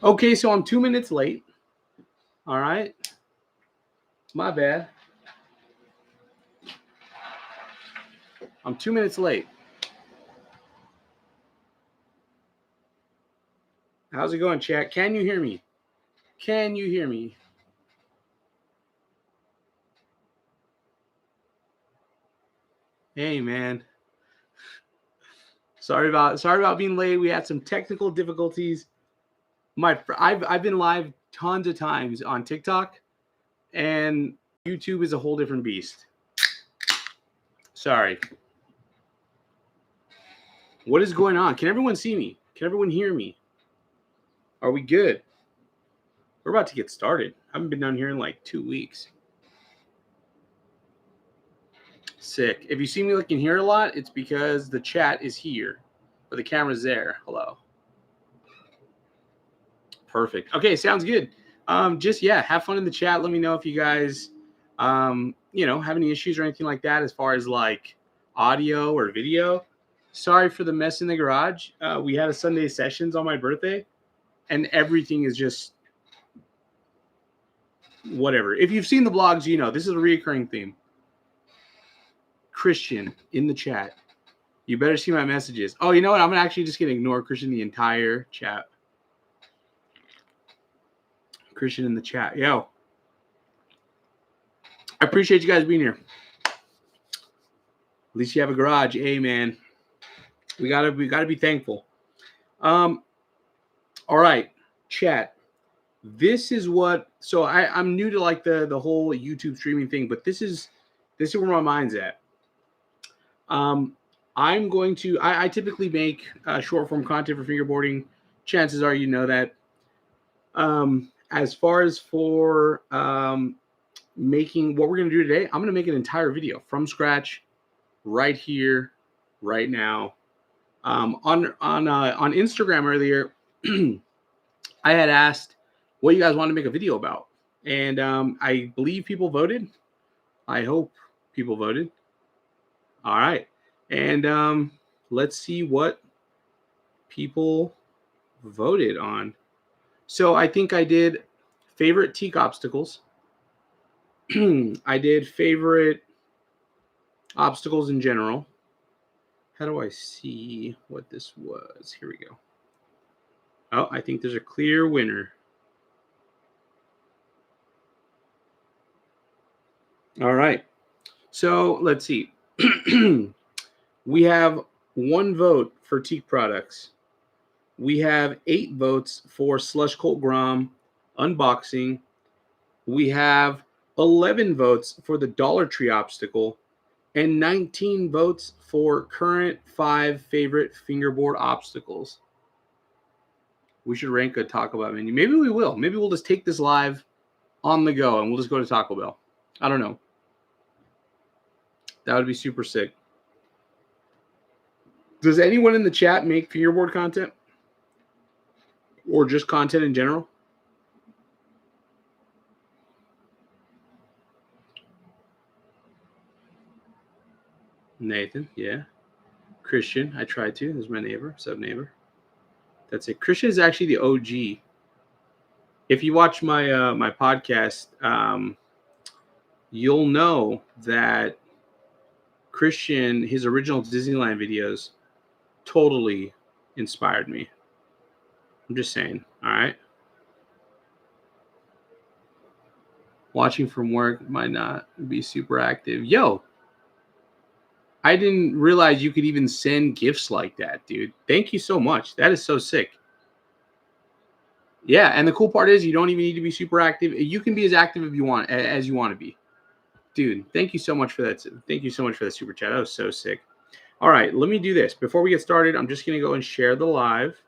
Okay, so I'm 2 minutes late. All right. My bad. I'm 2 minutes late. How's it going, chat? Can you hear me? Can you hear me? Hey, man. Sorry about being late. We had some technical difficulties. I've been live tons of times on TikTok, and YouTube is a whole different beast. Sorry. What is going on? Can everyone see me? Can everyone hear me? Are we good? We're about to get started. I haven't been down here in like 2 weeks. Sick. If you see me looking here a lot, it's because the chat is here, but the camera's there. Hello. Perfect. Okay, sounds good. Have fun in the chat. Let me know if you guys, have any issues or anything like that as far as like audio or video. Sorry for the mess in the garage. We had a Sunday sessions on my birthday, and everything is just whatever. If you've seen the vlogs, you know this is a recurring theme. Christian in the chat. You better see my messages. Oh, you know what? I'm actually just going to ignore Christian the entire chat. Christian in the chat. Yo. I appreciate you guys being here. At least you have a garage. Hey, man. We gotta be thankful. All right, chat. This is what. So I'm new to like the whole YouTube streaming thing, but this is where my mind's at. I'm going to. I typically make short form content for fingerboarding. Chances are you know that. As far as for making what we're going to do today, I'm going to make an entire video from scratch, right here, right now. On Instagram earlier, I had asked what you guys want to make a video about, and I believe people voted. I hope people voted. All right, and let's see what people voted on. So I think I did favorite teak obstacles. I did favorite obstacles in general. How do I see what this was? Here we go. Oh, I think there's a clear winner. All right. So let's see. We have 1 vote for teak products. We have 8 votes for Slush Colt Grom unboxing. We have 11 votes for the Dollar Tree obstacle and 19 votes for current 5 favorite fingerboard obstacles. We should rank a Taco Bell menu. Maybe we will. Maybe we'll just take this live on the go and we'll just go to Taco Bell. I don't know. That would be super sick. Does anyone in the chat make fingerboard content? Or just content in general? Nathan, yeah. Christian, I tried to. There's my neighbor. What's up, neighbor? That's it. Christian is actually the OG. If you watch my my podcast, you'll know that Christian, his original Disneyland videos, totally inspired me. I'm just saying. All right. Watching from work might not be super active. Yo, I didn't realize you could even send gifts like that, dude. Thank you so much. That is so sick. Yeah, and the cool part is you don't even need to be super active. You can be as active as you want to be. Dude, thank you so much for that. Thank you so much for that super chat. That was so sick. All right, let me do this. Before we get started, I'm just going to go and share the live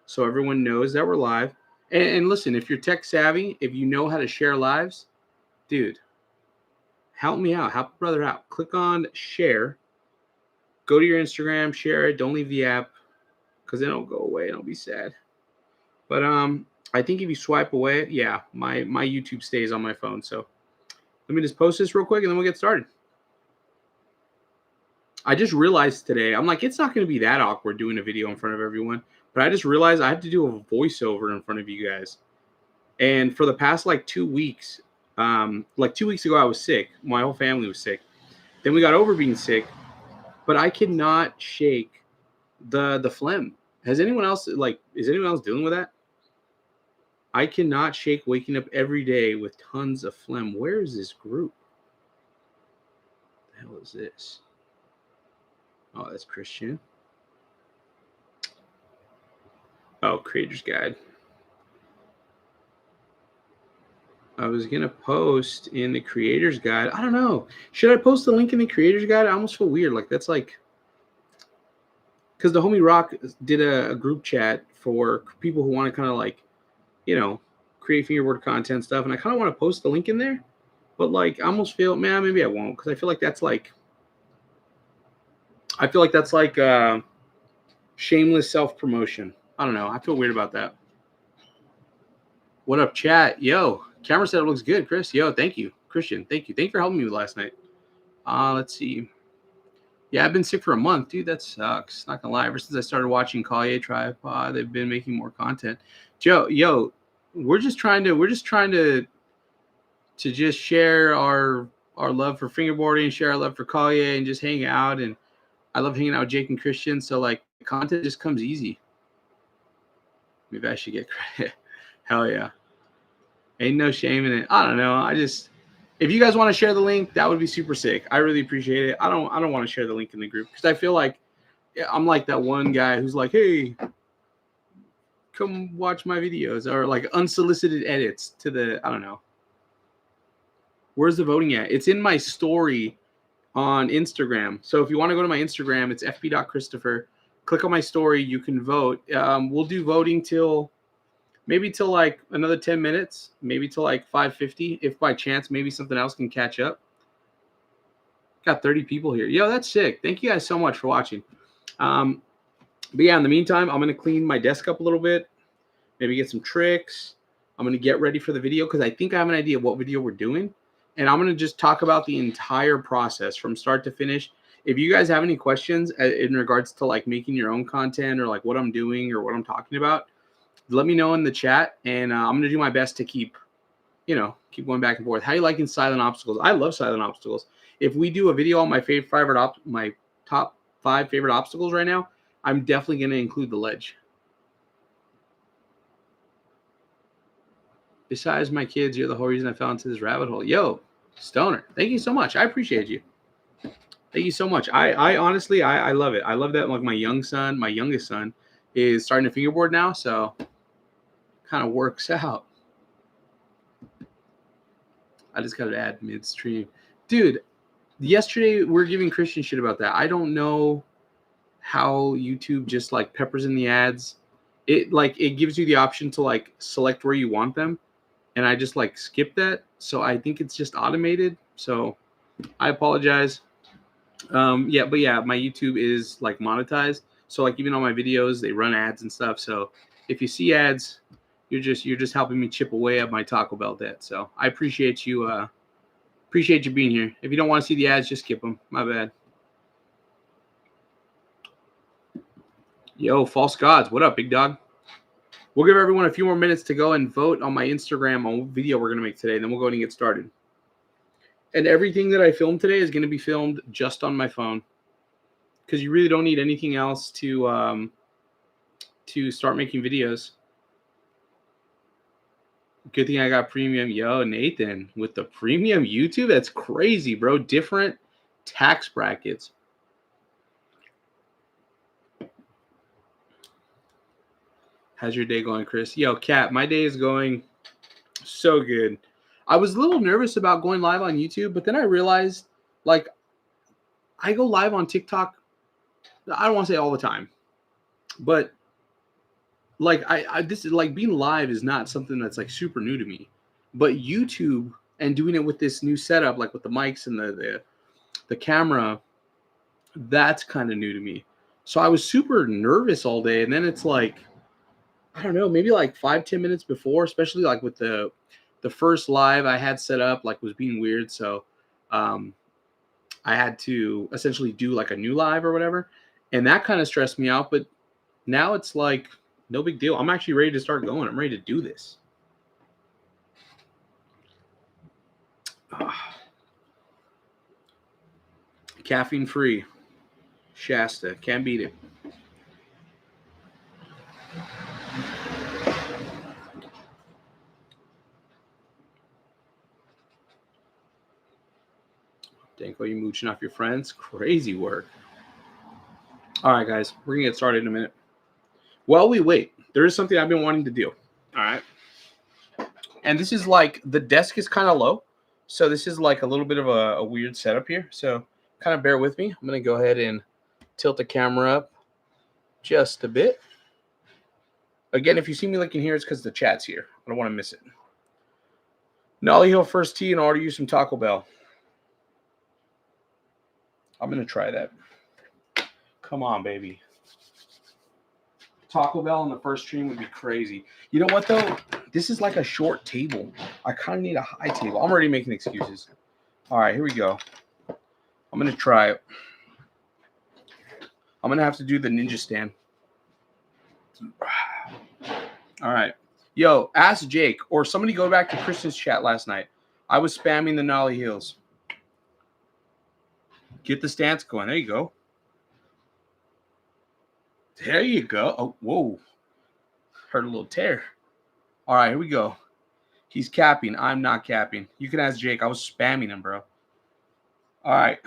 so everyone knows that we're live. And listen, if you're tech savvy, if you know how to share lives, dude, help me out. Help a brother out. Click on share. Go to your Instagram, share it. Don't leave the app because then it'll go away and I'll be sad. But I think if you swipe away, yeah, my YouTube stays on my phone. So let me just post this real quick and then we'll get started. I just realized today, I'm like, it's not going to be that awkward doing a video in front of everyone. but I just realized I have to do a voiceover in front of you guys. And for the past like 2 weeks, like 2 weeks ago, I was sick. My whole family was sick. Then we got over being sick, but I cannot shake the phlegm. Has anyone else is anyone else dealing with that? I cannot shake waking up every day with tons of phlegm. Where is this group? What the hell is this? Oh, that's Christian. Oh, Creator's Guide. I was going to post in the Creator's Guide. I don't know. Should I post the link in the Creator's Guide? I almost feel weird. Like, that's like... Because the homie Rock did a group chat for people who want to kind of like, you know, create fingerboard content stuff. And I kind of want to post the link in there. But, like, I almost feel... Man, maybe I won't. Because I feel like that's like... shameless self-promotion. I don't know. I feel weird about that. What up, chat? Yo, camera setup looks good, Chris. Yo, thank you. Christian, thank you. Thank you for helping me last night. Let's see. Yeah, I've been sick for a month. Dude, that sucks. Not gonna lie. Ever since I started watching Collier Tripod, they've been making more content. Joe, yo, we're just trying to just share our love for fingerboarding, share our love for Collier, and just hang out. And I love hanging out with Jake and Christian. So like content just comes easy. Maybe I should get credit. Hell yeah. Ain't no shame in it. I don't know. If you guys want to share the link, that would be super sick. I really appreciate it. I don't want to share the link in the group because I feel like I'm like that one guy who's like, hey, come watch my videos, or like unsolicited edits to the, I don't know. Where's the voting at? It's in my story on Instagram. So if you want to go to my Instagram, it's FB.Christopher. Click on my story. You can vote. We'll do voting till like another 10 minutes, maybe till like 5:50. If by chance, maybe something else can catch up. Got 30 people here. Yo, that's sick. Thank you guys so much for watching. But yeah, in the meantime, I'm going to clean my desk up a little bit, maybe get some tricks. I'm going to get ready for the video because I think I have an idea of what video we're doing. And I'm going to just talk about the entire process from start to finish. If you guys have any questions in regards to like making your own content or like what I'm doing or what I'm talking about, let me know in the chat, and I'm going to do my best to keep going back and forth. How you liking silent obstacles? I love silent obstacles. If we do a video on my top 5 favorite obstacles right now, I'm definitely going to include the ledge. Besides my kids, you're the whole reason I fell into this rabbit hole. Yo, Stoner, thank you so much. I appreciate you. Thank you so much. I honestly, I love it. I love that like my youngest son, is starting to fingerboard now, so kind of works out. I just got to add midstream. Dude, yesterday we were giving Christian shit about that. I don't know how YouTube just like peppers in the ads. It gives you the option to like select where you want them, and I just like skip that. So I think it's just automated. So I apologize. Yeah, but yeah, my YouTube is like monetized. So like even on my videos, they run ads and stuff. So if you see ads, you're just helping me chip away at my Taco Bell debt. So I appreciate you being here. If you don't want to see the ads, just skip them. My bad. Yo, False Gods, what up, big dog? We'll give everyone a few more minutes to go and vote on my Instagram on what video we're gonna make today. Then we'll go ahead and get started. And everything that I filmed today is gonna be filmed just on my phone, because you really don't need anything else to start making videos. Good thing I got premium. Yo, Nathan, with the premium YouTube, that's crazy, bro. Different tax brackets. How's your day going, Chris? Yo, Kat, my day is going so good. I was a little nervous about going live on YouTube, but then I realized, like, I go live on TikTok, I don't want to say all the time, but like this is like being live is not something that's like super new to me, but YouTube and doing it with this new setup, like with the mics and the camera, that's kind of new to me. So I was super nervous all day, and then it's like, I don't know, maybe like 5-10 minutes before, especially like with the first live I had set up, like was being weird, so I had to essentially do like a new live or whatever, and that kind of stressed me out. But now it's like No big deal. I'm actually ready to start going. I'm ready to do this. Caffeine free. Shasta. Can't beat it. Danko, you mooching off your friends? Crazy work. All right, guys. We're going to get started in a minute. While we wait, there is something I've been wanting to do. All right. And this is like, the desk is kind of low. So this is like a little bit of a weird setup here. So kind of bear with me. I'm going to go ahead and tilt the camera up just a bit. Again, if you see me looking here, it's because the chat's here. I don't want to miss it. Nolly Hill first tee and order you some Taco Bell. I'm going to try that. Come on, baby. Taco Bell on the first stream would be crazy. You know what, though? This is like a short table. I kind of need a high table. I'm already making excuses. All right, here we go. I'm going to try it. I'm going to have to do the ninja stand. All right. Yo, ask Jake or somebody go back to Kristen's chat last night. I was spamming the Nolly Hills. Get the stance going. There you go. There you go. Oh, whoa. Heard a little tear. All right, here we go. He's capping. I'm not capping. You can ask Jake. I was spamming him, bro. All right.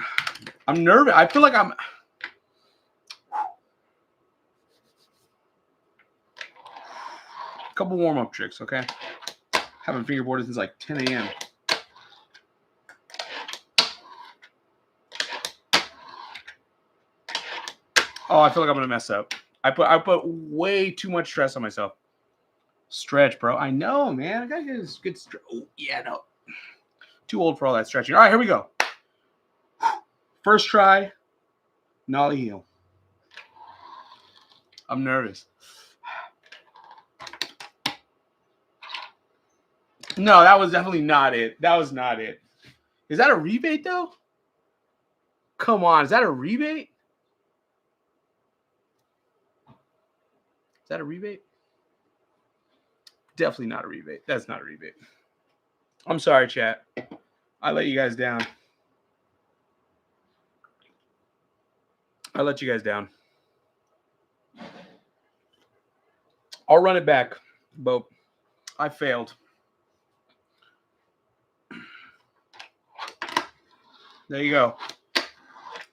I'm nervous. I feel like I'm... Couple warm-up tricks, okay? Haven't fingerboarded since like 10 a.m. Oh, I feel like I'm gonna mess up. I put way too much stress on myself. Stretch, bro. I know, man. I gotta get this good stretch. Oh, yeah, no. Too old for all that stretching. All right, here we go. First try, Nolly heel. I'm nervous. No, that was definitely not it. That was not it. Is that a rebate, though? Come on. Is that a rebate? Is that a rebate? Definitely not a rebate. That's not a rebate. I'm sorry, chat. I let you guys down. I let you guys down. I'll run it back, but I failed. There you go.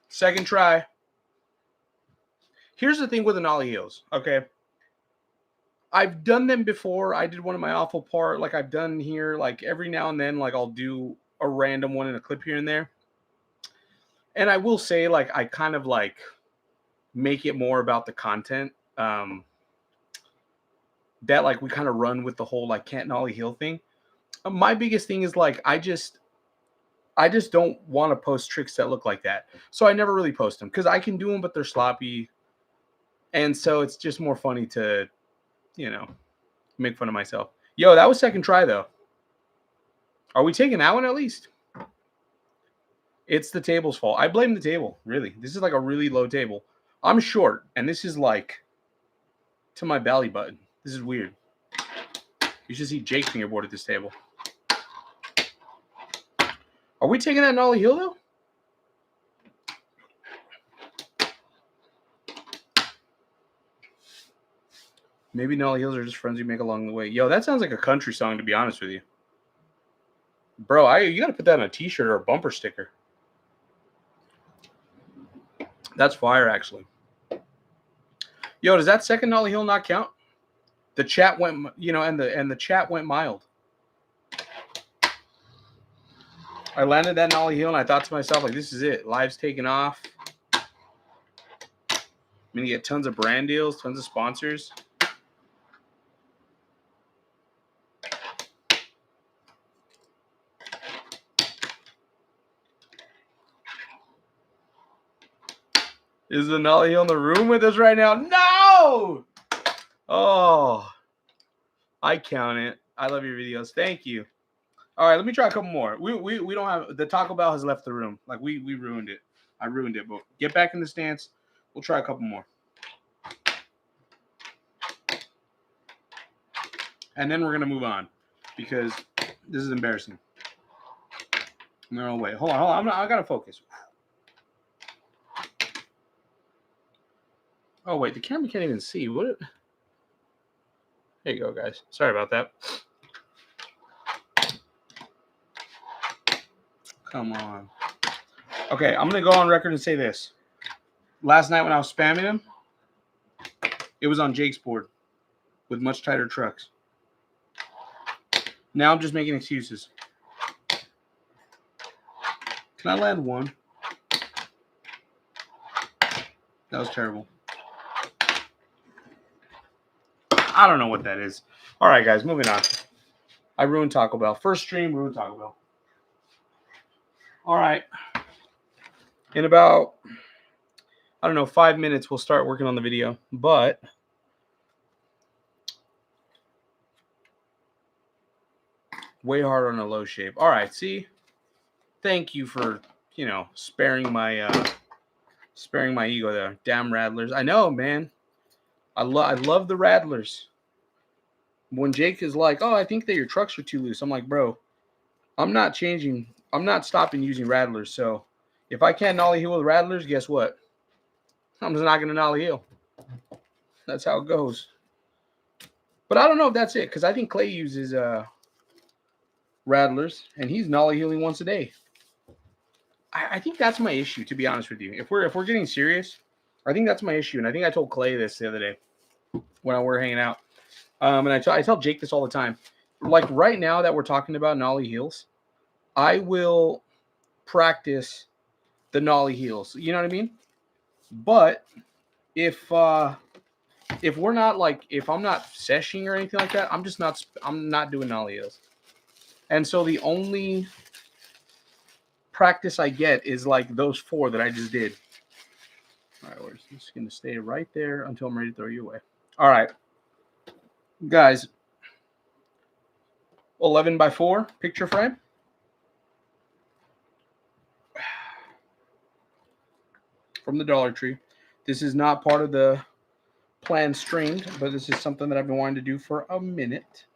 Second try. Here's the thing with the Nolly heels, okay? I've done them before. I did one of my awful part, like I've done here, like every now and then, like I'll do a random one in a clip here and there. And I will say, like, I kind of like make it more about the content. That like we kind of run with the whole like can't Nolly heel thing. My biggest thing is like I just don't want to post tricks that look like that. So I never really post them because I can do them, but they're sloppy. And so it's just more funny to, you know, make fun of myself. Yo, that was second try, though. Are we taking that one at least? It's the table's fault. I blame the table, really. This is like a really low table. I'm short, and this is like to my belly button. This is weird. You should see Jake fingerboard at this table. Are we taking that Nolly heel, though? Maybe Nolly heels are just friends you make along the way. Yo, that sounds like a country song, to be honest with you. Bro, you got to put that on a t-shirt or a bumper sticker. That's fire, actually. Yo, does that second Nolly heel not count? The chat went, you know, and the chat went mild. I landed that Nolly heel, and I thought to myself, like, this is it. Live's taking off. I'm going to get tons of brand deals, tons of sponsors. Is the Nolly heel in the room with us right now? No! Oh, I count it. I love your videos. Thank you. All right, let me try a couple more. We don't have the Taco Bell has left the room. Like we ruined it. I ruined it. But get back in the stance. We'll try a couple more. And then we're going to move on because this is embarrassing. No, wait. Hold on. I got to focus. Oh, wait. The camera can't even see. What? There you go, guys. Sorry about that. Come on. Okay, I'm going to go on record and say this. Last night when I was spamming him, it was on Jake's board with much tighter trucks. Now I'm just making excuses. Can I land one? That was terrible. I don't know what that is. All right, guys, moving on. I ruined Taco Bell. First stream, ruined Taco Bell. All right. In about, I don't know, 5 minutes, we'll start working on the video. But way harder on a low shape. All right, see? Thank you for, you know, sparing my ego there. Damn Rattlers. I know, man. I love the Rattlers. When Jake is like, oh, I think that your trucks are too loose. I'm like, bro, I'm not changing. I'm not stopping using Rattlers. So if I can't nollie heel with Rattlers, guess what? I'm just not going to nollie heel. That's how it goes. But I don't know if that's it, because I think Clay uses Rattlers, and he's nollie heeling once a day. I think that's my issue, to be honest with you. If we're getting serious, I think that's my issue. And I think I told Clay this the other day when we were hanging out. And I tell Jake this all the time. Like right now that we're talking about nollie heels, I will practice the nollie heels. You know what I mean? But if we're not like, if I'm not seshing or anything like that, I'm not doing nollie heels. And so the only practice I get is like those 4 that I just did. All right, we're just going to stay right there until I'm ready to throw you away. All right, guys, 11x4 picture frame. From the Dollar Tree. This is not part of the planned stream, but this is something that I've been wanting to do for a minute.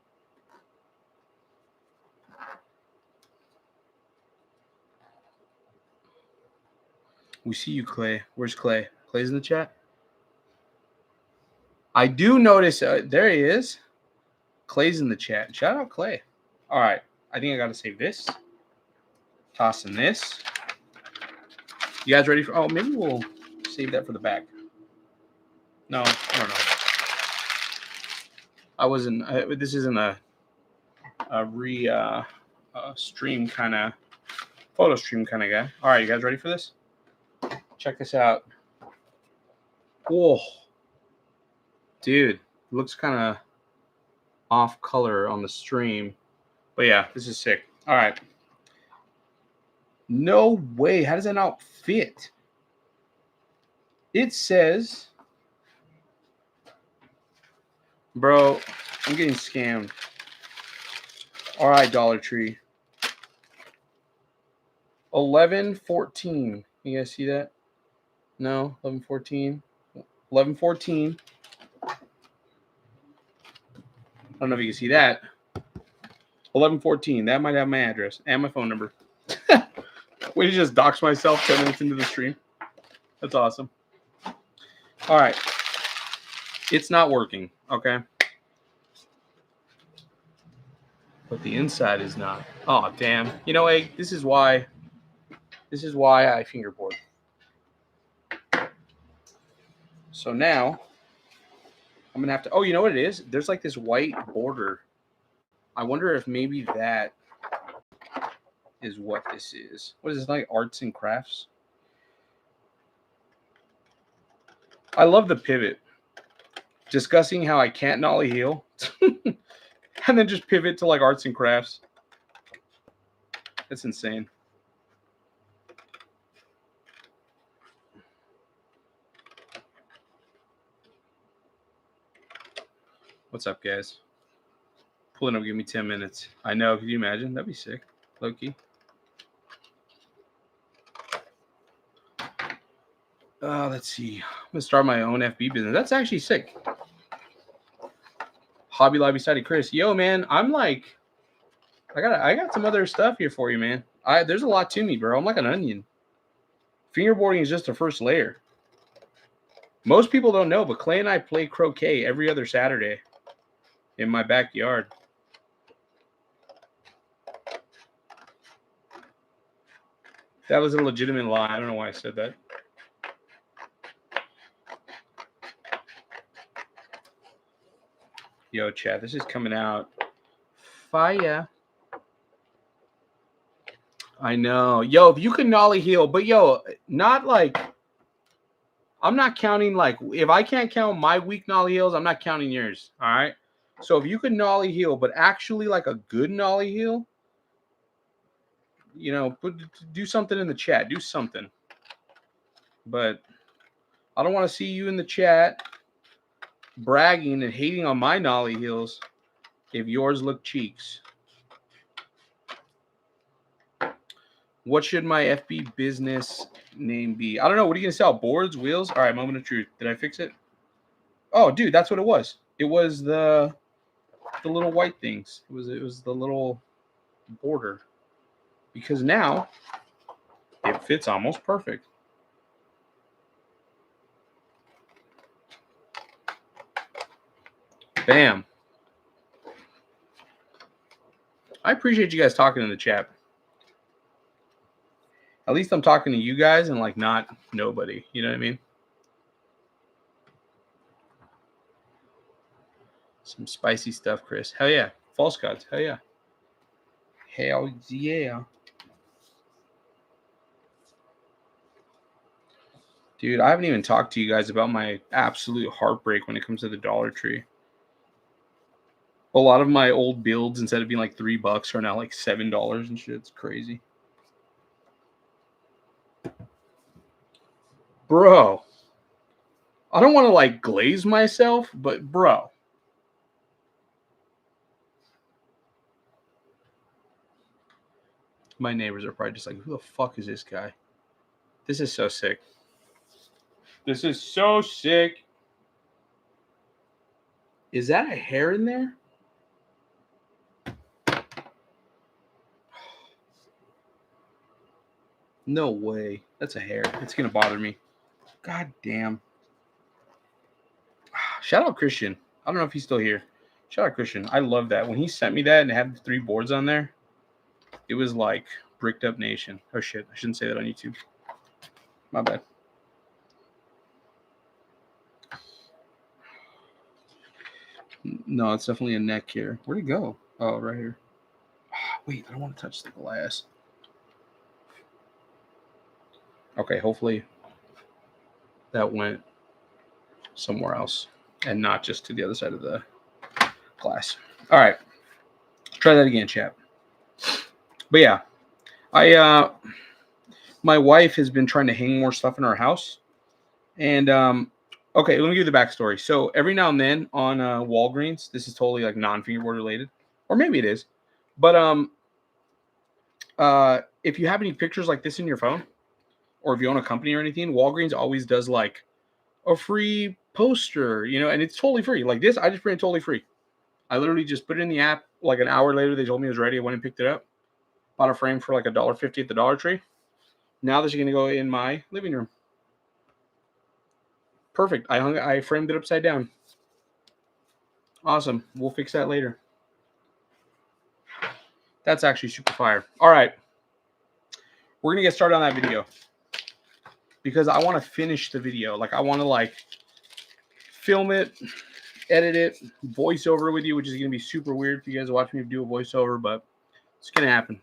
We see you, Clay. Where's Clay? Clay's in the chat. I do notice, there he is. Clay's in the chat. Shout out Clay. All right. I think I got to save this. Tossing this. You guys ready for, oh, maybe we'll save that for the back. No, I don't know. I wasn't, this isn't a stream kind of, photo stream kind of guy. All right, you guys ready for this? Check this out. Whoa. Dude, looks kind of off color on the stream. But yeah, this is sick. All right. No way. How does that not fit? It says, bro, I'm getting scammed. All right, Dollar Tree. 1114. You guys see that? No, 1114. 1114. I don't know if you can see that. 1114. That might have my address and my phone number. Way to just dox myself 10 minutes into the stream. That's awesome. All right. It's not working, okay? But the inside is not. Oh, damn. You know, Egg, this is why I fingerboard. So now I'm going to have to, oh, you know what it is? There's like this white border. I wonder if maybe that is what this is. What is this, like arts and crafts? I love the pivot. Discussing how I can't nollie heel. And then just pivot to like arts and crafts. That's insane. What's up, guys? Pulling up, give me 10 minutes. I know. Could you imagine? That'd be sick. Low-key. Let's see. I'm going to start my own FB business. That's actually sick. Hobby Lobby study, Chris. Yo, man, I'm like, I got some other stuff here for you, man. There's a lot to me, bro. I'm like an onion. Fingerboarding is just the first layer. Most people don't know, but Clay and I play croquet every other Saturday in my backyard. That was a legitimate lie. I don't know why I said that. Yo, chat, this is coming out fire. I know. Yo, if you can nollie heel, but yo, not like, I'm not counting, like, if I can't count my weak nollie heels, I'm not counting yours. All right. So if you can nollie heel, but actually like a good nollie heel, you know, do something in the chat. Do something. But I don't want to see you in the chat bragging and hating on my nollie heels if yours look cheeks. What should my FB business name be? I don't know. What are you going to sell? Boards, wheels? All right, moment of truth. Did I fix it? Oh, dude, that's what it was. It was the little white things. It was the little border. Because now it fits almost perfect. Bam. I appreciate you guys talking in the chat. At least I'm talking to you guys and like not nobody. You know what I mean? Some spicy stuff, Chris. Hell yeah. False gods. Hell yeah. Hell yeah. Dude, I haven't even talked to you guys about my absolute heartbreak when it comes to the Dollar Tree. A lot of my old builds, instead of being like $3, are now like $7 and shit. It's crazy. Bro. I don't want to like glaze myself, but bro. My neighbors are probably just like, who the fuck is this guy? This is so sick. This is so sick. Is that a hair in there? No way. That's a hair. It's going to bother me. God damn. Shout out Christian. I don't know if he's still here. Shout out Christian. I love that. When he sent me that and it had the 3 boards on there, it was like Bricked Up Nation. Oh, shit. I shouldn't say that on YouTube. My bad. No, it's definitely a neck here. Where'd it go? Oh, right here. Wait, I don't want to touch the glass. Okay, hopefully that went somewhere else and not just to the other side of the glass. All right. Try that again, chat. But yeah, my wife has been trying to hang more stuff in our house. And okay, let me give you the backstory. So every now and then on Walgreens, this is totally like non-fingerboard related, or maybe it is. But if you have any pictures like this in your phone, or if you own a company or anything, Walgreens always does like a free poster, you know, and it's totally free. Like this, I just printed totally free. I literally just put it in the app. Like an hour later, they told me it was ready. I went and picked it up. Bought a frame for like $1.50 at the Dollar Tree. Now this is gonna go in my living room. Perfect. I framed it upside down. Awesome. We'll fix that later. That's actually super fire. All right. We're gonna get started on that video because I want to finish the video. Like I want to like film it, edit it, voiceover with you, which is gonna be super weird for you guys to watch me do a voiceover, but it's gonna happen.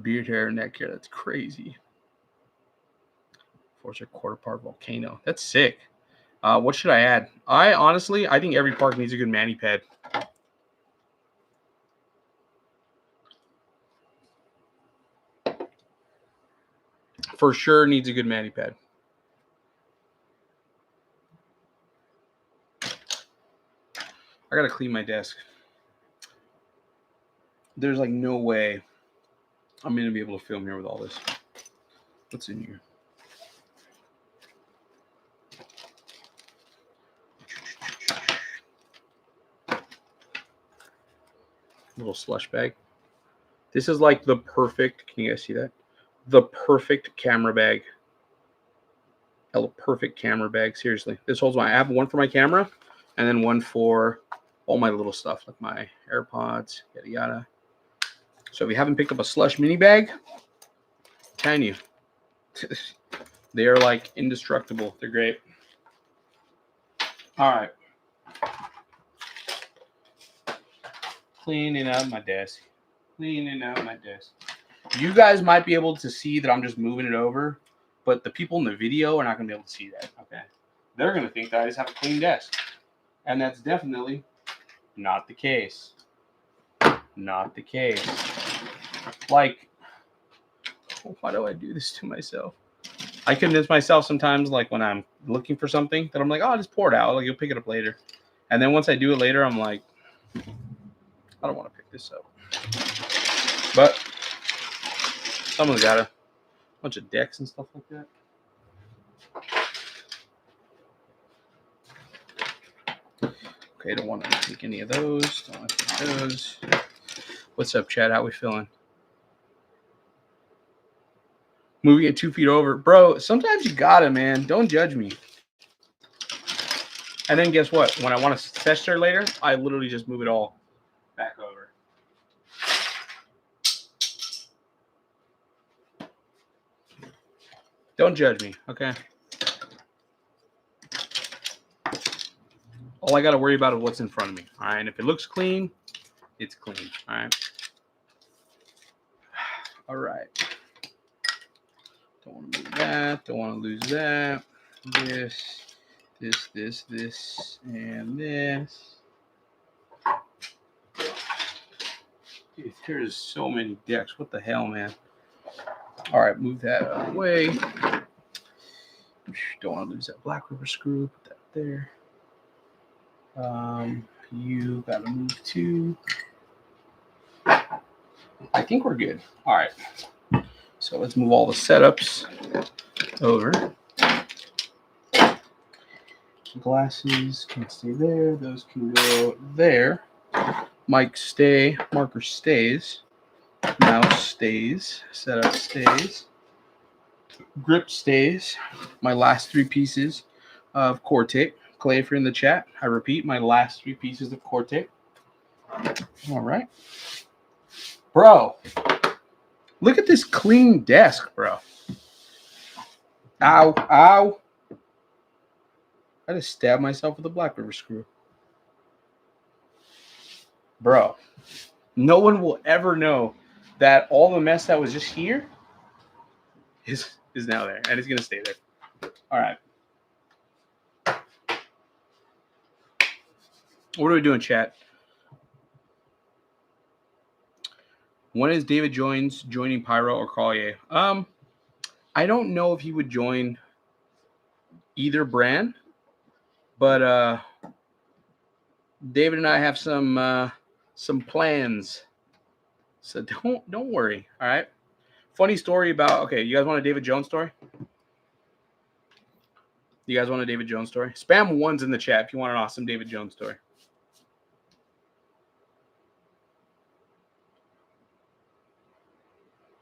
Beard hair, neck hair. That's crazy. Force a quarter part volcano. That's sick. What should I add? I think every park needs a good mani pad. For sure needs a good mani pad. I gotta clean my desk. There's like no way I'm gonna be able to film here with all this. What's in here? little slush bag. This is like the perfect, can you guys see that? The perfect camera bag. A perfect camera bag, seriously. This holds I have one for my camera and then one for all my little stuff like my AirPods, yada yada. So if you haven't picked up a slush mini bag, I'm telling you, they are like indestructible. They're great. All right. Cleaning out my desk. Cleaning out my desk. You guys might be able to see that I'm just moving it over, but the people in the video are not going to be able to see that. Okay. They're going to think that I just have a clean desk. And that's definitely not the case. Not the case. Like, why do I do this to myself? I convince myself sometimes, like when I'm looking for something, that I'm like, oh, I'll just pour it out. Like, you'll pick it up later. And then once I do it later, I'm like, I don't want to pick this up. But someone's got a bunch of decks and stuff like that. Okay, don't want to take any of those. Don't want to take those. What's up, Chad? How we feeling? Moving it 2 feet over. Bro, sometimes you got it, man. Don't judge me. And then guess what? When I want to sesh there later, I literally just move it all back over. Don't judge me, okay? All I got to worry about is what's in front of me, all right? And if it looks clean, it's clean, all right? All right. Don't want to move that. Don't want to lose that. This, and this. Dude, there's so many decks. What the hell, man? All right, move that out of the way. Don't want to lose that Black River screw. Put that there. You got to move too. I think we're good. All right. So let's move all the setups over. Glasses can stay there. Those can go there. Mic stay. Marker stays. Mouse stays. Setup stays. Grip stays. My last 3 pieces of core tape. Clay, if you're in the chat, I repeat, my last 3 pieces of core tape. All right. Bro, look at this clean desk, bro. Ow, ow. I just stabbed myself with a Black River screw. Bro, no one will ever know that all the mess that was just here is now there, and it's going to stay there. All right. What are we doing, chat? When is David joining Pyro or Collier? I don't know if he would join either brand, but David and I have some plans. So don't worry. All right. Funny story about, okay, you guys want a David Jones story? You guys want a David Jones story? Spam 1s in the chat if you want an awesome David Jones story.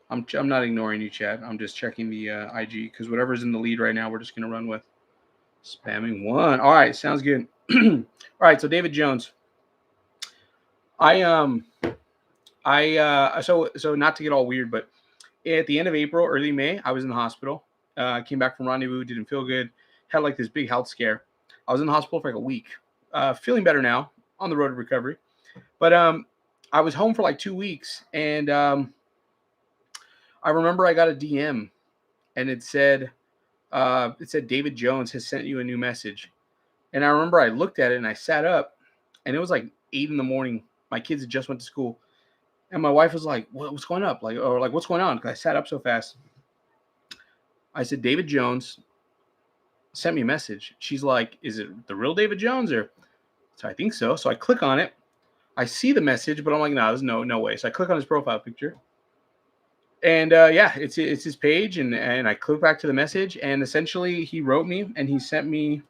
I'm not ignoring you, chat. I'm just checking the IG because whatever's in the lead right now, we're just going to run with. Spamming 1. All right, sounds good. All right, so David Jones. So not to get all weird, but at the end of April, early May, I was in the hospital. I came back from Rendezvous, didn't feel good, had like this big health scare. I was in the hospital for like a week. Feeling better now, on the road to recovery. But I was home for like 2 weeks, and I remember I got a DM, and it said David Jones has sent you a new message. And I remember I looked at it and I sat up, and it was like 8 in the morning. My kids had just went to school, and my wife was like, "What's going up?" What's going on? Because I sat up so fast. I said, "David Jones sent me a message." She's like, "Is it the real David Jones?" So I think so. So I click on it. I see the message, but I'm like, "No, there's no way." So I click on his profile picture. And it's his page, and I click back to the message, and essentially he wrote me and he sent me.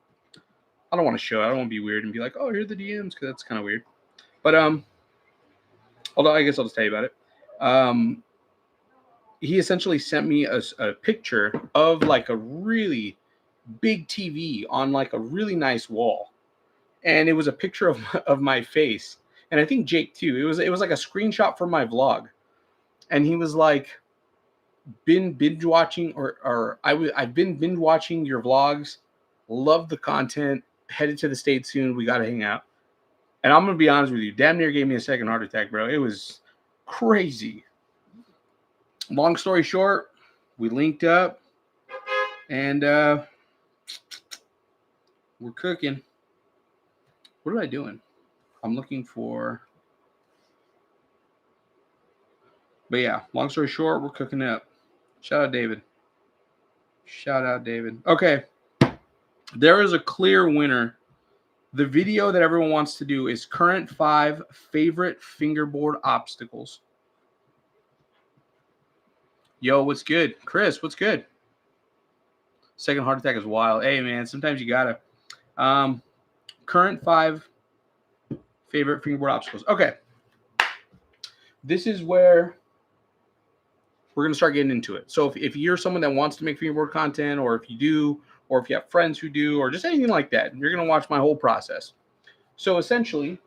I don't want to show it. I don't want to be weird and be like, "Oh, here are the DMs," because that's kind of weird. But Although I guess I'll just tell you about it. He essentially sent me a picture of like a really big TV on like a really nice wall, and it was a picture of my face, and I think Jake too. It was like a screenshot from my vlog, and he was like, "Been binge watching, I've been binge watching your vlogs, love the content, headed to the States soon. We got to hang out." And I'm gonna be honest with you, damn near gave me a second heart attack, bro. It was crazy. Long story short, we linked up, and we're cooking. What am I doing? I'm looking for. But yeah, long story short, we're cooking up. Shout out David. Shout out David. Okay, there is a clear winner. The video that everyone wants to do is current 5 favorite fingerboard obstacles. Yo, what's good? Chris, what's good? Second heart attack is wild. Hey, man, sometimes you gotta. Current 5 favorite fingerboard obstacles. Okay. This is where we're going to start getting into it. So if you're someone that wants to make fingerboard content, or if you do, or if you have friends who do, or just anything like that, you're going to watch my whole process. So essentially,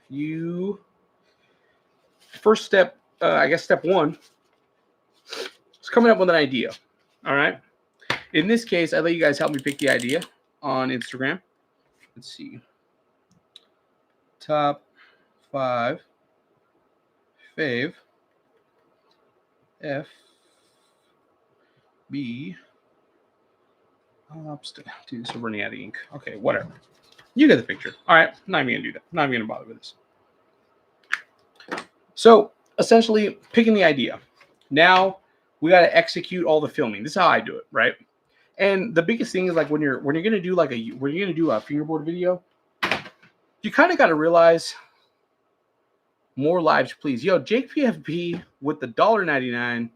you first step, I guess step 1 is coming up with an idea. All right. In this case, I let you guys help me pick the idea on Instagram. Let's see. Top 5 fave FB obstacle. Dude, so running out of ink. Okay, whatever. You get the picture. All right, not even gonna do that. Not even gonna bother with this. So essentially, picking the idea. Now we got to execute all the filming. This is how I do it, right? And the biggest thing is like when you're gonna do a fingerboard video, you kind of got to realize more lives, please. Yo, Jake PFP with the $1.99.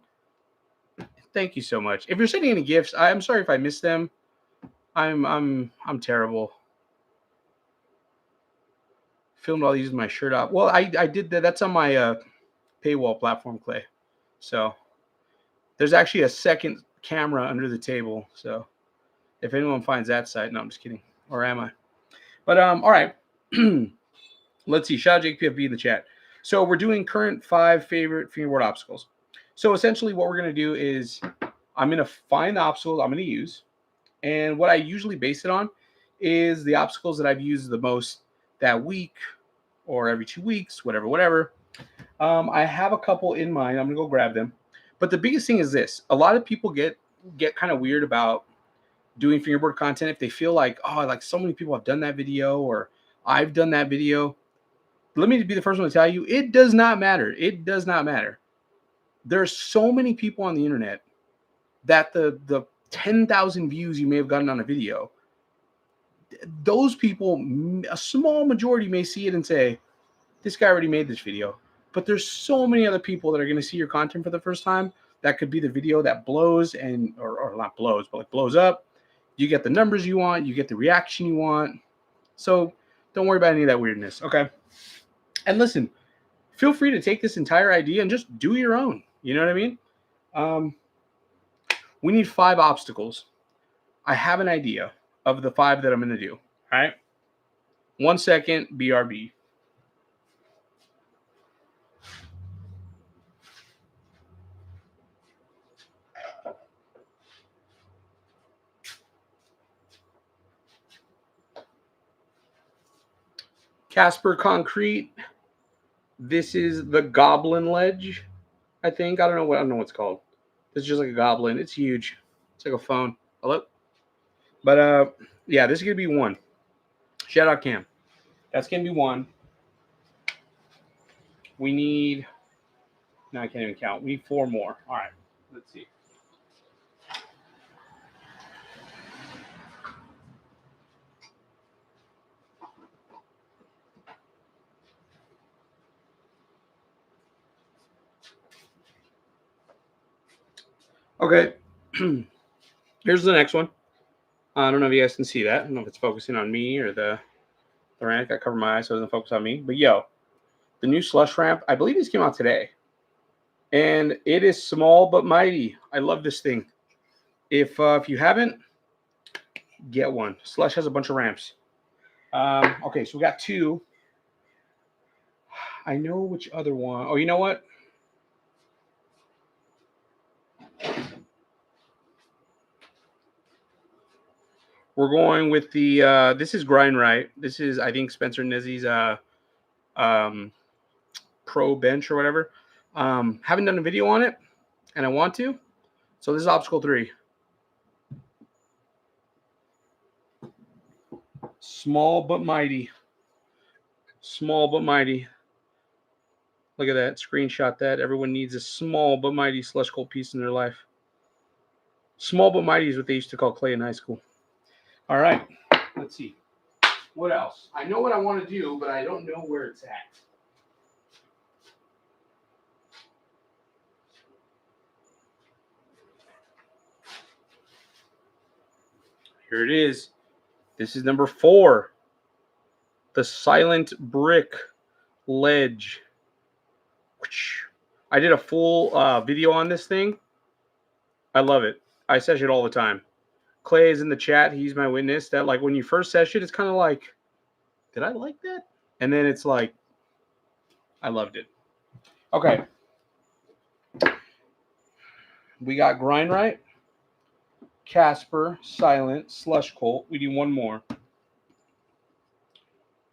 Thank you so much. If you're sending any gifts, I'm sorry if I missed them. I'm terrible. Filmed all these with my shirt off. Well, I did that. That's on my paywall platform, Clay. So there's actually a second camera under the table. So if anyone finds that site, no, I'm just kidding. Or am I? But all right. Let's see. Shout out Jake PFB in the chat. So we're doing current 5 favorite fingerboard obstacles. So essentially what we're going to do is I'm going to find the obstacles I'm going to use. And what I usually base it on is the obstacles that I've used the most that week or every 2 weeks, whatever. I have a couple in mind. I'm going to go grab them. But the biggest thing is this. A lot of people get kind of weird about doing fingerboard content if they feel like, oh, like so many people have done that video or I've done that video. Let me be the first one to tell you, it does not matter. It does not matter. There's so many people on the internet that the 10,000 views you may have gotten on a video, those people, a small majority may see it and say, this guy already made this video. But there's so many other people that are going to see your content for the first time. That could be the video that blows or not blows, but like blows up. You get the numbers you want. You get the reaction you want. So don't worry about any of that weirdness. Okay. And listen, feel free to take this entire idea and just do your own. You know what I mean? We need 5 obstacles. I have an idea of the 5 that I'm going to do. All right. 1 second, BRB. Casper Concrete. This is the Goblin Ledge, I think. I don't know what it's called. It's just like a goblin. It's huge. It's like a phone. Hello? But yeah, this is gonna be 1. Shout out Cam. That's gonna be 1. We need. No, I can't even count. We need 4 more. All right. Let's see. Okay. Here's the next one. I don't know if you guys can see that. I don't know if it's focusing on me or the ramp. I cover my eyes so it doesn't focus on me. But yo, the new slush ramp, I believe these came out today. And it is small but mighty. I love this thing. If you haven't, get one. Slush has a bunch of ramps. Okay, so we got two. I know which other one. Oh, you know what? We're going with the, this is Grind Right. This is, I think, Spencer Nezzy's Pro Bench or whatever. Haven't done a video on it, and I want to. So this is obstacle 3. Small but mighty. Small but mighty. Look at that. Screenshot that. Everyone needs a small but mighty slush cold piece in their life. Small but mighty is what they used to call clay in high school. All right. Let's see. What else? I know what I want to do, but I don't know where it's at. Here it is. This is number 4. The Silent Brick Ledge. I did a full video on this thing. I love it. I sesh it all the time. Clay is in the chat. He's my witness that, like, when you first sesh it, it's kind of like, did I like that? And then it's like, I loved it. Okay. We got Grind Right, Casper, Silent, Slush Colt. We do one more.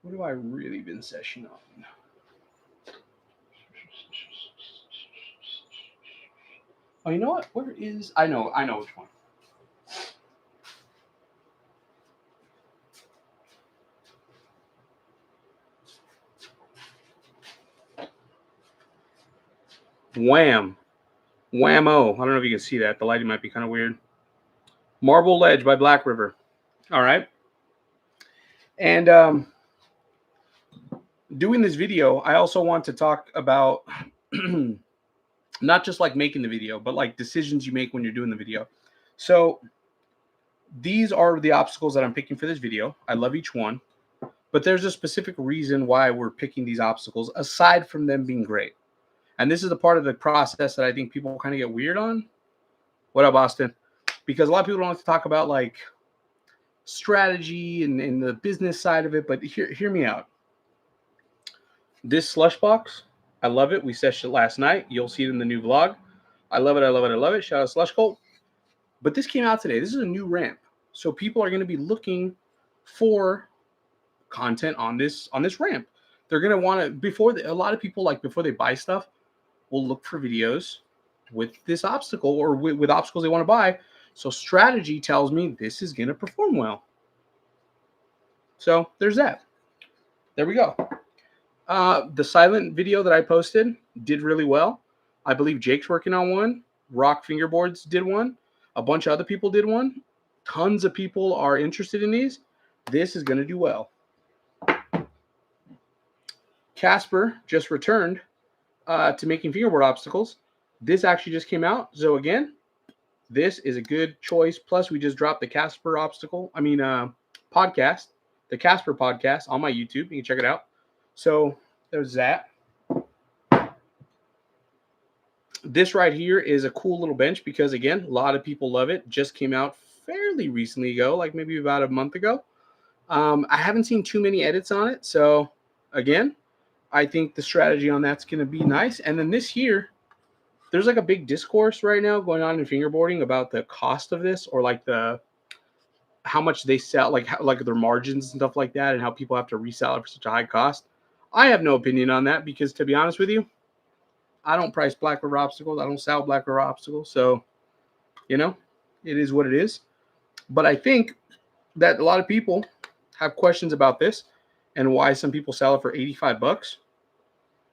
What have I really been seshing on? Oh, you know what? Where is... I know which one. Wham. Whammo. I don't know if you can see that. The lighting might be kind of weird. Marble Ledge by Black River. All right. And doing this video, I also want to talk about not just like making the video, but like decisions you make when you're doing the video. So these are the obstacles that I'm picking for this video. I love each one, but there's a specific reason why we're picking these obstacles aside from them being great. And this is the part of the process that I think people kind of get weird on. What up, Austin? Because a lot of people don't like to talk about like strategy and the business side of it, but hear me out. This slush box, I love it. We seshed it last night. You'll see it in the new vlog. I love it. I love it. I love it. Shout out Slush Colt. But this came out today. This is a new ramp. So people are going to be looking for content on this ramp. They're going to want to, a lot of people, like, before they buy stuff, will look for videos with this obstacle or with obstacles they want to buy. So strategy tells me this is going to perform well. So there's that. There we go. The silent video that I posted did really well. I believe Jake's working on one. Rock Fingerboards did one. A bunch of other people did one. Tons of people are interested in these. This is going to do well. Casper just returned to making fingerboard obstacles. This actually just came out. So again, this is a good choice. Plus, we just dropped the Casper podcast, the Casper podcast on my YouTube. You can check it out. So there's that. This right here is a cool little bench because, again, a lot of people love it. Just came out fairly recently ago, like maybe about a month ago. I haven't seen too many edits on it. So, again, I think the strategy on that's going to be nice. And then this here, there's like a big discourse right now going on in fingerboarding about the cost of this, or like how much they sell, like their margins and stuff like that, and how people have to resell it for such a high cost. I have no opinion on that because, to be honest with you, I don't price Black River obstacles. I don't sell Black River obstacles. So, it is what it is. But I think that a lot of people have questions about this and why some people sell it for $85.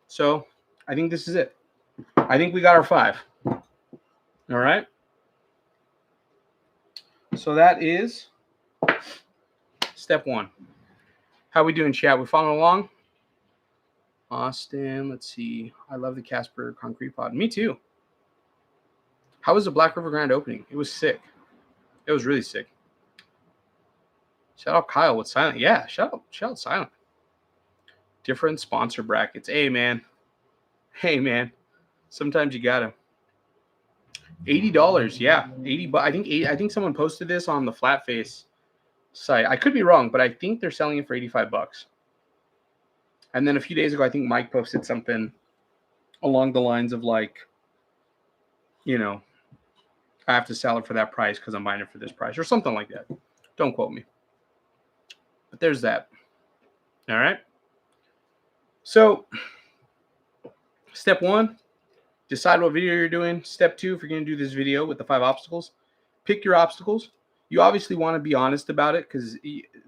So I think this is it. I think we got our 5. All right. So that is step 1. How we doing, chat? We following along? Austin, let's see. I love the Casper concrete pod. Me too. How was the Black River Grand opening? It was sick. It was really sick. Shout out Kyle with Silent. Yeah, shout out Silent. Different sponsor brackets. Hey man. Sometimes you gotta. $80. Yeah, 80. But I think someone posted this on the Flatface site. I could be wrong, but I think they're selling it for $85. And then a few days ago, I think Mike posted something along the lines of like, you know, I have to sell it for that price because I'm buying it for this price or something like that. Don't quote me. But there's that. All right. So step 1, decide what video you're doing. Step 2, if you're going to do this video with the 5 obstacles, pick your obstacles. You obviously want to be honest about it because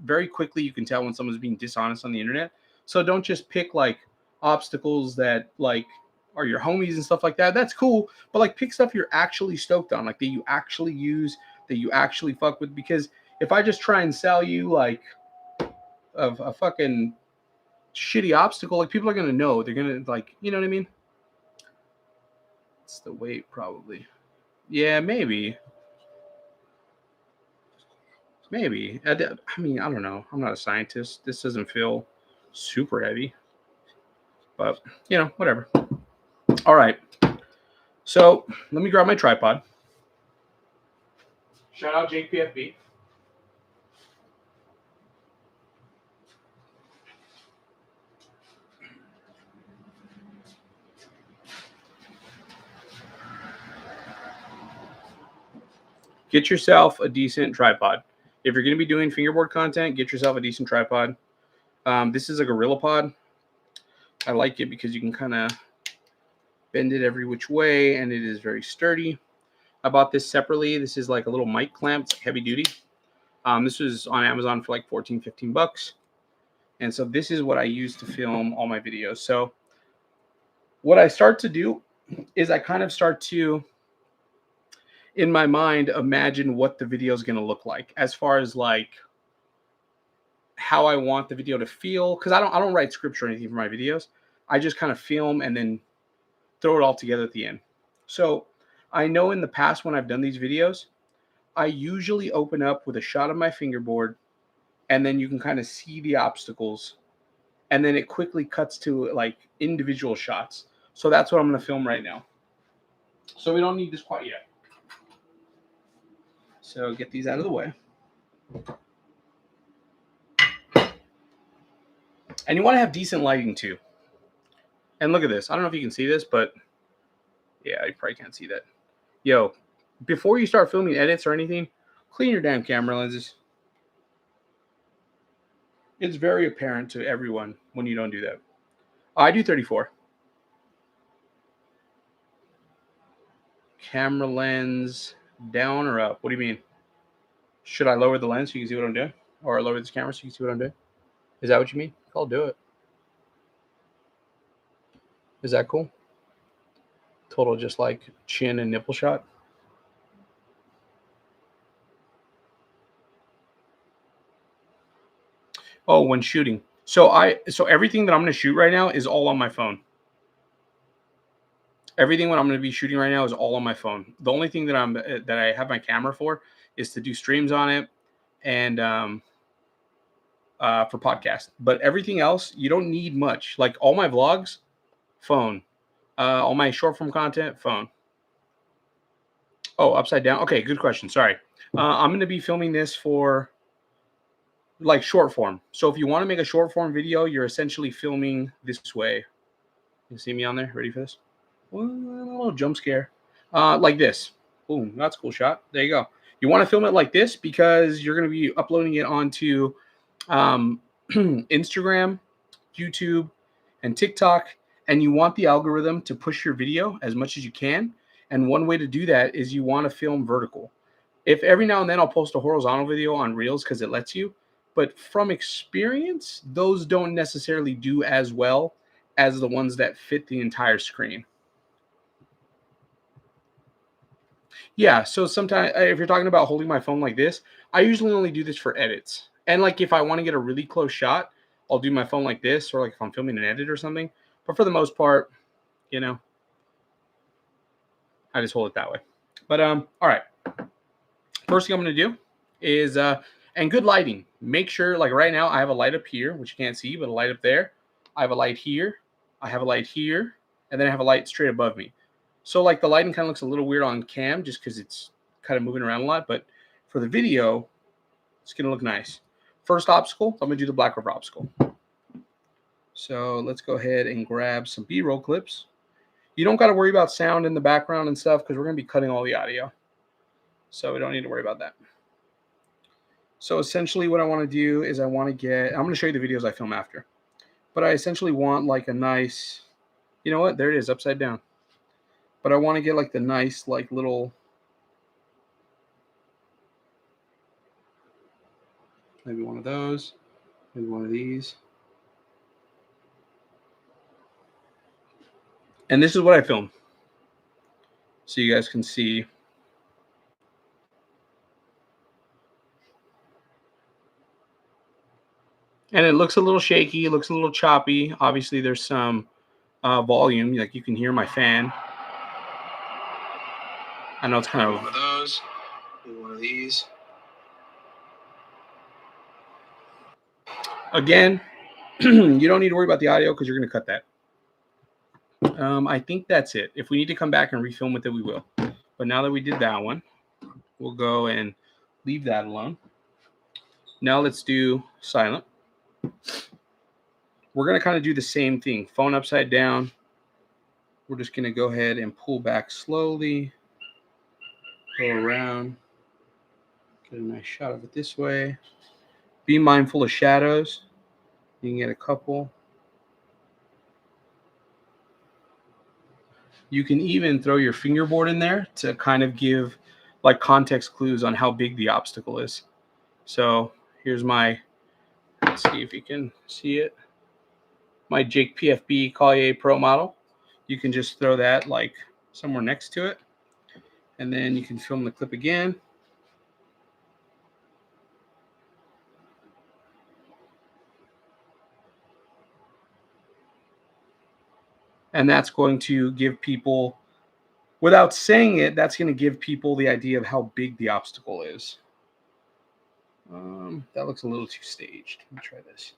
very quickly you can tell when someone's being dishonest on the internet. So don't just pick like obstacles that like are your homies and stuff like that. That's cool, but like pick stuff you're actually stoked on, like that you actually use, that you actually fuck with. Because if I just try and sell you like a fucking shitty obstacle, like people are gonna know. They're gonna like, you know what I mean? It's the weight probably. Yeah, maybe. Maybe. I mean, I don't know. I'm not a scientist. This doesn't feel super heavy. But, you know, whatever. All right. So, let me grab my tripod. Shout out Jake PFB. Get yourself a decent tripod. If you're going to be doing fingerboard content, get yourself a decent tripod. This is a Gorilla Pod. I like it because you can kind of bend it every which way, and it is very sturdy. I bought this separately. This is like a little mic clamp. It's heavy duty. This was on Amazon for like 14, 15 bucks. And so this is what I use to film all my videos. So what I start to do is I kind of start to, in my mind, imagine what the video is going to look like as far as like how I want the video to feel. Because I don't write scripts or anything for my videos. I just kind of film and then throw it all together at the end. So I know in the past when I've done these videos, I usually open up with a shot of my fingerboard, and then you can kind of see the obstacles, and then it quickly cuts to like individual shots. So that's what I'm going to film right now. So we don't need this quite yet. So get these out of the way. And you want to have decent lighting too. And look at this. I don't know if you can see this, but yeah, you probably can't see that. Yo, before you start filming edits or anything, clean your damn camera lenses. It's very apparent to everyone when you don't do that. I do 34. Camera lens down or up? What do you mean? Should I lower the lens so you can see what I'm doing? Or lower this camera so you can see what I'm doing? Is that what you mean? I'll do it. Is that cool? Total just like chin and nipple shot. Oh, when shooting. So everything that I'm going to shoot right now is all on my phone. Everything what I'm going to be shooting right now is all on my phone. The only thing that I have my camera for is to do streams on it and for podcast. But everything else, you don't need much. Like all my vlogs, phone. All my short form content, phone. Oh, upside down. Okay, good question. Sorry. I'm going to be filming this for like short form. So if you want to make a short form video, you're essentially filming this way. You see me on there? Ready for this? Well, a little jump scare. Like this. Boom. That's a cool shot. There you go. You want to film it like this because you're going to be uploading it onto Instagram, YouTube, and TikTok. And you want the algorithm to push your video as much as you can. And one way to do that is you want to film vertical. If every now and then I'll post a horizontal video on Reels because it lets you. But from experience, those don't necessarily do as well as the ones that fit the entire screen. Yeah, so sometimes if you're talking about holding my phone like this, I usually only do this for edits. And like if I want to get a really close shot, I'll do my phone like this, or like if I'm filming an edit or something. But for the most part, you know, I just hold it that way. But all right. First thing I'm going to do is And good lighting. Make sure, like right now, I have a light up here, which you can't see, but a light up there. I have a light here. I have a light here. And then I have a light straight above me. So like the lighting kind of looks a little weird on cam just because it's kind of moving around a lot. But for the video, it's going to look nice. First obstacle, I'm going to do the Black River obstacle. So let's go ahead and grab some B-roll clips. You don't got to worry about sound in the background and stuff because we're going to be cutting all the audio. So we don't need to worry about that. So essentially what I want to do is I'm going to show you the videos I film after. But I essentially want like a nice, you know what? There it is, upside down. But I want to get like the nice like little, maybe one of those, maybe one of these. And this is what I film. So you guys can see. And it looks a little shaky. It looks a little choppy. Obviously, there's some volume. Like you can hear my fan. I know it's kind of one of those. Maybe one of these. Again, you don't need to worry about the audio because you're going to cut that. I think that's it. If we need to come back and refilm with it, we will. But now that we did that one, we'll go and leave that alone. Now let's do silent. We're going to kind of do the same thing. Phone upside down. We're just going to go ahead and pull back slowly. Go around. Get a nice shot of it this way. Be mindful of shadows. You can get a couple. You can even throw your fingerboard in there to kind of give like context clues on how big the obstacle is. So here's my, let's see if you can see it. My Jake PFB Collier Pro model. You can just throw that like somewhere next to it. And then you can film the clip again. And that's going to give people, without saying it, that's going to give people the idea of how big the obstacle is. That looks a little too staged. Let me try this.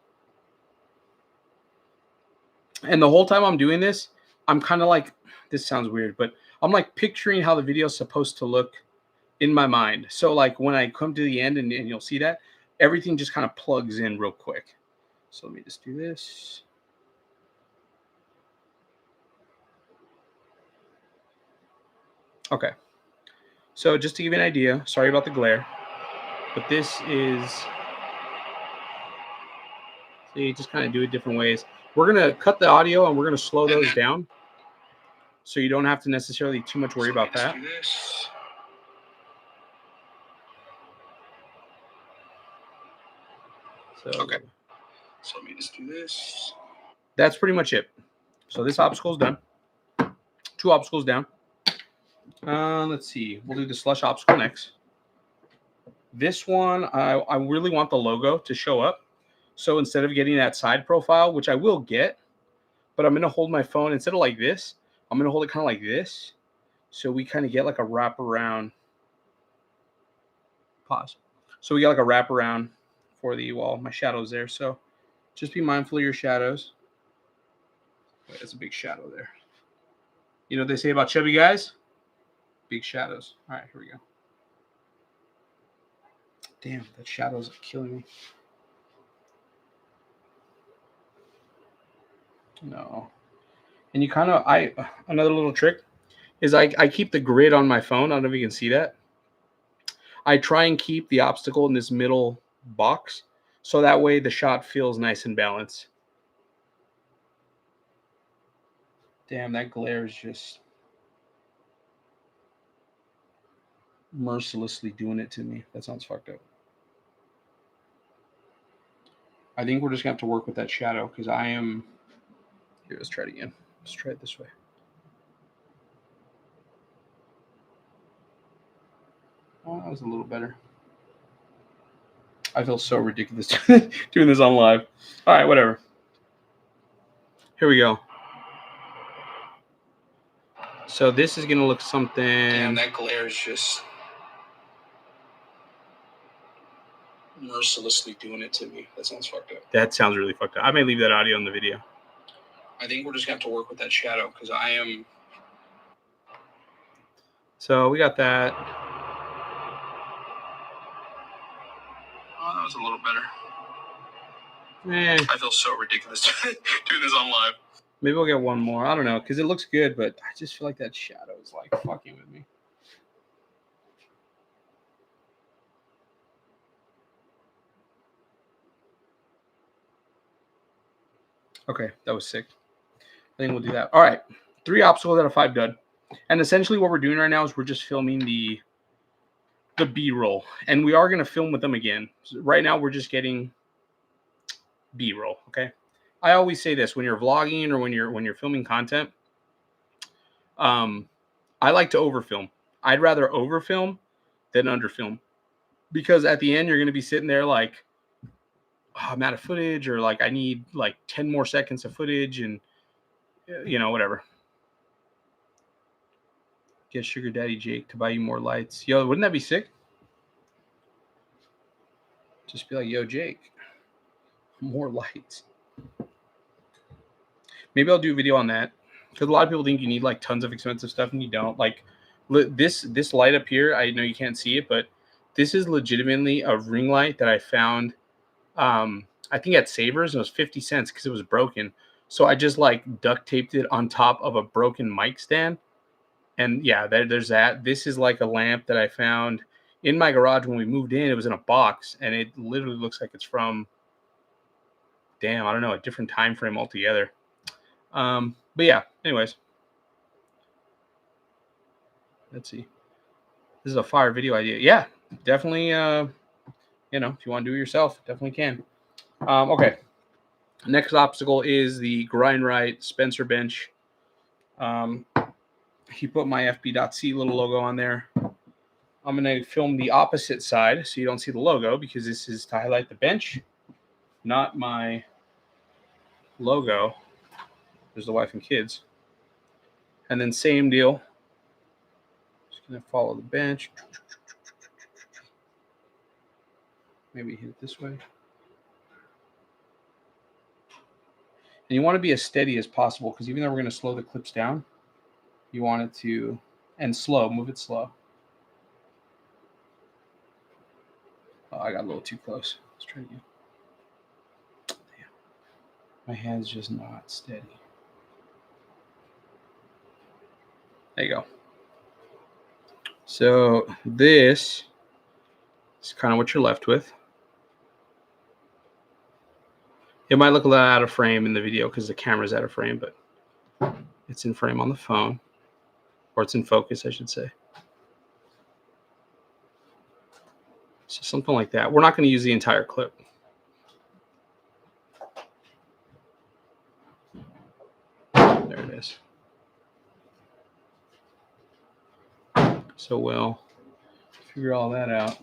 And the whole time I'm doing this, I'm kind of like, this sounds weird, but I'm like picturing how the video is supposed to look in my mind. So like when I come to the end and you'll see that, everything just kind of plugs in real quick. So let me just do this. Okay. So just to give you an idea, sorry about the glare, but this is, see, just kind of do it different ways. We're going to cut the audio and we're going to slow those down. So you don't have to necessarily too much worry about that. So, okay. So let me just do this. That's pretty much it. So this obstacle is done. 2 obstacles down. Let's see. We'll do the slush obstacle next. This one, I really want the logo to show up. So instead of getting that side profile, which I will get, but I'm going to hold my phone instead of like this, I'm going to hold it kind of like this. So we kind of get like a wraparound. Pause. So we got like a wraparound for the wall. My shadow's there. So just be mindful of your shadows. Wait, that's a big shadow there. You know what they say about chubby guys? Big shadows. All right, here we go. Damn, that shadow's killing me. No. And you kind of, another little trick is I keep the grid on my phone. I don't know if you can see that. I try and keep the obstacle in this middle box. So that way the shot feels nice and balanced. Damn, that glare is just mercilessly doing it to me. That sounds fucked up. I think we're just going to have to work with that shadow because I am... Here, let's try it again. Let's try it this way. Oh, that was a little better. I feel so ridiculous doing this on live. All right, whatever. Here we go. So this is going to look something... Damn, that glare is just... mercilessly doing it to me. That sounds fucked up. That sounds really fucked up. I may leave that audio in the video. I think we're just going to have to work with that shadow because I am... So we got that. Oh, that was a little better. I feel so ridiculous doing this on live. Maybe we'll get one more. I don't know, because it looks good, but I just feel like that shadow is like fucking with me. Okay, that was sick. I think we'll do that. All right, 3 obstacles out of 5 done. And essentially what we're doing right now is we're just filming the B-roll. And we are going to film with them again. So right now we're just getting B-roll, okay? I always say this when you're vlogging or when you're filming content. I like to overfilm. I'd rather overfilm than underfilm. Because at the end you're going to be sitting there like, oh, I'm out of footage, or like I need like 10 more seconds of footage, and you know, whatever. Get Sugar Daddy Jake to buy you more lights. Yo, wouldn't that be sick? Just be like, yo, Jake, more lights. Maybe I'll do a video on that, because a lot of people think you need like tons of expensive stuff, and you don't. Like this light up here, I know you can't see it, but this is legitimately a ring light that I found. I think at Savers, and it was 50 cents because it was broken. So I just like duct taped it on top of a broken mic stand. And yeah, there's that. This is like a lamp that I found in my garage when we moved in. It was in a box, and it literally looks like it's from, damn, I don't know, a different time frame altogether. But yeah, anyways. Let's see. This is a fire video idea. Yeah, definitely, you know, if you want to do it yourself, definitely can. Okay. Next obstacle is the Grind Right Spencer bench. He put my FB.C little logo on there. I'm going to film the opposite side so you don't see the logo, because this is to highlight the bench, not my logo. There's the wife and kids. And then same deal. Just going to follow the bench. Maybe hit it this way. And you want to be as steady as possible, because even though we're going to slow the clips down, you want it to, and slow, move it slow. Oh, I got a little too close. Let's try it again. Damn. My hand's just not steady. There you go. So this is kind of what you're left with. It might look a little out of frame in the video because the camera's out of frame, but it's in frame on the phone, or it's in focus, I should say. So something like that. We're not going to use the entire clip. There it is. So we'll figure all that out.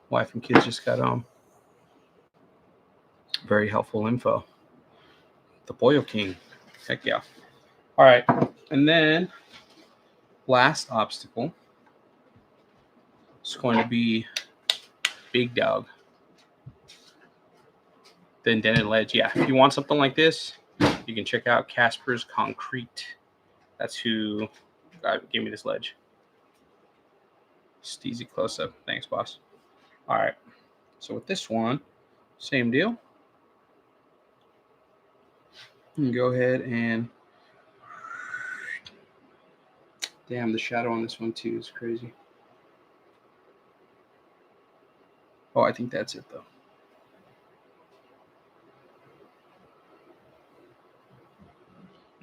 Wife and kids just got home. Very helpful info. The Boyo King. Heck yeah. All right. And then last obstacle is going to be Big Dog. The indented ledge. Yeah. If you want something like this, you can check out Casper's Concrete. That's who gave me this ledge. Just easy close up. Thanks, boss. All right. So with this one, same deal. You can go ahead and, damn, the shadow on this one too is crazy. Oh, I think that's it though.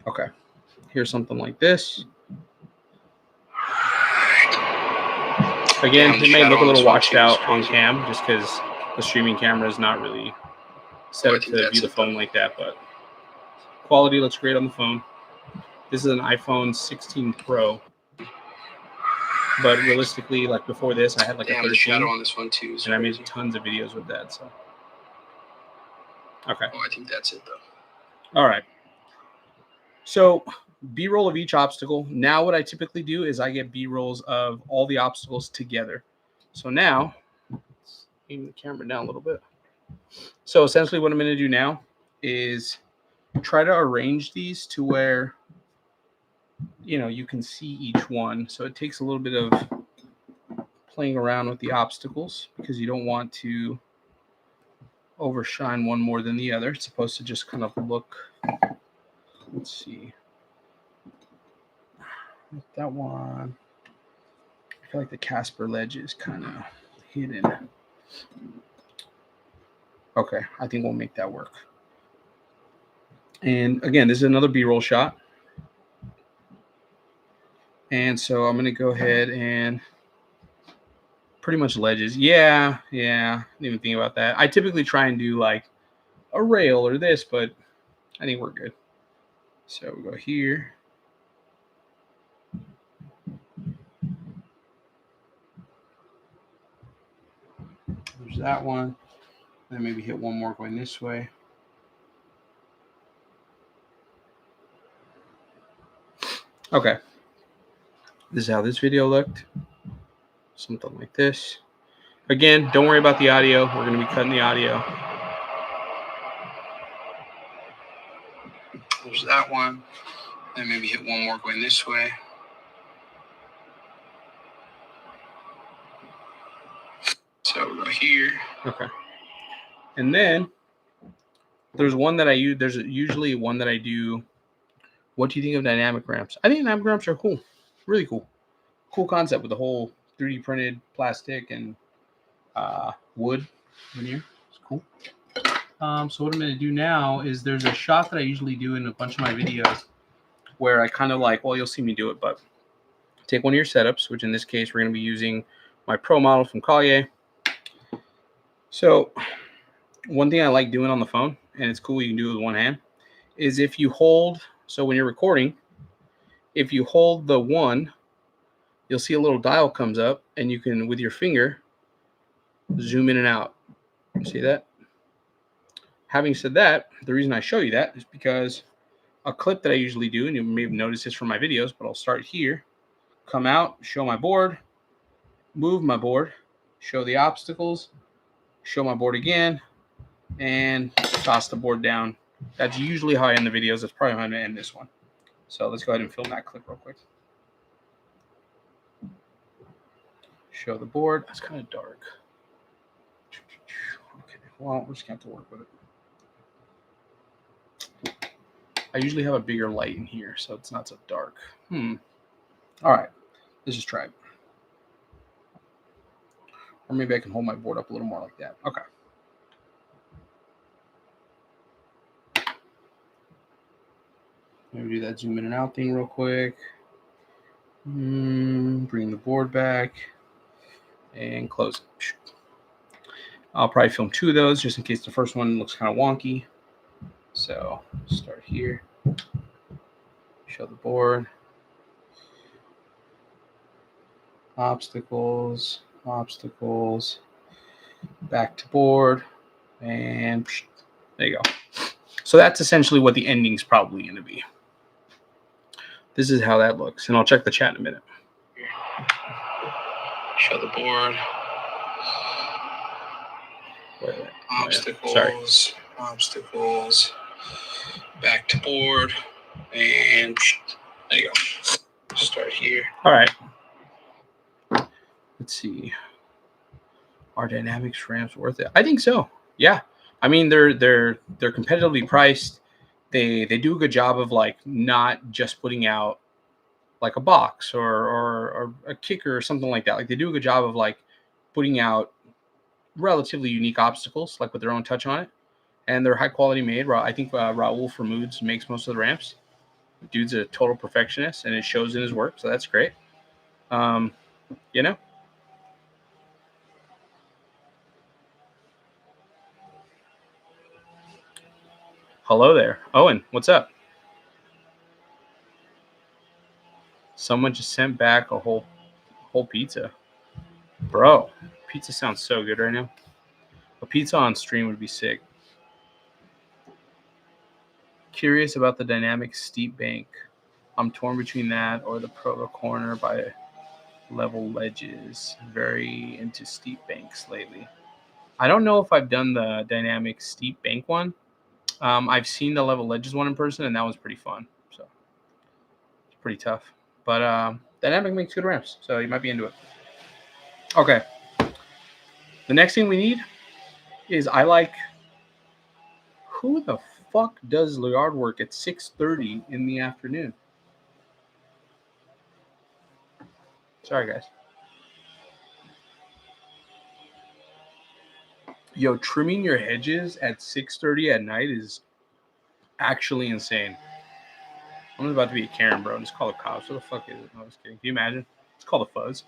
Okay, here's something like this. Again, it may look a little washed out on cam just because the streaming camera is not really set up to view the phone like that, but quality looks great on the phone. This is an iPhone 16 Pro. But realistically, like before this, I had like a 13, shadow on this one too, and I made tons of videos with that. So, okay. Oh, I think that's it though. All right. So B-roll of each obstacle. Now what I typically do is I get B-rolls of all the obstacles together. So now, let's aim the camera down a little bit. So essentially what I'm going to do now is try to arrange these to where, you know, you can see each one. So it takes a little bit of playing around with the obstacles because you don't want to overshine one more than the other. It's supposed to just kind of look, let's see, that one. I feel like the Casper ledge is kind of hidden. Okay, I think we'll make that work. And again, this is another B-roll shot. And so I'm going to go ahead and pretty much ledges. Yeah. Didn't even think about that. I typically try and do like a rail or this, but I think we're good. So we'll go here. There's that one. Then maybe hit one more going this way. Okay. This is how this video looked. Something like this. Again, don't worry about the audio. We're going to be cutting the audio. There's that one. Then maybe hit one more going this way. So we'll go here. Okay. And then there's one that I use. There's usually one that I do. What do you think of dynamic ramps? I think dynamic ramps are cool. Really cool. Cool concept with the whole 3D printed plastic and wood veneer. It's cool. So what I'm going to do now is there's a shot that I usually do in a bunch of my videos where I kind of like, well, you'll see me do it, but take one of your setups, which in this case, we're going to be using my Pro model from Collier. So one thing I like doing on the phone, and it's cool, you can do it with one hand, is if you hold, so when you're recording, if you hold the one, you'll see a little dial comes up and you can, with your finger, zoom in and out. See that? Having said that, the reason I show you that is because a clip that I usually do, and you may have noticed this from my videos, but I'll start here, come out, show my board, move my board, show the obstacles, show my board again, and toss the board down. That's usually how I end the videos. That's probably how I'm going to end this one. So let's go ahead and film that clip real quick. Show the board. That's kind of dark. Okay, well, we're just going to have to work with it. I usually have a bigger light in here, so it's not so dark. All right, let's just try it. Or maybe I can hold my board up a little more like that. Okay. Maybe do that zoom in and out thing real quick. Bring the board back and close it. I'll probably film two of those just in case the first one looks kind of wonky. So start here, show the board, obstacles, back to board, and there you go. So that's essentially what the ending's probably going to be. This is how that looks, and I'll check the chat in a minute. Show the board. Obstacles, back to board, and there you go. Start here. All right. Let's see. Are dynamics ramps worth it? I think so. Yeah. I mean, they're competitively priced. They do a good job of like not just putting out like a box or a kicker or something like that. Like they do a good job of like putting out relatively unique obstacles, like with their own touch on it, and they're high quality made. I think Raul from Moods makes most of the ramps. Dude's a total perfectionist, and it shows in his work, so that's great. You know. Hello there, Owen. What's up? Someone just sent back a whole pizza, bro. Pizza sounds so good right now. A pizza on stream would be sick. Curious about the dynamic steep bank. I'm torn between that or the proto corner by level ledges. Very into steep banks lately. I don't know if I've done the dynamic steep bank one. I've seen the level ledges one in person, and that was pretty fun. So it's pretty tough. But dynamic makes good ramps, so you might be into it. Okay. The next thing we need is who the fuck does yard work at 6:30 in the afternoon? Sorry, guys. Yo, trimming your hedges at 6:30 at night is actually insane. I'm about to be a Karen, bro, and just call the cops. What the fuck is it? No, I was kidding. Can you imagine? It's called a fuzz.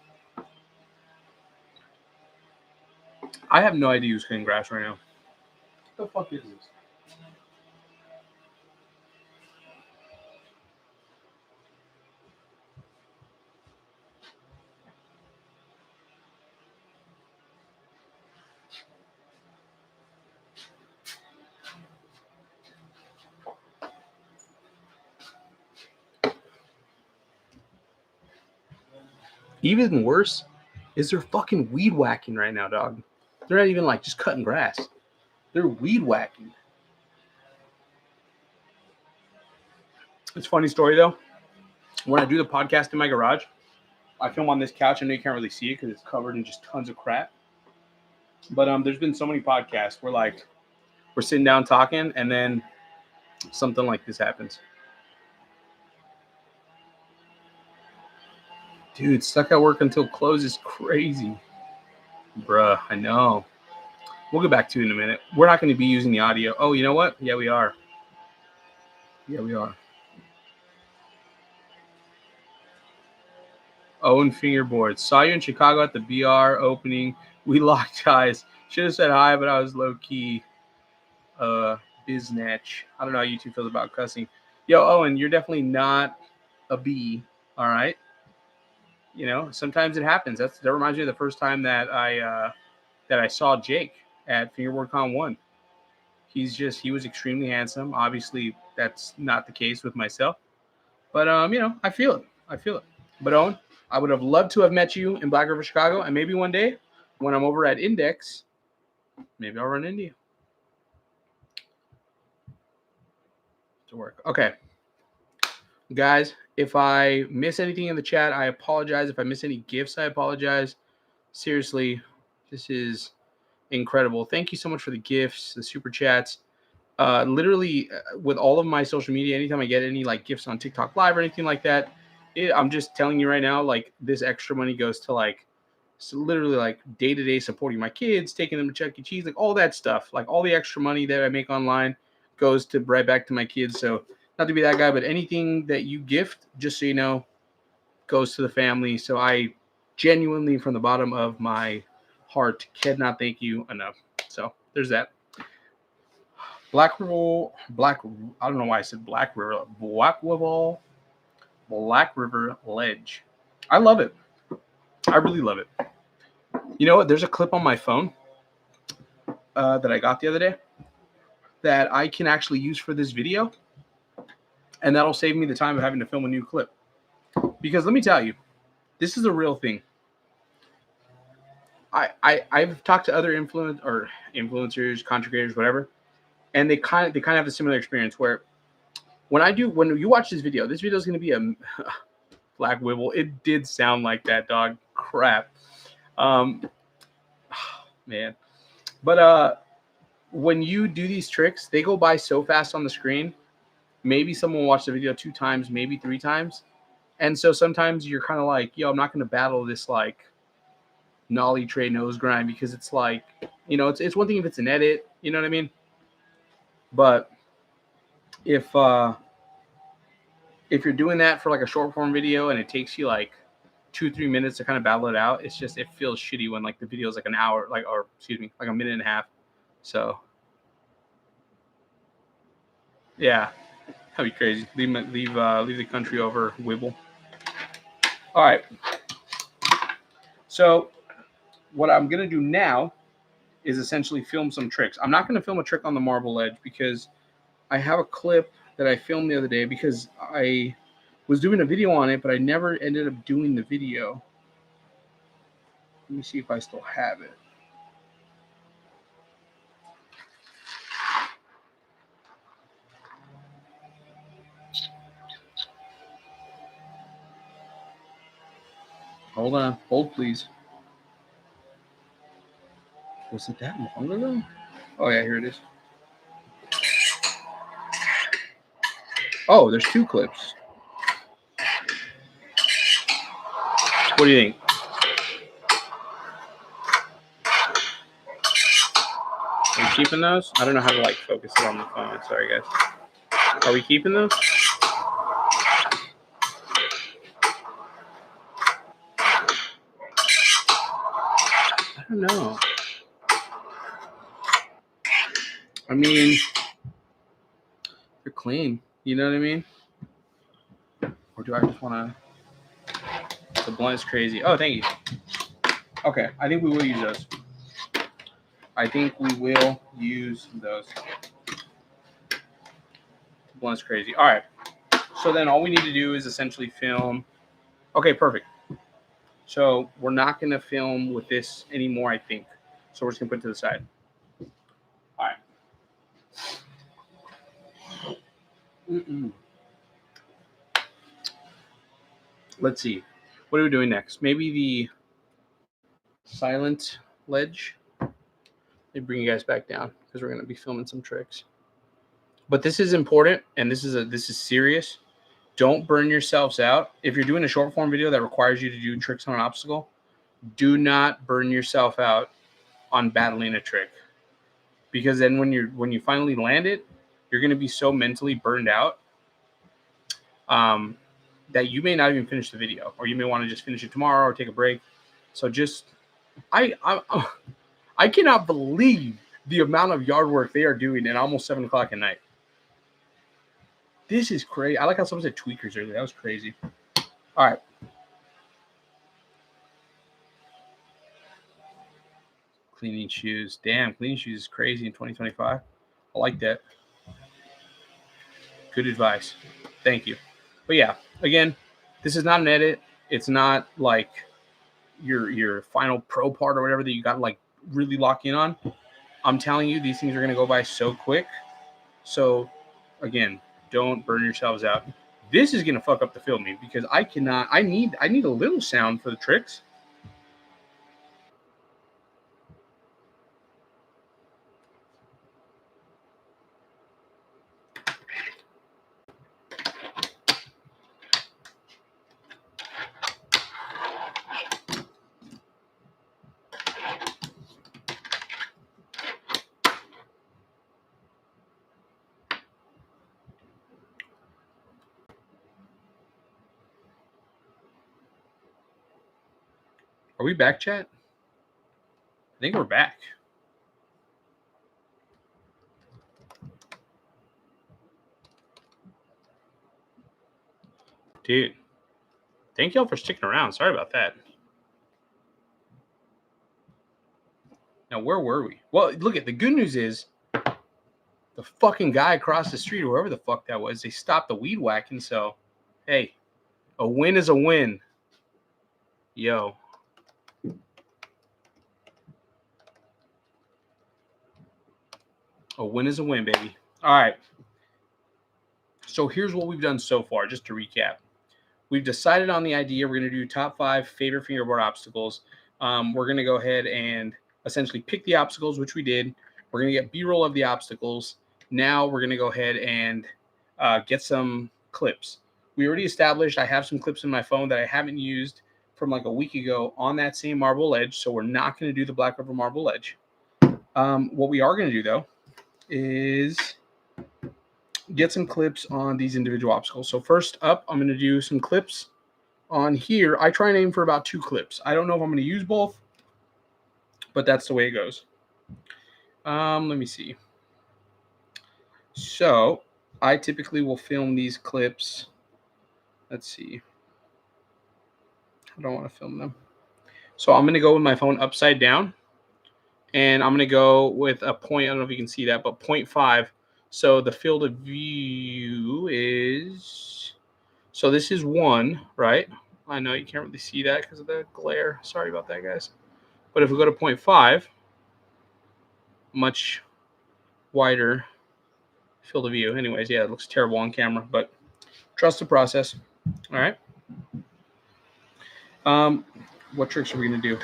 I have no idea who's cutting grass right now. What the fuck is this? Even worse is they're fucking weed whacking right now, dog. They're not even like just cutting grass. They're weed whacking. It's a funny story though. When I do the podcast in my garage, I film on this couch. I know you can't really see it because it's covered in just tons of crap. But there's been so many podcasts where like we're sitting down talking and then something like this happens. Dude, stuck at work until close is crazy. Bruh, I know. We'll get back to it in a minute. We're not going to be using the audio. Oh, you know what? Yeah, we are. Yeah, we are. Owen Fingerboard. Saw you in Chicago at the BR opening. We locked eyes. Should have said hi, but I was low-key biznatch. I don't know how you two feel about cussing. Yo, Owen, you're definitely not a B, all right? You know, sometimes it happens. That reminds me of the first time that I saw Jake at Fingerboard Con 1. He was extremely handsome. Obviously, that's not the case with myself. But you know, I feel it. But Owen, I would have loved to have met you in Black River, Chicago, and maybe one day when I'm over at Index, maybe I'll run into you. To work. Okay. Guys, if I miss anything in the chat, I apologize. If I miss any gifts, I apologize. Seriously, this is incredible. Thank you so much for the gifts, the super chats. Literally, with all of my social media, anytime I get any like gifts on TikTok Live or anything like that, I'm just telling you right now, like this extra money goes to like, so literally like day-to-day supporting my kids, taking them to Chuck E. Cheese, like all that stuff. Like all the extra money that I make online goes to right back to my kids. So not to be that guy, but anything that you gift, just so you know, goes to the family. So I genuinely, from the bottom of my heart, cannot thank you enough. So there's that. I don't know why I said Black River Ledge. I love it. I really love it. You know what? There's a clip on my phone that I got the other day that I can actually use for this video, and that'll save me the time of having to film a new clip. Because let me tell you, this is a real thing. I've talked to other influencers, content creators, whatever, and they kind of have a similar experience where when you watch this video is going to be a Black Wibble. It did sound like that, dog. Crap. Man. But when you do these tricks, they go by so fast on the screen. Maybe someone watched the video 2 times, maybe 3 times. And so sometimes you're kind of like, yo, I'm not going to battle this like nollie tray nose grind because it's like, you know, it's one thing if it's an edit, you know what I mean? But if you're doing that for like a short form video and it takes you like 2-3 minutes to kind of battle it out, it feels shitty when like the video is like an hour, like a minute and a half. So yeah, that'd be crazy. Leave the country over Wibble. All right. So what I'm gonna do now is essentially film some tricks. I'm not gonna film a trick on the marble ledge because I have a clip that I filmed the other day because I was doing a video on it, but I never ended up doing the video. Let me see if I still have it. Hold on. Hold, please. Was it that long ago? Oh, yeah, here it is. Oh, there's 2 clips. What do you think? Are we keeping those? I don't know how to like focus it on the phone. Sorry, guys. Are we keeping those? I don't know. I mean, they're clean. You know what I mean? Or do I just want to... The blunt is crazy. Oh, thank you. Okay, I think we will use those. I think we will use those. The blunt's crazy. All right. So then all we need to do is essentially film. Okay, perfect. So we're not going to film with this anymore, I think. So we're just going to put it to the side. All right. Let's see. What are we doing next? Maybe the silent ledge. Let me bring you guys back down because we're going to be filming some tricks. But this is important, and this is serious. Don't burn yourselves out. If you're doing a short form video that requires you to do tricks on an obstacle, do not burn yourself out on battling a trick. Because then when you finally land it, you're going to be so mentally burned out that you may not even finish the video, or you may want to just finish it tomorrow or take a break. So just I cannot believe the amount of yard work they are doing at almost 7 o'clock at night. This is crazy. I like how someone said tweakers earlier. That was crazy. All right. Cleaning shoes. Damn, cleaning shoes is crazy in 2025. I like that. Good advice. Thank you. But yeah, again, this is not an edit. It's not like your final pro part or whatever that you got to like really lock in on. I'm telling you, these things are going to go by so quick. So again, don't burn yourselves out. This is going to fuck up the filming because I need a little sound for the tricks. Are we back, chat? I think we're back. Dude, thank y'all for sticking around. Sorry about that. Now, where were we? Well, look at the good news is the fucking guy across the street, or whoever the fuck that was, they stopped the weed whacking. So, hey, a win is a win. Yo. A win is a win, baby. All right. So here's what we've done so far, just to recap. We've decided on the idea. We're going to do top 5 favorite fingerboard obstacles. We're going to go ahead and essentially pick the obstacles, which we did. We're going to get B-roll of the obstacles. Now we're going to go ahead and get some clips. We already established I have some clips in my phone that I haven't used from like a week ago on that same marble ledge. So we're not going to do the Black River marble ledge. What we are going to do, though, is get some clips on these individual obstacles. So first up, I'm going to do some clips on here. I try and aim for about 2 clips. I don't know if I'm going to use both, but that's the way it goes. Let me see. So I typically will film these clips. Let's see. I don't want to film them. So I'm going to go with my phone upside down, and I'm going to go with a point. I don't know if you can see that, but 0.5. So the field of view is, so this is 1, right? I know you can't really see that because of the glare. Sorry about that, guys. But if we go to 0.5, much wider field of view. Anyways, yeah, it looks terrible on camera, but trust the process. All right. What tricks are we gonna do?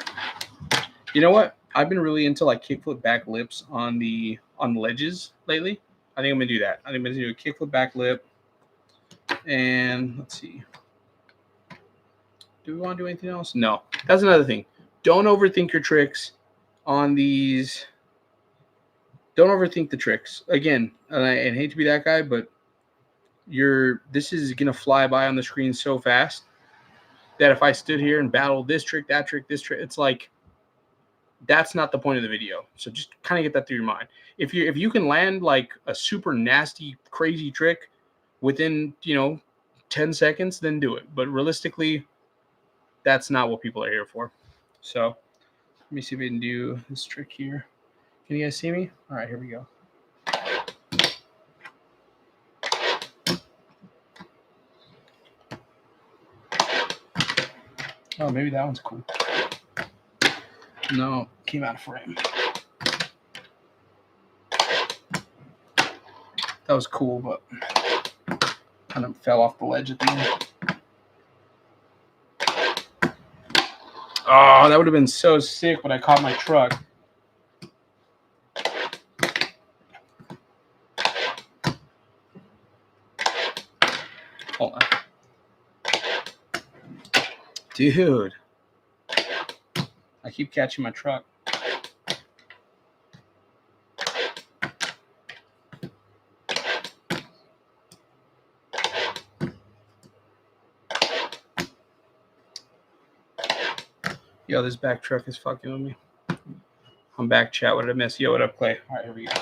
You know what? I've been really into like kickflip back lips on the ledges lately. I think I'm gonna do that. I think I'm gonna do a kickflip back lip. And let's see. Do we want to do anything else? No. That's another thing. Don't overthink your tricks on these. Don't overthink the tricks. Again, and I hate to be that guy, but this is gonna fly by on the screen so fast that if I stood here and battled this trick, that trick, this trick, it's like that's not the point of the video. So just kind of get that through your mind. If you can land like a super nasty, crazy trick within 10 seconds, then do it. But realistically, that's not what people are here for. So let me see if we can do this trick here. Can you guys see me? All right, here we go. Oh, maybe that one's cool. No, came out of frame. That was cool, but kind of fell off the ledge at the end. Oh, that would have been so sick, but I caught my truck. Hold on. Dude. I keep catching my truck. Yo, this back truck is fucking with me. I'm back, chat. What did I miss? Yo, what up, Clay? All right, here we go.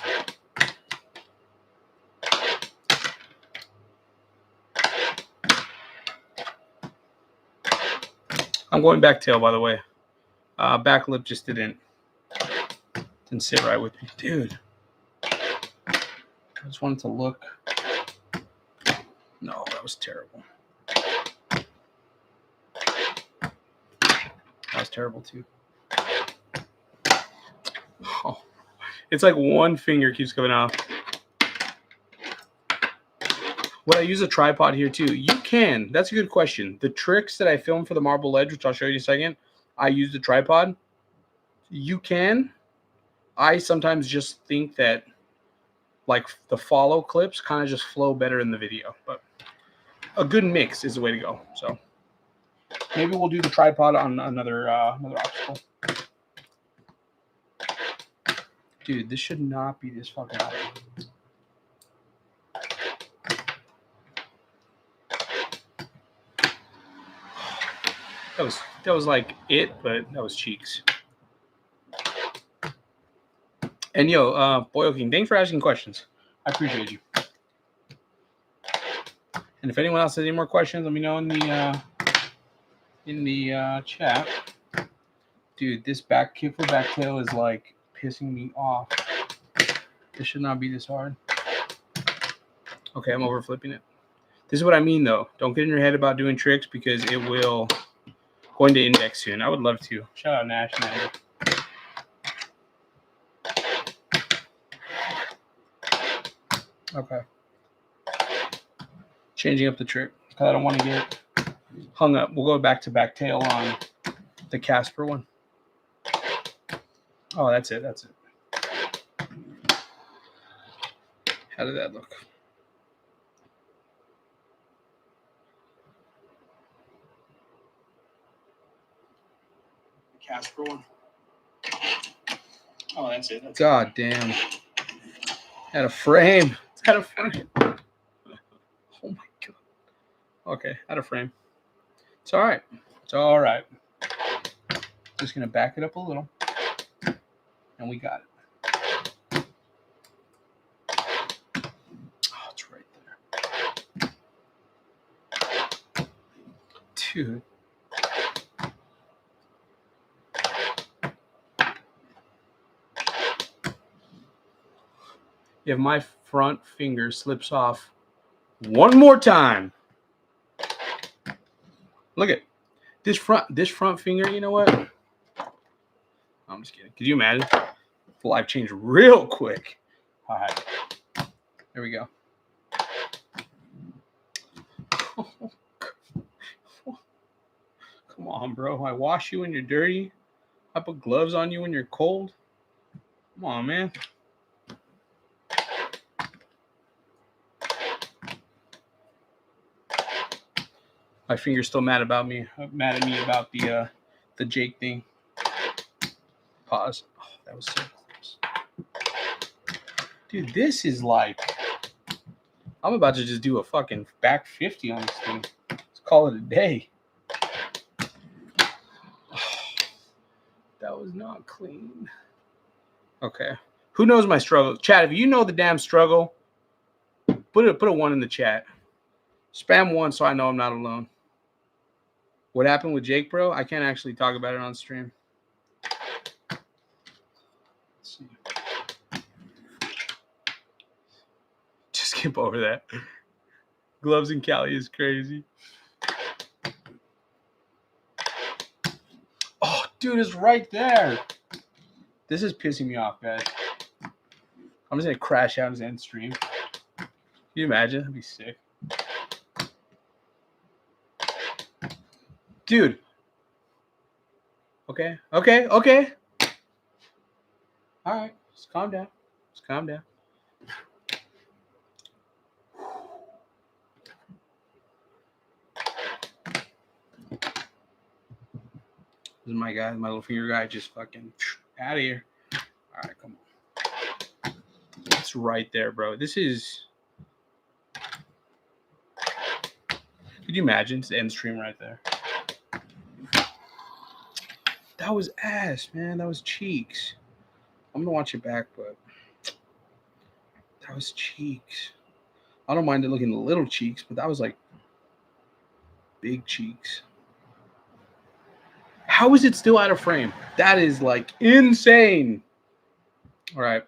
I'm going back tail, by the way. Back lip just didn't sit right with me. Dude. I just wanted to look. No, that was terrible. That was terrible, too. Oh, it's like one finger keeps coming off. Would I use a tripod here too? You can. That's a good question. The tricks that I filmed for the marble ledge, which I'll show you in a second, I used a tripod. You can. I sometimes just think that like the follow clips kind of just flow better in the video, but a good mix is the way to go. So maybe we'll do the tripod on another obstacle. Dude, this should not be this fucking hard. That was like it, but that was cheeks. And yo, Boyle King, thanks for asking questions. I appreciate you. And if anyone else has any more questions, let me know in the chat. Dude, this back kick for back tail is like pissing me off. This should not be this hard. Okay, I'm over flipping it. This is what I mean though. Don't get in your head about doing tricks because it will go into index soon. I would love to. Shout out Nash, man. Okay. Changing up the trick because I don't want to get hung up. We'll go back to back tail on the Casper one. Oh, that's it. That's it. How did that look? Casper one. Oh, that's it. That's God damn. Had a frame. It's had a frame. Oh my God. Okay, out of frame. It's all right. It's all right. Just gonna back it up a little, and we got it. Oh, it's right there, dude. If my front finger slips off one more time, look at this front finger. You know what? I'm just kidding. Could you imagine? Life changed real quick. All right, there we go. Come on, bro. I wash you when you're dirty. I put gloves on you when you're cold. Come on, man. My finger's still mad at me about the Jake thing. Pause. Oh, that was so close. Dude, this is like, I'm about to just do a fucking back 50 on this thing. Let's call it a day. That was not clean. Okay. Who knows my struggle? Chat, if you know the damn struggle, put a 1 in the chat. Spam 1 so I know I'm not alone. What happened with Jake, bro? I can't actually talk about it on stream. Let's see. Just skip over that. Gloves in Cali is crazy. Oh, dude, it's right there. This is pissing me off, guys. I'm just gonna crash out his end stream. Can you imagine? That'd be sick. Dude. Okay. All right. Just calm down. This is my guy, my little finger guy, just fucking out of here. All right, come on. It's right there, bro. This is. Could you imagine? It's the end stream right there. That was ass, man. That was cheeks. I'm gonna watch it back, but that was cheeks. I don't mind it looking little cheeks, but that was like big cheeks. How is it still out of frame? That is like insane. All right.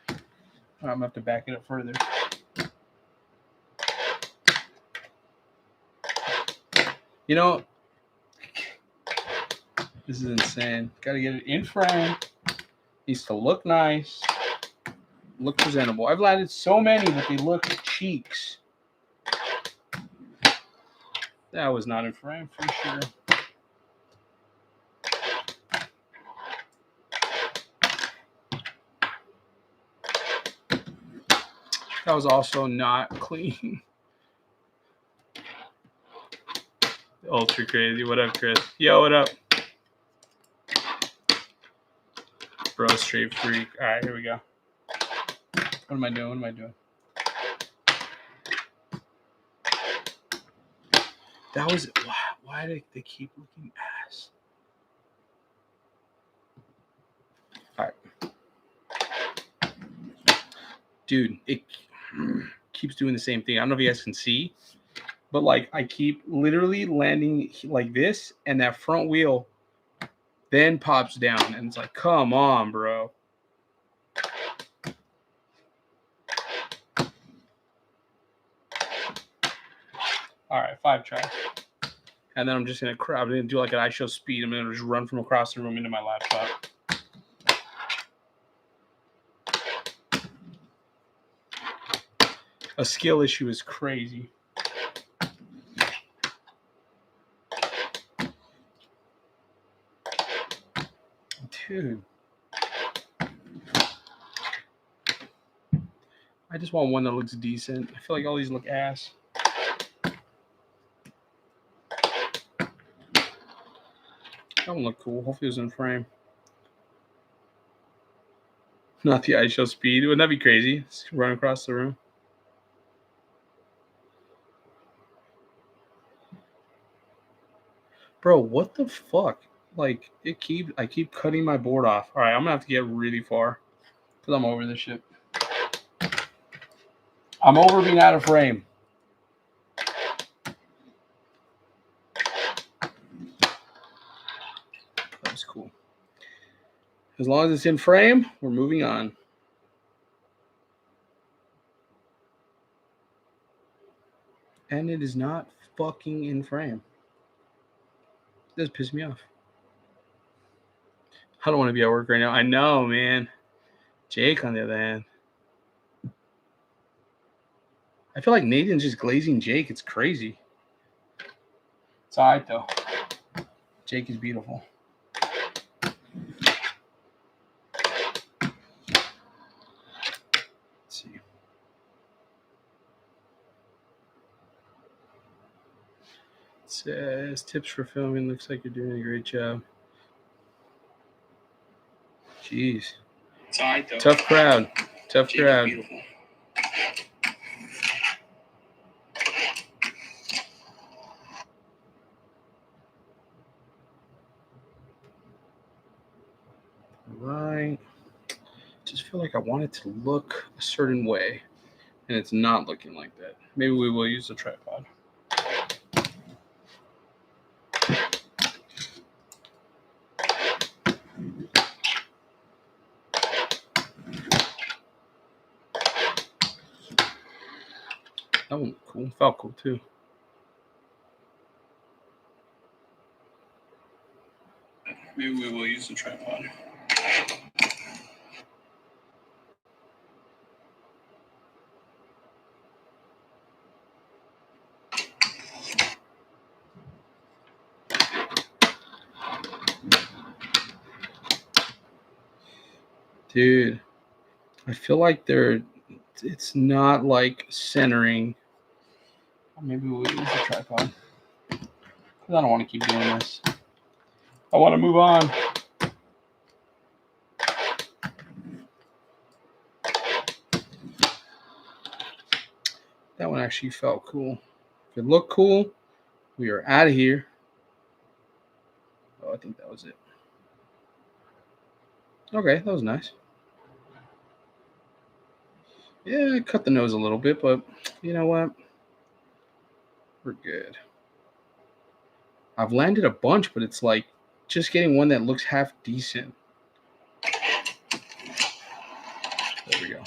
I'm gonna have to back it up further. You know, this is insane. Gotta get it in frame. Needs to look nice. Look presentable. I've added so many that they look cheeks. That was not in frame for sure. That was also not clean. Ultra crazy. What up, Chris? Yo, what up? Bro, straight freak. All right, here we go. What am I doing? That was why do they keep looking ass? All right, dude, it keeps doing the same thing. I don't know if you guys can see, but like I keep literally landing like this, and that front wheel then pops down, and it's like, come on, bro. All right, 5 tries. And then I'm just going to do like an I show speed. I'm going to just run from across the room into my laptop. A skill issue is crazy. Dude. I just want one that looks decent. I feel like all these look ass. That one look cool. Hopefully it was in frame. Not the I show speed. Wouldn't that be crazy? Just run across the room. Bro, what the fuck? Like, I keep cutting my board off. All right, I'm gonna have to get really far because I'm over this shit. I'm over being out of frame. That was cool. As long as it's in frame, we're moving on. And it is not fucking in frame. It does piss me off. I don't want to be at work right now. I know, man. Jake, on the other hand. I feel like Nathan's just glazing Jake. It's crazy. It's all right, though. Jake is beautiful. Let's see. It says, tips for filming. Looks like you're doing a great job. Jeez. It's all right, though. Tough crowd. Tough Jake crowd. is beautiful. Right. Just feel like I want it to look a certain way, and it's not looking like that. Maybe we will use the tripod. That one looked cool. Felt cool too. Maybe we will use the tripod. Dude, I feel like it's not like centering. Maybe we'll use the tripod. Because I don't want to keep doing this. I want to move on. That one actually felt cool. If it looked cool, we are out of here. Oh, I think that was it. Okay, that was nice. Yeah, I cut the nose a little bit, but you know what? We're good. I've landed a bunch, but it's like just getting one that looks half decent. There we go.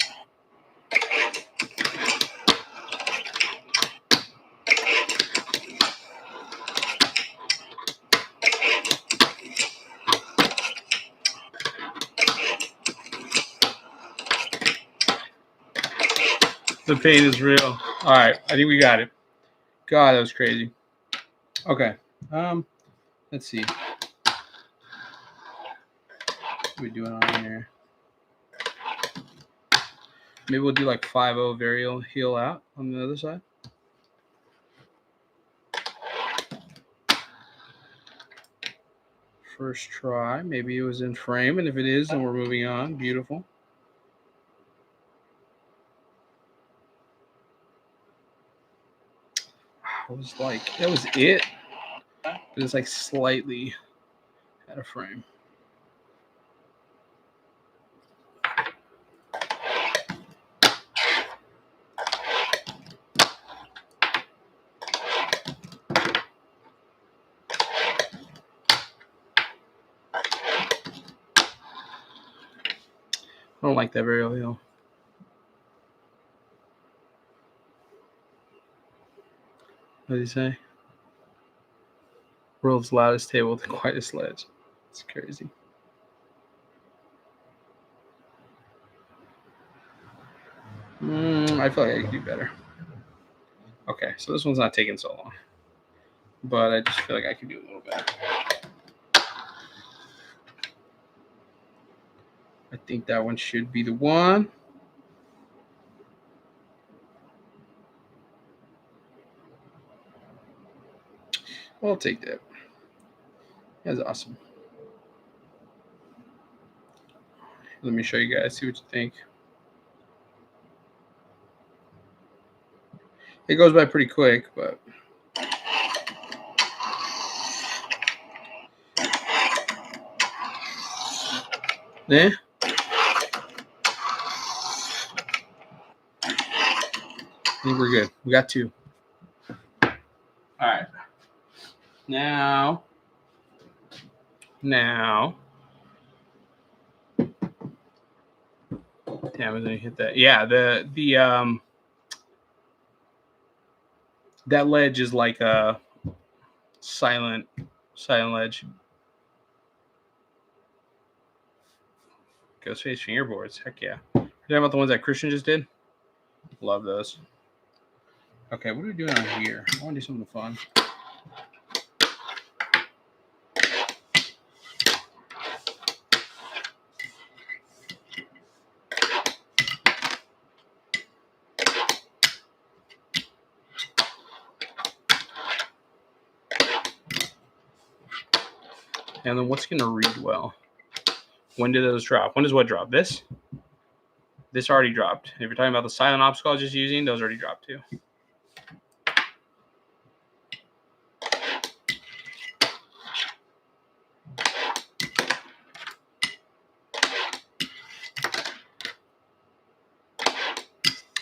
The pain is real. All right, I think we got it. God, that was crazy. Okay. Let's see. What are we doing on here? Maybe we'll do like 5-0 varial heel out on the other side. First try. Maybe it was in frame, and if it is, then we're moving on. Beautiful. That was it. But it's like slightly out of frame. I don't like that varial heel. What did he say? World's loudest table with the quietest ledge. It's crazy. I feel like I could do better. Okay, so this one's not taking so long. But I just feel like I could do a little better. I think that one should be the one. I'll take that. That's awesome. Let me show you guys, see what you think. It goes by pretty quick, but yeah. I think we're good. We got 2. All right. Now. Damn, I didn't hit that. Yeah, the that ledge is like a silent ledge. Ghostface fingerboards. Heck yeah. You know about the ones that Christian just did? Love those. Okay, what are we doing on here? I want to do something fun. And then what's going to read well? When do those drop? When does what drop? This? This already dropped. If you're talking about the silent obstacle I was just using, those already dropped too.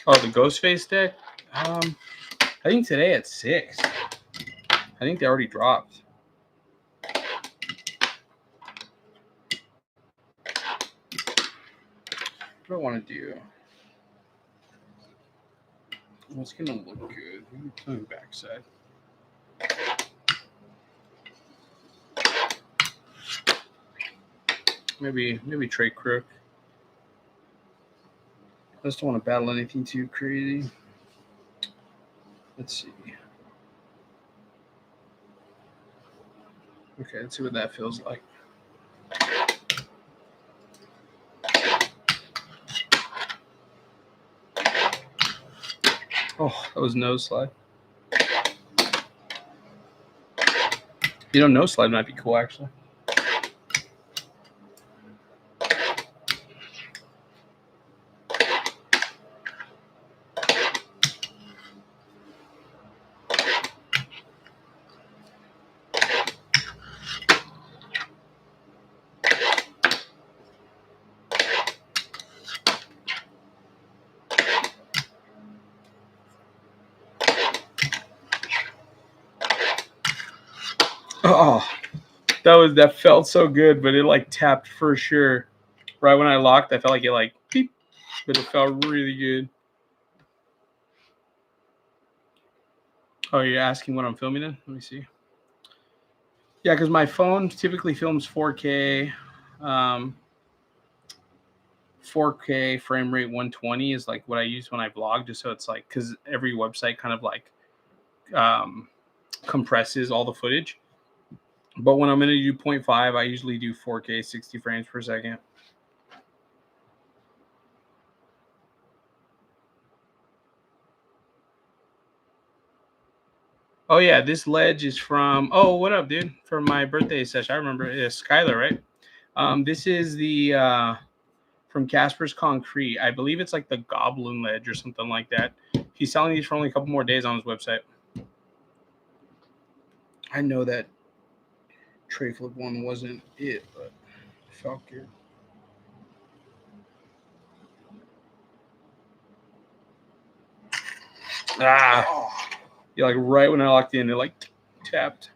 Oh, the ghost face deck? I think today at 6. I think they already dropped. What do I want to do? What's going to look good? Maybe backside. Maybe Trey Crook. I just don't want to battle anything too crazy. Let's see. Okay, let's see what that feels like. Oh, that was nose slide. You know, nose slide might be cool, actually. Oh, that felt so good, but it like tapped for sure. Right when I locked, I felt like it like beep, but it felt really good. Oh, you're asking what I'm filming in? Let me see. Yeah, because my phone typically films 4K. 4K frame rate 120 is like what I use when I vlog, just so it's like, because every website kind of like compresses all the footage. But when I'm going to do 0.5, I usually do 4K 60 frames per second. Oh yeah, this ledge is from, oh, what up, dude? From my birthday session. I remember it's Skylar, right? This is the from Casper's Concrete. I believe it's like the Goblin ledge or something like that. He's selling these for only a couple more days on his website. I know that tray flip one wasn't it, but it felt good. Yeah, like right when I locked in, it like tapped.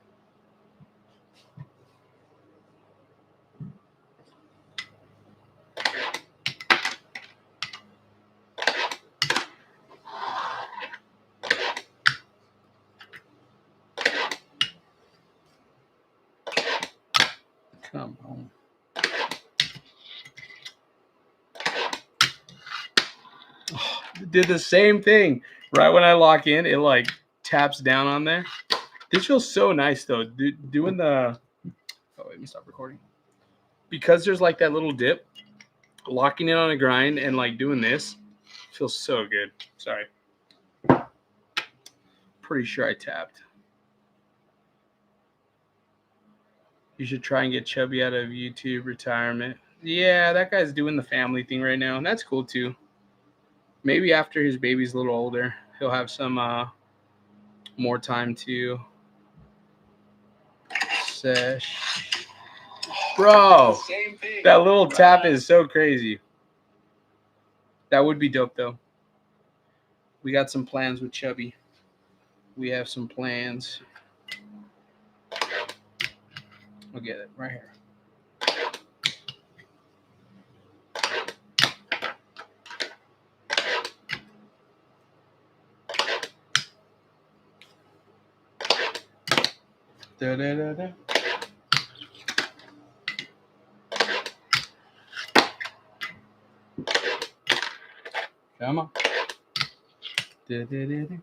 Come on. Oh, it did the same thing. Right when I lock in, it like taps down on there. This feels so nice though. Doing the, oh, let me stop recording. Because there's like that little dip, locking in on a grind and like doing this feels so good. Sorry. Pretty sure I tapped. You should try and get Chubby out of YouTube retirement. Yeah, that guy's doing the family thing right now, and that's cool too. Maybe after his baby's a little older, he'll have some more time to sesh. Bro, that little tap is so crazy. That would be dope though. We got some plans with Chubby. We have some plans. I'll get it right here. Da, da, da, da. Come on. Da, da, da, da.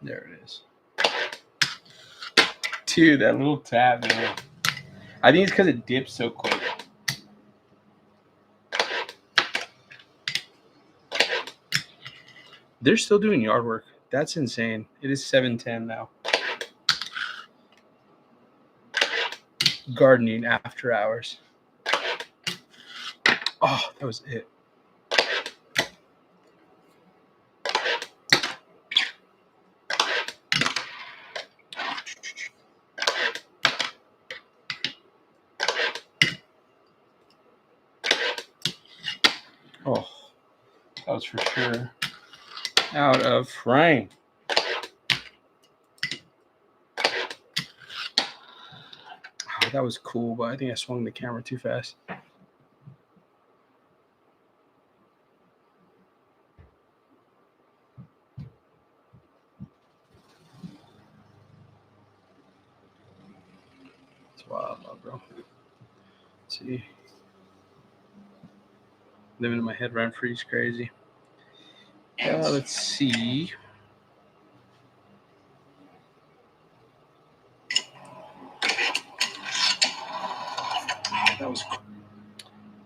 There it is. Dude, that little tap, man. I think it's because it dips so quick. They're still doing yard work. That's insane. It is 7:10 now. Gardening after hours. Oh, that was it. Oh, that was for sure out of frame. Oh, that was cool, but I think I swung the camera too fast. That's wild, bro. Let's see. Living in my head rent free is crazy. Let's see. That was cool.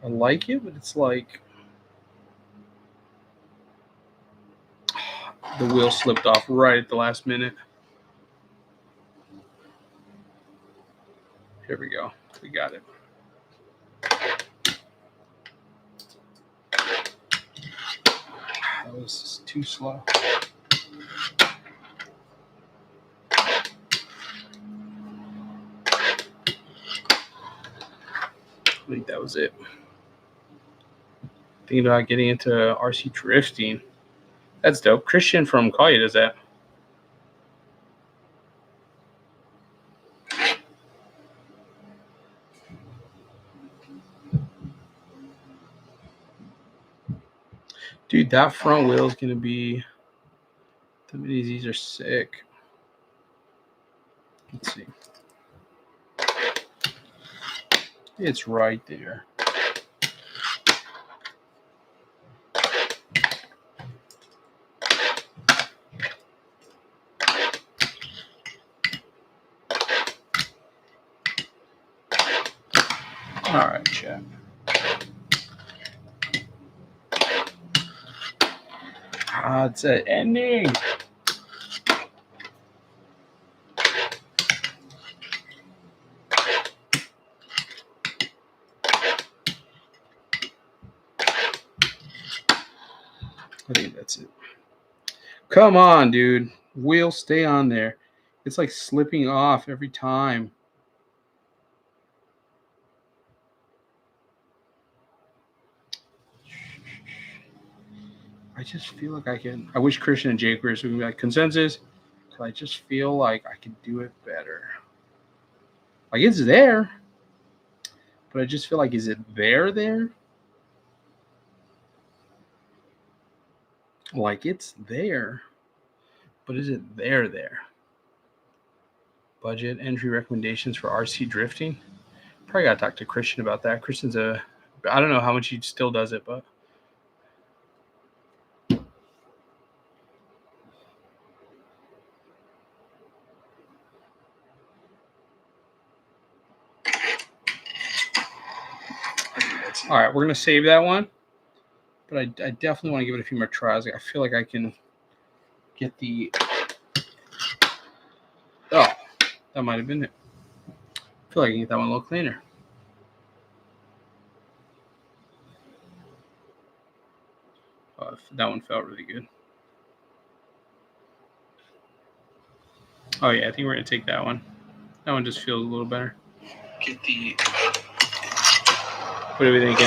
I like it, but it's like the wheel slipped off right at the last minute. Here we go. We got it. That was too slow. I think that was it. Thinking about getting into RC drifting. That's dope. Christian from Collier does that. Dude, that front wheel is going to be... The minis, these are sick. Let's see. It's right there. All right, chat. It's an ending. I think that's it. Come on, dude. Wheel, stay on there. It's like slipping off every time. I just feel like I can. I wish Christian and Jake were so we can be like consensus. But I just feel like I can do it better. Like it's there. But I just feel like, is it there? Like it's there. But is it there? Budget entry recommendations for RC drifting. Probably got to talk to Christian about that. Christian's I don't know how much he still does it, but. All right, we're going to save that one. But I definitely want to give it a few more tries. I feel like I can get the... Oh, that might have been it. I feel like I can get that one a little cleaner. Oh, that one felt really good. Oh, yeah, I think we're going to take that one. That one just feels a little better. Get the... What are we thinking?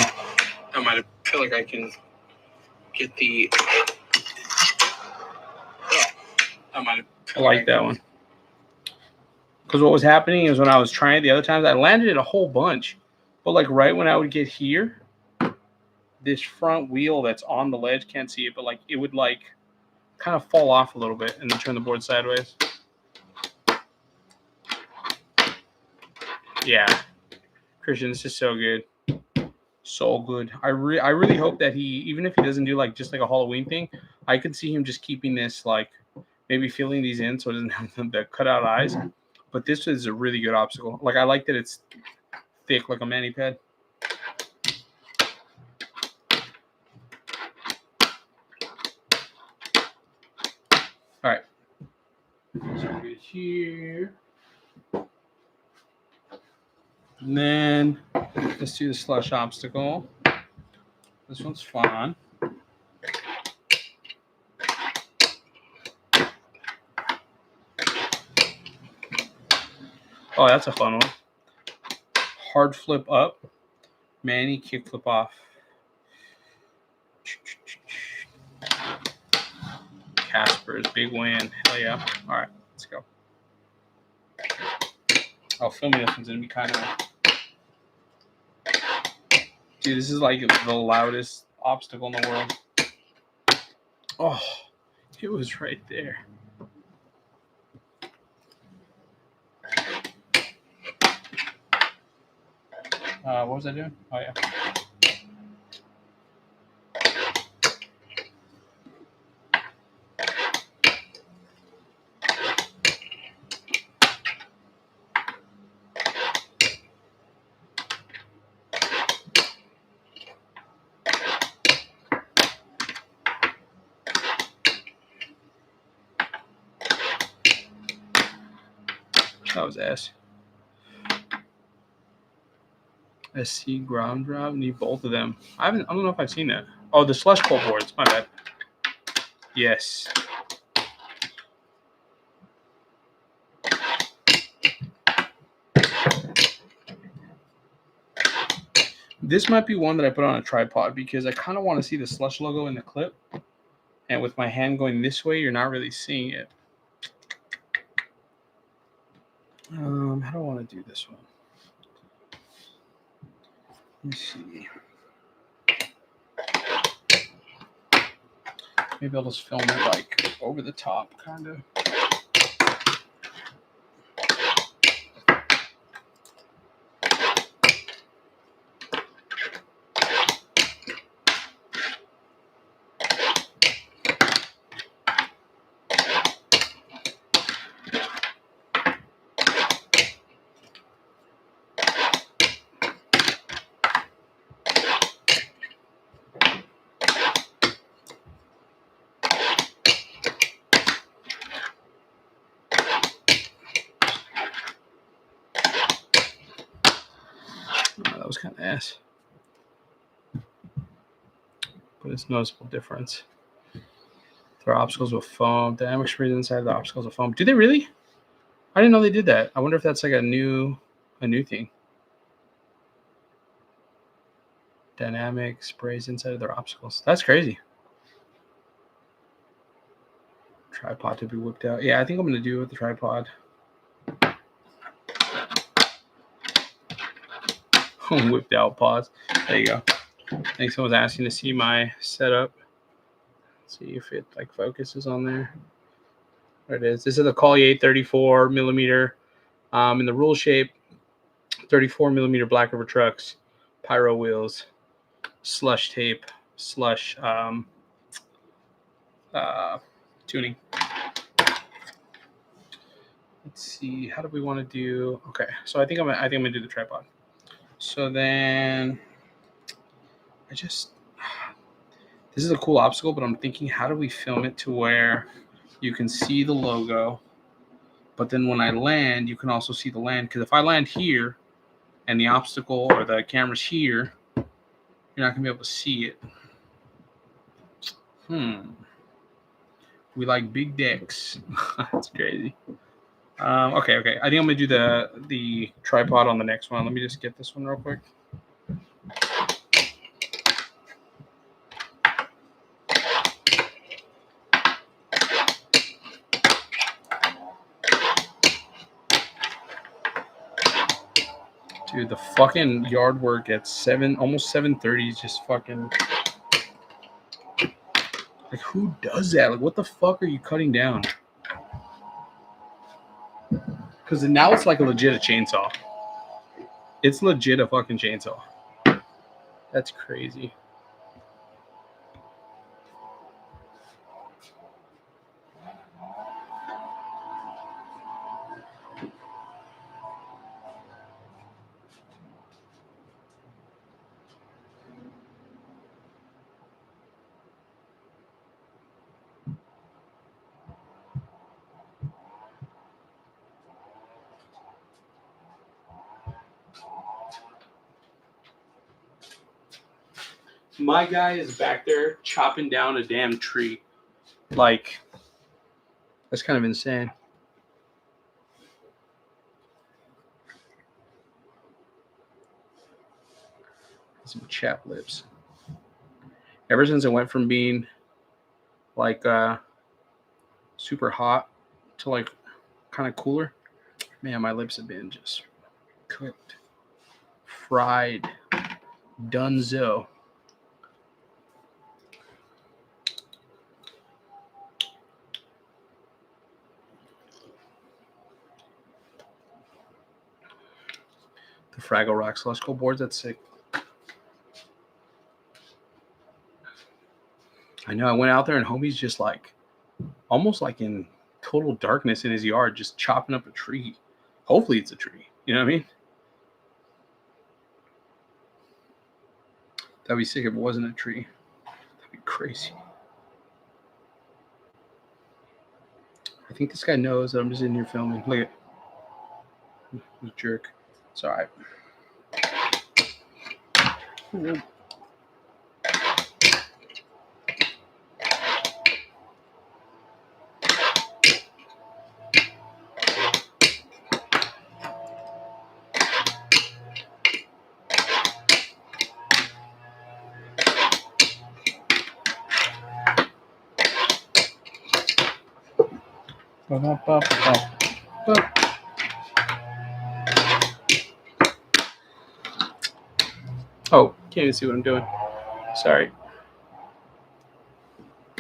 I feel like I can get the... Oh, I like that one. Because what was happening is when I was trying it the other times, I landed it a whole bunch. But like right when I would get here, this front wheel that's on the ledge, can't see it, but like it would like kind of fall off a little bit and then turn the board sideways. Yeah. Christian, this is so good. So good. I really hope that he, even if he doesn't do like just like a Halloween thing, I could see him just keeping this like maybe filling these in so it doesn't have the cutout eyes. But this is a really good obstacle. Like I like that it's thick like a mani pad. here. And then let's do the slush obstacle. This one's fun. Oh, that's a fun one. Hard flip up. Manny kick flip off. Casper's big win. Hell yeah. All right, let's go. Oh, filming this one's going to be kind of... Dude, this is like the loudest obstacle in the world. Oh, it was right there. What was I doing? Oh, yeah. That was ass. SC ground drop. Need both of them. I don't know if I've seen that. Oh, the slush pull boards. My bad. Yes. This might be one that I put on a tripod because I kind of want to see the slush logo in the clip. And with my hand going this way, you're not really seeing it. How do I want to do this one? Let me see. Maybe I'll just film it like over the top, kind of. Oh, that was kind of ass. But it's noticeable difference. Throw obstacles with foam. Dynamic sprays inside the obstacles with foam. Do they really? I didn't know they did that. I wonder if that's like a new thing. Dynamic sprays inside of their obstacles. That's crazy. Tripod to be whipped out. Yeah, I think I'm going to do it with the tripod. Whipped out pause. There you go. I think someone's asking to see my setup. Let's see if it like focuses on there. There it is. This is the Collier 34 millimeter in the rule shape. 34 millimeter Black River trucks, pyro wheels, slush tape, slush tuning. Let's see. How do we want to do? Okay, so I think I'm gonna do the tripod. So then this is a cool obstacle, but I'm thinking, how do we film it to where you can see the logo, but then when I land, you can also see the land? Because if I land here and the obstacle or the camera's here, you're not gonna be able to see it. We like big decks. That's crazy. Okay. I think I'm gonna do the tripod on the next one. Let me just get this one real quick. Dude, the fucking yard work at almost 7:30 is just fucking like, who does that? Like, what the fuck are you cutting down? Because now it's like a chainsaw. It's legit a fucking chainsaw. That's crazy. My guy is back there chopping down a damn tree. Like, that's kind of insane. Some chapped lips. Ever since it went from being like super hot to like kind of cooler, man, my lips have been just cooked, fried, dunzo. The Fraggle Rock Celestial boards, that's sick. I know, I went out there and homie's just like, almost like in total darkness in his yard, just chopping up a tree. Hopefully it's a tree. You know what I mean? That'd be sick if it wasn't a tree. That'd be crazy. I think this guy knows that I'm just in here filming. Look at the jerk. It's all right. Oh, can't even see what I'm doing. Sorry.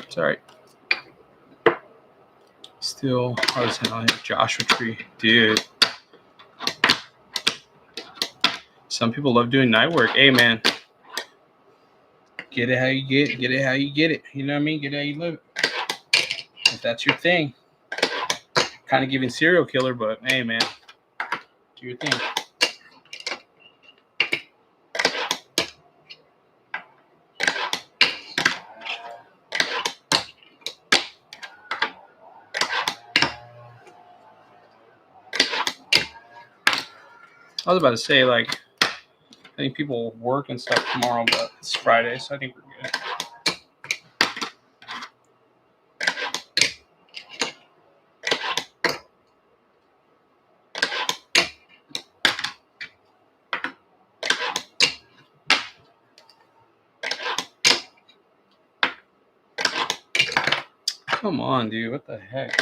Sorry. Still, I was on a Joshua tree. Dude. Some people love doing night work. Hey, man. Get it how you get it. Get it how you get it. You know what I mean? Get it how you live it. If that's your thing. Kind of giving serial killer, but hey, man. Do your thing. I was about to say, like, I think people work and stuff tomorrow, but it's Friday, so I think we're good. Come on, dude. What the heck?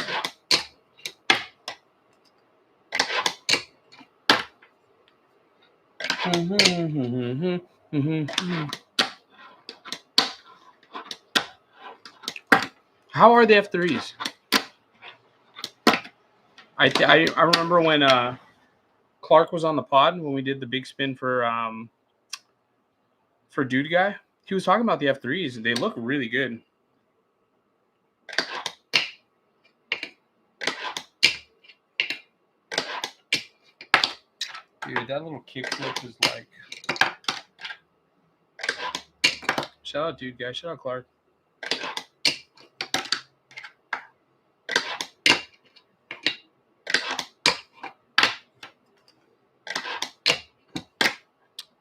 How are the F3s? I remember when Clark was on the pod when we did the big spin for Dude Guy. He was talking about the F3s, and they look really good. Dude, that little kickflip is like... Shout out Dude Guy. Shout out Clark.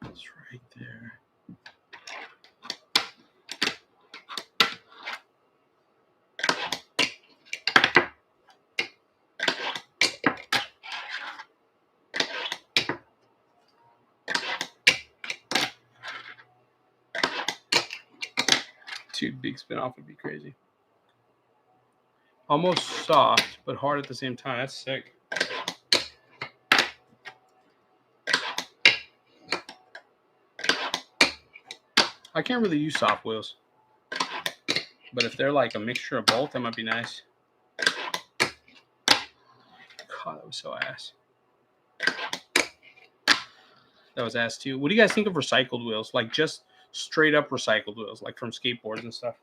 It's right there. Dude, big spin off would be crazy. Almost soft, but hard at the same time. That's sick. I can't really use soft wheels. But if they're like a mixture of both, that might be nice. God, that was so ass. That was ass too. What do you guys think of recycled wheels? Like just straight up recycled wheels, like from skateboards and stuff.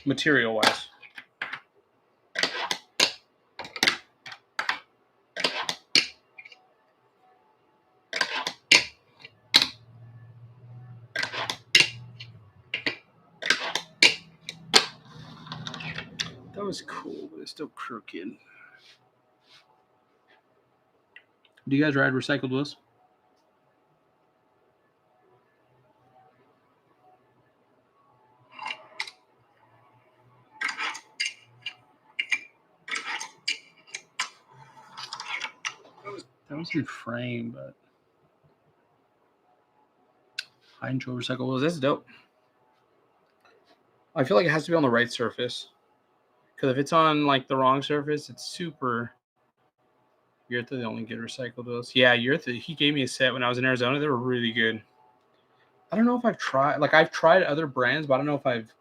Material wise. That was cool, but it's still crooked. Do you guys ride recycled wheels? was in frame, but I enjoy recycled wheels. That's dope. I feel like it has to be on the right surface. Because if it's on like the wrong surface, it's super. Yurtha, the only good recycled wheels. Yeah, Yurtha, he gave me a set when I was in Arizona. They were really good. I don't know if I've tried other brands, but I don't know if I've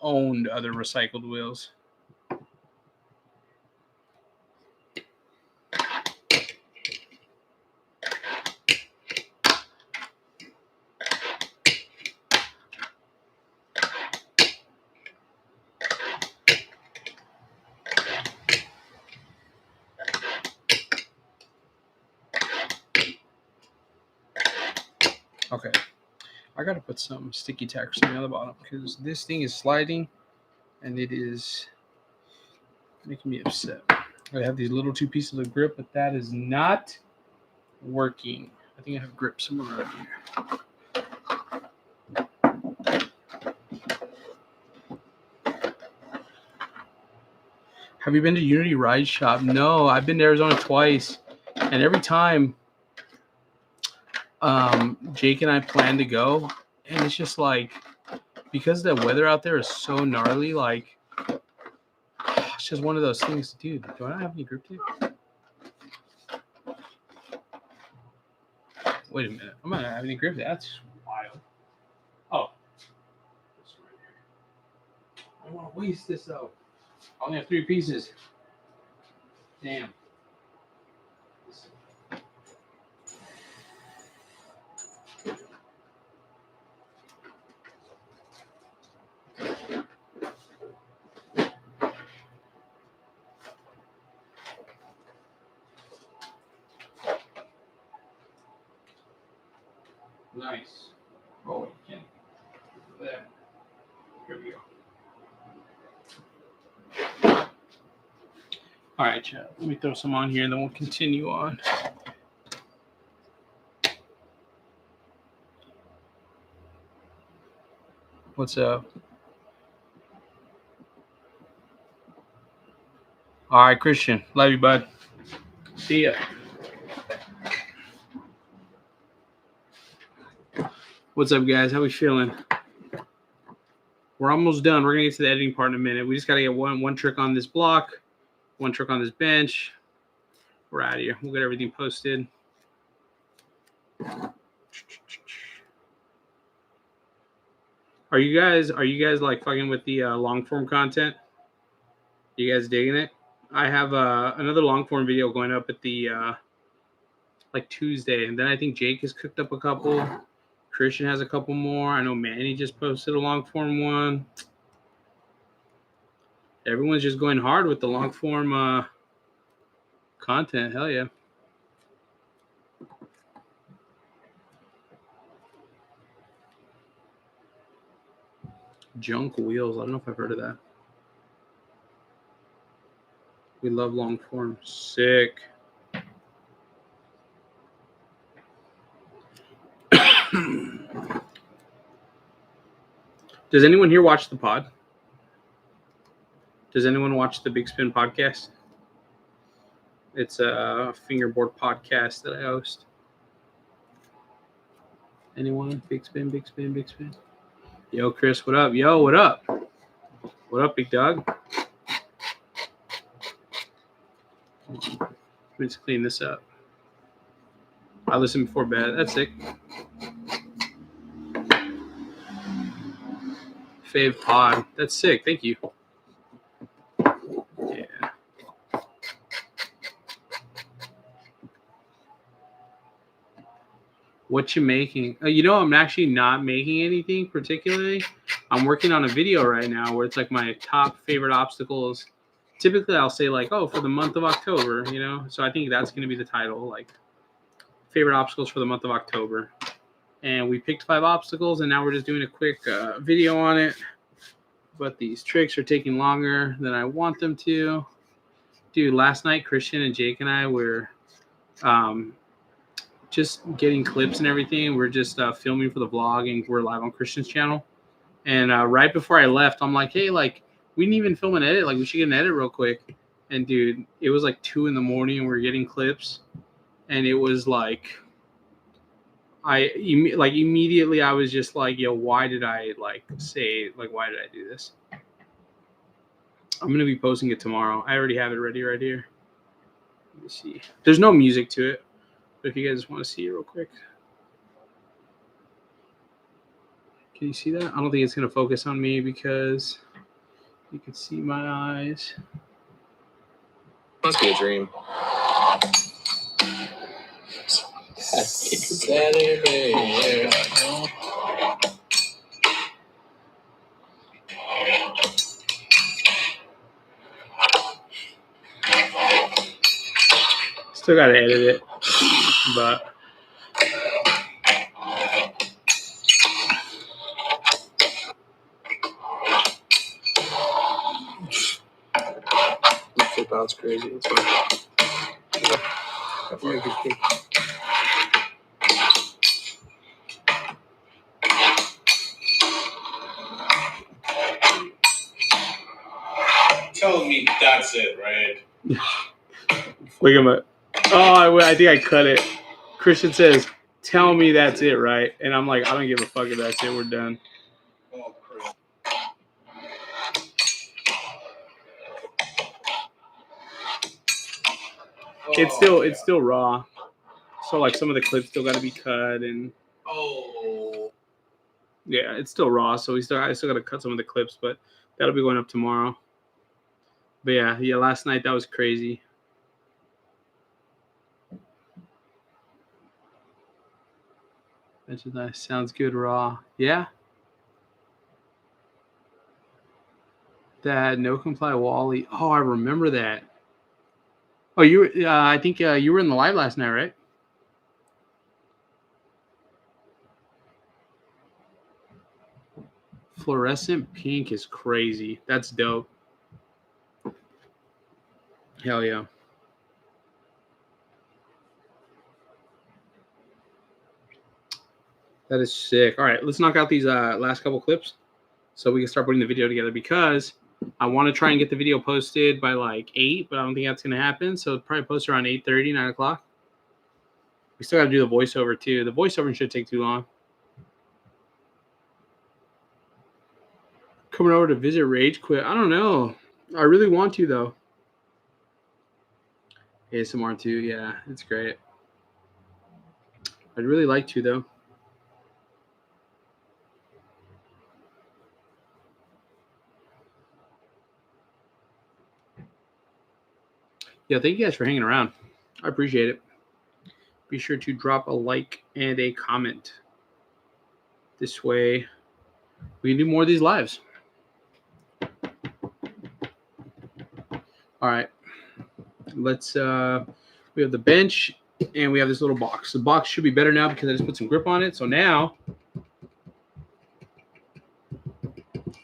owned other recycled wheels. Okay, I gotta put some sticky tack or something on the bottom because this thing is sliding and it is making me upset. I have these little 2 pieces of grip, but that is not working. I think I have grip somewhere around here. Have you been to Unity Ride Shop? No, I've been to Arizona twice, and every time Jake and I plan to go, and it's just like, because the weather out there is so gnarly, like, it's just one of those things. Dude, do I not have any grip tape? Wait a minute, I'm not have any grip tape. That's wild. Oh, I don't want to waste this though. I only have 3 pieces. Damn. Nice. Oh, you can. There. Here we go. All right, chat. Let me throw some on here and then we'll continue on. What's up? All right, Christian. Love you, bud. See ya. What's up, guys? How we feeling? We're almost done. We're gonna get to the editing part in a minute. We just gotta get one trick on this block, one trick on this bench. We're out of here. We'll get everything posted. Are you guys like fucking with the long form content? You guys digging it? I have another long form video going up at the like Tuesday, and then I think Jake has cooked up a couple. Christian has a couple more. I know Manny just posted a long form one. Everyone's just going hard with the long form content. Hell yeah. Junk Wheels. I don't know if I've heard of that. We love long form. Sick. Does anyone here watch the pod? Does anyone watch the Big Spin podcast? It's a fingerboard podcast that I host. Anyone? Big Spin, Big Spin, Big Spin. Yo, Chris, what up? Yo, what up? What up, big dog? Let me just clean this up. I listen before bed. That's sick. Fave pod. That's sick. Thank you. Yeah. What you making? I'm actually not making anything particularly. I'm working on a video right now where it's like my top favorite obstacles. Typically, I'll say like, oh, for the month of October, So I think that's going to be the title, like favorite obstacles for the month of October. And we picked 5 obstacles, and now we're just doing a quick video on it. But these tricks are taking longer than I want them to. Dude, last night, Christian and Jake and I were just getting clips and everything. We're just filming for the vlog, and we're live on Christian's channel. And right before I left, I'm like, hey, like, we didn't even film an edit. Like, we should get an edit real quick. And, dude, it was like 2 a.m, and we're getting clips. and it was like immediately I was just like, yo, why did I why did I do this? I'm gonna be posting it tomorrow. I already have it ready right here. Let me see. There's no music to it, but if you guys want to see it real quick. Can you see that? I don't think it's gonna focus on me because you can see my eyes. Must be a dream. Saturday, yeah. Still gotta edit it, but The flip out's crazy. It's fine. Tell me that's it, right? look at my. Oh, I think I cut it. Christian says, "Tell me that's it, right?" And I'm like, I don't give a fuck if that's it. We're done. Oh, crap. It's still raw. So like some of the clips still got to be cut, and Oh. yeah, it's still raw. So I still got to cut some of the clips, but that'll be going up tomorrow. But yeah, last night that was crazy. That's nice. Sounds good, raw. Yeah. That no comply Wally. Oh, I remember that. Oh, I think you were in the live last night, right? Fluorescent pink is crazy. That's dope. Hell yeah. That is sick. All right, let's knock out these last couple clips so we can start putting the video together, because I want to try and get the video posted by like 8, but I don't think that's going to happen. So it'll probably post around 8:30, 9 o'clock. We still got to do the voiceover too. The voiceover shouldn't take too long. Coming over to visit Rage Quit. I don't know. I really want to, though. ASMR too. Yeah, it's great. I'd really like to, though. Yeah, thank you guys for hanging around. I appreciate it. Be sure to drop a like and a comment. This way, we can do more of these lives. All right. Let's, we have the bench and we have this little box. The box should be better now because I just put some grip on it. So now,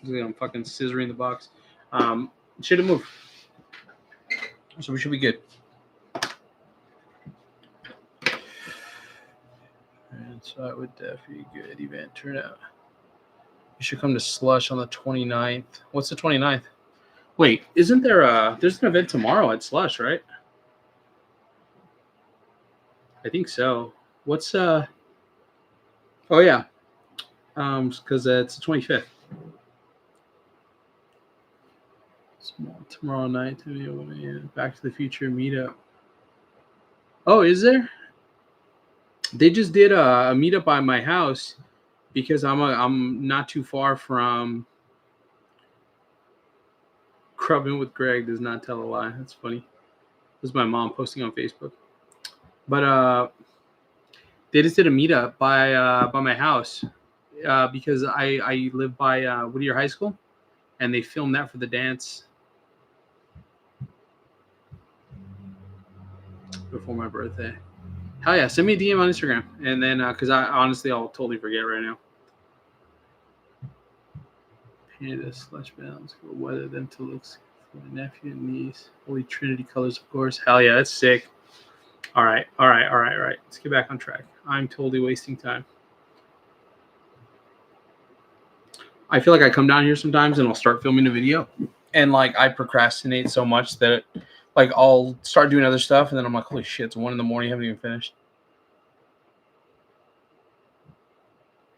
I'm fucking scissoring the box. It shouldn't move. So we should be good. And so that would definitely be a good event turnout. You should come to Slush on the 29th. What's the 29th? Wait, isn't there there's an event tomorrow at Slush, right? I think so. What's oh yeah. Because it's the 25th. Tomorrow night, Back to the Future meetup. Oh, is there? They just did a meetup by my house because I'm not too far from. Crubbing with Greg does not tell a lie. That's funny. This is my mom posting on Facebook. But they just did a meetup by my house because I live by Whittier High School, and they filmed that for the dance before my birthday. Hell yeah, send me a DM on Instagram, and then because I'll totally forget right now. Panda / balance. Weather them to looks for my nephew and niece. Holy Trinity colors, of course. Hell yeah, that's sick. All right. Let's get back on track. I'm totally wasting time. I feel like I come down here sometimes and I'll start filming a video, and like I procrastinate so much that Like I'll start doing other stuff, and then I'm like, holy shit, it's 1 in the morning, haven't even finished.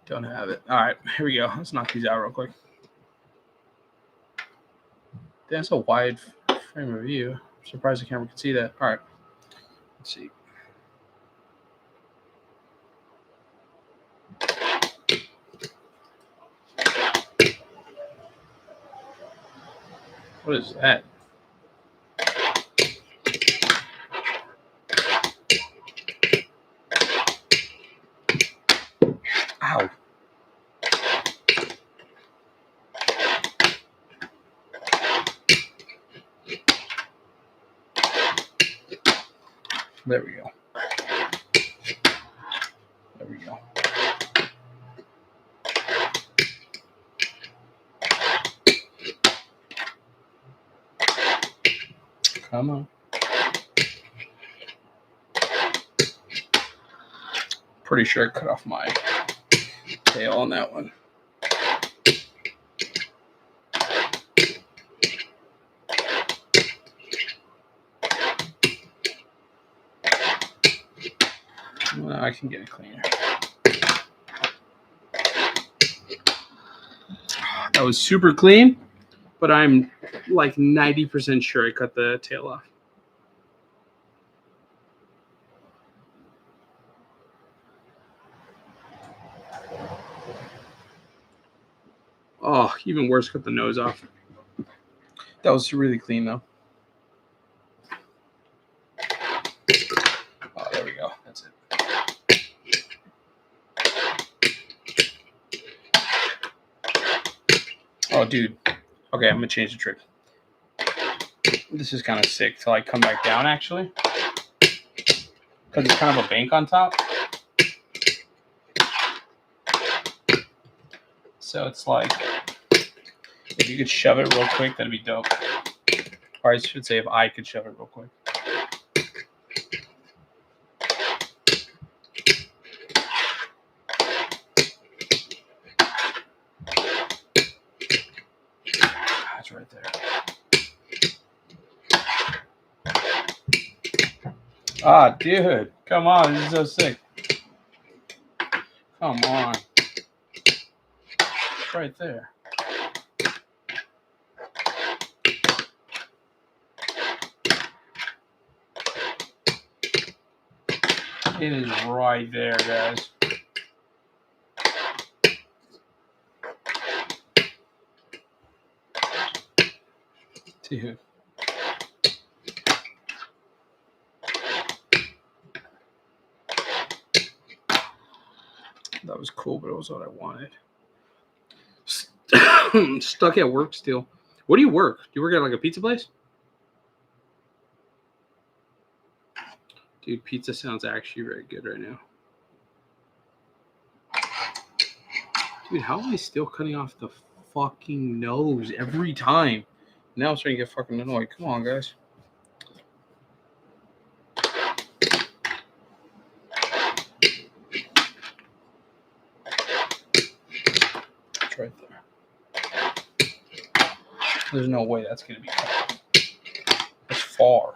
Don't have it. All right, here we go. Let's knock these out real quick. That's a wide frame of view. I'm surprised the camera can see that. All right, let's see. What is that? Ow. There we go. There we go. Come on. Pretty sure I cut off my tail on that one. Well, I can get it cleaner. That was super clean, but I'm like 90% sure I cut the tail off. Oh, even worse, cut the nose off. That was really clean though. Oh, there we go. That's it. Oh, dude. Okay, I'm gonna change the trick. This is kind of sick to like come back down actually, because it's kind of a bank on top. So it's like, if you could shove it real quick, that'd be dope. Or I should say, if I could shove it real quick. That's right there. Ah, dude, come on, this is so sick. Come on. It's right there. It is right there, guys. Dude. That was cool, but it was what I wanted. Stuck at work still. What do you work? Do you work at like a pizza place? Dude, pizza sounds actually very good right now. Dude, how am I still cutting off the fucking nose every time? Now I'm starting to get fucking annoyed. Come on, guys. It's right there. There's no way that's going to be cut. It's far.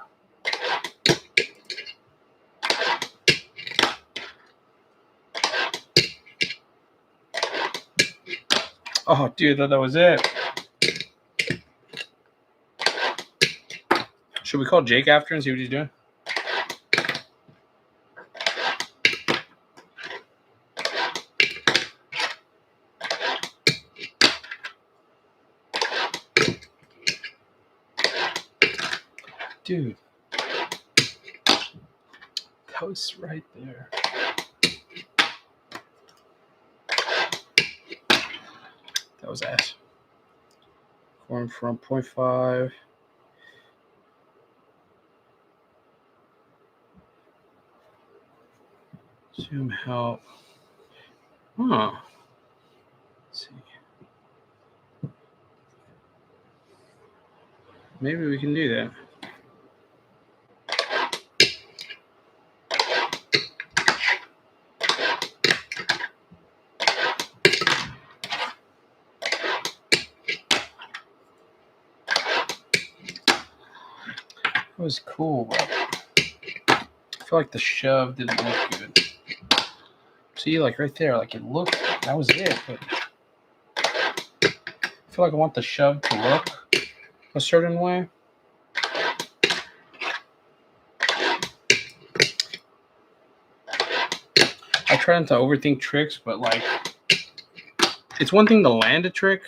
Oh, dude, that was it. Should we call Jake after and see what he's doing? Dude. That was right there. That was ass. Going from 0.5. Zoom help. Huh. Let's see. Maybe we can do that. was cool, but I feel like the shove didn't look good. See, like right there, like it looked, that was it, but I feel like I want the shove to look a certain way. I try not to overthink tricks, but like, it's one thing to land a trick,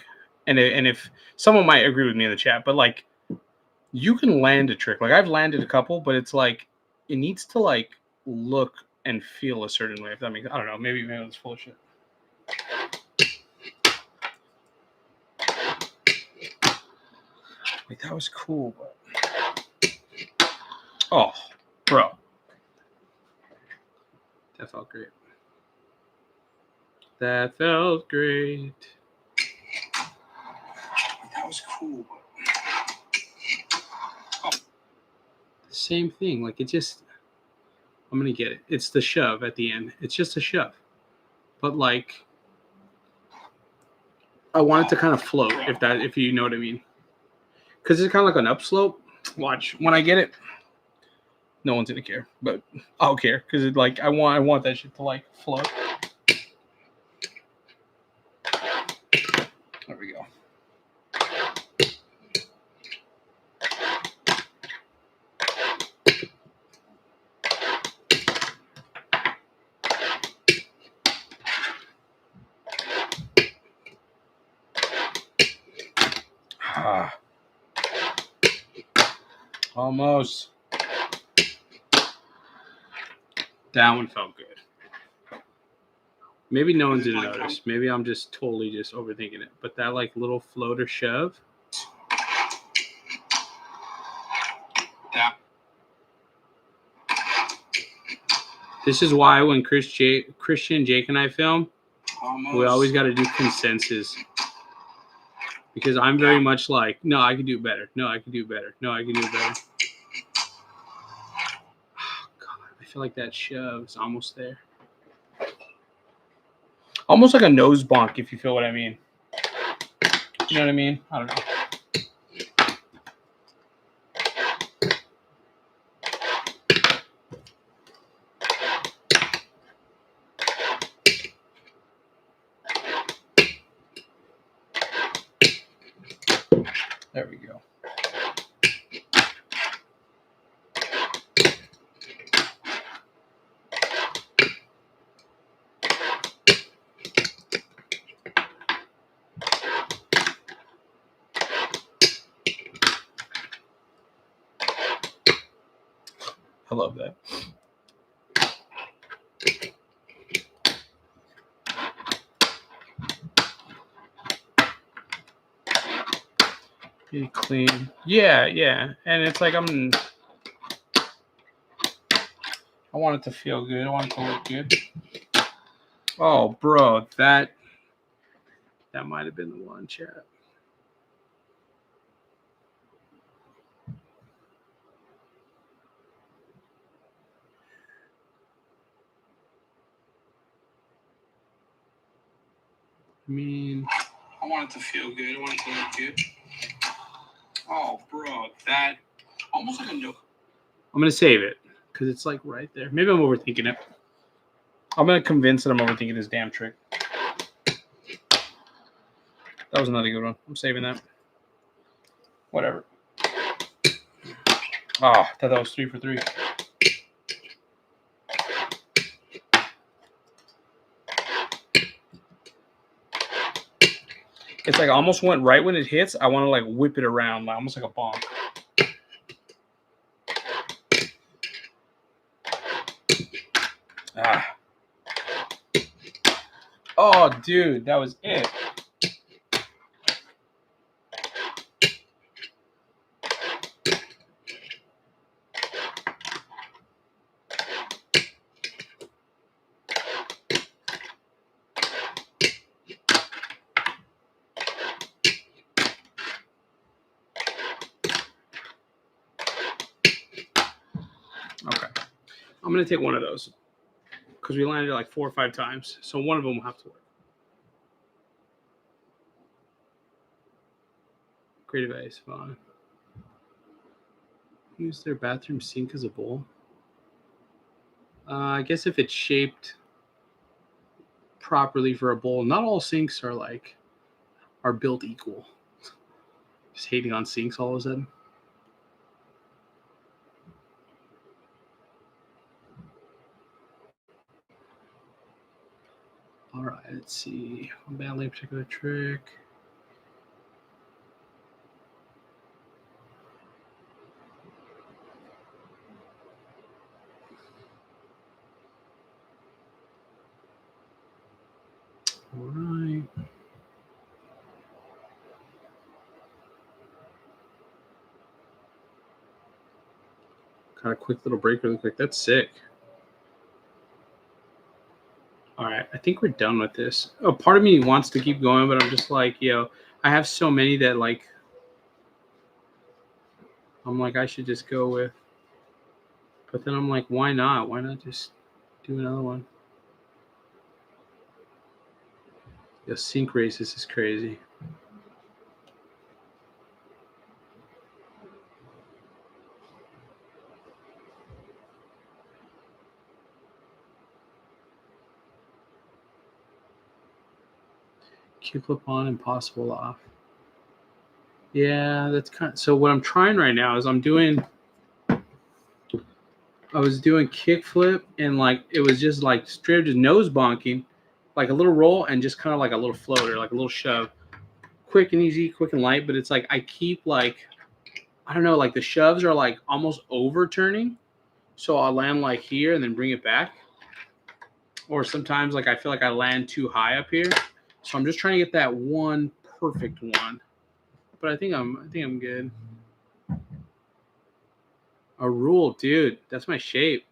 and if someone might agree with me in the chat, but like, you can land a trick. Like I've landed a couple, but it's like it needs to like look and feel a certain way. If that makes, I don't know, maybe it's full of shit. Like that was cool, but oh, bro, that felt great. That felt great. That was cool. Oh. Same thing. Like it just, I'm gonna get it. It's the shove at the end. It's just a shove, but like I want it to kind of float. If you know what I mean, because it's kind of like an upslope. Watch when I get it. No one's gonna care, but I'll care because it like I want that shit to like float. There we go. Ah. Almost. That one felt good. Maybe no one didn't notice. Maybe I'm just totally just overthinking it. But that like little floater shove. This is why when Christian, Jake, and I film, we always got to do consensus. Because I'm very much like, no, I can do better. No, I can do better. No, I can do better. Oh, God, I feel like that shove's almost there. Almost like a nose bonk, if you feel what I mean. You know what I mean? I don't know. There we go. I love that. Pretty clean. Yeah. And it's like I want it to feel good. I want it to look good. Oh, bro, that might have been the one, chat. I mean, I want it to feel good. I want it to look good. Oh, bro, that almost like a no. I'm gonna save it because it's like right there. Maybe I'm overthinking it. I'm gonna convince that I'm overthinking this damn trick. That was another good one. I'm saving that. Whatever. Oh, I thought that was 3 for 3. It's like I almost went right when it hits. I want to like whip it around, like, almost like a bomb. Ah. Oh, dude, that was it. Okay. I'm going to take one of those because we landed like 4 or 5 times. So one of them will have to work. Creative Ace, fine. use their bathroom sink as a bowl. I guess if it's shaped properly for a bowl. Not all sinks are built equal. Just hating on sinks all of a sudden. All right, let's see. Badly a particular trick. All right. Got a quick little break really quick. That's sick. All right, I think we're done with this. Oh, part of me wants to keep going, but I'm just like, I have so many that I'm like, I should just go with. But then I'm like, why not? Why not just do another one? The sink races is crazy. Q-clip on, impossible off. Yeah, that's kind of, so what I'm trying right now is I was doing kickflip and it was just straight up just nose bonking, like a little roll and just kind of like a little floater, like a little shove. Quick and easy, quick and light, but it's I keep I don't know, the shoves are almost overturning. So I'll land here and then bring it back. Or sometimes I feel I land too high up here. So I'm just trying to get that one perfect one. But I think I'm good. A rule, dude. That's my shape.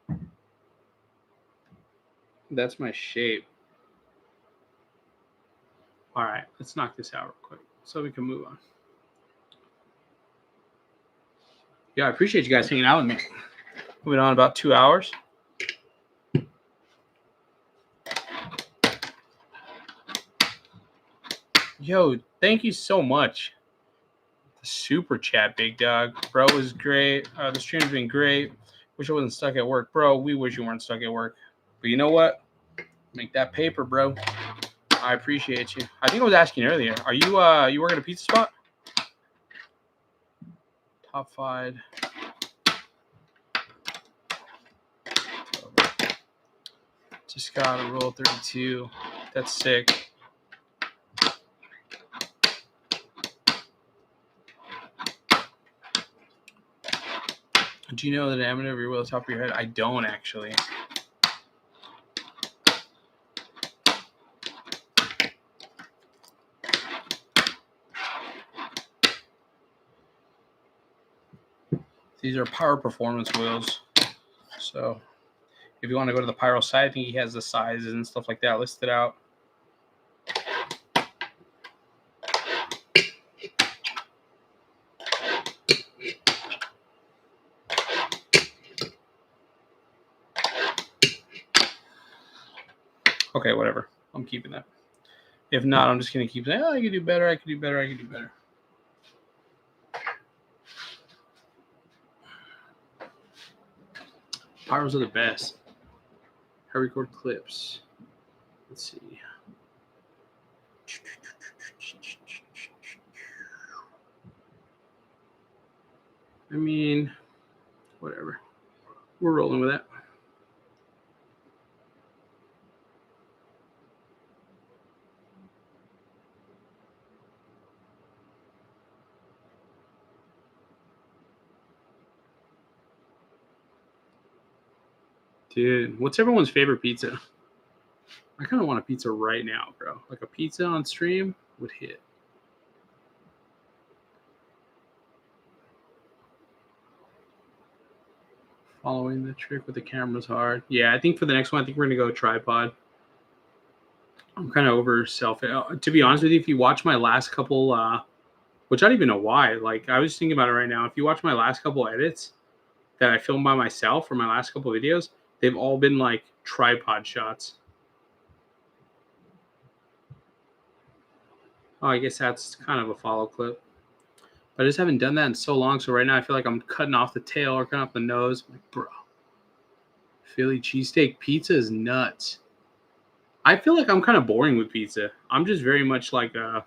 That's my shape. All right, let's knock this out real quick so we can move on. Yeah, I appreciate you guys hanging out with me. Moving on about 2 hours. Yo, thank you so much. The super chat, big dog. Bro was great. The stream's been great. Wish I wasn't stuck at work. Bro, we wish you weren't stuck at work. But you know what? Make that paper, bro. I appreciate you. I think I was asking earlier. Are you working a pizza spot? Top 5. Just got a roll 32. That's sick. Do you know the diameter of your wheel at the top of your head? I don't actually. These are Pyro Performance wheels. So if you want to go to the Pyro site, I think he has the sizes and stuff like that listed out. Okay, whatever. I'm keeping that. If not, I'm just going to keep saying, I could do better, I could do better, I could do better. Pyros are the best. I record clips. Let's see. I mean, whatever. We're rolling with that. Dude, what's everyone's favorite pizza? I kind of want a pizza right now, bro. Like a pizza on stream would hit. Following the trick with the camera's hard. Yeah, I think for the next one, I think we're going to go tripod. I'm kind of over to be honest with you, if you watch my last couple, which I don't even know why. I was thinking about it right now. If you watch my last couple edits that I filmed by myself for my last couple videos, they've all been tripod shots. Oh, I guess that's kind of a follow clip. But I just haven't done that in so long. So right now I feel like I'm cutting off the tail or cutting off the nose. I'm like, bro, Philly cheesesteak pizza is nuts. I feel like I'm kind of boring with pizza. I'm just very much like a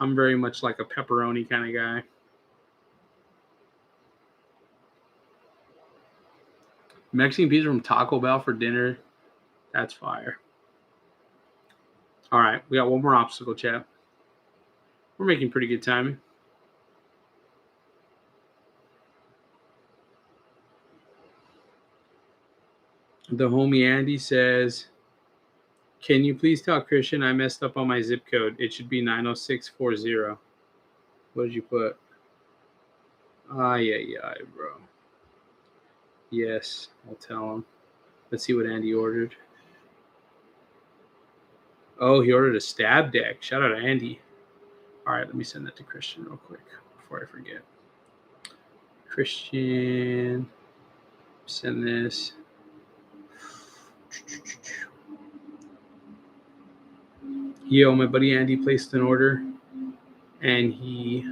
pepperoni kind of guy. Mexican pizza from Taco Bell for dinner. That's fire. All right, we got one more obstacle, chat. We're making pretty good time. The homie Andy says, can you please tell Christian I messed up on my zip code? It should be 90640. What did you put? Yeah, bro. Yes, I'll tell him. Let's see what Andy ordered. Oh, he ordered a stab deck. Shout out to Andy. All right, let me send that to Christian real quick before I forget. Christian, send this. Yo, my buddy Andy placed an order and he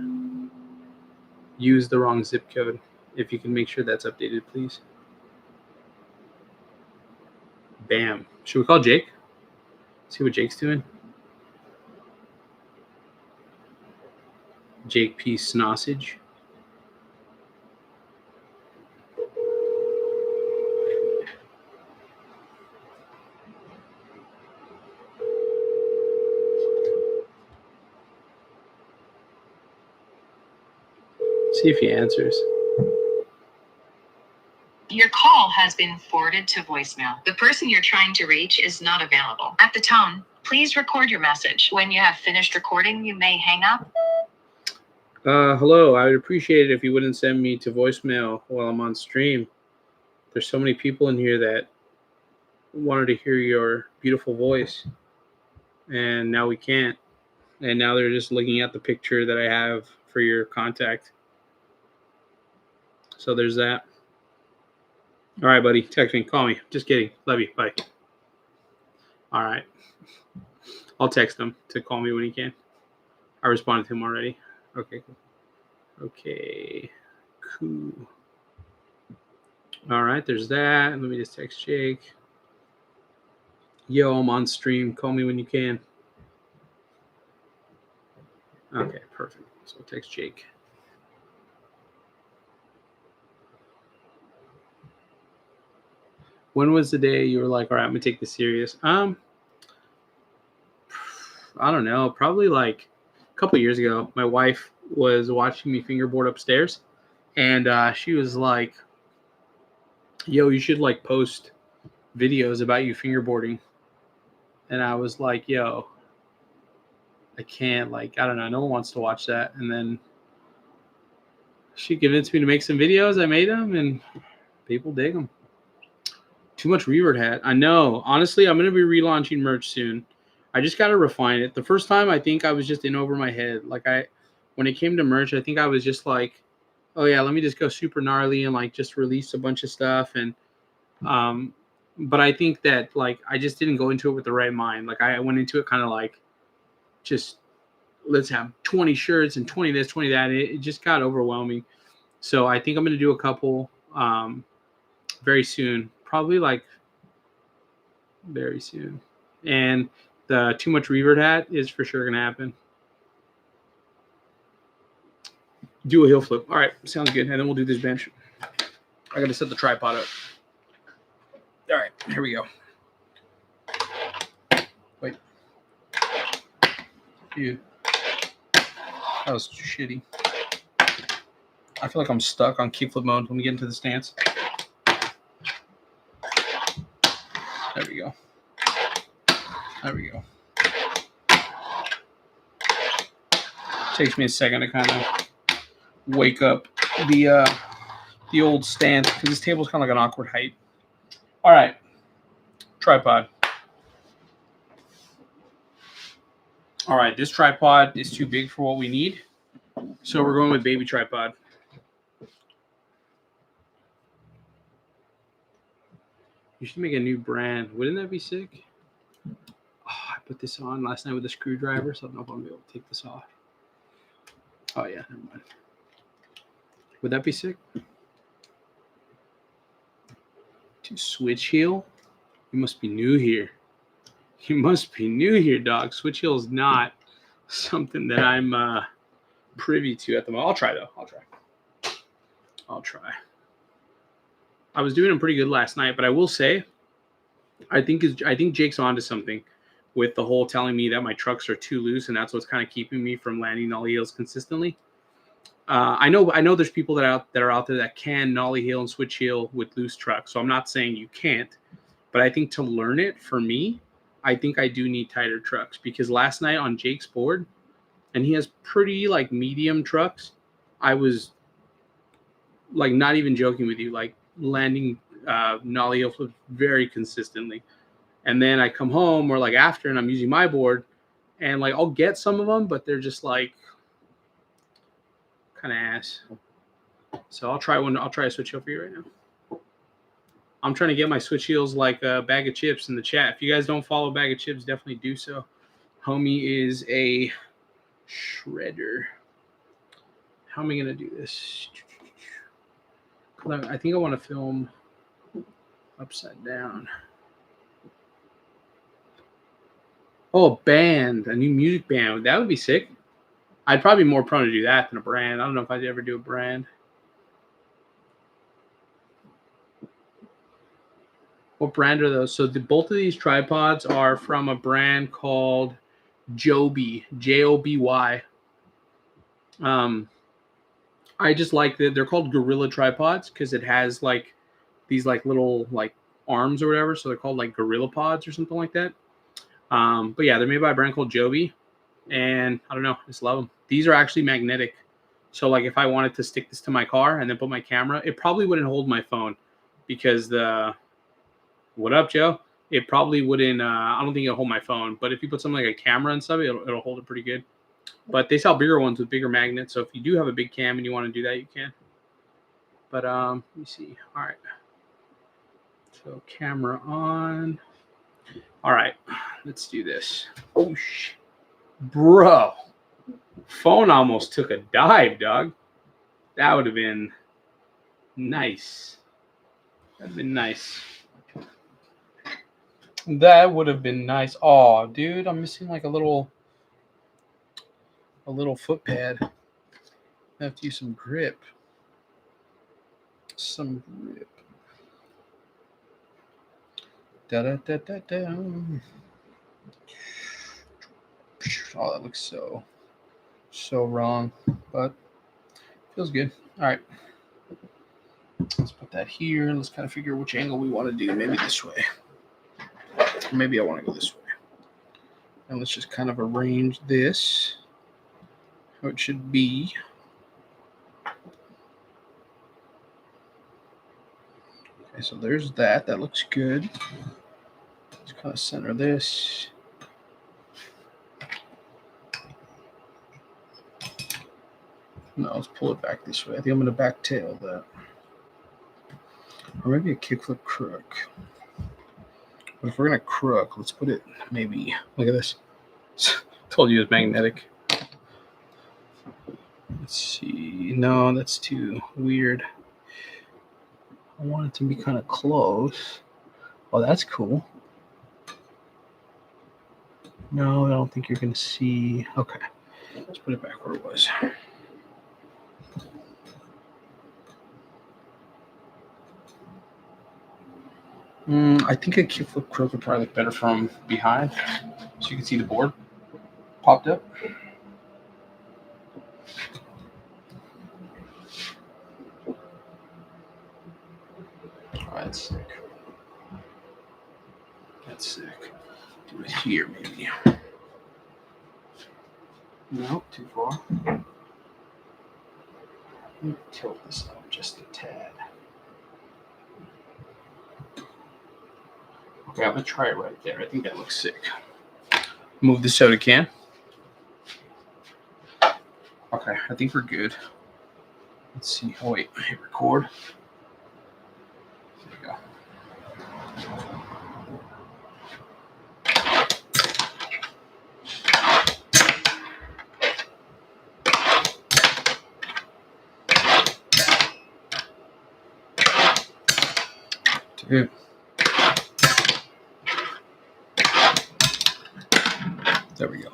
used the wrong zip code. If you can make sure that's updated, please. Bam. Should we call Jake? See what Jake's doing? Jake P. Snossage. See if he answers. Your call has been forwarded to voicemail. The person you're trying to reach is not available. At the tone, please record your message. When you have finished recording, you may hang up. Hello. I would appreciate it if you wouldn't send me to voicemail while I'm on stream. There's so many people in here that wanted to hear your beautiful voice, and now we can't. And now they're just looking at the picture that I have for your contact. So there's that. All right, buddy. Text me. Call me. Just kidding. Love you. Bye. All right. I'll text him to call me when he can. I responded to him already. Okay, cool. Okay, cool. All right, there's that. Let me just text Jake. Yo, I'm on stream. Call me when you can. Okay, perfect. So I'll text Jake. When was the day you were like, all right, I'm going to take this serious? I don't know. Probably like a couple years ago. My wife was watching me fingerboard upstairs, and she was like, yo, you should like post videos about you fingerboarding. And I was like, yo, I can't, like, I don't know. No one wants to watch that. And then she convinced me to make some videos. I made them, and people dig them. Too much revert hat. I know. Honestly, I'm going to be relaunching merch soon. I just got to refine it. The first time, I think I was just in over my head. Like, when it came to merch, I think I was just like, oh, yeah, let me just go super gnarly and, like, just release a bunch of stuff. And, but I think that, like, I just didn't go into it with the right mind. Like, I went into it kind of like, just let's have 20 shirts and 20 this, 20 that. It just got overwhelming. So I think I'm going to do a couple very soon. Probably like very soon. And the too much revert hat is for sure going to happen. Do a heel flip. All right. Sounds good. And then we'll do this bench. I got to set the tripod up. All right. Here we go. Wait. Dude. That was shitty. I feel like I'm stuck on kickflip mode when we get into the stance. There we go. There we go. Takes me a second to kind of wake up the old stance because this table's kind of like an awkward height. All right. Tripod. All right, this tripod is too big for what we need. So we're going with baby tripod. You should make a new brand. Wouldn't that be sick? Oh, I put this on last night with a screwdriver, so I don't know if I'm going to be able to take this off. Oh yeah, never mind. Would that be sick? To switch heel? You must be new here. You must be new here, dog. Switch heel is not something that I'm privy to at the moment. I'll try though. I'll try. I was doing them pretty good last night, but I will say, I think Jake's onto something with the whole telling me that my trucks are too loose, and that's what's kind of keeping me from landing nollie heels consistently. I know there's people that are out there that can nollie heel and switch heel with loose trucks, so I'm not saying you can't, but I think to learn it for me, I think I do need tighter trucks, because last night on Jake's board, and he has pretty like medium trucks, I was like not even joking with you, like landing nollie heels very consistently. And then I come home or like after, and I'm using my board, and like I'll get some of them, but they're just like kind of ass. So I'll try a switch heel for you right now. I'm trying to get my switch heels like a bag of chips in the chat. If you guys don't follow Bag of Chips, definitely do so. Homie is a shredder. How am I gonna do this? I think I want to film upside down. Oh, a band, a new music band. That would be sick. I'd probably be more prone to do that than a brand. I don't know if I'd ever do a brand. What brand are those? So both of these tripods are from a brand called Joby, Joby. I just like that they're called Gorilla tripods because it has like these like little like arms or whatever. So they're called like Gorilla pods or something like that. But yeah, they're made by a brand called Joby, and I don't know, I just love them. These are actually magnetic. So like if I wanted to stick this to my car and then put my camera, it probably wouldn't hold my phone because what up, Joe? It probably wouldn't. I don't think it'll hold my phone. But if you put something like a camera and stuff, it'll hold it pretty good. But they sell bigger ones with bigger magnets. So if you do have a big cam and you want to do that, you can. But let me see. All right. So camera on. All right. Let's do this. Oh, bro. Phone almost took a dive, dog. That would have been nice. That'd been nice. That would have been nice. Oh, dude, I'm missing like a little foot pad. I have to use some grip. Da da da da da. Oh, that looks so wrong, but feels good. All right. Let's put that here. Let's kind of figure which angle we want to do. Maybe this way. Or maybe I want to go this way. And let's just kind of arrange this how it should be. Okay, so there's that. That looks good. Let's kind of center this. No, let's pull it back this way. I think I'm going to back tail that. Or maybe a kickflip crook. But if we're going to crook, let's put it maybe, look at this. Told you it's magnetic. Let's see. No, that's too weird. I want it to be kind of close. Oh, that's cool. No, I don't think you're going to see. Okay. Let's put it back where it was. I think a kickflip crook would probably look better from behind, so you can see the board popped up. Oh, that's sick. That's sick. Do it here, maybe. No, too far. Let me tilt this up just a tad. Okay, I'm gonna try it right there. I think that looks sick. Move the soda can. Okay, I think we're good. Let's see. Oh wait, hit record. There we go. Yeah. There we go.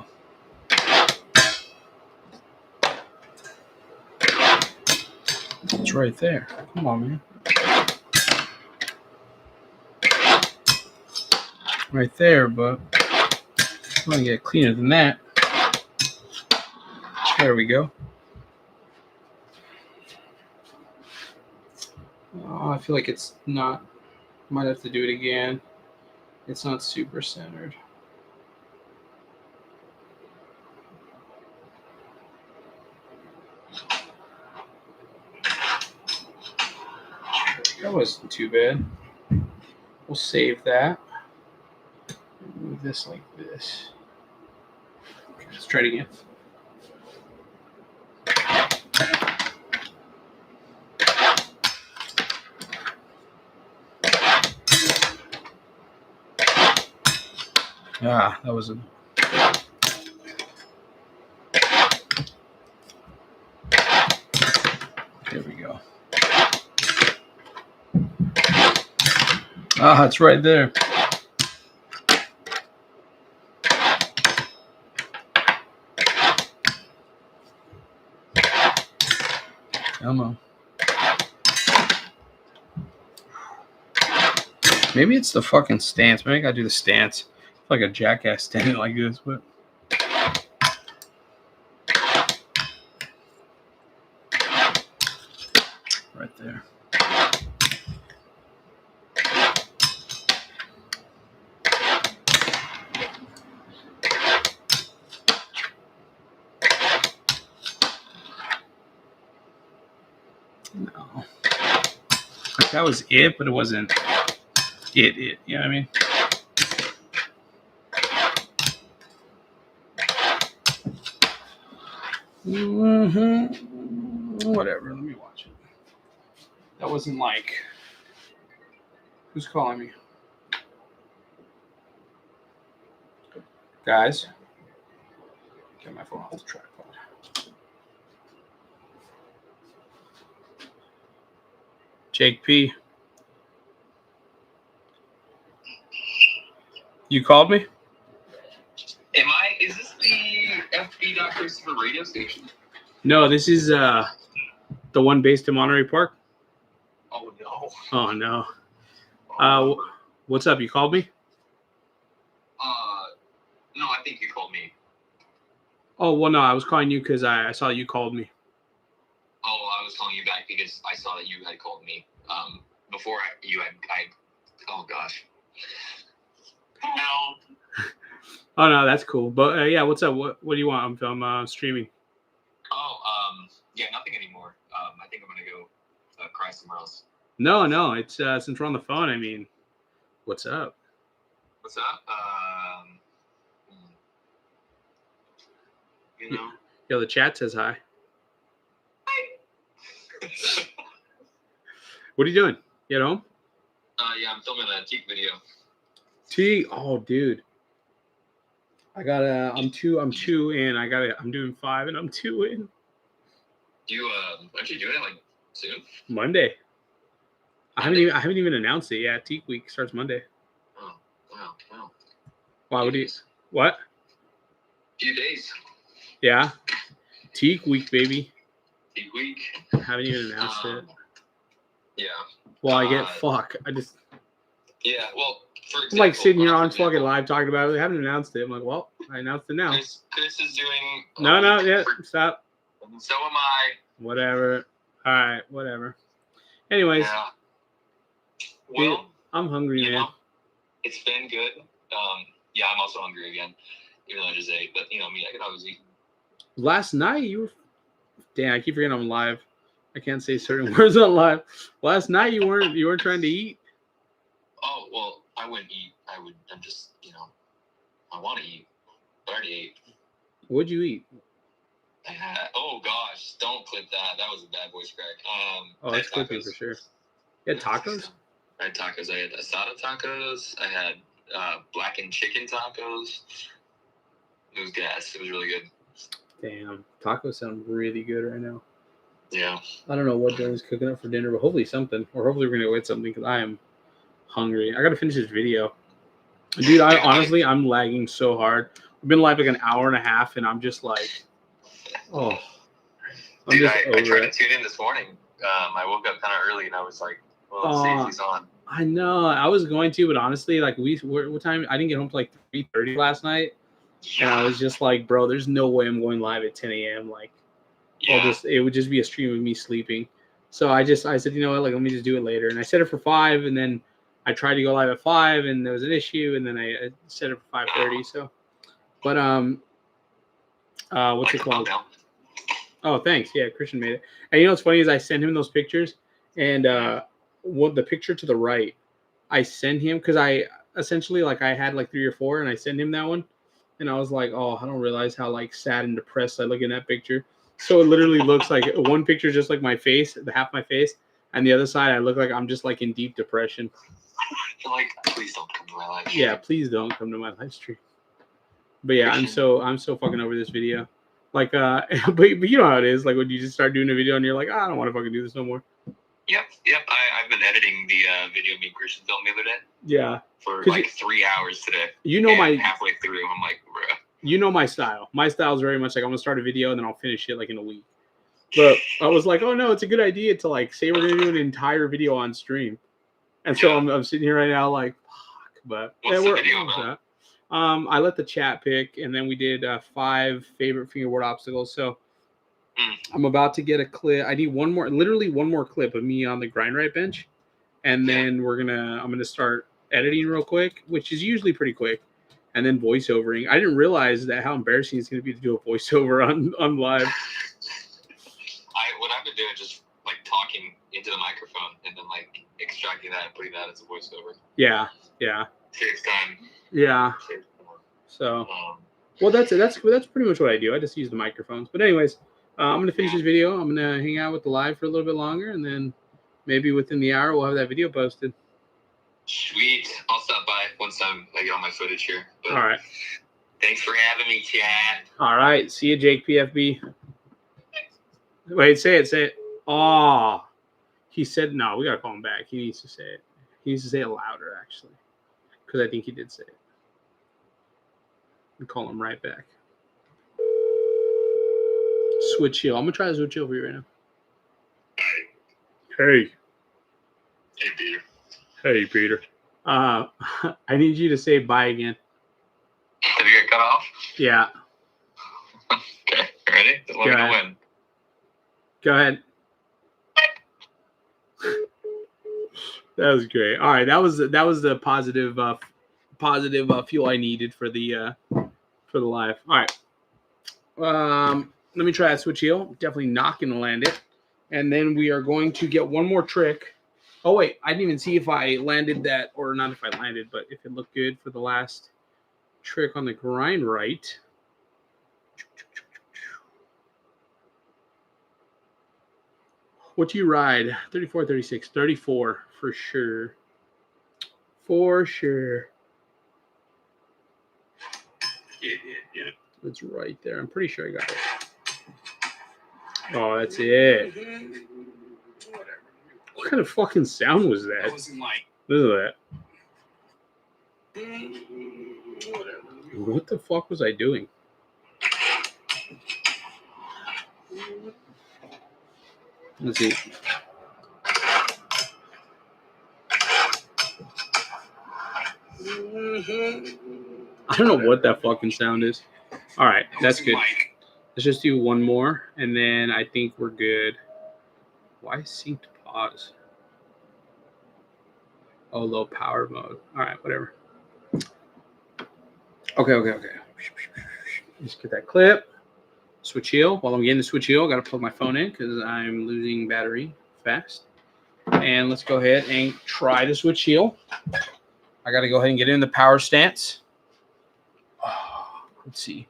It's right there. Come on, man. Right there, but I want to get cleaner than that. There we go. Oh, I feel like it's not. Might have to do it again. It's not super centered. That wasn't too bad. We'll save that. Move this like this. Okay, let's try it again. Ah, that was a. There we go. Ah, it's right there. Come on. Maybe it's the fucking stance. Maybe I gotta do the stance. I feel like a jackass standing like this, but. Right there. No. Like that was it, but it wasn't it. You know what I mean? Whatever. Let me watch it. That wasn't like. Who's calling me? Guys. Get my phone off the tripod. Jake P. You called me? Is this the FB.Christopher radio station? No, this is the one based in Monterey Park. Oh, no. Oh no. What's up? You called me? No, I think you called me. Oh well, no, I was calling you because I saw you called me. Oh, I was calling you back because I saw that you had called me. Before oh gosh. Help. Oh no, that's cool. But yeah, what's up? What do you want? I'm streaming. Oh, yeah, nothing anymore. I think I'm gonna go cry somewhere else. No, it's since we're on the phone. I mean, what's up? What's up? You know. Yo, the chat says hi. What are you doing? You at home? Yeah, I'm filming a Teak video. T. Oh, dude. I'm two in. I'm doing 5 and I'm 2 in. You aren't you doing it like soon? Monday. I haven't even announced it yet. Teak week starts Monday. Oh, wow. Why would you? What? Few days. Yeah. Teak week, baby. Teak week. I haven't even announced it. Yeah. Well, I get fuck. I just. Yeah. Well, for example, I'm like sitting here on fucking live talking about it. I haven't announced it. I'm like, well, I announced it now. Chris is doing. No, yeah, stop. So am I. Whatever. All right, whatever. Anyways. Yeah. Well, dude, I'm hungry, man. It's been good. Yeah, I'm also hungry again, even though I just ate. But me, I could always eat. Last night you were. Damn, I keep forgetting I'm live. I can't say certain words on live. Last night you weren't trying to eat. Oh well, I wouldn't eat. I'm just I want to eat, but I already ate. What'd you eat? Oh gosh, don't clip that. That was a bad voice crack. Oh, that's clipping for sure. You had tacos? I had tacos. I had asada tacos. I had blackened chicken tacos. It was gas. It was really good. Damn, tacos sound really good right now. Yeah. I don't know what Dylan's cooking up for dinner, but hopefully something, or hopefully we're gonna get something because I am hungry. I gotta finish this video. Dude, I'm lagging so hard. I've been live like an hour and a half, and I'm just like, oh. Dude, I tried to tune in this morning. I woke up kind of early, and I was like, well, let's see if he's on. I know. I was going to, but honestly, like, what time? I didn't get home till like 3:30 last night. And I was just like, bro, there's no way I'm going live at 10 a.m. Like, it would just be a stream of me sleeping. So I said, you know what, like, let me just do it later. And I set it for 5, and then I tried to go live at 5, and there was an issue, and then I set it for 5:30. So, but what's it called? Oh, thanks. Yeah, Christian made it. And you know what's funny is I sent him those pictures, and the picture to the right, I sent him because I essentially like I had like 3 or 4, and I sent him that one. And I was like, oh, I don't realize how like sad and depressed I look in that picture. So it literally looks like one picture just like my face, the half my face, and the other side I look like I'm just like in deep depression. Like, please don't come to my live stream. Yeah, please don't come to my live stream. But yeah, I'm so fucking over this video. Like, but you know how it is. Like when you just start doing a video and you're like, I don't want to fucking do this no more. Yep. I've been editing the video me and Christian filmed the other day. Yeah. For like 3 hours today. You know halfway through, I'm like, bruh. You know my style. My style is very much like I'm gonna start a video and then I'll finish it like in a week. But I was like, oh no, it's a good idea to like say we're gonna do an entire video on stream. And so I'm sitting here right now like, fuck. But what's the video about? I let the chat pick, and then we did 5 favorite fingerboard obstacles. So I'm about to get a clip. I need literally one more clip of me on the grind right bench, and then I'm gonna start editing real quick, which is usually pretty quick, and then voiceovering. I didn't realize that how embarrassing it's gonna be to do a voiceover on live. What I've been doing is just like talking into the microphone and then like extracting that and putting that as a voiceover. Yeah. Saves time. Yeah. So, well, that's it. That's pretty much what I do. I just use the microphones. But anyways, I'm gonna finish this video. I'm gonna hang out with the live for a little bit longer, and then maybe within the hour we'll have that video posted. Sweet. I'll stop by once I get all my footage here. But all right. Thanks for having me, Chad. All right. See you, Jake PFB. Wait, say it. Oh, he said no. We gotta call him back. He needs to say it. He needs to say it louder, actually, because I think he did say it. And call him right back. Switch heel. I'm gonna try to switch heel for you right now. Hey. Hey, Peter. Hey, Peter. I need you to say bye again. Did you get cut off? Yeah. Okay. Ready? Let me know when. Go ahead. That was great. All right, that was the positive fuel I needed for the live. All right. Let me try a switch heel. Definitely not gonna land it. And then we are going to get one more trick. Oh wait, I didn't even see if I landed that or not. If I landed, but if it looked good for the last trick on the grind right. What do you ride? 34, 36, 34 for sure. For sure. Yeah. It's right there. I'm pretty sure I got it. Oh, that's it. What kind of fucking sound was that? Listen to that. What the fuck was I doing? Let's see. I don't know what that fucking sound is. All right, that's good. Let's just do one more, and then I think we're good. Why synced pause? Oh, low power mode. All right, whatever. Okay. Let's get that clip. Switch heel. While I'm getting the switch heel, I got to plug my phone in because I'm losing battery fast. And let's go ahead and try to switch heel. I got to go ahead and get in the power stance. Oh, let's see.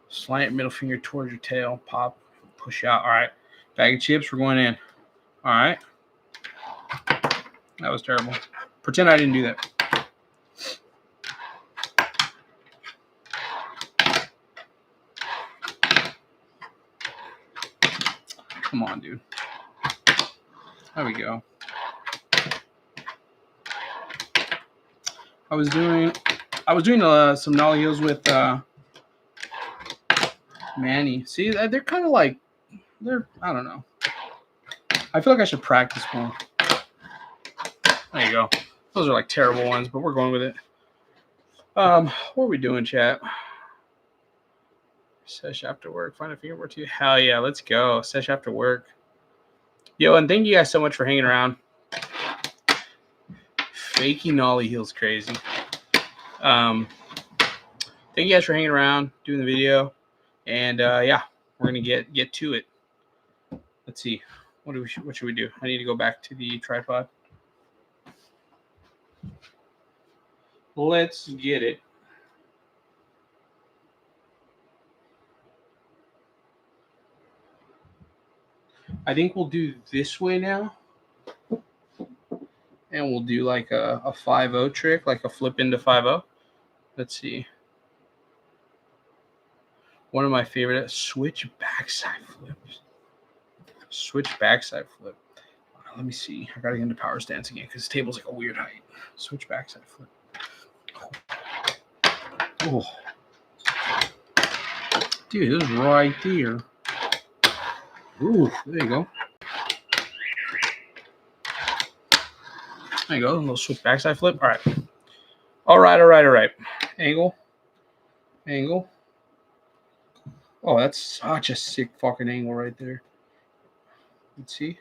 Slant middle finger towards your tail. Pop. Push out. All right. Bag of chips. We're going in. All right. That was terrible. Pretend I didn't do that. Come on, dude. There we go. I was doing some nollie heels with Manny. See, they're kind of like I don't know. I feel like I should practice more. There you go. Those are like terrible ones, but we're going with it. What are we doing, chat? Sesh after work. Find a fingerboard too. Hell yeah, let's go. Sesh after work. Yo, and thank you guys so much for hanging around. Fakey nollie heels crazy. Thank you guys for hanging around, doing the video, and yeah, we're gonna get to it. Let's see, what should we do? I need to go back to the tripod. Let's get it. I think we'll do this way now, and we'll do like a 5-0 trick, like a flip into 5-0. Let's see. One of my favorite switch backside flips. Switch backside flip. Let me see. I gotta get into power stance again because the table's like a weird height. Switch backside flip. Oh, dude, this is right there. Ooh, there you go. There you go. A little switch backside flip. All right. All right. Angle. Oh, that's such a sick fucking angle right there. Let's see.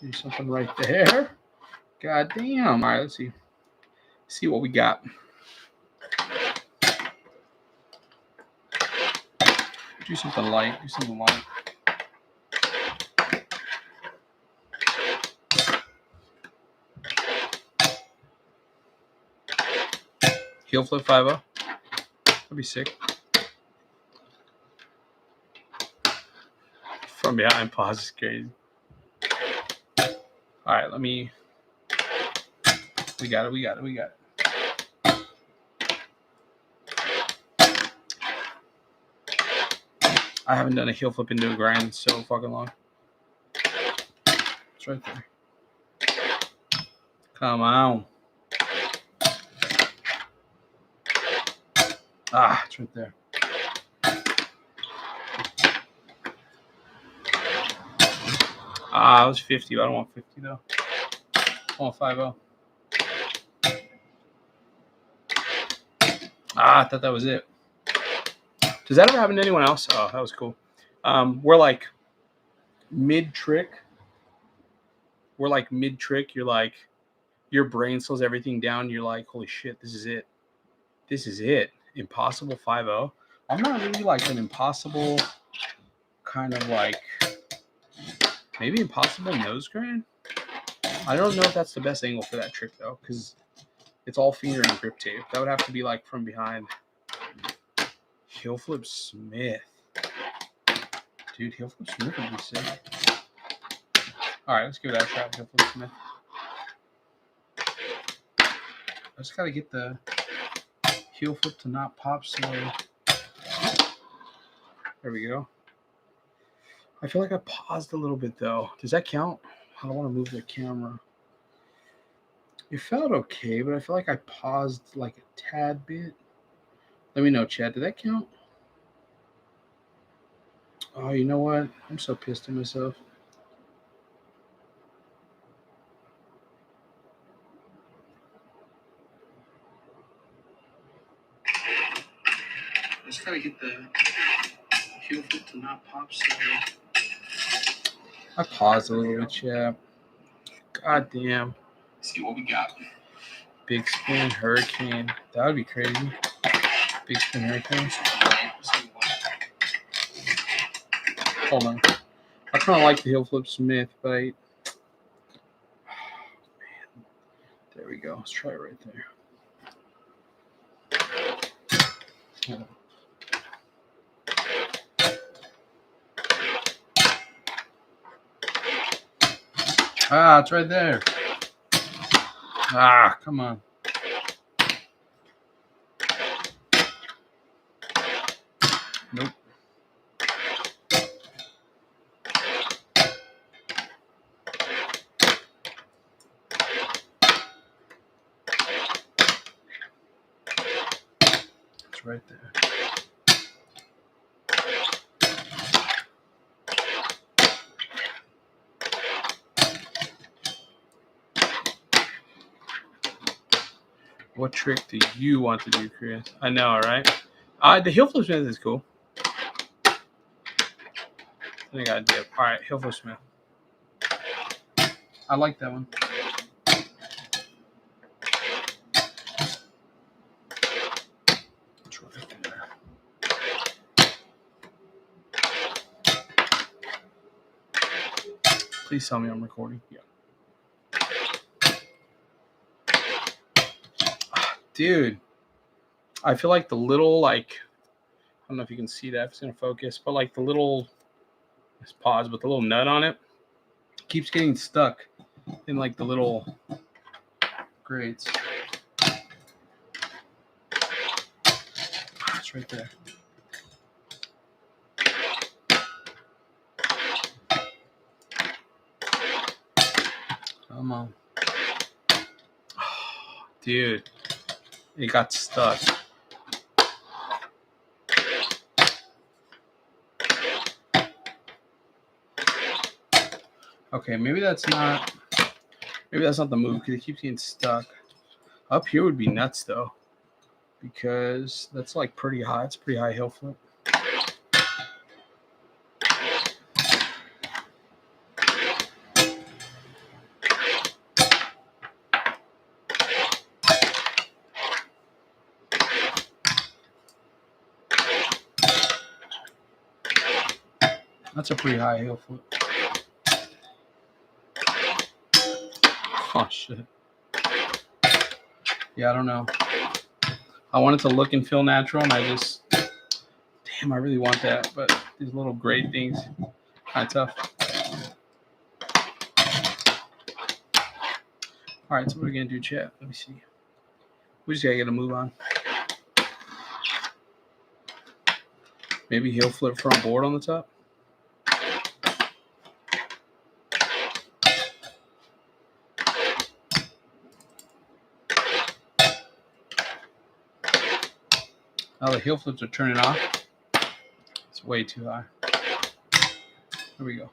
Do something right there. God damn. All right, let's see. See what we got. Do something light. Heel flip 5-0. That'd be sick. From behind pause is crazy. All right, we got it. I haven't done a heel flip into a grind in so fucking long. It's right there. Come on. Ah, it's right there. I was 50, but I don't want 50 though. I want 5-0. I thought that was it. Does that ever happen to anyone else? Oh, that was cool. We're like mid-trick. You're like, your brain slows everything down. You're like, holy shit, this is it. Impossible 5-0. I'm not really like an impossible kind of like, maybe impossible nose grind. I don't know if that's the best angle for that trick though, because it's all finger and grip tape. That would have to be like from behind. Heel flip Smith. Dude, heel flip Smith would be sick. All right, let's give that a shot. Heel flip Smith. I just gotta get the heel flip to not pop slow. There we go. I feel like I paused a little bit though. Does that count? I don't want to move the camera. It felt okay, but I feel like I paused like a tad bit. Let me know, Chad. Did that count? Oh, you know what? I'm so pissed at myself. I just gotta get the heel flip to not pop slow. I paused a little bit, Chad. God damn. Let's see what we got. Big spin hurricane. That would be crazy. Big spin hurricane. Hold on. I kind of like the heel flip Smith, but man. There we go. Let's try it right there. Ah, it's right there. Ah, come on. Nope. It's right there. What trick do you want to do, Chris? I know, right? The heel flip smith is cool. I think I did. All right, heel flip smith. I like that one. It's right there. Please tell me I'm recording. Yeah. Dude, I feel like the little, like, I don't know if you can see that, if it's going to focus, but like the little, let's pause, but the little nut on it keeps getting stuck in like the little grates. It's right there. Come on. Dude, it got stuck. Okay, maybe that's not the move because it keeps getting stuck. Up here would be nuts though, because that's like pretty high. It's a pretty high heel flip. That's a pretty high heel flip. Oh shit. Yeah, I don't know. I want it to look and feel natural, and I just, damn, I really want that, but these little grade things, kind of tough. All right, so what are we gonna do, chat? Let me see. We just gotta get a move on. Maybe heel flip front board on the top. Now the heel flips are turning off. It's way too high. There we go.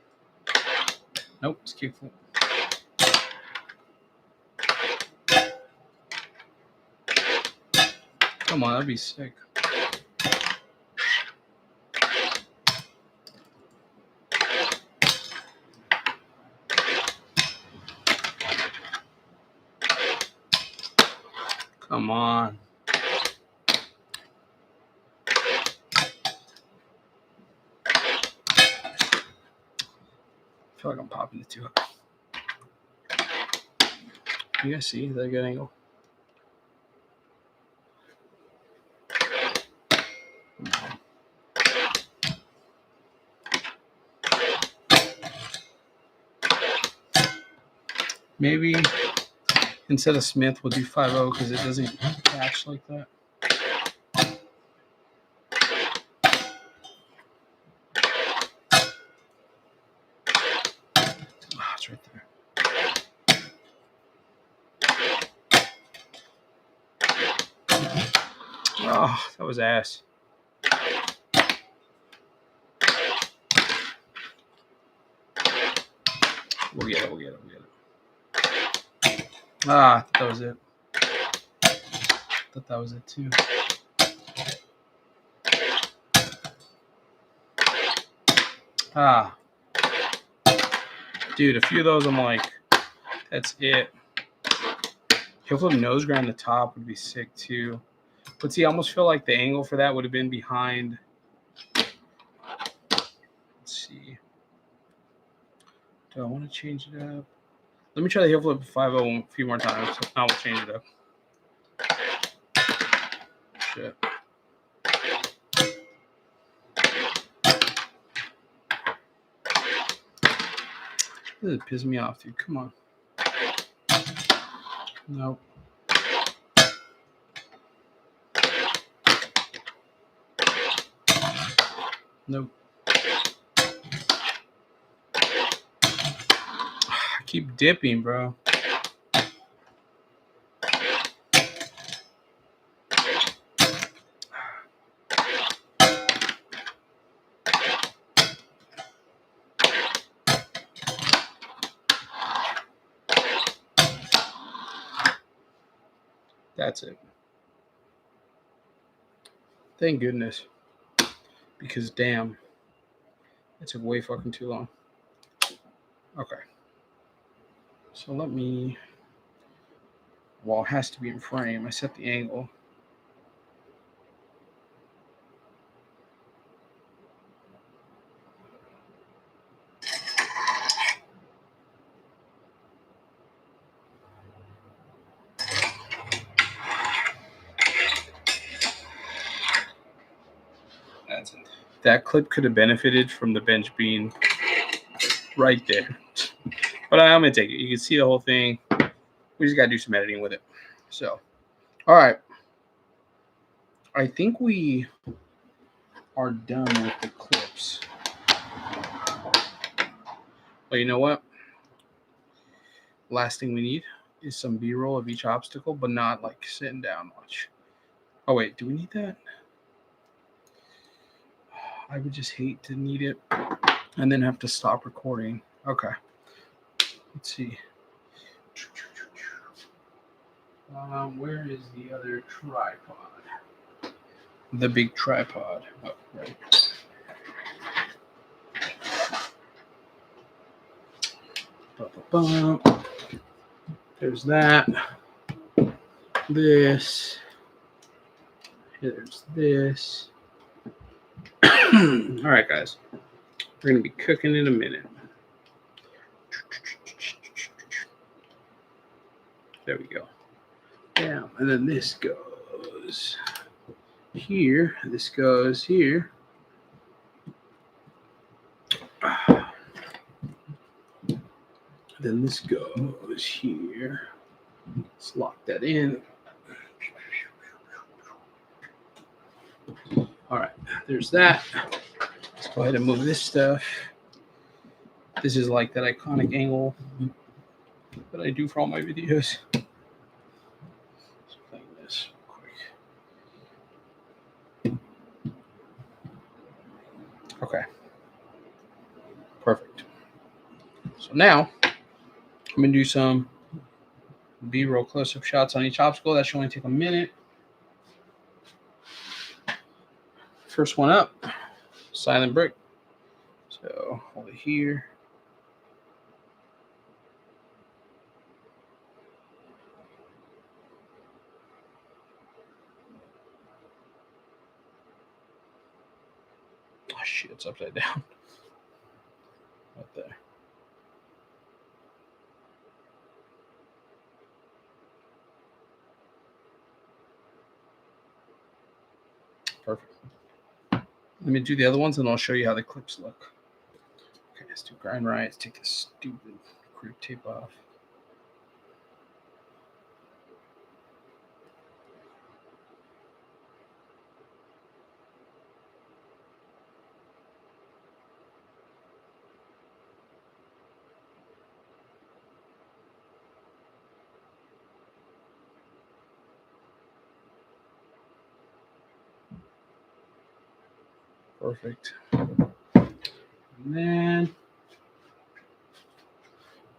Nope, it's kick flip. Come on, that'd be sick. Come on. I feel like I'm popping the two up. You guys see? Is that a good angle? Maybe instead of Smith, we'll do 5-0 because it doesn't catch like that. Oh, it's right there. Oh, that was ass. We'll get it. Ah, that was it. Thought that was it too. Ah. Dude, a few of those I'm like, that's it. Heel flip nose grind the top would be sick too. But see, I almost feel like the angle for that would have been behind. Let's see. Do I want to change it up? Let me try the heel flip 5-0 a few more times. Now we'll change it up. Shit. This is pissing me off, dude. Come on. Nope. Nope. I keep dipping, bro. That's it. Thank goodness. Because damn, it took way fucking too long. Okay. So let me, well, it has to be in frame. I set the angle. That's it. That clip could have benefited from the bench being right there. But I'm going to take it. You can see the whole thing. We just got to do some editing with it. So, all right. I think we are done with the clips. But you know what? Last thing we need is some B-roll of each obstacle, but not like sitting down much. Oh, wait. Do we need that? I would just hate to need it and then have to stop recording. Okay. Let's see. Where is the other tripod? The big tripod. Oh, right. Ba-ba-bum. There's that. This. There's this. All right, guys. We're going to be cooking in a minute. There we go. Down. And then this goes here. This goes here. Then this goes here. Let's lock that in. All right, there's that. Let's go ahead and move this stuff. This is like that iconic angle that I do for all my videos. Let's play this real quick. Okay. Perfect. So now I'm going to do some B-roll close-up shots on each obstacle. That should only take a minute. First one up, silent brick. So hold it here. Oh shit, it's upside down. Right there. Perfect. Let me do the other ones and I'll show you how the clips look. Okay, let's do grind right. Let's take this stupid grip tape off. Perfect. And then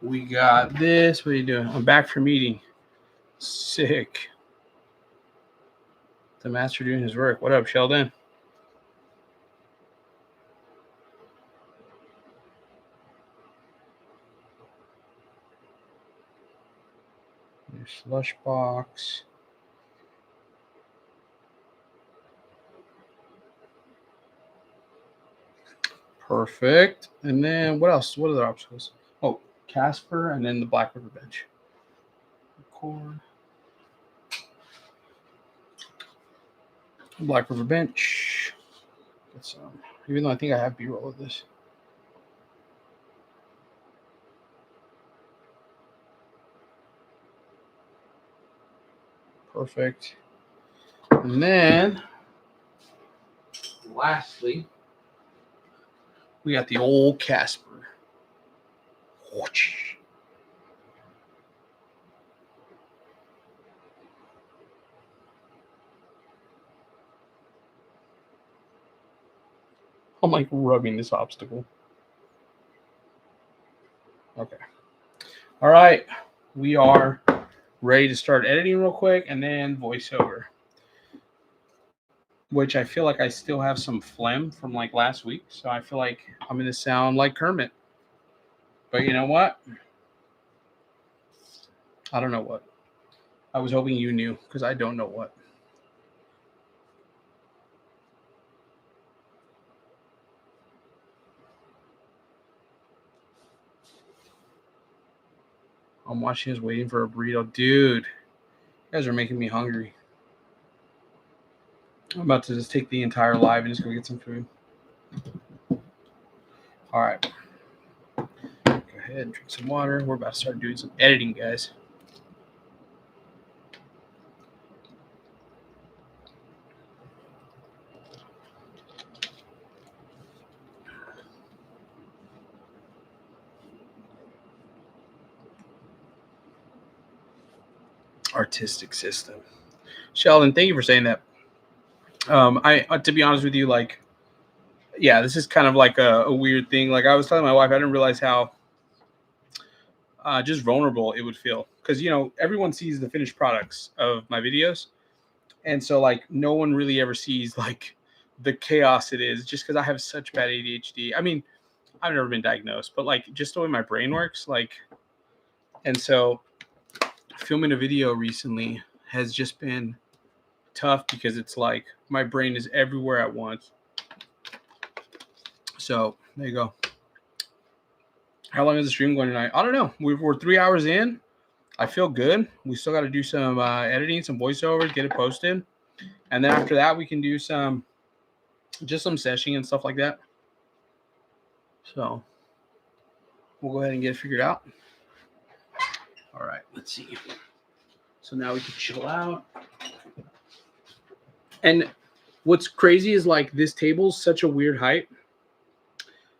we got this. What are you doing? I'm back from meeting. Sick. The master doing his work. What up, Sheldon? Your slush box. Perfect. And then what else? What other obstacles? Oh, Casper and then the Black River bench. Record. Black River bench. Get some. Even though I think I have B-roll of this. Perfect. And then, lastly, we got the old Casper. I'm like rubbing this obstacle. Okay. All right. We are ready to start editing real quick, and then voiceover, which I feel like I still have some phlegm from like last week. So I feel like I'm going to sound like Kermit. But you know what? I don't know what. I was hoping you knew, because I don't know what. I'm watching us waiting for a burrito. Dude, you guys are making me hungry. I'm about to just take the entire live and just go get some food. All right. Go ahead and drink some water. We're about to start doing some editing, guys. Artistic system. Sheldon, thank you for saying that. I to be honest with you, like, yeah, this is kind of like a weird thing. Like I was telling my wife, I didn't realize how just vulnerable it would feel, because you know everyone sees the finished products of my videos, and so like no one really ever sees like the chaos it is, just because I have such bad ADHD. I mean, I've never been diagnosed, but like just the way my brain works, like, and so filming a video recently has just been tough because it's like my brain is everywhere at once. So there you go. How long is the stream going tonight? I don't know. We're 3 hours in. I feel good. We still got to do some editing, some voiceovers, get it posted, and then after that we can do some seshing and stuff like that. So we'll go ahead and get it figured out. All right, let's see. So now we can chill out. And what's crazy is like this table's such a weird height.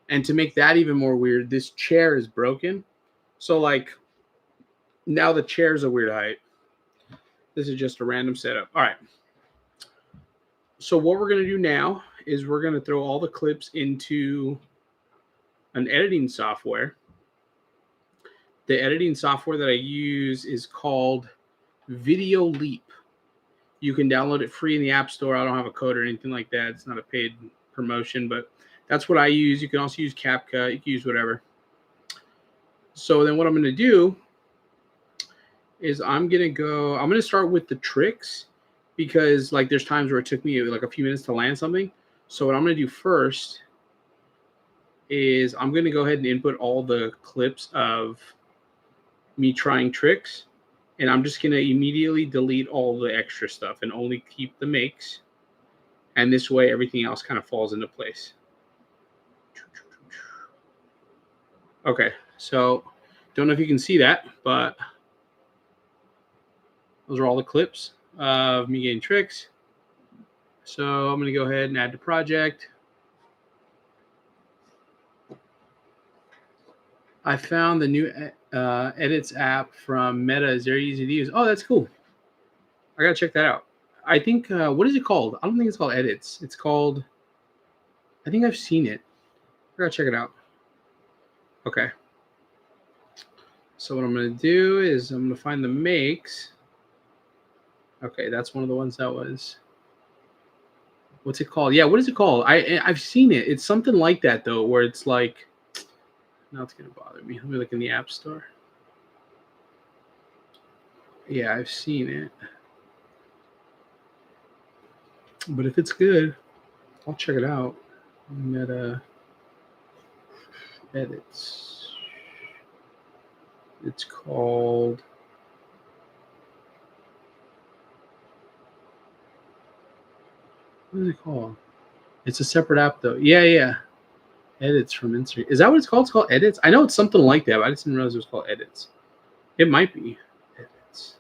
And to make that even more weird, this chair is broken. So like now the chair's a weird height. This is just a random setup. All right. So what we're going to do now is we're going to throw all the clips into an editing software. The editing software that I use is called Video Leap. You can download it free in the App Store. I don't have a code or anything like that. It's not a paid promotion, but that's what I use. You can also use CapCut. You can use whatever. So then what I'm going to do is I'm going to start with the tricks, because like there's times where it took me like a few minutes to land something. So what I'm going to do first is I'm going to go ahead and input all the clips of me trying tricks. And I'm just going to immediately delete all the extra stuff and only keep the makes. And this way, everything else kind of falls into place. Okay, so don't know if you can see that, but those are all the clips of me getting tricks. So I'm going to go ahead and add to project. I found the new Edits app from Meta is very easy to use. Oh, that's cool. I got to check that out. I think, what is it called? I don't think it's called Edits. It's called, I think I've seen it. I got to check it out. Okay. So what I'm going to do is I'm going to find the makes. Okay, that's one of the ones that was. What's it called? Yeah, what is it called? I've seen it. It's something like that, though, where it's like, now it's going to bother me. Let me look in the App Store. Yeah, I've seen it. But if it's good, I'll check it out. Meta Edits. It's called. What is it called? It's a separate app, though. Yeah. Edits from Instagram. Is that what it's called? It's called Edits? I know it's something like that, but I just didn't realize it was called Edits. It might be. Edits.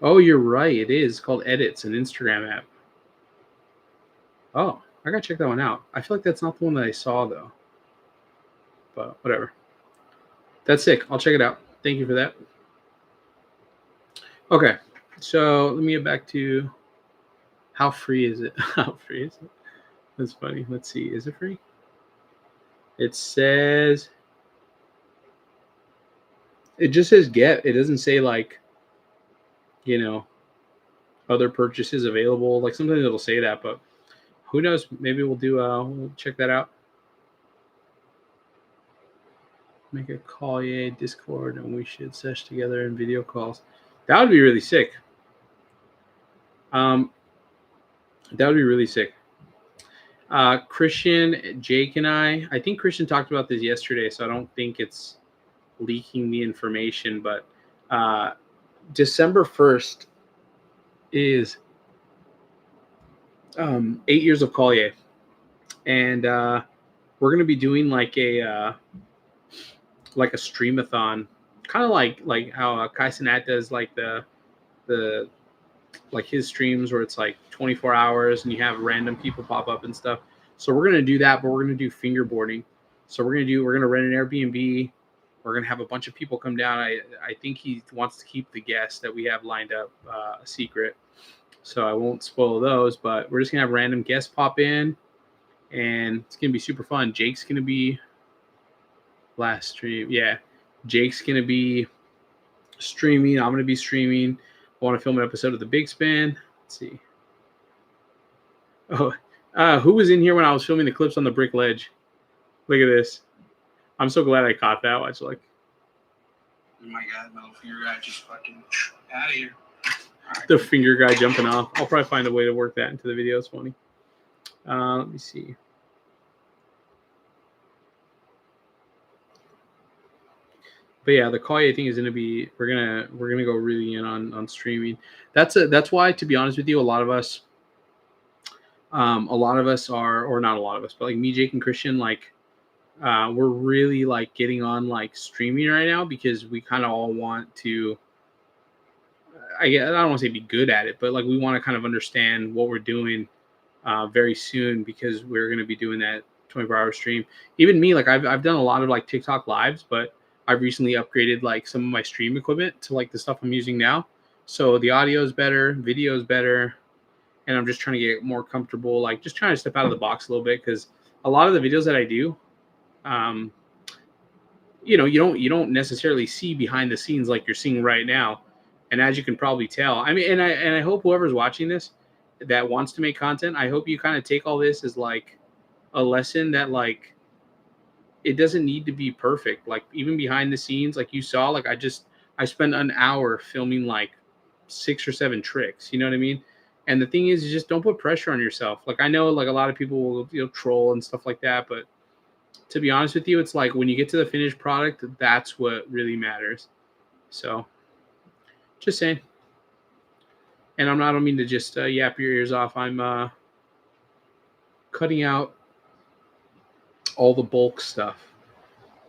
Oh, you're right. It is called Edits, an Instagram app. Oh, I gotta check that one out. I feel like that's not the one that I saw, though. But whatever. That's sick. I'll check it out. Thank you for that. Okay, so let me get back to how free is it? How free is it? That's funny. Let's see. Is it free? It says It just says get. It doesn't say like, other purchases available. Like sometimes it'll say that, but who knows? Maybe we'll check that out. Make a call, Discord, and we should sesh together in video calls. That would be really sick. That would be really sick. Christian, Jake, and I think Christian talked about this yesterday, so I don't think it's leaking the information, but December 1st is 8 years of Collier, and we're gonna be doing like a streamathon, kind of like how Kai Cenat does like the like his streams where it's like 24 hours and you have random people pop up and stuff. So we're gonna do that, but we're gonna do fingerboarding. So we're gonna rent an Airbnb. We're gonna have a bunch of people come down. I think he wants to keep the guests that we have lined up a secret, so I won't spoil those. But we're just gonna have random guests pop in, and it's gonna be super fun. Jake's gonna be last stream. Yeah, Jake's gonna be streaming. I'm gonna be streaming. I want to film an episode of The Big Span. Let's see. Oh, who was in here when I was filming the clips on the brick ledge? Look at this. I'm so glad I caught that. Watch, like. Oh my God, no, finger guy just fucking out of here. Right. The finger guy jumping off. I'll probably find a way to work that into the video. It's funny. Let me see. But yeah, the Collier thing is gonna be we're gonna go really in on streaming. That's why, to be honest with you, a lot of us are, or not a lot of us, but like me, Jake, and Christian, like we're really like getting on like streaming right now because we kind of all want to. I don't want to say be good at it, but like we want to kind of understand what we're doing very soon because we're gonna be doing that 24-hour stream. Even me, like I've done a lot of like TikTok lives, but I've recently upgraded like some of my stream equipment to like the stuff I'm using now. So the audio is better, video is better, and I'm just trying to get more comfortable, like just trying to step out of the box a little bit because a lot of the videos that I do, you don't necessarily see behind the scenes like you're seeing right now. And as you can probably tell, I mean, and I hope whoever's watching this that wants to make content, I hope you kind of take all this as like a lesson that like it doesn't need to be perfect. Like even behind the scenes, like you saw, like I spent an hour filming like 6 or 7 tricks. You know what I mean? And the thing is, you just don't put pressure on yourself. Like I know like a lot of people will troll and stuff like that, but to be honest with you, it's like when you get to the finished product, that's what really matters. So just saying. And I don't mean to just yap your ears off. I'm cutting out all the bulk stuff.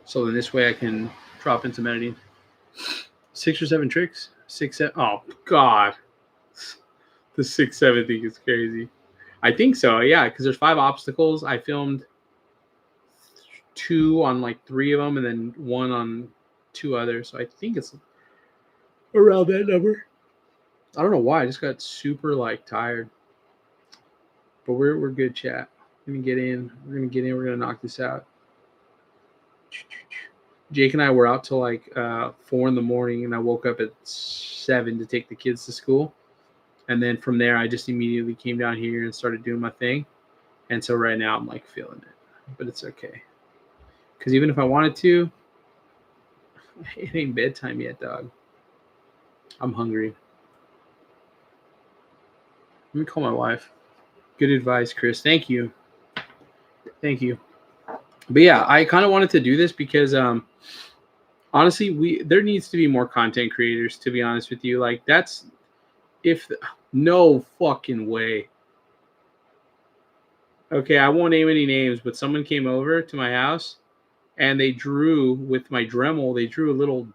So then this way I can drop in some editing. 6 or 7 tricks? 6, 7. Oh, God. The 6, 7 thing is crazy. I think so, yeah, because there's 5 obstacles. I filmed 2 on like 3 of them and then 1 on 2 others. So I think it's around that number. I don't know why. I just got super like tired. But we're good, chat. Let me get in. We're gonna get in. We're gonna knock this out. Jake and I were out till like 4 in the morning, and I woke up at 7 to take the kids to school. And then from there, I just immediately came down here and started doing my thing. And so right now I'm like feeling it, but it's okay. Because even if I wanted to, it ain't bedtime yet, dog. I'm hungry. Let me call my wife. Good advice, Chris. Thank you. Thank you. But yeah, I kind of wanted to do this because honestly, there needs to be more content creators, to be honest with you. Like no fucking way. Okay, I won't name any names, but someone came over to my house and they drew with my Dremel, they drew a little,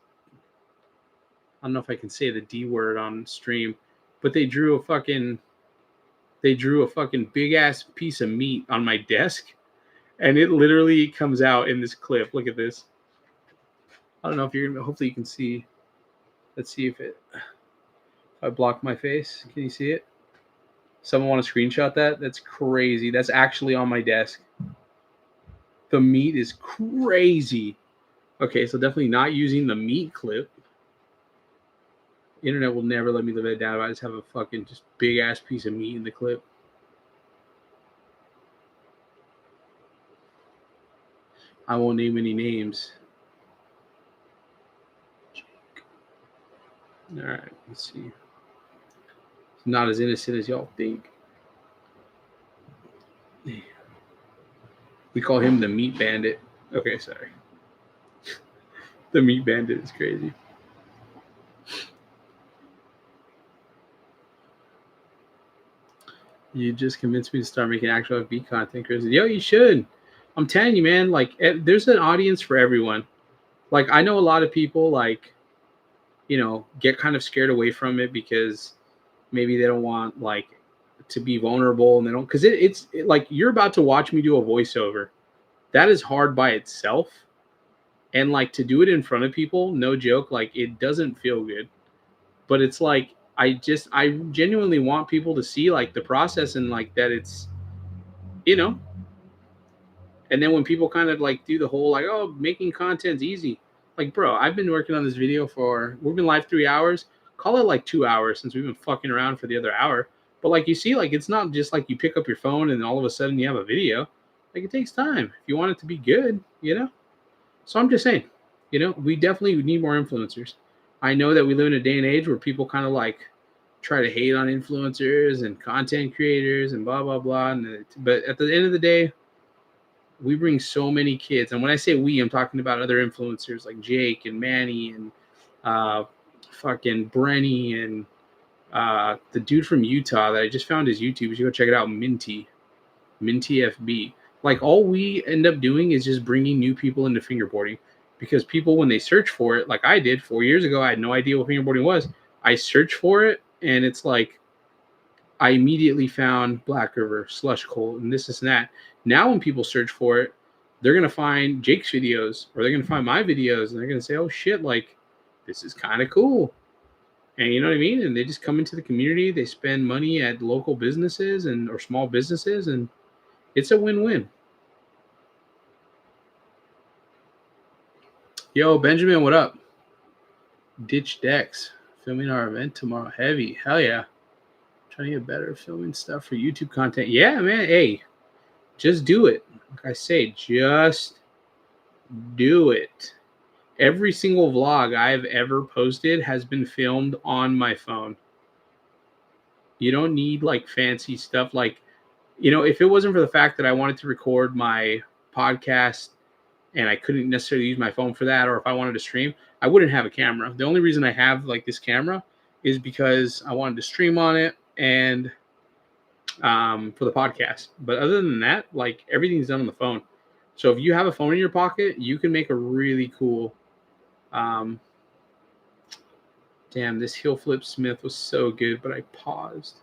I don't know if I can say the D word on stream, but they drew a fucking big ass piece of meat on my desk. And it literally comes out in this clip. Look at this. I don't know if hopefully you can see. Let's see if I block my face. Can you see it? Someone want to screenshot that? That's crazy. That's actually on my desk. The meat is crazy. Okay, so definitely not using the meat clip. Internet will never let me live it down if I just have a fucking just big ass piece of meat in the clip. I won't name any names. All right, let's see. It's not as innocent as y'all think. We call him the meat bandit. Okay, sorry. The meat bandit is crazy. You just convinced me to start making actual FB content, Chris. Yo, you should. I'm telling you, man. Like, there's an audience for everyone. Like, I know a lot of people, like, you know, get kind of scared away from it because maybe they don't want, like, to be vulnerable, and they don't, because it's like you're about to watch me do a voiceover. That is hard by itself, and like to do it in front of people, no joke, like it doesn't feel good. But it's like I genuinely want people to see like the process and like that it's, you know. And then when people kind of like do the whole like, oh, making content's easy, like, bro, I've been working on this video we've been live 3 hours, call it like 2 hours since we've been fucking around for the other hour. But like you see, like it's not just like you pick up your phone and all of a sudden you have a video. Like it takes time if you want it to be good, you know. So I'm just saying, you know, we definitely need more influencers. I know that we live in a day and age where people kind of like try to hate on influencers and content creators and blah blah blah. But at the end of the day, we bring so many kids, and when I say we, I'm talking about other influencers like Jake and Manny and fucking Brenny and the dude from Utah that I just found his YouTube. You should go check it out, Minty FB. Like all we end up doing is just bringing new people into fingerboarding, because people, when they search for it, like I did 4 years ago, I had no idea what fingerboarding was. I searched for it, and it's like I immediately found Black River, Slush Colt, and this and that. Now when people search for it, they're going to find Jake's videos, or they're going to find my videos, and they're going to say, oh shit, like this is kind of cool. And you know what I mean? And they just come into the community, they spend money at local businesses or small businesses, and it's a win-win. Yo, Benjamin, what up? Ditch Decks, filming our event tomorrow. Heavy. Hell yeah. Trying to get better filming stuff for YouTube content. Yeah, man. Hey, just do it. Like I say, just do it. Every single vlog I've ever posted has been filmed on my phone. You don't need like fancy stuff. Like, you know, if it wasn't for the fact that I wanted to record my podcast and I couldn't necessarily use my phone for that, or if I wanted to stream, I wouldn't have a camera. The only reason I have like this camera is because I wanted to stream on it and for the podcast. But other than that, like everything's done on the phone. So if you have a phone in your pocket, you can make a really cool. Damn, this heel flip Smith was so good, but I paused.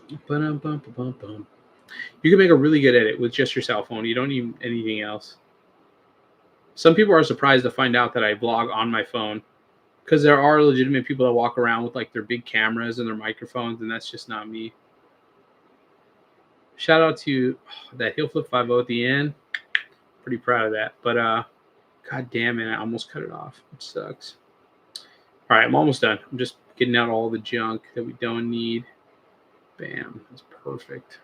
You can make a really good edit with just your cell phone. You don't need anything else. Some people are surprised to find out that I vlog on my phone, because there are legitimate people that walk around with like their big cameras and their microphones, and that's just not me. Shout out to that heel flip 5.0 at the end. Pretty proud of that. But god damn it, I almost cut it off, which sucks. All right, I'm almost done. I'm just getting out all the junk that we don't need. Bam, that's perfect.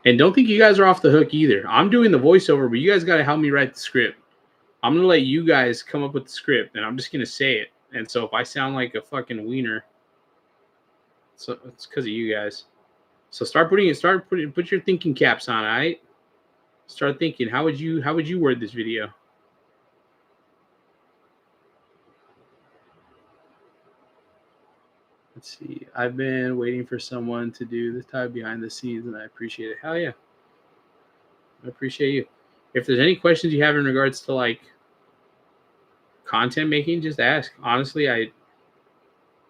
And don't think you guys are off the hook either. I'm doing the voiceover, but you guys got to help me write the script. I'm going to let you guys come up with the script, and I'm just going to say it. And so if I sound like a fucking wiener, so it's because of you guys. So put your thinking caps on, all right? Start thinking, how would you word this video? Let's see. I've been waiting for someone to do this type behind the scenes, and I appreciate it. Hell yeah. I appreciate you. If there's any questions you have in regards to like content making, just ask. Honestly,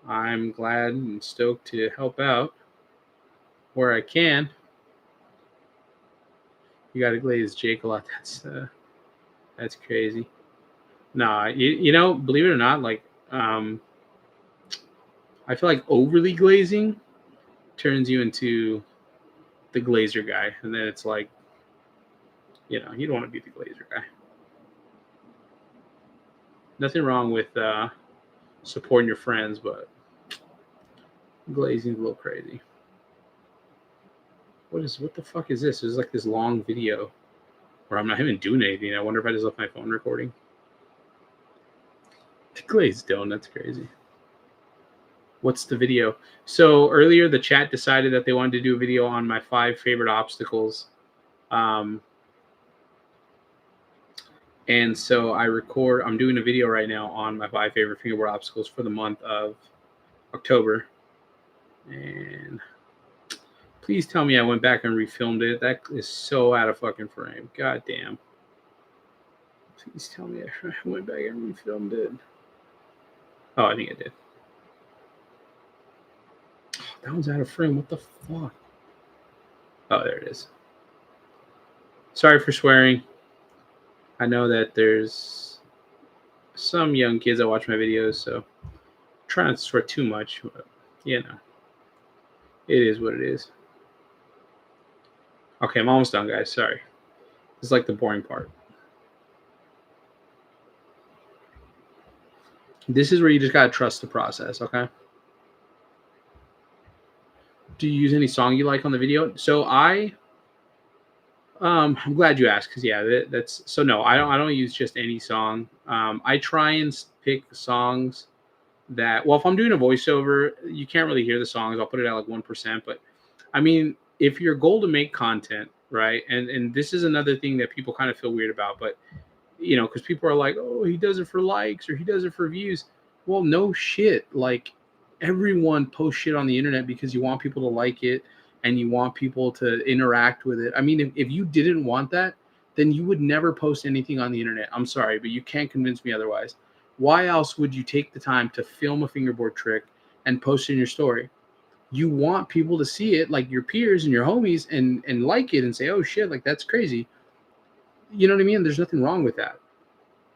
I'm glad and stoked to help out where I can. You got to glaze Jake a lot. That's crazy. Nah, you know, believe it or not, like I feel like overly glazing turns you into the Glazer guy. And then it's like, you know, you don't want to be the Glazer guy. Nothing wrong with supporting your friends, but glazing is a little crazy. What the fuck is this? There's like this long video where I'm not even doing anything. I wonder if I just left my phone recording. The glazed donut's crazy. What's the video? So earlier the chat decided that they wanted to do a video on my 5 favorite obstacles. And so I'm doing a video right now on my 5 favorite fingerboard obstacles for the month of October. And please tell me I went back and refilmed it. That is so out of fucking frame. God damn. Please tell me I went back and refilmed it. Oh, I think I did. Oh, that one's out of frame. What the fuck? Oh, there it is. Sorry for swearing. I know that there's some young kids that watch my videos, so I'm trying not to swear too much, but you know, it is what it is. Okay, I'm almost done, guys. Sorry. This is like the boring part. This is where you just gotta trust the process, okay? Do you use any song you like on the video? So I'm glad you asked, because yeah, that's so no, I don't use just any song. I try and pick songs that, well, if I'm doing a voiceover, you can't really hear the songs. I'll put it at like 1%. But I mean, if your goal to make content, right? And this is another thing that people kind of feel weird about, but you know, because people are like, oh, he does it for likes or he does it for views. Well, no shit. Like everyone posts shit on the internet because you want people to like it and you want people to interact with it. I mean, if you didn't want that, then you would never post anything on the internet. I'm sorry, but you can't convince me otherwise. Why else would you take the time to film a fingerboard trick and post it in your story? You want people to see it, like your peers and your homies, and like it and say, oh shit, like that's crazy. You know what I mean? There's nothing wrong with that.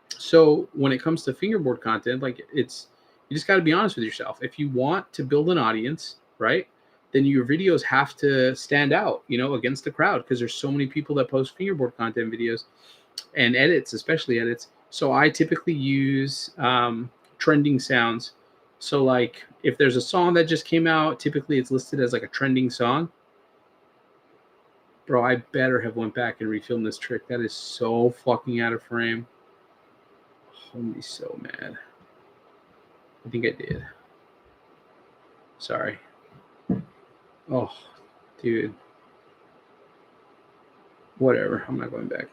So when it comes to fingerboard content, like you just got to be honest with yourself. If you want to build an audience, right, then your videos have to stand out, you know, against the crowd, because there's so many people that post fingerboard content videos and edits, especially edits. So I typically use trending sounds. So like if there's a song that just came out, typically it's listed as like a trending song. Bro, I better have went back and refilmed this trick. That is so fucking out of frame. I'm be so mad. I think I did. Sorry. Oh, dude. Whatever. I'm not going back.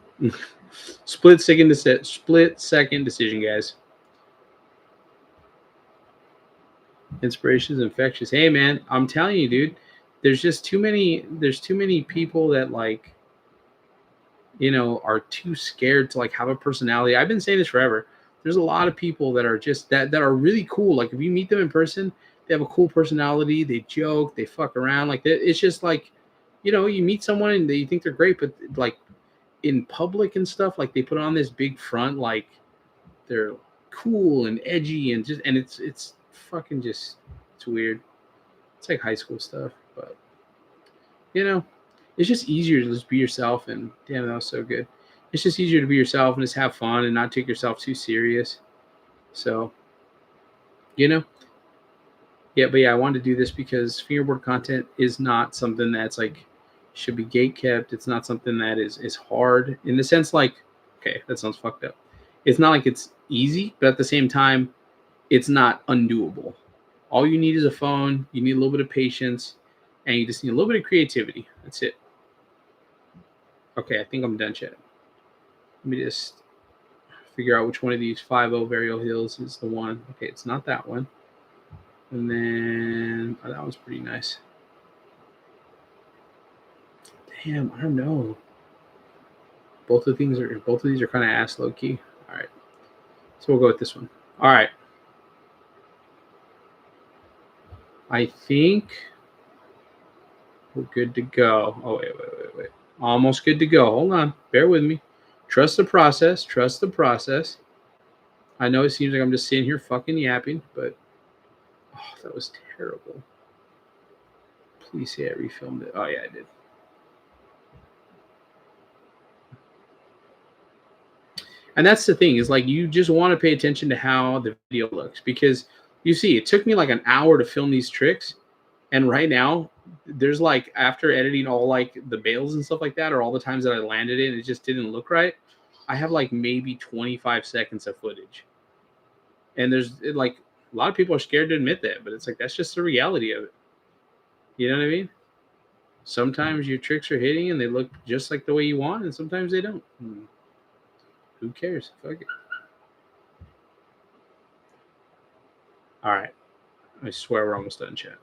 Split second decision, guys. Inspiration is infectious. Hey, man, I'm telling you, dude. There's just too many. There's too many people that like, you know, are too scared to like have a personality. I've been saying this forever. There's a lot of people that are just that are really cool. Like if you meet them in person, they have a cool personality. They joke, they fuck around. Like it's just like, you know, you meet someone and you think they're great, but like in public and stuff, like they put on this big front, like they're cool and edgy and just, and it's fucking just, it's weird. It's like high school stuff, but you know, it's just easier to just be yourself. And damn, that was so good. It's just easier to be yourself and just have fun and not take yourself too serious. So, you know, yeah, but yeah, I wanted to do this because fingerboard content is not something that's like should be gate kept. It's not something that is hard in the sense like, okay, that sounds fucked up. It's not like it's easy, but at the same time, it's not undoable. All you need is a phone. You need a little bit of patience, and you just need a little bit of creativity. That's it. Okay, I think I'm done, chat. Let me just figure out which one of these 5-0 varial hills is the one. Okay, it's not that one. And then that was pretty nice. Damn, I don't know. Both of these are kind of ass low key. All right, so we'll go with this one. All right, I think we're good to go. Oh wait. Almost good to go. Hold on, bear with me. Trust the process. Trust the process. I know it seems like I'm just sitting here fucking yapping, but oh, that was terrible. Please say I refilmed it. Oh yeah, I did. And that's the thing, is like you just want to pay attention to how the video looks, because you see, it took me like an hour to film these tricks, and right now there's like, after editing all like the bails and stuff like that, or all the times that I landed it and it just didn't look right, I have like maybe 25 seconds of footage. And there's like a lot of people are scared to admit that, but it's like that's just the reality of it. You know what I mean? Sometimes your tricks are hitting and they look just like the way you want, and sometimes they don't. Who cares? Fuck it. All right. I swear we're almost done, chat.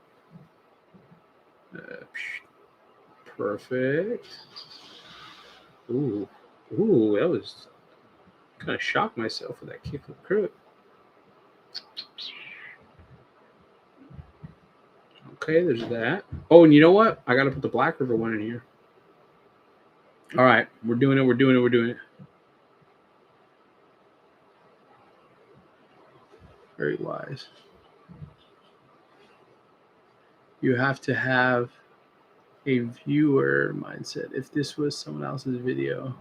Perfect. Ooh. Ooh, that was kind of shocked myself with that kickflip crook. Okay, there's that. Oh, and you know what? I got to put the Black River one in here. All right. We're doing it. Very wise. You have to have a viewer mindset. If this was someone else's video,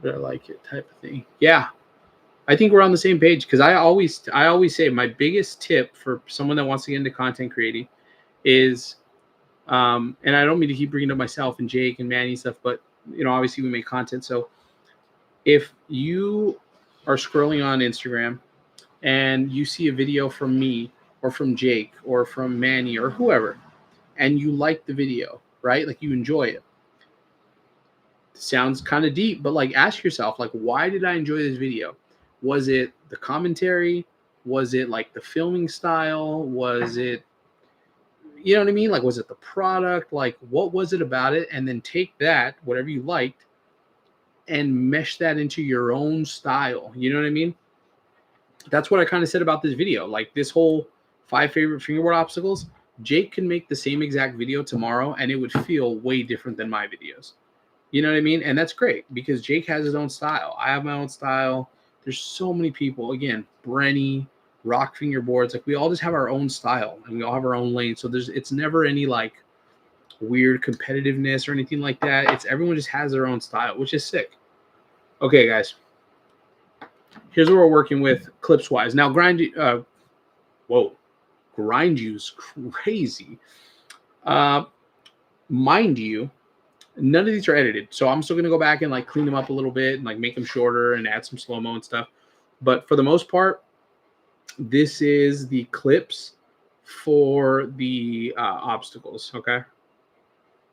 but I like it type of thing. Yeah. I think we're on the same page, because I always say my biggest tip for someone that wants to get into content creating is, and I don't mean to keep bringing up myself and Jake and Manny and stuff, but you know, obviously we make content. So if you are scrolling on Instagram and you see a video from me or from Jake or from Manny or whoever, and you like the video, right? Like you enjoy it. Sounds kind of deep, but like ask yourself, like, why did I enjoy this video? Was it the commentary? Was it like the filming style? Was it, you know what I mean? Like, was it the product? Like, what was it about it? And then take that, whatever you liked, and mesh that into your own style. You know what I mean? That's what I kind of said about this video. Like this whole 5 favorite fingerboard obstacles, Jake can make the same exact video tomorrow and it would feel way different than my videos. You know what I mean? And that's great, because Jake has his own style. I have my own style. There's so many people, again, Brenny, Rock Fingerboards, like we all just have our own style and we all have our own lane. So it's never any like weird competitiveness or anything like that. It's everyone just has their own style, which is sick. Okay, guys. Here's what we're working with clips wise. Now grind you's crazy. Mind you, none of these are edited. So I'm still gonna go back and like clean them up a little bit and like make them shorter and add some slow-mo and stuff. But for the most part, this is the clips for the obstacles. Okay.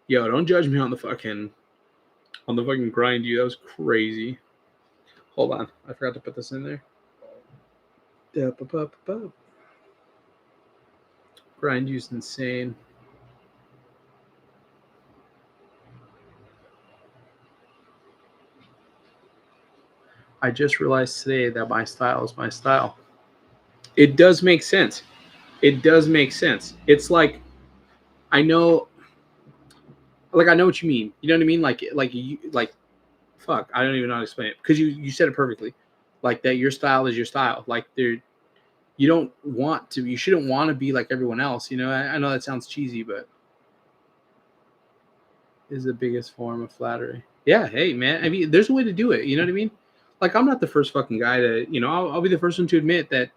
Yo, don't judge me on the fucking grind you. That was crazy. Hold on. I forgot to put this in there. Grind you's insane. I just realized today that my style is my style. It does make sense. It does make sense. It's like, I know what you mean. You know what I mean? Like, fuck, I don't even know how to explain it, because you said it perfectly. Like that your style is your style. Like you shouldn't want to be like everyone else. You know, I know that sounds cheesy, but is the biggest form of flattery. Yeah, hey man. I mean, there's a way to do it. You know what I mean? Like, I'm not the first fucking guy to, you know, I'll be the first one to admit that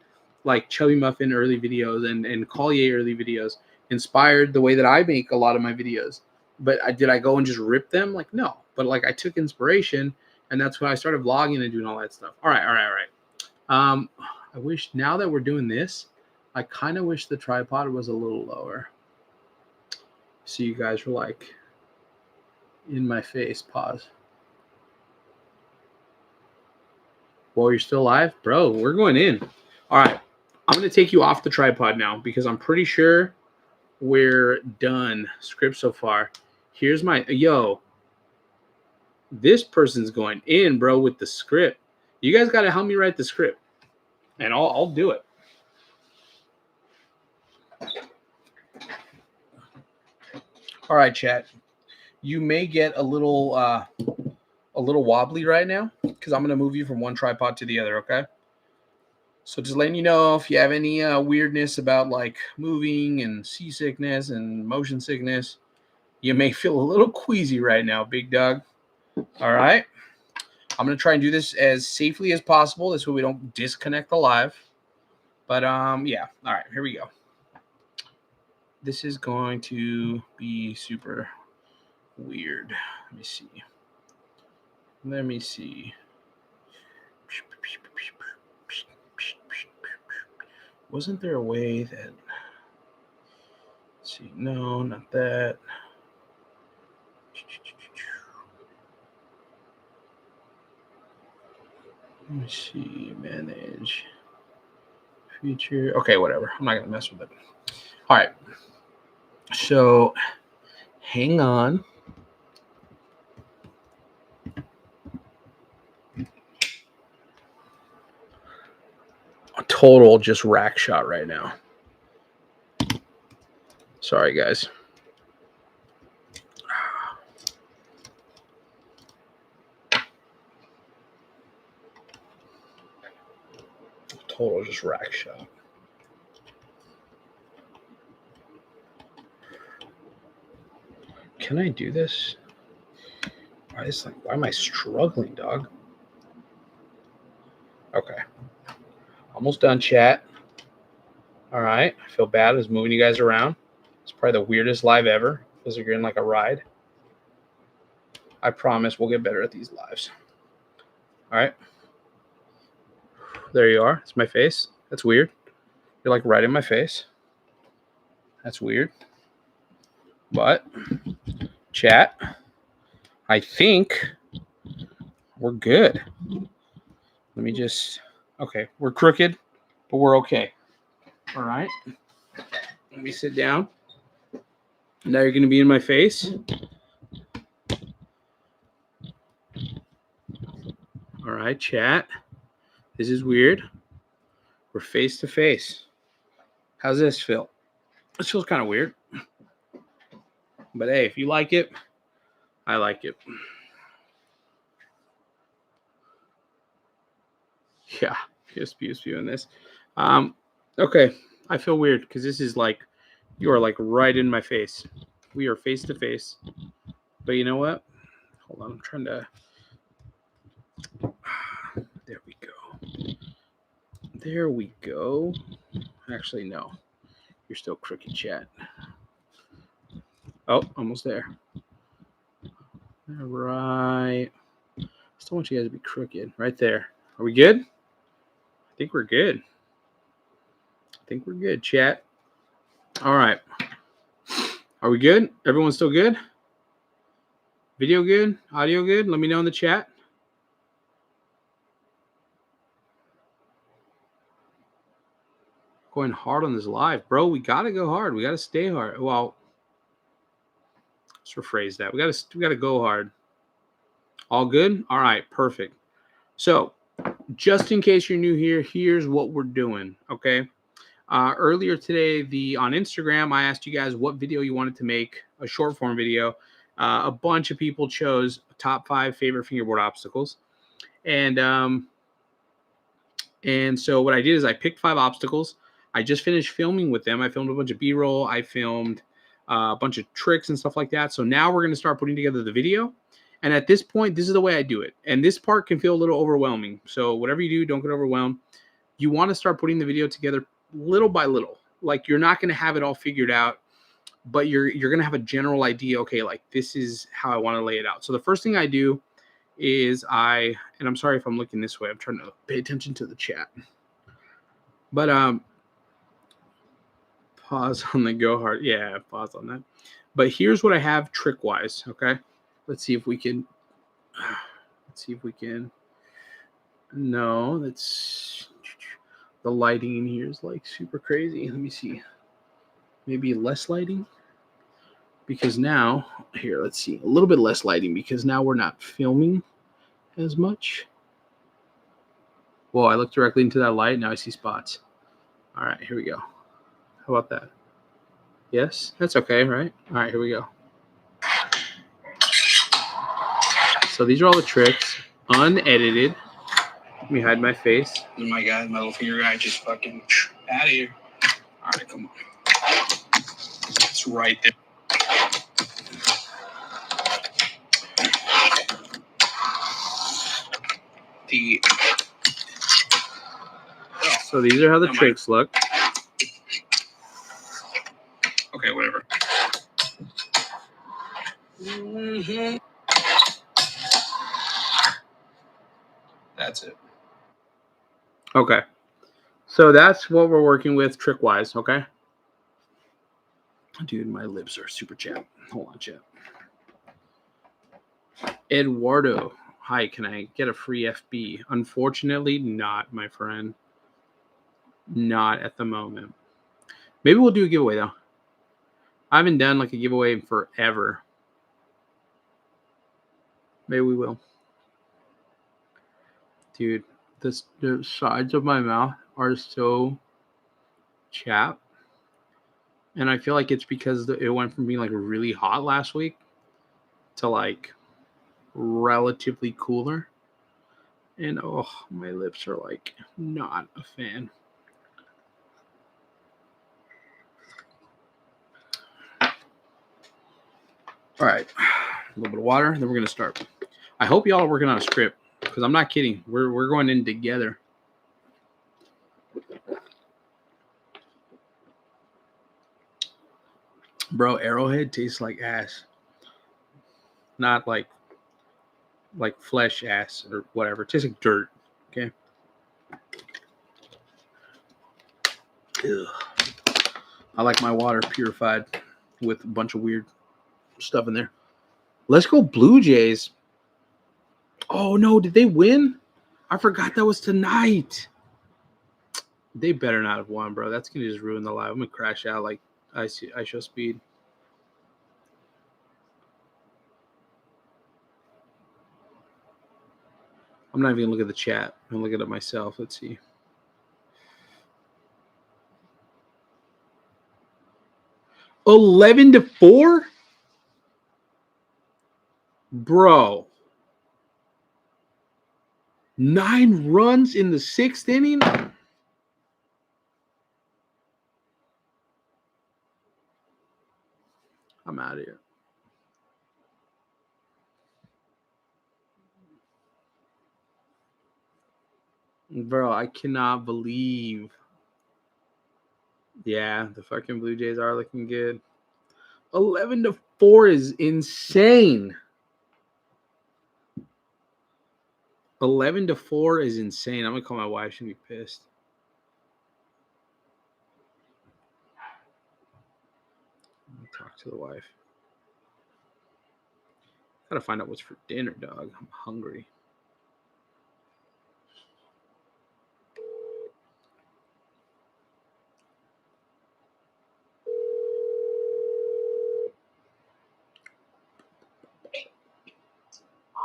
like Chubby Muffin early videos and Collier early videos inspired the way that I make a lot of my videos. But did I go and just rip them? Like, no. But like I took inspiration, and that's when I started vlogging and doing all that stuff. All right. I wish, now that we're doing this, I kind of wish the tripod was a little lower. So you guys were like in my face. Pause. Well, you're still live? Bro, we're going in. All right. I'm going to take you off the tripod now, because I'm pretty sure we're done script so far. Here's my, yo, this person's going in, bro, with the script. You guys got to help me write the script, and I'll do it. All right, chat. You may get a little wobbly right now, because I'm going to move you from one tripod to the other, okay? So just letting you know, if you have any weirdness about like moving and seasickness and motion sickness, you may feel a little queasy right now, big dog. All right. I'm going to try and do this as safely as possible. This way we don't disconnect the live. But yeah. All right, here we go. This is going to be super weird. Let me see. Wasn't there a way that... Let's see. No, not that. Let me see. Manage. Feature. Okay, whatever. I'm not going to mess with it. All right. So, hang on. A total just rack shot right now. Sorry, guys. Total just rack shot. Can I do this? Why am I struggling, dog? Okay. Almost done, chat. All right. I feel bad. I was moving you guys around. It's probably the weirdest live ever. Feels like you're in like a ride. I promise we'll get better at these lives. All right. There you are. It's my face. That's weird. You're like right in my face. That's weird. But chat, I think we're good. Let me just, okay, we're crooked, but we're okay. All right. Let me sit down. Now you're going to be in my face. All right, chat. This is weird. We're face to face. How's this feel? This feels kind of weird. But hey, if you like it, I like it. Yeah, just viewing this. Okay, I feel weird because this is like, you are like right in my face. We are face to face. But you know what? Hold on, I'm trying to. There we go. There we go. Actually, no. You're still crooked, chat. Oh, almost there. All right. Still want you guys to be crooked. Right there. Are we good? I think we're good. Chat. All right. Are we good? Everyone's still good? Video good? Audio good? Let me know in the chat. Going hard on this live. Bro, we got to go hard. We got to stay hard. Well, let's rephrase that. We got to go hard. All good? All right, perfect. So, just in case you're new here, here's what we're doing, okay? Earlier today, on Instagram, I asked you guys what video you wanted to make, a short form video. A bunch of people chose top 5 favorite fingerboard obstacles. And so what I did is I picked 5 obstacles. I just finished filming with them. I filmed a bunch of B-roll. I filmed a bunch of tricks and stuff like that. So now we're going to start putting together the video. And at this point, this is the way I do it. And this part can feel a little overwhelming. So whatever you do, don't get overwhelmed. You want to start putting the video together little by little. Like, you're not going to have it all figured out, but you're going to have a general idea. Okay, like, this is how I want to lay it out. So the first thing I do is and I'm sorry if I'm looking this way. I'm trying to pay attention to the chat. But pause on the go hard. Yeah, pause on that. But here's what I have trick-wise, okay? Let's see if we can. No, that's the lighting in here is like super crazy. Let me see. Maybe less lighting, because now here, let's see, a little bit less lighting because now we're not filming as much. Whoa, I looked directly into that light. Now I see spots. All right, here we go. How about that? Yes, that's okay, right? All right, here we go. So these are all the tricks, unedited. Let me hide my face. And my guy, my little finger guy, just fucking out of here. All right, come on. It's right there. the. So these are how the Never mind. tricks look. Okay, whatever. That's it. Okay. So that's what we're working with trick-wise, okay? Dude, my lips are super chapped. Hold on, chat. Eduardo. Hi, can I get a free FB? Unfortunately, not, my friend. Not at the moment. Maybe we'll do a giveaway, though. I haven't done like a giveaway in forever. Maybe we will. Dude, the sides of my mouth are so chapped. And I feel like it's because it went from being like really hot last week to like relatively cooler. And oh, my lips are like not a fan. All right, a little bit of water, then we're gonna start. I hope y'all are working on a script because I'm not kidding. We're going in together. Bro, Arrowhead tastes like ass. Not like flesh ass or whatever. It tastes like dirt. Okay. Ugh. I like my water purified with a bunch of weird stuff in there. Let's go Blue Jays. Oh no, did they win? I forgot that was tonight. They better not have won, bro. That's gonna just ruin the live. I'm gonna crash out like I show speed. I'm not even gonna look at the chat. I'm gonna look at it myself. Let's see. $11-4? Bro. 9 runs in the 6th inning? I'm out of here. Bro, I cannot believe. Yeah, the fucking Blue Jays are looking good. 11-4 is insane. 11-4 is insane. I'm gonna call my wife. She'll be pissed. Talk to the wife. Gotta find out what's for dinner, dog. I'm hungry.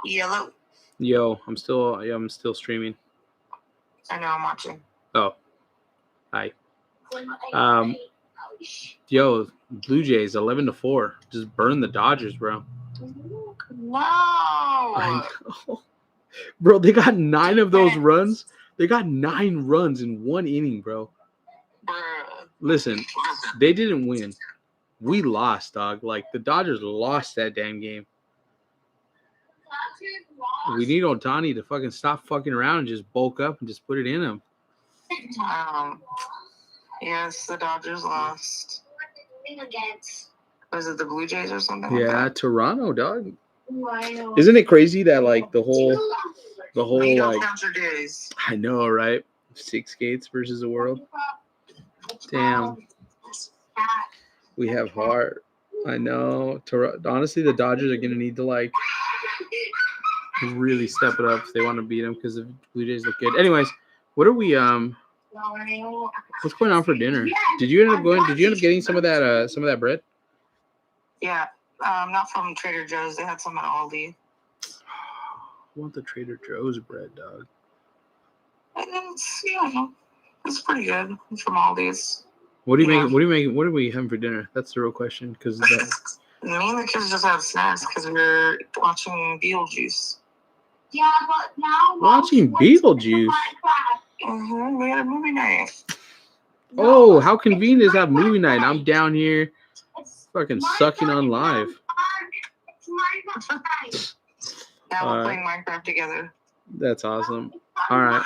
Yellow. Yo, I'm still streaming. I know, I'm watching. Oh, hi. Yo, Blue Jays 11-4. Just burn the Dodgers, bro. No. I know. Bro, they got 9 of those runs. They got 9 runs in 1 inning, bro. Bruh. Listen, they didn't win. We lost, dog. Like, the Dodgers lost that damn game. We need Ohtani to fucking stop fucking around and just bulk up and just put it in him. Yes, the Dodgers lost. Was it the Blue Jays or something? Yeah, like Toronto, dog. Isn't it crazy that like the whole like days. I know, right? 6 gates versus the world. Damn. We have heart. I know. Honestly, the Dodgers are gonna need to like really step it up if they want to beat them because the Blue Jays look good. Anyways, what are we what's going on for dinner? Did you end up getting some of that bread? Yeah. Not from Trader Joe's. They had some at Aldi. I want the Trader Joe's bread, dog. It's pretty good. It's from Aldi's. What do you make? What are we having for dinner? That's the real question. Because me and the kids just have snacks because we're watching Beetlejuice. Yeah, but now watching Beetlejuice. We had a movie night. Oh, how convenient is that movie night? I'm down here, fucking sucking on live. Now we're playing Minecraft together. That's awesome. All right.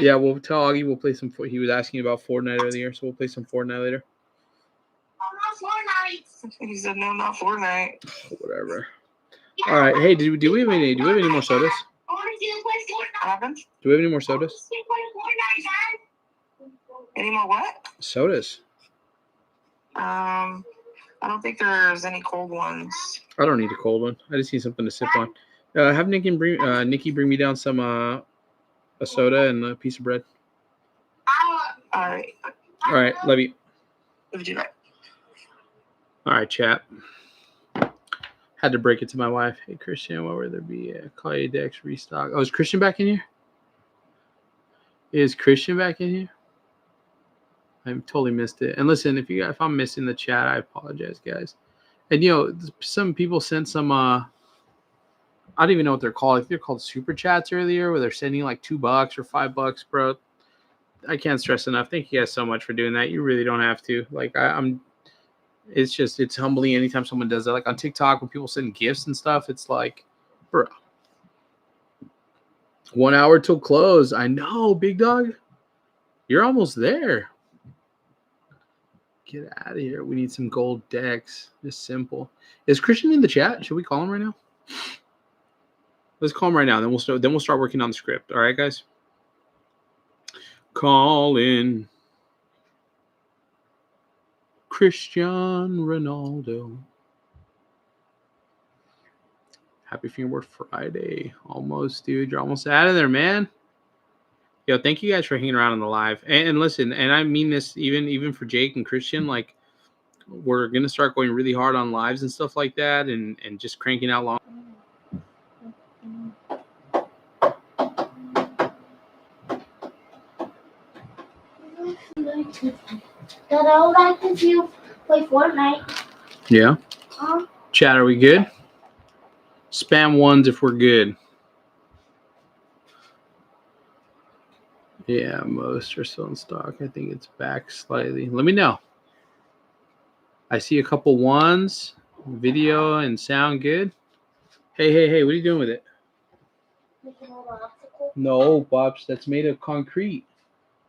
Yeah, we'll tell Augie we'll play some. He was asking about Fortnite earlier, so we'll play some Fortnite later. He said no, not Fortnite. Whatever. All right. Hey, do we have any more sodas? What happened? Do we have any more sodas? Any more what? Sodas. I don't think there's any cold ones. I don't need a cold one. I just need something to sip on. Have Nikki bring me down some a soda and a piece of bread. All right. All right, love you. Love you. All right, chat. Had to break it to my wife. Hey, Christian, what would there be? Clay Dex restock. Oh, is Christian back in here? Is Christian back in here? I totally missed it. And listen, if I'm missing the chat, I apologize, guys. And some people sent some I don't even know what they're called. I think they're called super chats earlier, where they're sending like $2 or $5, bro. I can't stress enough. Thank you guys so much for doing that. You really don't have to. Like it's humbling anytime someone does that. Like on TikTok, when people send gifts and stuff, it's like, bro. 1 hour till close. I know, big dog. You're almost there. Get out of here. We need some gold decks. Just simple. Is Christian in the chat? Should we call him right now? Let's call him right now. Then we'll start working on the script. All right, guys. Call in Cristiano Ronaldo. Happy Fingerboard Friday. Almost, dude. You're almost out of there, man. Yo, thank you guys for hanging around on the live. And listen, and I mean this even for Jake and Christian, like we're gonna start going really hard on lives and stuff like that, and just cranking out long. Dad, I would like to see you play Fortnite. Yeah. Chat, are we good? Spam ones if we're good. Yeah, most are still in stock. I think it's back slightly. Let me know. I see a couple ones. Video and sound good. Hey, what are you doing with it? Making all the obstacles. No, Bobs, that's made of concrete.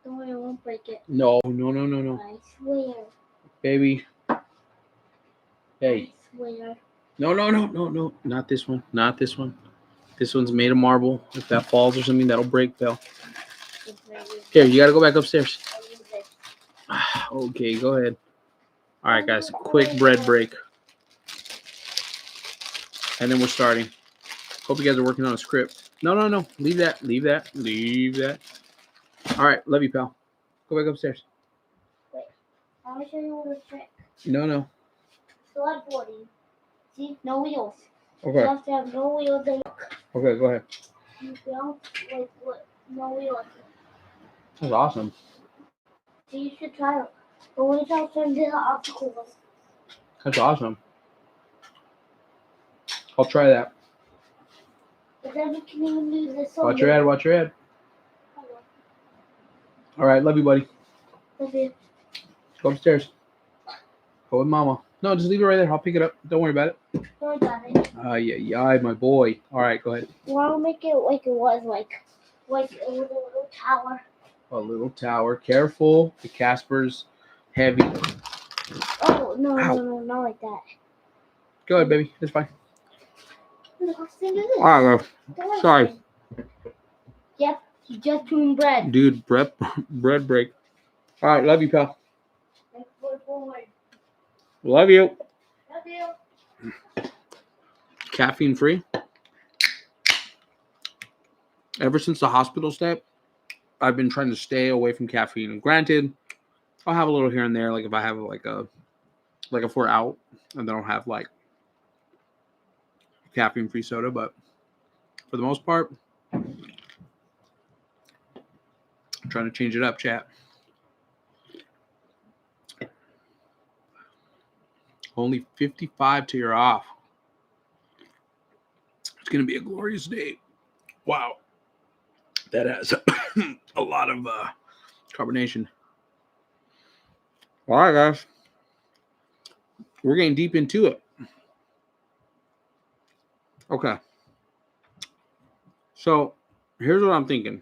Don't worry, I won't break it. No. I swear. Baby. Hey. I swear. No. Not this one. Not this one. This one's made of marble. If that falls or something, that'll break, Belle. Here, you got to go back upstairs. Okay, go ahead. All right, guys. Quick bread break. And then we're starting. Hope you guys are working on a script. No. Leave that. All right. Love you, pal. Go back upstairs. Wait. I want to show you a trick. No. Sled-boarding. See? No wheels. Okay. You have to have no wheels. Okay, go ahead. You don't no wheels. That's awesome. So you should try it. But when it's out into the obstacles. That's awesome. I'll try that. But then you can even do this. Watch your head. All right, love you, buddy. Love you. Go upstairs. Go with mama. No, just leave it right there. I'll pick it up. Don't worry about it. Don't got it. Yeah, my boy. All right, go ahead. Well, I'll make it like it was, like a little tower. A little tower. Careful. The Casper's heavy. Oh, no, Ow. no, not like that. Go ahead, baby. It's fine. Let's do this. All right, bro. Sorry. Yep, you just doing bread. Dude, bread break. All right, love you, pal. Thanks for the boy. Love you. Love you. Caffeine free. Ever since the hospital step, I've been trying to stay away from caffeine. And granted, I'll have a little here and there, like if I have like if we're out and then I'll have like caffeine free soda, but for the most part, I'm trying to change it up, chat. Only 55 till you're off. It's going to be a glorious day. Wow. That has a lot of carbonation. All right, guys. We're getting deep into it. Okay. So here's what I'm thinking.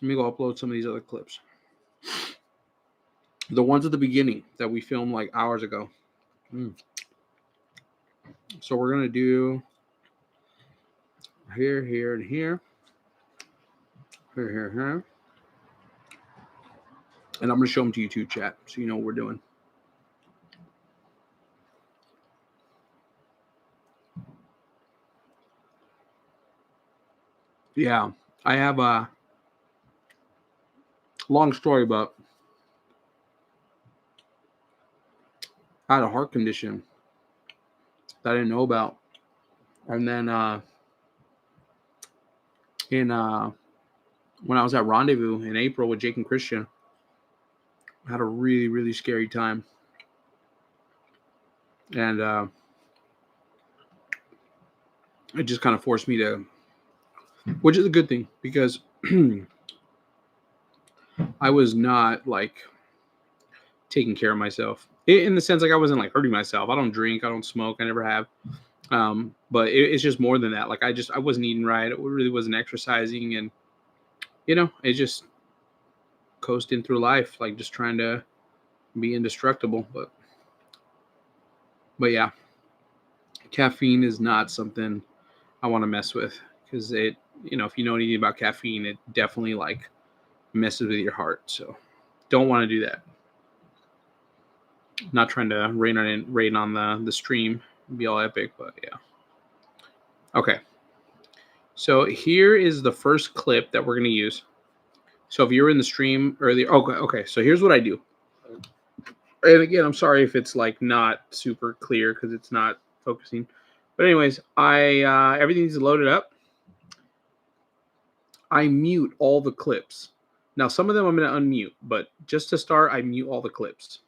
Let me go upload some of these other clips. The ones at the beginning that we filmed like hours ago. So we're going to do here, here, and here. Here, here, here. And I'm going to show them to you too, chat, so you know what we're doing. Yeah, I have a long story, but I had a heart condition that I didn't know about. And then when I was at Rendezvous in April with Jake and Christian, I had a really, really scary time. And it just kind of forced me to, which is a good thing, because I was not like taking care of myself in the sense like I wasn't like hurting myself. I don't drink, I don't smoke, I never have. But it's just more than that. Like I wasn't eating right. I really wasn't exercising, and it just coasting through life, like just trying to be indestructible. But yeah, caffeine is not something I want to mess with, because it, if you know anything about caffeine, it definitely like messes with your heart. So don't want to do that. Not trying to rain on the stream, be all epic, but yeah. Okay. So here is the first clip that we're going to use. So if you were in the stream earlier, okay. So here's what I do. And again, I'm sorry if it's like not super clear because it's not focusing. But anyways, everything's loaded up. I mute all the clips. Now, some of them I'm going to unmute, but just to start, I mute all the clips.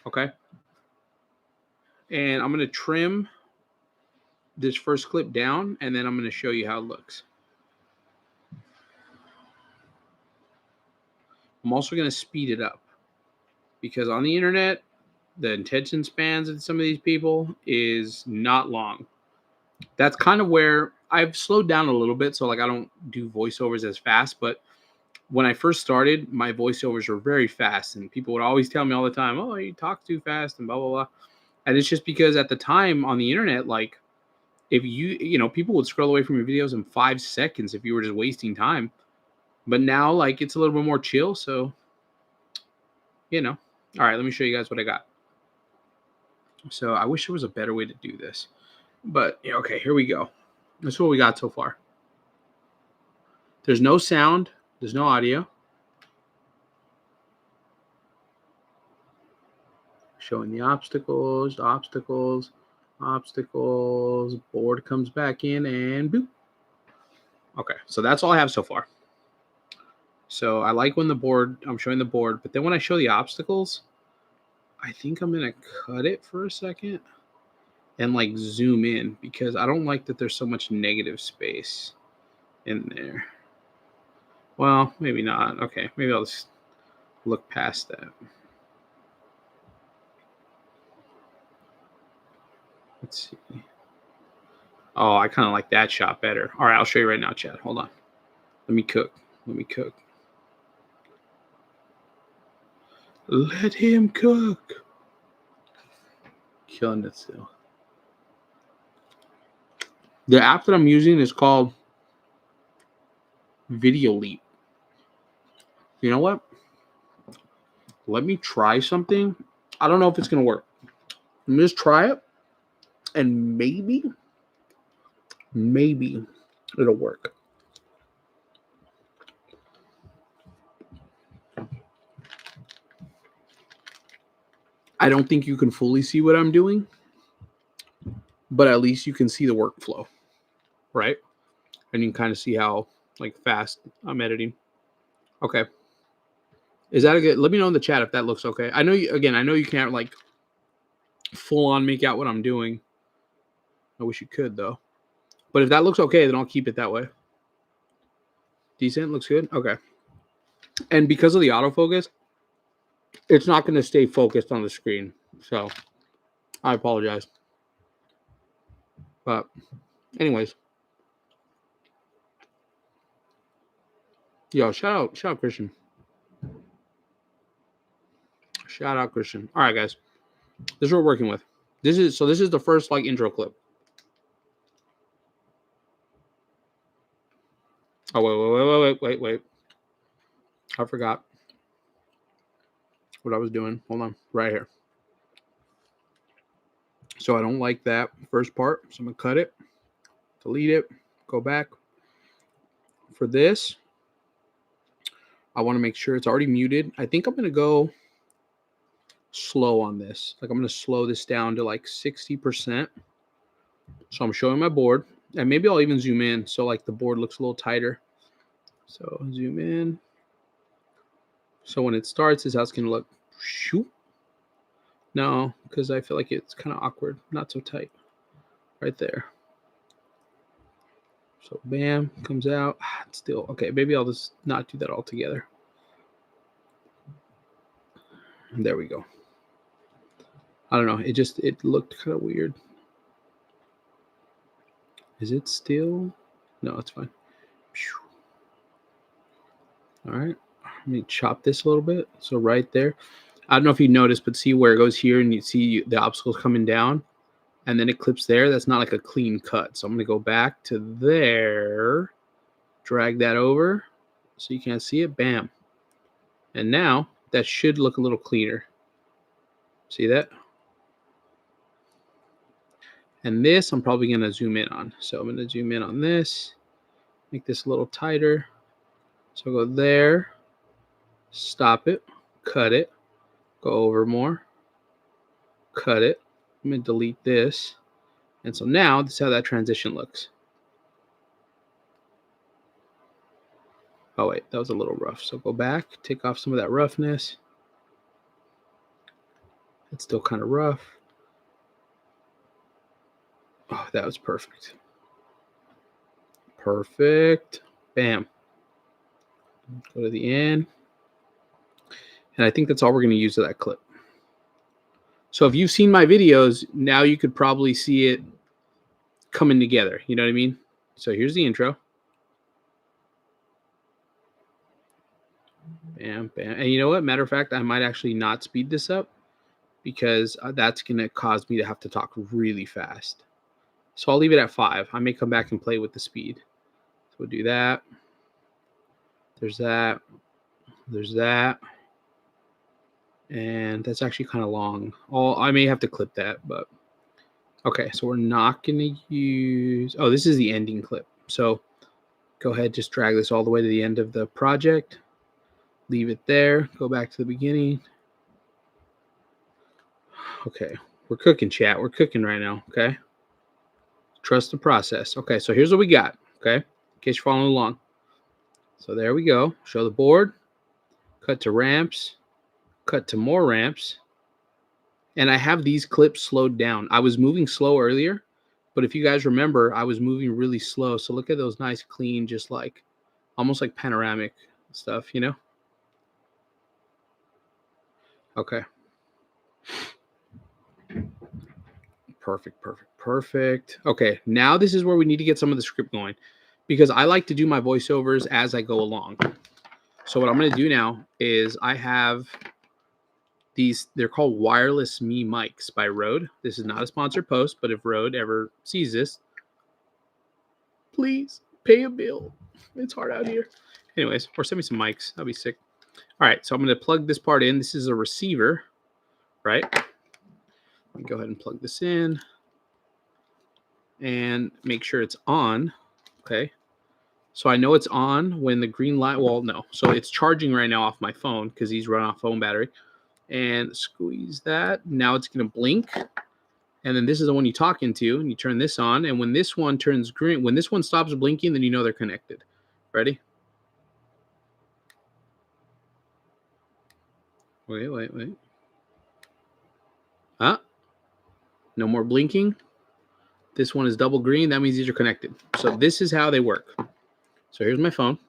Okay. And I'm going to trim this first clip down, and then I'm going to show you how it looks. I'm also going to speed it up, because on the internet, the attention spans of some of these people is not long. That's kind of where I've slowed down a little bit. So like I don't do voiceovers as fast, but when I first started, my voiceovers were very fast, and people would always tell me all the time, "Oh, you talk too fast," and blah, blah, blah. And it's just because at the time on the internet, like if people would scroll away from your videos in 5 seconds if you were just wasting time. But now like it's a little bit more chill. So, all right, let me show you guys what I got. So I wish there was a better way to do this, but okay, here we go. That's what we got so far. There's no sound. There's no audio. Showing the obstacles. Board comes back in and boop. Okay, so that's all I have so far. So I like when I'm showing the board, but then when I show the obstacles, I think I'm going to cut it for a second and like zoom in, because I don't like that there's so much negative space in there. Well, maybe not. Okay, maybe I'll just look past that. Let's see. Oh, I kind of like that shot better. All right, I'll show you right now, Chad. Hold on. Let me cook. Let him cook. Killing it still. The app that I'm using is called Video Leap. You know what? Let me try something. I don't know if it's going to work. Let me just try it, and maybe it'll work. I don't think you can fully see what I'm doing, but at least you can see the workflow, right? And you can kind of see how like fast I'm editing. Okay. Is that a good? Let me know in the chat if that looks okay. I know you can't like full on make out what I'm doing. I wish you could though. But if that looks okay, then I'll keep it that way. Decent, looks good. Okay. And because of the autofocus, it's not going to stay focused on the screen. So I apologize. But anyways, Yo, shout out Christian. Shout out Christian. All right, guys. This is what we're working with. This is the first like intro clip. Oh, wait. I forgot what I was doing. Hold on. Right here. So I don't like that first part. So I'm going to cut it, delete it, go back. For this, I want to make sure it's already muted. I think I'm going to go slow on this. Like I'm going to slow this down to like 60%. So I'm showing my board. And maybe I'll even zoom in so like the board looks a little tighter. So zoom in. So when it starts, this is how it's going to look. Shoot. No, because I feel like it's kind of awkward. Not so tight. Right there. So bam, comes out. It's still okay. Maybe I'll just not do that all together. And there we go. I don't know. It looked kind of weird. Is it still? No, it's fine. All right. Let me chop this a little bit. So right there. I don't know if you noticed, but see where it goes here and you see the obstacles coming down and then it clips there. That's not like a clean cut. So I'm going to go back to there, drag that over so you can't see it. Bam. And now that should look a little cleaner. See that? And this I'm probably going to zoom in on. So I'm going to zoom in on this, make this a little tighter. So go there, stop it, cut it. Go over more, cut it. I'm going to delete this. And so now this is how that transition looks. Oh, wait, that was a little rough. So go back, take off some of that roughness. It's still kind of rough. Oh, that was perfect. Perfect. Bam. Go to the end. And I think that's all we're going to use of that clip. So if you've seen my videos, now you could probably see it coming together. You know what I mean? So here's the intro. Bam, bam. And you know what? Matter of fact, I might actually not speed this up because that's going to cause me to have to talk really fast. So I'll leave it at 5. I may come back and play with the speed. So we'll do that. There's that. There's that. And that's actually kind of long. I may have to clip that, but okay. So we're not going to use. Oh, this is the ending clip. So go ahead, just drag this all the way to the end of the project. Leave it there. Go back to the beginning. Okay, we're cooking, chat. We're cooking right now. Okay. Trust the process. Okay, so here's what we got. Okay, in case you're following along. So there we go. Show the board. Cut to ramps. Cut to more ramps. And I have these clips slowed down. I was moving slow earlier, but if you guys remember, I was moving really slow. So look at those nice, clean, just like almost like panoramic stuff, you know? Okay. Perfect. Okay, now this is where we need to get some of the script going because I like to do my voiceovers as I go along. So what I'm going to do now is I have these, they're called Wireless Me mics by Rode. This is not a sponsored post, but if Rode ever sees this, please pay a bill. It's hard out here. Anyways, or send me some mics. That'd be sick. All right, so I'm going to plug this part in. This is a receiver, right? Let me go ahead and plug this in and make sure it's on. Okay. So I know it's on when the green light, well, no. So it's charging right now off my phone because he's running off phone battery. And squeeze that. Now it's going to blink. And then this is the one you talk into, and you turn this on. And when this one turns green, when this one stops blinking, then you know they're connected. Ready? Wait. Huh? No more blinking. This one is double green. That means these are connected. So this is how they work. So here's my phone.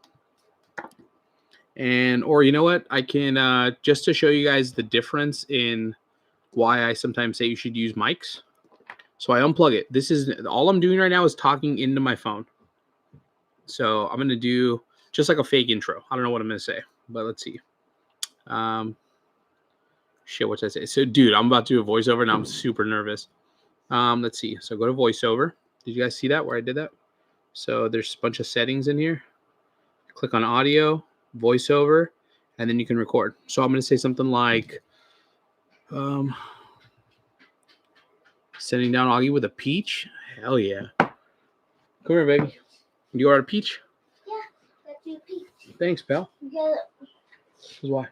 And, or you know what? I can, just to show you guys the difference in why I sometimes say you should use mics. So I unplug it. This is, all I'm doing right now is talking into my phone. So I'm going to do, just like a fake intro. I don't know what I'm gonna say, but let's see. Shit, what did I say? So, dude, I'm about to do a voiceover, and I'm super nervous. Let's see. So, go to voiceover. Did you guys see that where I did that? So, there's a bunch of settings in here. Click on audio, voiceover, and then you can record. So, I'm gonna say something like, sending down Augie with a peach. Hell yeah! Come here, baby. You are a peach. Yeah, let's do peach. Thanks, pal. Because Because why?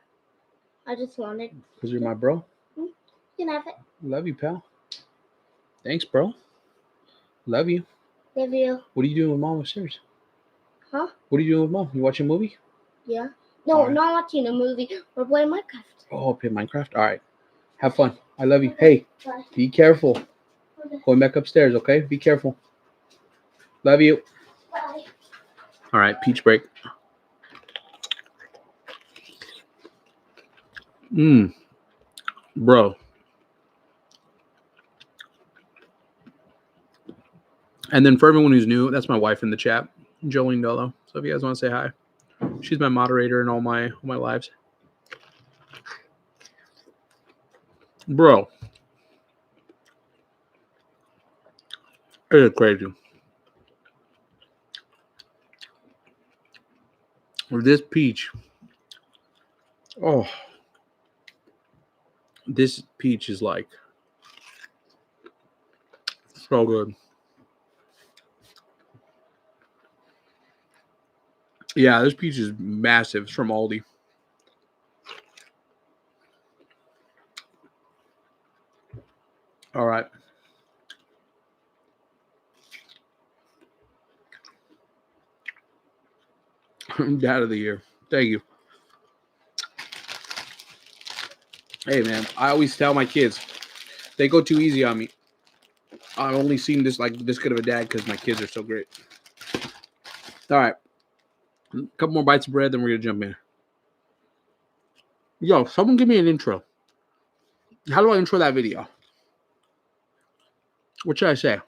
I just wanted. Because you're my bro. You can have it. Love you, pal. Thanks, bro. Love you. Love you. What are you doing with mom upstairs? Huh? What are you doing with mom? You watching a movie? Yeah. No, Alright. not watching a movie. We're playing Minecraft. Oh, play Minecraft? All right. Have fun. I love you. Hey, Bye. be careful. Okay. Going back upstairs, okay? Be careful. Love you. Bye. All right, peach break. Bro. And then for everyone who's new, that's my wife in the chat, Jolene Dolo. So if you guys want to say hi, she's my moderator in all my lives. Bro. It is crazy. This peach. Oh. This peach is like so good. Yeah, this peach is massive. It's from Aldi. All right. Dad of the year. Thank you. Hey, man, I always tell my kids, they go too easy on me. I've only seen this good of a dad because my kids are so great. All right. A couple more bites of bread, then we're going to jump in. Yo, someone give me an intro. How do I intro that video? What should I say?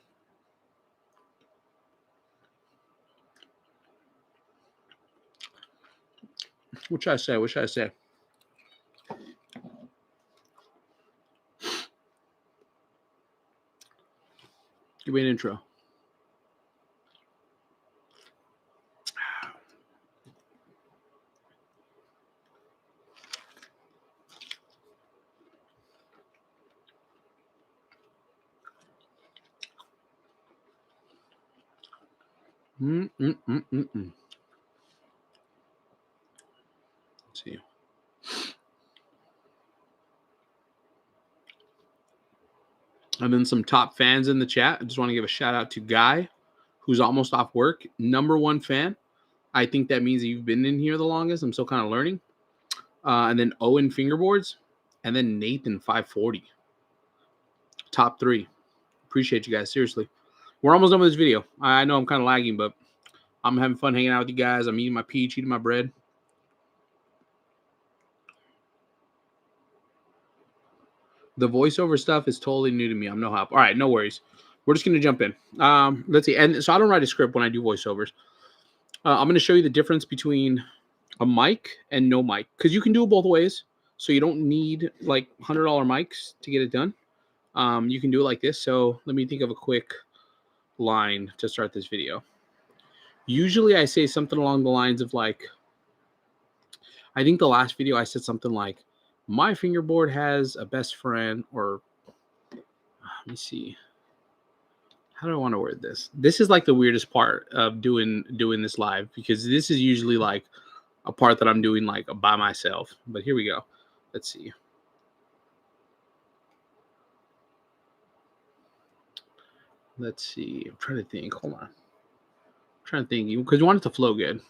What should I say? What should I say? Give me an intro. Let's see. And then some top fans in the chat. I just want to give a shout out to Guy, who's almost off work. #1 fan. I think that means that you've been in here the longest. I'm still kind of learning. And then Owen Fingerboards. And then Nathan 540. Top 3. Appreciate you guys. Seriously. We're almost done with this video. I know I'm kind of lagging, but I'm having fun hanging out with you guys. I'm eating my peach, eating my bread. The voiceover stuff is totally new to me. I'm no help. All right, no worries. We're just going to jump in. Let's see. And so I don't write a script when I do voiceovers. I'm going to show you the difference between a mic and no mic, because you can do it both ways. So you don't need like $100 mics to get it done. You can do it like this. So let me think of a quick line to start this video. Usually I say something along the lines of like, I think the last video I said something like, my fingerboard has a best friend, or let me see. How do I want to word this? This is like the weirdest part of doing this live, because this is usually like a part that I'm doing like by myself. But here we go. Let's see. Let's see. I'm trying to think. Hold on. I'm trying to think, because you want it to flow good.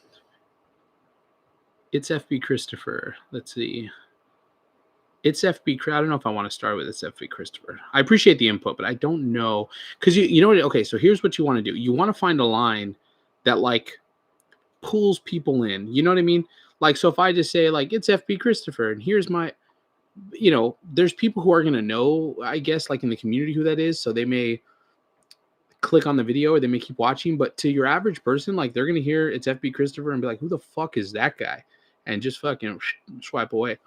It's FB.Christopher. Let's see. It's FB. I don't know if I want to start with it's FB.Christopher. I appreciate the input, but I don't know, because you know what? Okay, so here's what you want to do. You want to find a line that like pulls people in. You know what I mean? Like, so if I just say like it's FB.Christopher and here's my, you know, there's people who are gonna know, I guess, like in the community who that is, so they may click on the video or they may keep watching. But to your average person, like they're gonna hear it's FB.Christopher and be like, who the fuck is that guy? And just fucking swipe away.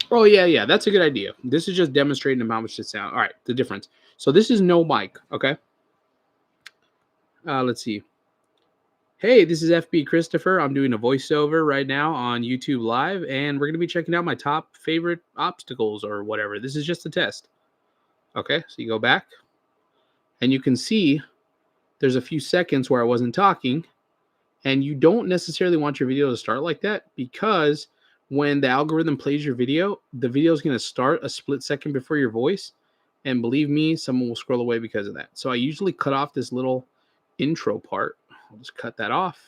Oh, yeah, that's a good idea. This is just demonstrating how much it sounds. All right, the difference. So this is no mic, okay? Let's see. Hey, this is FB.Christopher. I'm doing a voiceover right now on YouTube Live, and we're going to be checking out my top favorite obstacles or whatever. This is just a test. Okay, so you go back, and you can see there's a few seconds where I wasn't talking, and you don't necessarily want your video to start like that because when the algorithm plays your video, the video is going to start a split second before your voice. And believe me, someone will scroll away because of that. So I usually cut off this little intro part. I'll just cut that off,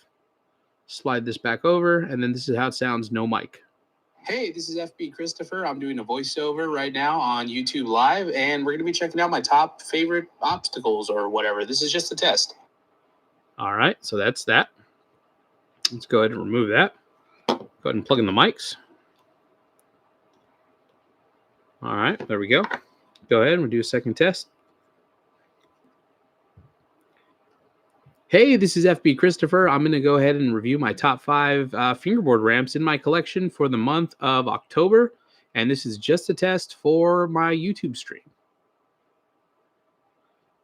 slide this back over, and then this is how it sounds, no mic. Hey, this is FB.Christopher. I'm doing a voiceover right now on YouTube Live, and we're going to be checking out my top favorite obstacles or whatever. This is just a test. All right, so that's that. Let's go ahead and remove that. Go ahead and plug in the mics. All right, there we go. Go ahead and we'll do a second test. Hey, this is FB.Christopher. I'm going to go ahead and review my top 5 fingerboard ramps in my collection for the month of October. And this is just a test for my YouTube stream.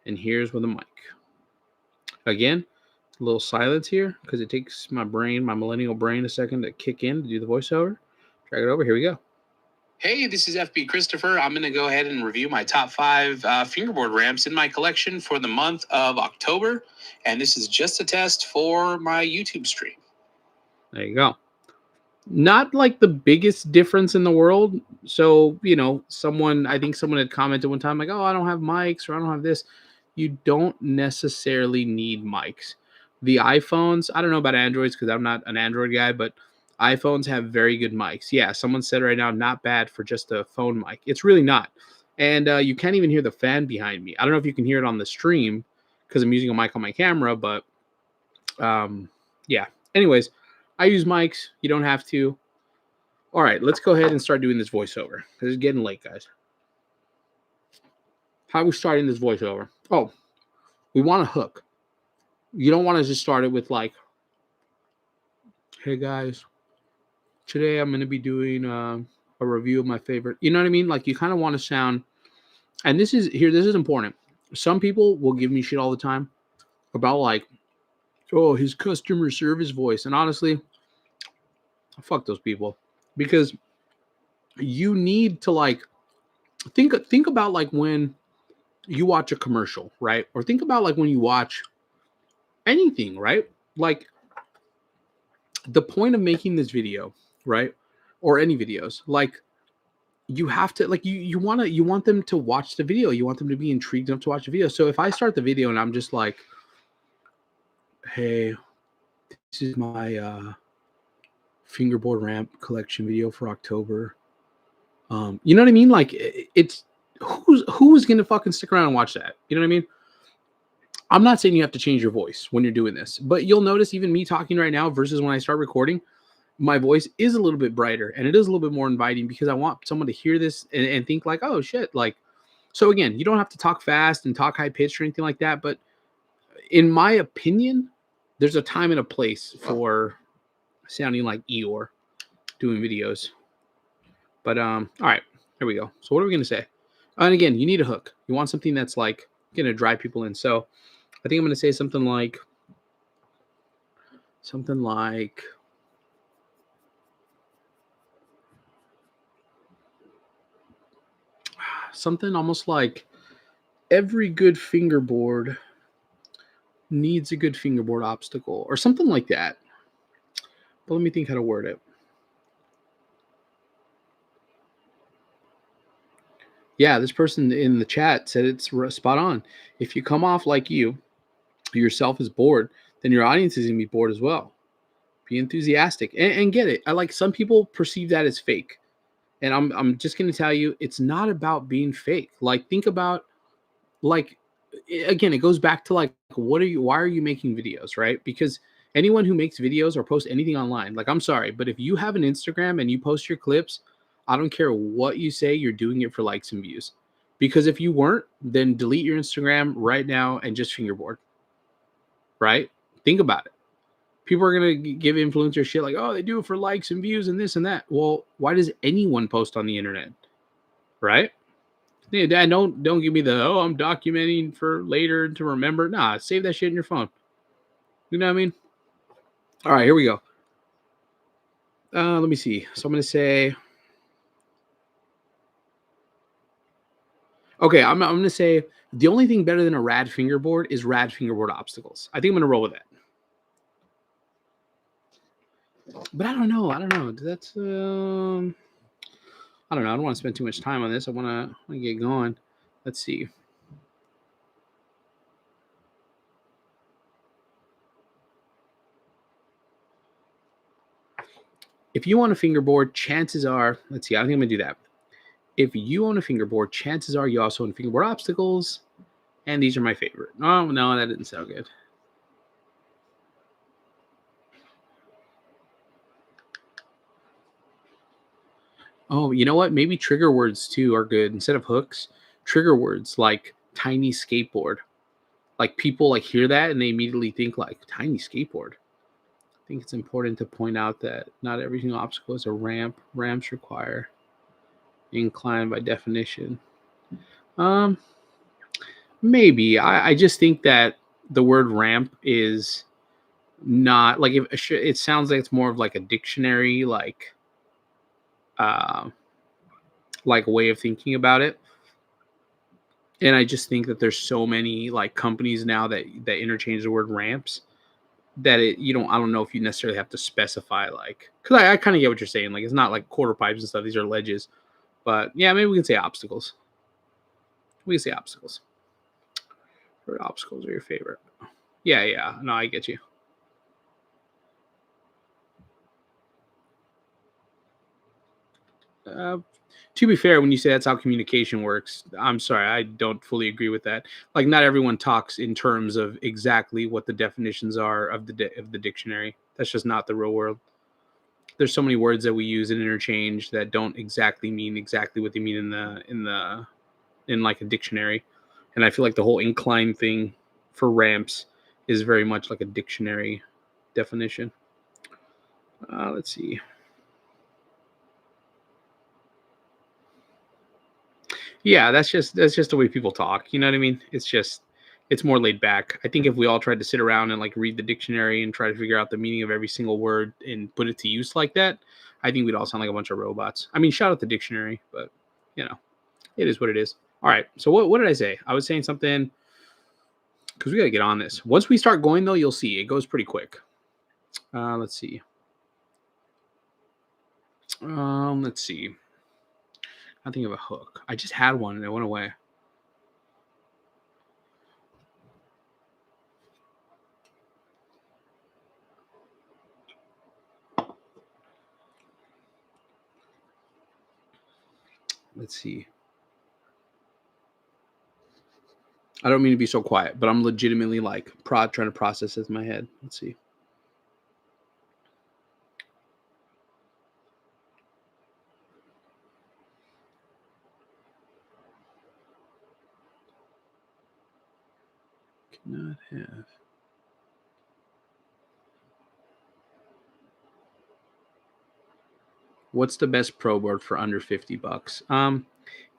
And here's with the mic. Again, a little silence here because it takes my brain, my millennial brain, a second to kick in to do the voiceover. Drag it over. Here we go. Hey, this is FB.Christopher. I'm going to go ahead and review my top 5 fingerboard ramps in my collection for the month of October. And this is just a test for my YouTube stream. There you go. Not like the biggest difference in the world. So, you know, I think someone had commented one time like, oh, I don't have mics or I don't have this. You don't necessarily need mics. The iPhones, I don't know about Androids because I'm not an Android guy, but iPhones have very good mics. Yeah, someone said right now, not bad for just a phone mic. It's really not. And you can't even hear the fan behind me. I don't know if you can hear it on the stream because I'm using a mic on my camera, but yeah. Anyways, I use mics. You don't have to. All right, let's go ahead and start doing this voiceover because it's getting late, guys. How are we starting this voiceover? Oh, we want a hook. You don't want to just start it with like, hey guys, today I'm going to be doing a review of my favorite. You know what I mean? Like you kind of want to sound, and this is important. Some people will give me shit all the time about like, oh, his customer service voice. And honestly, fuck those people because you need to like, think about like when you watch a commercial, right? Or think about like when you watch anything, right? Like the point of making this video, right? Or any videos, like you have to like you want them to watch the video. You want them to be intrigued enough to watch the video. So if I start the video and I'm just like, hey, this is my fingerboard ramp collection video for October. You know what I mean? Like it's who's gonna fucking stick around and watch that? You know what I mean? I'm not saying you have to change your voice when you're doing this, but you'll notice even me talking right now versus when I start recording, my voice is a little bit brighter and it is a little bit more inviting because I want someone to hear this and think like, oh shit. Like, so again, you don't have to talk fast and talk high pitched or anything like that. But in my opinion, there's a time and a place for sounding like Eeyore doing videos. But, all right, here we go. So what are we going to say? And again, you need a hook. You want something that's like going to drive people in. So I think I'm going to say something like something almost like every good fingerboard needs a good fingerboard obstacle or something like that. But let me think how to word it. Yeah, this person in the chat said it's spot on. If you come off like you yourself is bored, then your audience is going to be bored as well. Be enthusiastic and get it. I like some people perceive that as fake. And I'm just going to tell you, it's not about being fake. Like, think about, like, again, it goes back to, like, why are you making videos, right? Because anyone who makes videos or posts anything online, like, I'm sorry, but if you have an Instagram and you post your clips, I don't care what you say, you're doing it for likes and views. Because if you weren't, then delete your Instagram right now and just fingerboard. Right? Think about it. People are going to give influencers shit like, oh, they do it for likes and views and this and that. Well, why does anyone post on the internet? Right? Yeah, Dad, don't give me the, oh, I'm documenting for later to remember. Nah, save that shit in your phone. You know what I mean? All right, here we go. Let me see. So I'm going to say, okay, I'm going to say the only thing better than a rad fingerboard is rad fingerboard obstacles. I think I'm going to roll with that. But I don't know. That's, I don't know. I don't want to spend too much time on this. I want to get going. Let's see. If you own a fingerboard, chances are, let's see, I think I'm going to do that. If you own a fingerboard, chances are you also own fingerboard obstacles. And these are my favorite. Oh, no, that didn't sound good. Oh, you know what? Maybe trigger words too are good. Instead of hooks, trigger words like tiny skateboard. Like people like hear that and they immediately think like tiny skateboard. I think it's important to point out that not every single obstacle is a ramp. Ramps require incline by definition. Maybe. I just think that the word ramp is not like if it sounds like it's more of like a dictionary like way of thinking about it. And I just think that there's so many like companies now that interchange the word ramps that I don't know if you necessarily have to specify like, because I kind of get what you're saying. Like it's not like quarter pipes and stuff. These are ledges. But yeah, maybe we can say obstacles. We can say obstacles. What obstacles are your favorite? Yeah. No, I get you. To be fair, when you say that's how communication works, I'm sorry, I don't fully agree with that. Like, not everyone talks in terms of exactly what the definitions are of the dictionary. That's just not the real world. There's so many words that we use in interchange that don't exactly mean exactly what they mean in like a dictionary. And I feel like the whole incline thing for ramps is very much like a dictionary definition. Let's see. Yeah, that's just the way people talk. You know what I mean? It's more laid back. I think if we all tried to sit around and like read the dictionary and try to figure out the meaning of every single word and put it to use like that, I think we'd all sound like a bunch of robots. I mean, shout out the dictionary, but it is what it is. All right. So what did I say? I was saying something because we got to get on this. Once we start going though, you'll see it goes pretty quick. Let's see. Let's see. I think of a hook. I just had one and it went away. Let's see. I don't mean to be so quiet, but I'm legitimately like trying to process this in my head. Let's see. Cannot have. What's the best pro board for under $50?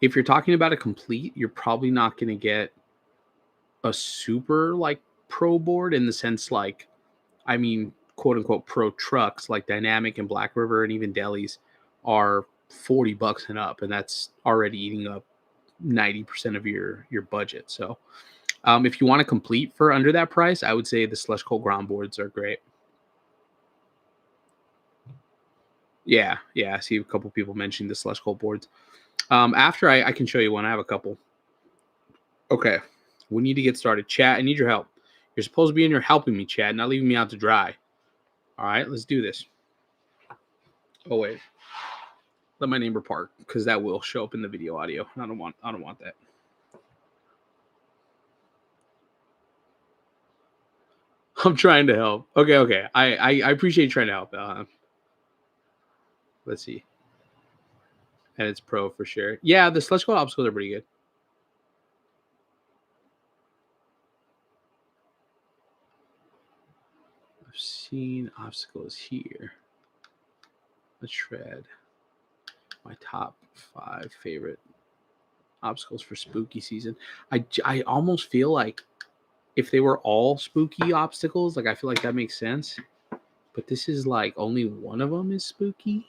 If you're talking about a complete, you're probably not going to get a super like pro board in the sense like, I mean, quote unquote pro trucks like Dynamic and Black River and even Delis are $40 and up, and that's already eating up 90% of your budget. So if you want to complete for under that price, I would say the Slush Coat ground boards are great. Yeah. I see a couple people mentioning the Slush Coat boards. After I can show you one. I have a couple. Okay. We need to get started. Chat, I need your help. You're supposed to be in here helping me, Chad, not leaving me out to dry. All right, let's do this. Oh, wait. Let my neighbor park, because that will show up in the video audio. I don't want that. I'm trying to help. Okay. I appreciate you trying to help. Let's see. And it's pro for sure. Yeah, the stretch goal obstacles are pretty good. I've seen obstacles here. Let's shred my top 5 favorite obstacles for spooky season. I almost feel like if they were all spooky obstacles, like I feel like that makes sense. But this is like only one of them is spooky.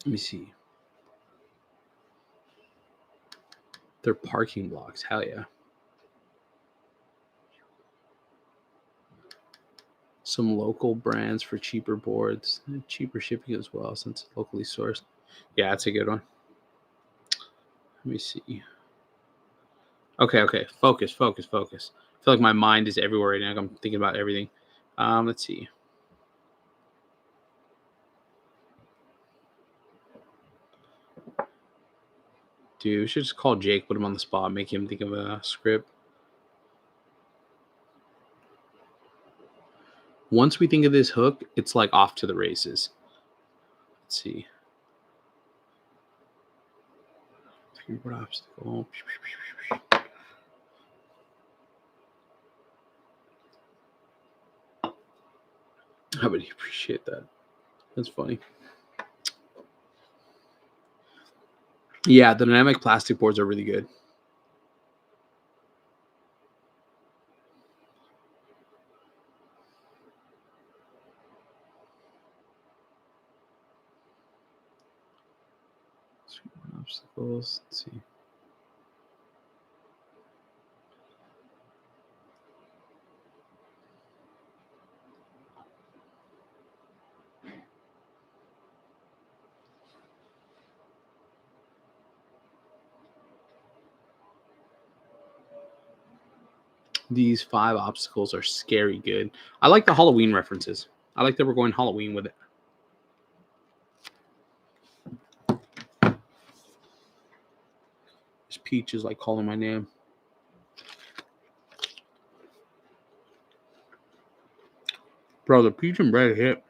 Let me see. They're parking blocks. Hell yeah. Some local brands for cheaper boards, cheaper shipping as well since it's locally sourced. Yeah, that's a good one. Let me see. Okay. Focus. I feel like my mind is everywhere right now. I'm thinking about everything. Let's see. Dude, we should just call Jake, put him on the spot, make him think of a script. Once we think of this hook, it's like off to the races. Let's see. Fingerboard obstacle. How would you appreciate that? That's funny. Yeah, the dynamic plastic boards are really good. Obstacles. Let's see. These 5 obstacles are scary good. I like the Halloween references. I like that we're going Halloween with it. This peach is like calling my name. Bro, the peach and bread hit.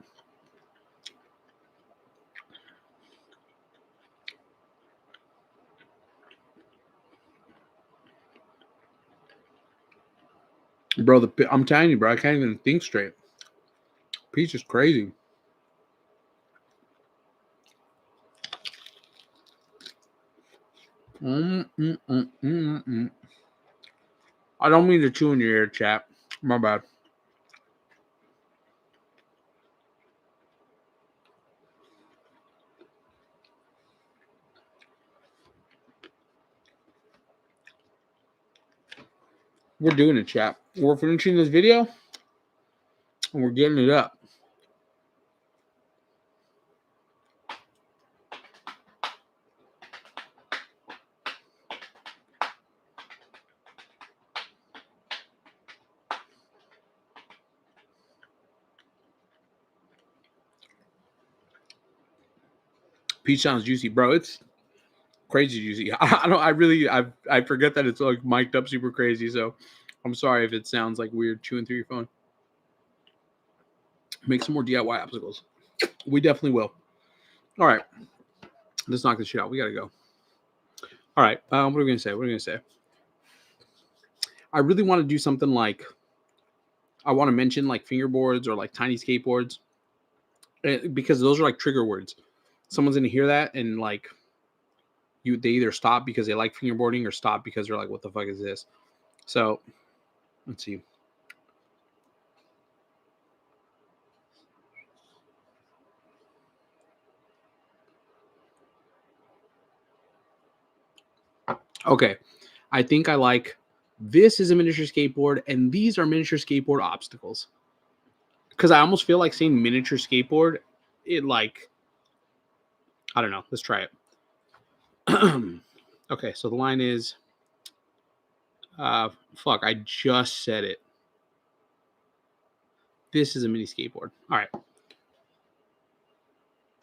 Bro, I'm telling you, bro, I can't even think straight. Peach is crazy. I don't mean to chew in your ear, chat. My bad. We're doing it, chat. We're finishing this video and we're getting it up. Peach sounds juicy, bro. It's crazy juicy. I forget that it's like mic'd up super crazy. So I'm sorry if it sounds like weird chewing through your phone. Make some more DIY obstacles. We definitely will. All right. Let's knock this shit out. We got to go. All right. What are we going to say? I really want to do something like, I want to mention like fingerboards or like tiny skateboards because those are like trigger words. Someone's going to hear that and like they either stop because they like fingerboarding or stop because they're like, what the fuck is this? So let's see. Okay. I think I like this is a miniature skateboard and these are miniature skateboard obstacles. Because I almost feel like saying miniature skateboard, it like, I don't know. Let's try it. Okay, so the line is, fuck, I just said it. This is a mini skateboard. All right.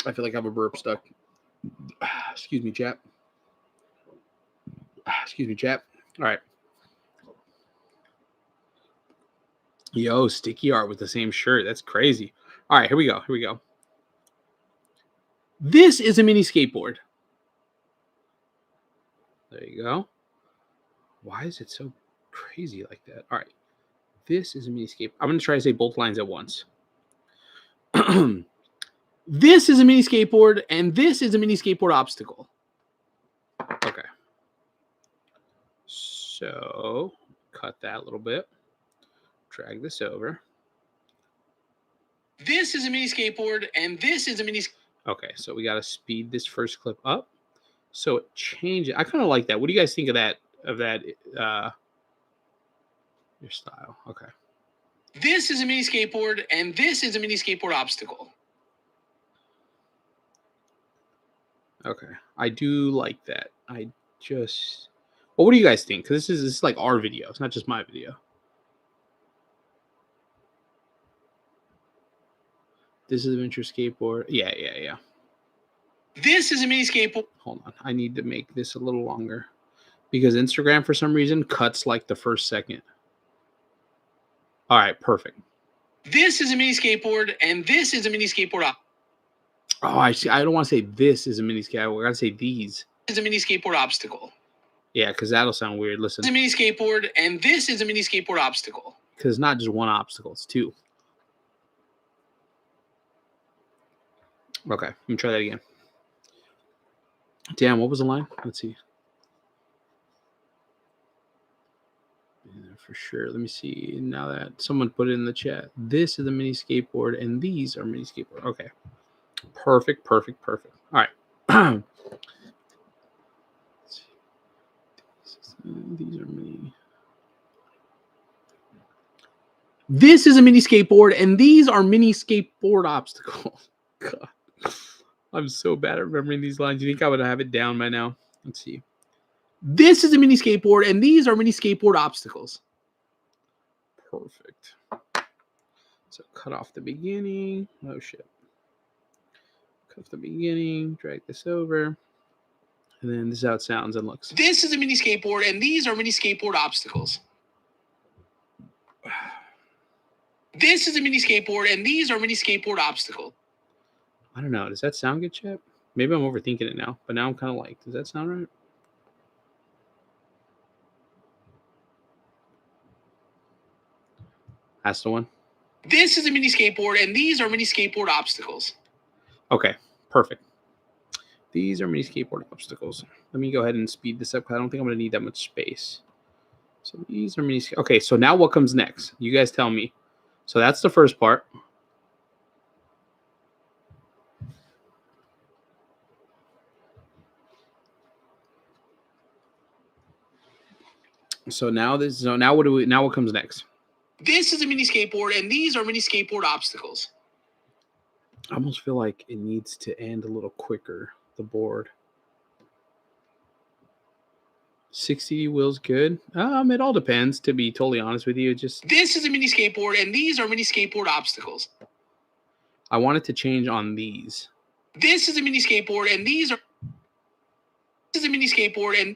I feel like I have a burp stuck. Excuse me, chat. All right. Yo, sticky art with the same shirt. That's crazy. All right, here we go. This is a mini skateboard. There you go. Why is it so crazy like that? All right. This is a mini skateboard. I'm going to try to say both lines at once. This is a mini skateboard, and this is a mini skateboard obstacle. Okay. So, cut that a little bit. Drag this over. This is a mini skateboard, and this is a mini. Okay, so we got to speed this first clip up. So it changes. I kind of like that. What do you guys think of that? Your style. Okay. This is a mini skateboard, and this is a mini skateboard obstacle. Okay, I do like that. Well, what do you guys think? Because this is like our video. It's not just my video. This is a miniature skateboard. Yeah. This is a mini skateboard. Hold on. I need to make this a little longer because Instagram, for some reason, cuts like the first second. All right, perfect. This is a mini skateboard, and this is a mini skateboard. Oh, I see. I don't want to say this is a mini skateboard. I got to say these. This is a mini skateboard obstacle. Yeah, because that'll sound weird. Listen. This is a mini skateboard, and this is a mini skateboard obstacle. Because it's not just one obstacle. It's two. Okay, let me try that again. Damn, what was the line? Let's see. Yeah, for sure. Let me see. Now that someone put it in the chat. This is a mini skateboard, and these are mini skateboard. Okay. Perfect. All right. These are mini. This is a mini skateboard, and these are mini skateboard obstacles. God. I'm so bad at remembering these lines. You think I would have it down by now? Let's see. This is a mini skateboard, and these are mini skateboard obstacles. Perfect. So cut off the beginning. Oh, shit. Cut off the beginning. Drag this over. And then this is how it sounds and looks. This is a mini skateboard, and these are mini skateboard obstacles. This is a mini skateboard, and these are mini skateboard obstacles. I don't know. Does that sound good, Chip? Maybe I'm overthinking it now, but now I'm kind of like, does that sound right? That's the one. This is a mini skateboard, and these are mini skateboard obstacles. Okay, perfect. These are mini skateboard obstacles. Let me go ahead and speed this up because I don't think I'm going to need that much space. So these are mini. Okay, so now what comes next? You guys tell me. So that's the first part. So now what comes next? This is a mini skateboard, and these are mini skateboard obstacles. I almost feel like it needs to end a little quicker, the board. 60 wheels good. It all depends, to be totally honest with you. This is a mini skateboard, and these are mini skateboard obstacles. I want it to change on these. This is a mini skateboard, and these are. This is a mini skateboard, and.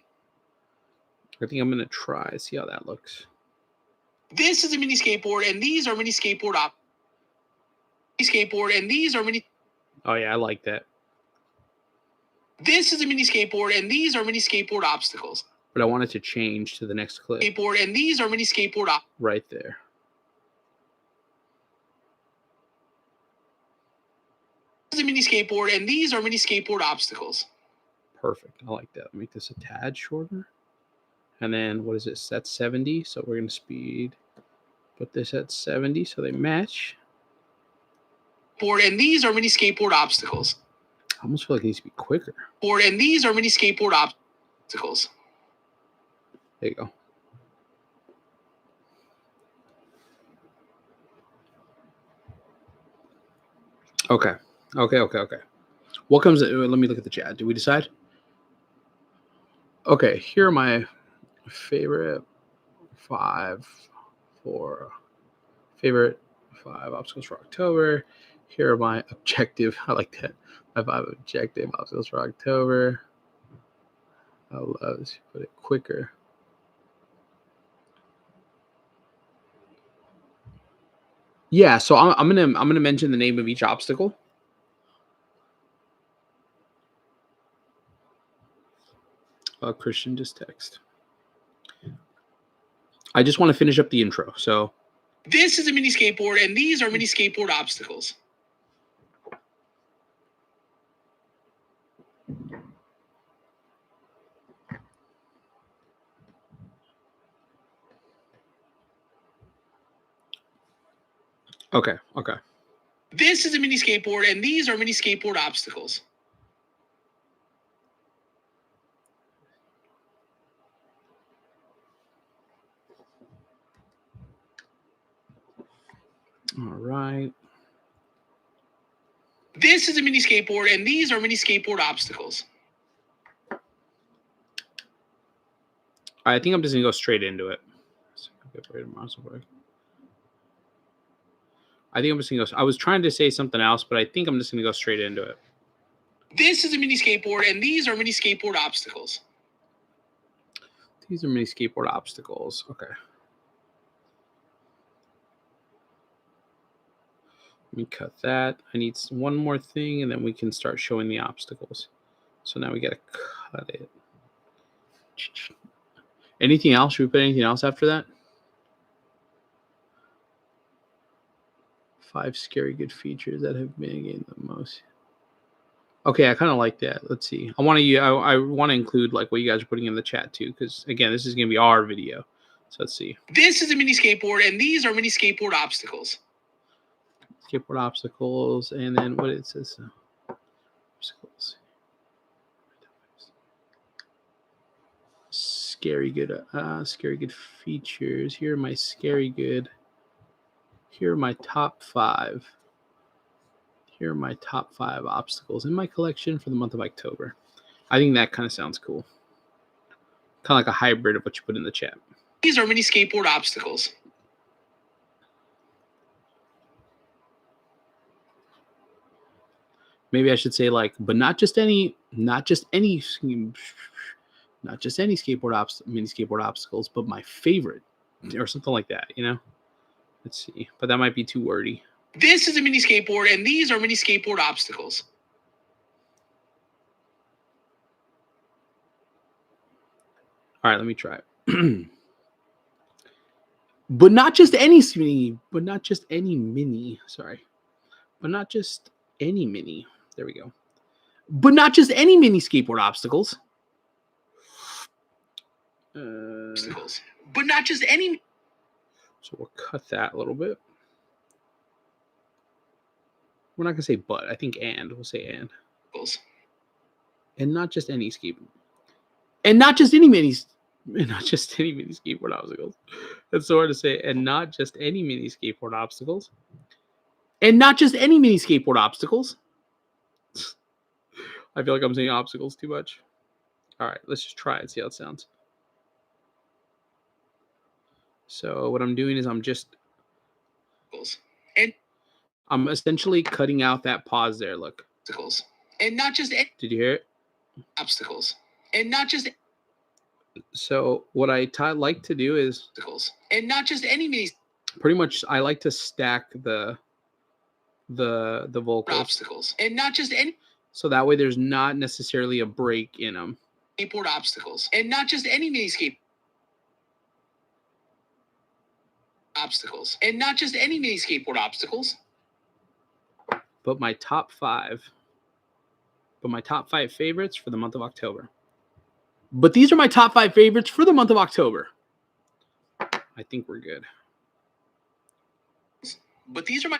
I think I'm going to try, see how that looks. This is a mini skateboard, and these are mini skateboard skateboard, and these are mini. Oh, yeah, I like that. This is a mini skateboard, and these are mini skateboard obstacles. But I want it to change to the next clip. Skateboard, and these are mini skateboard right there. This is a mini skateboard, and these are mini skateboard obstacles. Perfect. I like that. Make this a tad shorter. And then what is it? Set 70. So we're going to speed. Put this at 70 so they match. And these are mini skateboard obstacles. I almost feel like it needs to be quicker. And these are mini skateboard obstacles. There you go. Okay. What comes? Let me look at the chat. Did we decide? Okay. Here are my favorite five obstacles for October. Here are my objective. I like that. My 5 objective obstacles for October. I love this. Put it quicker. Yeah, so I'm gonna mention the name of each obstacle. Christian just text. I just want to finish up the intro. So this is a mini skateboard, and these are mini skateboard obstacles. okay. This is a mini skateboard, and these are mini skateboard obstacles. All right. This is a mini skateboard, and these are mini skateboard obstacles. I think I'm just gonna go straight into it. I think I'm just gonna go. I was trying to say something else, but I think I'm just gonna go straight into it. This is a mini skateboard, and these are mini skateboard obstacles. These are mini skateboard obstacles. Okay. Let me cut that. I need one more thing, and then we can start showing the obstacles. So now we gotta cut it. Anything else? Should we put anything else after that? 5 scary good features that have been gained the most. Okay, I kind of like that. Let's see. I want to include like what you guys are putting in the chat too, because again, this is gonna be our video. So let's see. This is a mini skateboard, and these are mini skateboard obstacles. Skateboard obstacles, and then what it says. Obstacles. Scary good features. Here are my scary good. Here are my top 5. Here are my top 5 obstacles in my collection for the month of October. I think that kind of sounds cool. Kind of like a hybrid of what you put in the chat. These are mini skateboard obstacles. Maybe I should say like, but not just any mini skateboard obstacles, but my favorite, or something like that, you know? Let's see, but that might be too wordy. This is a mini skateboard, and these are mini skateboard obstacles. All right, let me try it. But not just any mini. There we go. But not just any mini skateboard obstacles. But not just any. So we'll cut that a little bit. We're not gonna say but. I think and. We'll say and. And not just any skateboard. And not just any mini. And not just any mini skateboard obstacles. That's so hard to say. And not just any mini skateboard obstacles. And not just any mini skateboard obstacles. I feel like I'm saying obstacles too much. All right, let's just try it and see how it sounds. So what I'm doing is I'm essentially cutting out that pause there. Look. Obstacles. And not just. Did you hear it? Obstacles. And not just. So what I like to do is. Obstacles. And not just any mini. Pretty much, I like to stack the vocals. Obstacles. And not just any. So that way there's not necessarily a break in them. Skateboard obstacles. And not just any mini skate. Obstacles. And not just any mini skateboard obstacles. But my top 5 favorites for the month of October. But these are my top 5 favorites for the month of October. I think we're good. But these are my.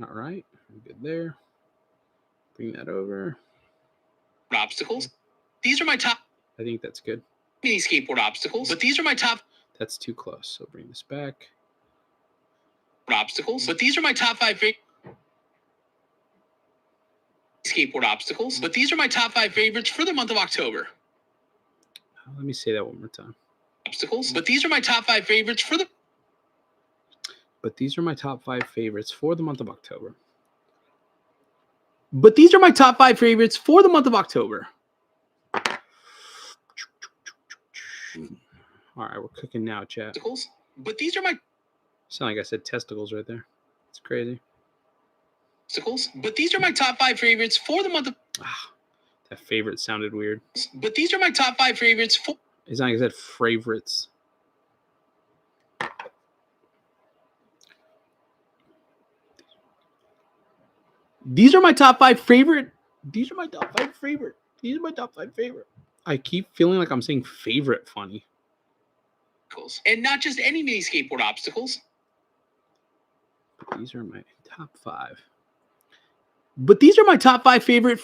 All right. I'm good there. Bring that over. Obstacles. These are my top. I think that's good. Mini skateboard obstacles. But these are my top. That's too close. So bring this back. Obstacles. But these are my top 5 skateboard obstacles. But these are my top 5 favorites for the month of October. Let me say that one more time. Obstacles. But these are my top 5 favorites for the. But these are my top 5 favorites for the month of October. But these are my top 5 favorites for the month of October. All right, we're cooking now, chat. Obstacles. But these are my. Sound like I said testicles right there. It's crazy. Obstacles. But these are my top 5 favorites for the month of. That favorite sounded weird. But these are my top 5 favorites. It's not like I said favorites. These are my top 5 favorite. These are my top 5 favorite. These are my top 5 favorite. I keep feeling like I'm saying favorite funny. And not just any mini skateboard obstacles. These are my top 5. But these are my top 5 favorite.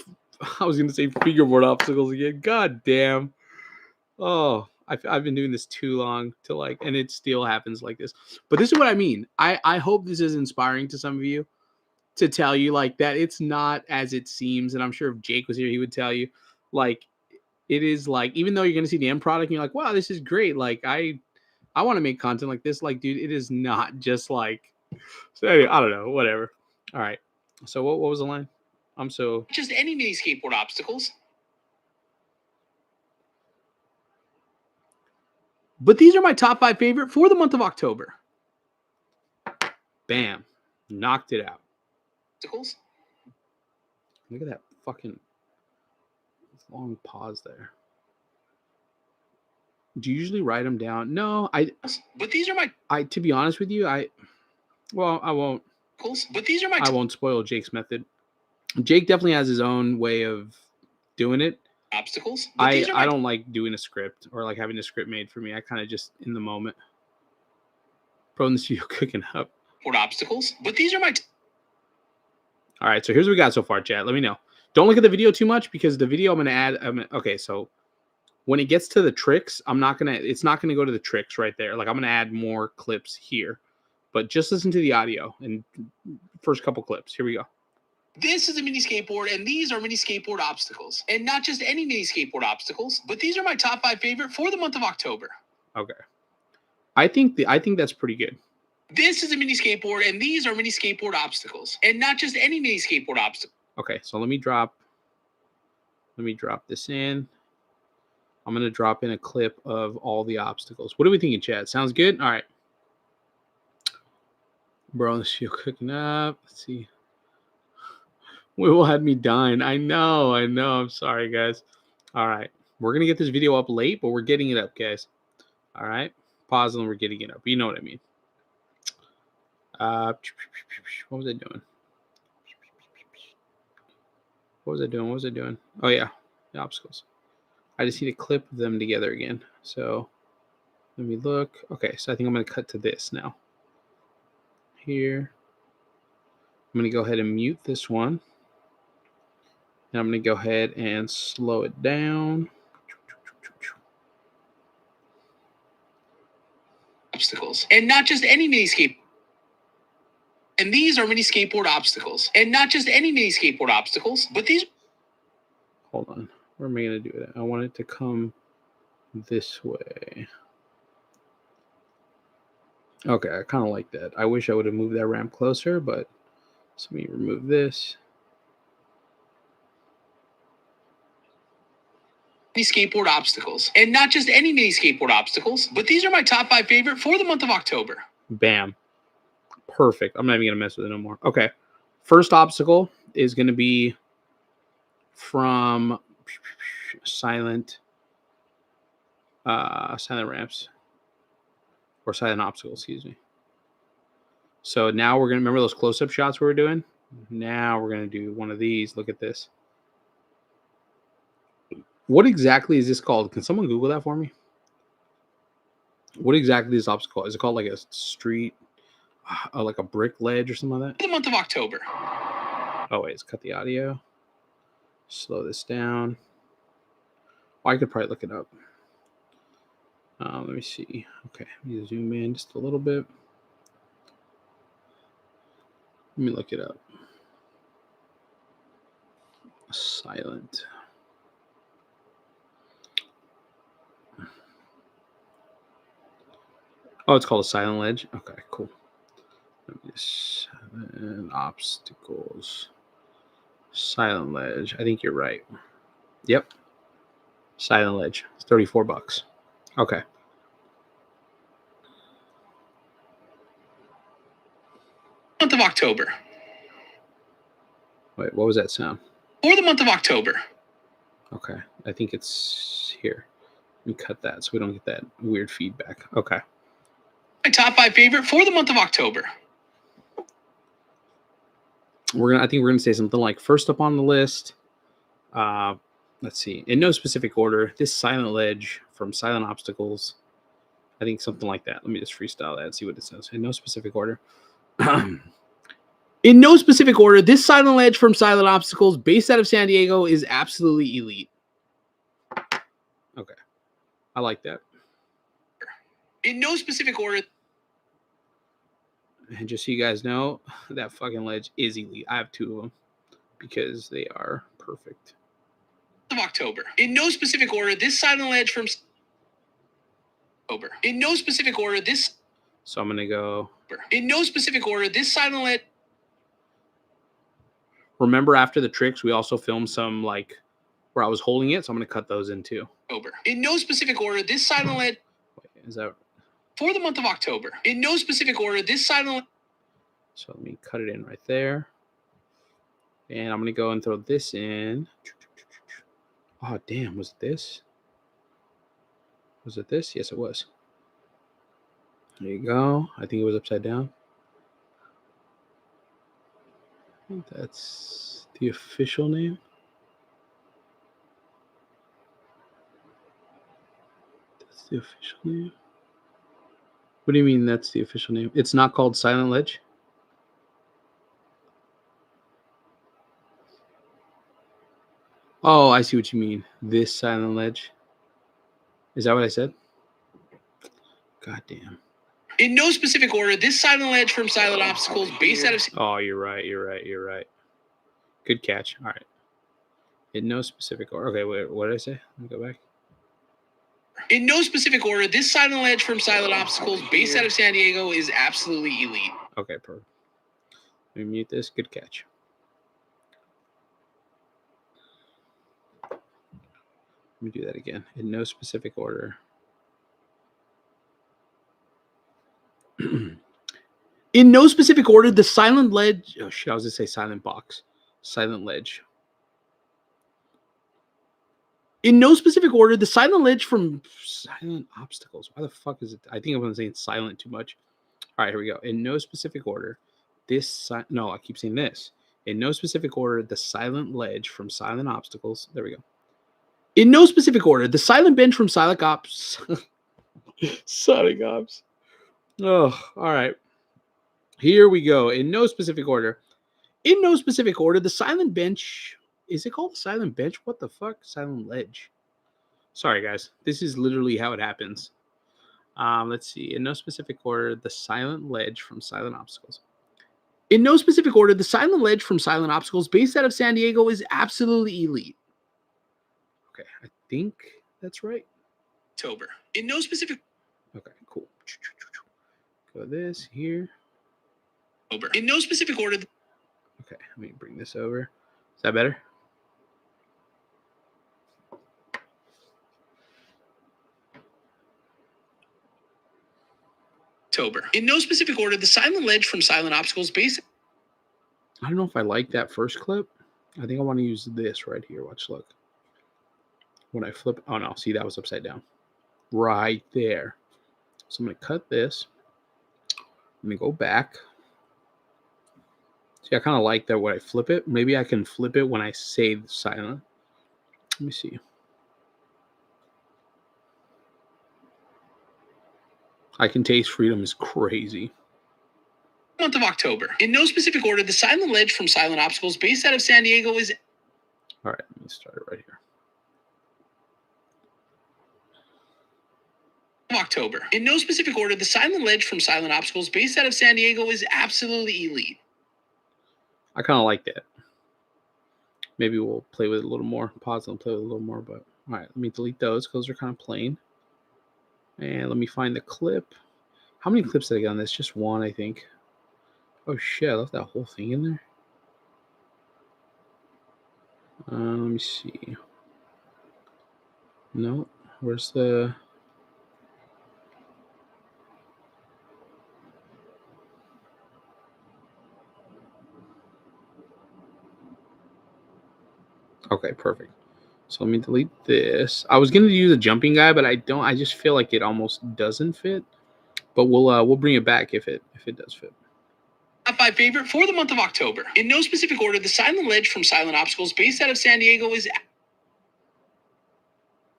I was going to say fingerboard obstacles again. God damn. Oh, I've been doing this too long to like, and it still happens like this. But this is what I mean. I hope this is inspiring to some of you to tell you like that it's not as it seems. And I'm sure if Jake was here, he would tell you like it is like, even though you're going to see the end product and you're like, wow, this is great. Like I want to make content like this. Like, dude, it is not just like, so anyway, I don't know, whatever. All right. So what was the line? I'm so just any mini skateboard obstacles. But these are my top 5 favorite for the month of October. Bam. Knocked it out. Obstacles. Look at that fucking long pause there. Do you usually write them down? No, But these are my to be honest with you, I won't. But these are my I won't spoil Jake's method. Jake definitely has his own way of doing it. Obstacles. I don't like doing a script or like having a script made for me. I kind of just in the moment. Pro in the studio cooking up. What obstacles? But these are my all right, so here's what we got so far, chat. Let me know. Don't look at the video too much because the video I'm going to add. Okay, so when it gets to the tricks, it's not going to go to the tricks right there. Like I'm going to add more clips here, but just listen to the audio and first couple clips. Here we go. This is a mini skateboard, and these are mini skateboard obstacles. And not just any mini skateboard obstacles, but these are my top 5 favorite for the month of October. Okay. I think that's pretty good. This is a mini skateboard, and these are mini skateboard obstacles. And not just any mini skateboard obstacle. Okay, so let me drop this in. I'm going to drop in a clip of all the obstacles. What are we thinking, Chad? Sounds good? All right. Bro, this is cooking up. Let's see. Will had me dying. I know. I'm sorry, guys. All right. We're going to get this video up late, but we're getting it up, guys. All right. Pause and we're getting it up. You know what I mean. What was I doing? What was I doing? Oh, yeah. The obstacles. I just need to clip them together again. So let me look. Okay. So I think I'm going to cut to this now. Here. I'm going to go ahead and mute this one. And I'm going to go ahead and slow it down. Obstacles. And not just any mini skateboard. And these are mini skateboard obstacles. And not just any mini skateboard obstacles, but these. Hold on. Where am I going to do it? I want it to come this way. Okay, I kind of like that. I wish I would have moved that ramp closer, but so let me remove this. Mini skateboard obstacles. And not just any mini skateboard obstacles, but these are my top 5 favorite for the month of October. Bam. Perfect. I'm not even going to mess with it no more. Okay. First obstacle is going to be from silent ramps or silent obstacles, excuse me. So now we're going to remember those close-up shots we were doing. Now we're going to do one of these. Look at this. What exactly is this called? Can someone Google that for me? What exactly is this obstacle? Is it called like a street, like a brick ledge or something like that? The month of October. Oh, wait, let's cut the audio. Slow this down. Oh, I could probably look it up. Let me see. Okay, let me zoom in just a little bit. Let me look it up. Silent. Oh, it's called a silent ledge. Okay, cool. Let me just obstacles. Silent ledge. I think you're right. Yep. Silent ledge. It's $34. Okay. Month of October. Wait, what was that sound? For the month of October. Okay, I think it's here. Let me cut that so we don't get that weird feedback. Okay. My top 5 favorite for the month of October. I think we're gonna say something like first up on the list. Let's see. In no specific order, this silent ledge from Silent Obstacles. I think something like that. Let me just freestyle that and see what it says. In no specific order. In no specific order, this silent ledge from Silent Obstacles, based out of San Diego, is absolutely elite. Okay. I like that. In no specific order. And just so you guys know, that fucking ledge is elite. I have 2 of them because they are perfect. Of October. In no specific order, this silent ledge from October. In no specific order, this. So I'm gonna go. In no specific order, this silent ledge. Remember, after the tricks, we also filmed some like where I was holding it, so I'm gonna cut those in too. October. In no specific order, this silent ledge. Wait, is that for the month of October? In no specific order, this silent. So let me cut it in right there, and I'm gonna go and throw this in. Oh damn! Was it this? Was it this? Yes, it was. There you go. I think it was upside down. I think that's the official name. That's the official name. What do you mean that's the official name? It's not called Silent Ledge? Oh, I see what you mean. This Silent Ledge. Is that what I said? God damn. In no specific order, this silent ledge from Silent Obstacles, based out of. Oh, you're right. Good catch. All right. In no specific order. Okay, wait, what did I say? Let me go back. In no specific order, this silent ledge from Silent Obstacles, based out of San Diego, is absolutely elite. Okay, perfect. Let me mute this. Good catch. Let me do that again. In no specific order. In no specific order, the silent ledge. Oh shit! I was gonna say silent box. Silent ledge. In no specific order, the silent ledge from Silent Obstacles. Why the fuck is it? I think I'm saying silent too much. All right, here we go. In no specific order, no, I keep saying this. In no specific order, the silent ledge from Silent Obstacles. There we go. In no specific order, the silent bench from Silent Ops. Sonic Ops. Oh, all right. Here we go. In no specific order. In no specific order, the silent bench. Is it called the silent bench? What the fuck? Silent ledge. Sorry, guys. This is literally how it happens. Let's see. In no specific order, the silent ledge from Silent Obstacles. In no specific order, the silent ledge from Silent Obstacles, based out of San Diego, is absolutely elite. Okay, I think that's right. October. In no specific. Okay, cool. Go this here. October. In no specific order. Okay, let me bring this over. Is that better? October. In no specific order, the silent ledge from Silent Obstacles, based. I don't know if I like that first clip. I think I want to use this right here. Watch, look. When I flip, oh no, see, that was upside down. Right there. So I'm going to cut this. Let me go back. See, I kind of like that when I flip it. Maybe I can flip it when I say silent. Let me see. I Can Taste Freedom is crazy. Month of October. In no specific order, the silent ledge from Silent Obstacles, based out of San Diego, is. All right, let me start it right here. October. In no specific order, the silent ledge from Silent Obstacles, based out of San Diego, is absolutely elite. I kind of like that. Maybe we'll play with it a little more. Pause and play with it a little more. But all right, let me delete those because they're kind of plain. And let me find the clip. How many clips did I get on this? Just one, I think. Oh shit, I left that whole thing in there. Let me see. No, where's the... Okay, perfect. So let me delete this. I was going to use a jumping guy, but I don't. I just feel like it almost doesn't fit. But we'll bring it back if it does fit. Top 5 favorite for the month of October. In no specific order, the Silent Ledge from Silent Obstacles, based out of San Diego, is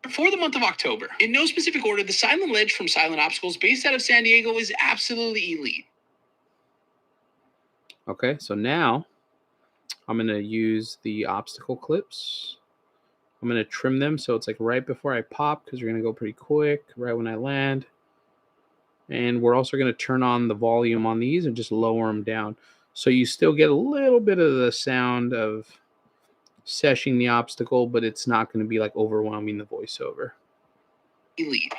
for the month of October. In no specific order, the Silent Ledge from Silent Obstacles, based out of San Diego, is absolutely elite. Okay, so now I'm going to use the obstacle clips. I'm going to trim them so it's like right before I pop, because we're going to go pretty quick right when I land. And we're also going to turn on the volume on these and just lower them down. So you still get a little bit of the sound of seshing the obstacle, but it's not going to be like overwhelming the voiceover. Elite.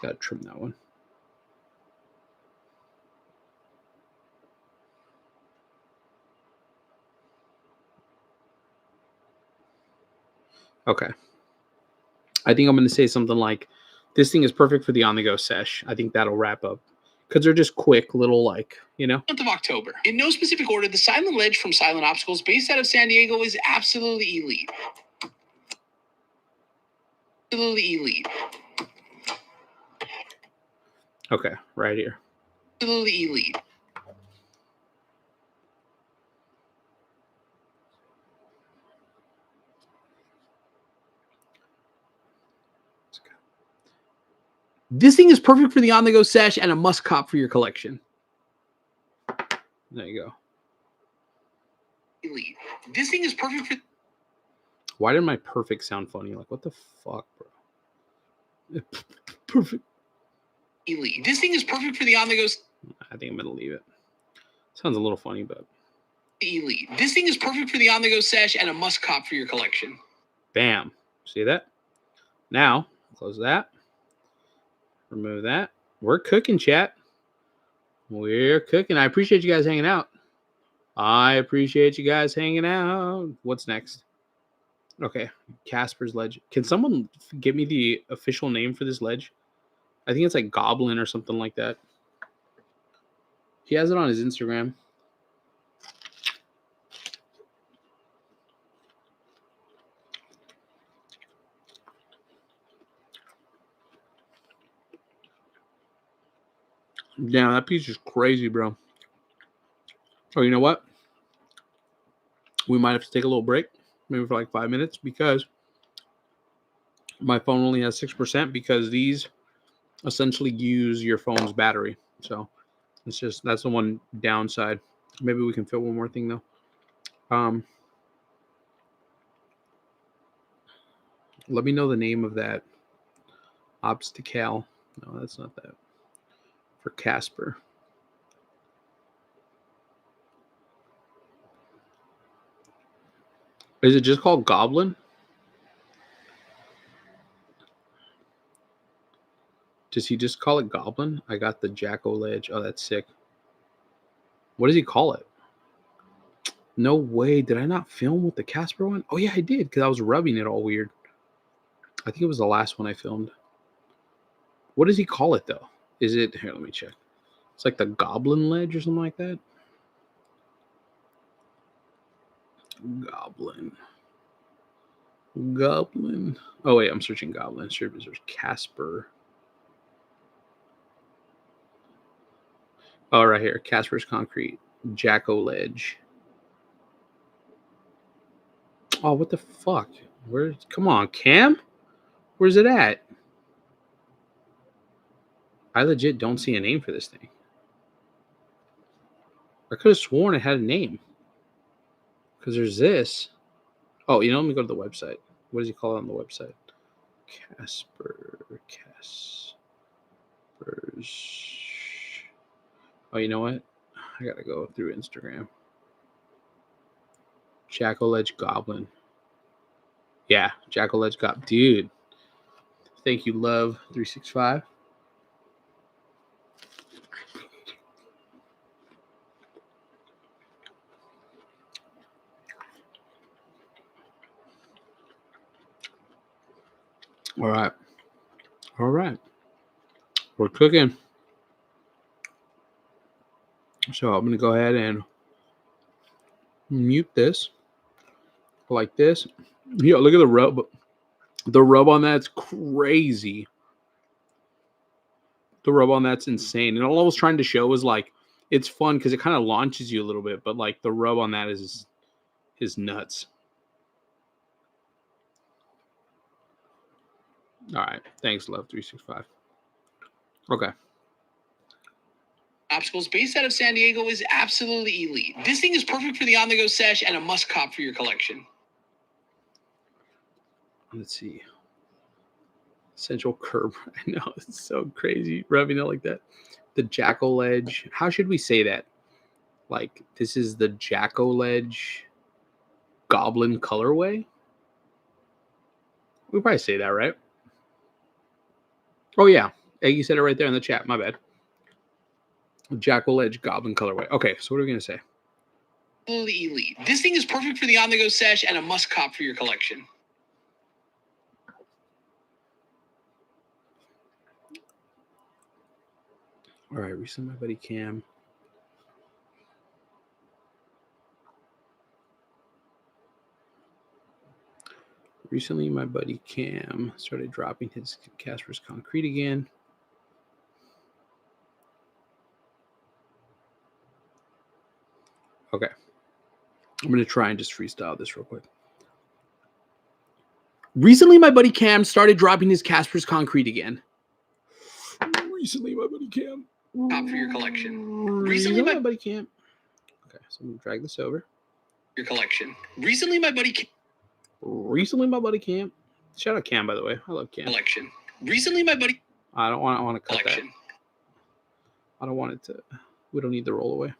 Got to trim that one. Okay. I think I'm going to say something like, this thing is perfect for the on-the-go sesh. I think that'll wrap up. Because they're just quick little, like, you know. Month of October. In no specific order, the Silent Ledge from Silent Obstacles, based out of San Diego, is absolutely elite. Absolutely elite. Okay, right here. Absolutely elite. This thing is perfect for the on-the-go sesh and a must cop for your collection. There you go. Elite. This thing is perfect for... Why did my perfect sound funny? Like, what the fuck, bro? Perfect. Elite. This thing is perfect for the on-the-go... I think I'm going to leave it. Sounds a little funny, but... Elite. This thing is perfect for the on-the-go sesh and a must cop for your collection. Bam. See that? Now, close that. Remove that. We're cooking, chat. We're cooking. I appreciate you guys hanging out. What's next? Okay. Casper's Ledge. Can someone give me the official name for this ledge? I think it's like Goblin or something like that. He has it on his Instagram. Damn, that piece is crazy, bro. Oh, you know what? We might have to take a little break, maybe for like 5 minutes, because my phone only has 6%, because these essentially use your phone's battery. So it's just, that's the one downside. Maybe we can fit one more thing though. Let me know the name of that obstacle. No, that's not that. For Casper. Is it just called Goblin? Does he just call it Goblin? I got the Jacko Ledge. Oh, that's sick. What does he call it? No way. Did I not film with the Casper one? Oh, yeah, I did, because I was rubbing it all weird. I think it was the last one I filmed. What does he call it, though? Is it... Here, let me check. It's like the Goblin Ledge or something like that. Goblin. Oh, wait, I'm searching Goblin. Sure, there's Casper. Oh, right here. Casper's Concrete. Jacko Ledge. Oh, what the fuck? Come on, Cam? Where's it at? I legit don't see a name for this thing. I could have sworn it had a name. Because there's this. Oh, you know, let me go to the website. What does he call it on the website? Casper's. Oh, you know what? I gotta go through Instagram. Jacko Ledge Goblin. Yeah, Jacko Ledge Goblin. Dude. Thank you, Love365. All right. All right. We're cooking. So I'm going to go ahead and mute this. like this. Yeah, look at the rub. The rub on that's crazy. The rub on that's insane. And all I was trying to show was like it's fun because it kind of launches you a little bit, but like the rub on that is nuts. All right. Thanks, Love365. Okay. Obstacles based out of San Diego is absolutely elite. This thing is perfect for the on-the-go sesh and a must-cop for your collection. Let's see. Central curb. I know. It's so crazy rubbing it like that. The Jackal Edge. How should we say that? Like, this is the Jackal Edge Goblin colorway? We probably say that, right? Oh, yeah. Hey, you said it right there in the chat. My bad. Jackal Edge Goblin colorway. Okay, so what are we going to say? Absolutely elite. This thing is perfect for the on-the-go sesh and a must-cop for your collection. All right, recently my buddy Cam. Recently my buddy Cam started dropping his Casper's Concrete again. Okay. I'm going to try and just freestyle this real quick. Recently my buddy Cam started dropping his Casper's Concrete again. Recently my buddy Cam. Top for your collection. Recently my buddy Cam. Okay, so I'm going to drag this over. Your collection. Recently my buddy Cam. Shout out Cam, by the way. I love Cam. Collection. Recently my buddy. I want to cut collection. that. I don't want it to. We don't need the roll away.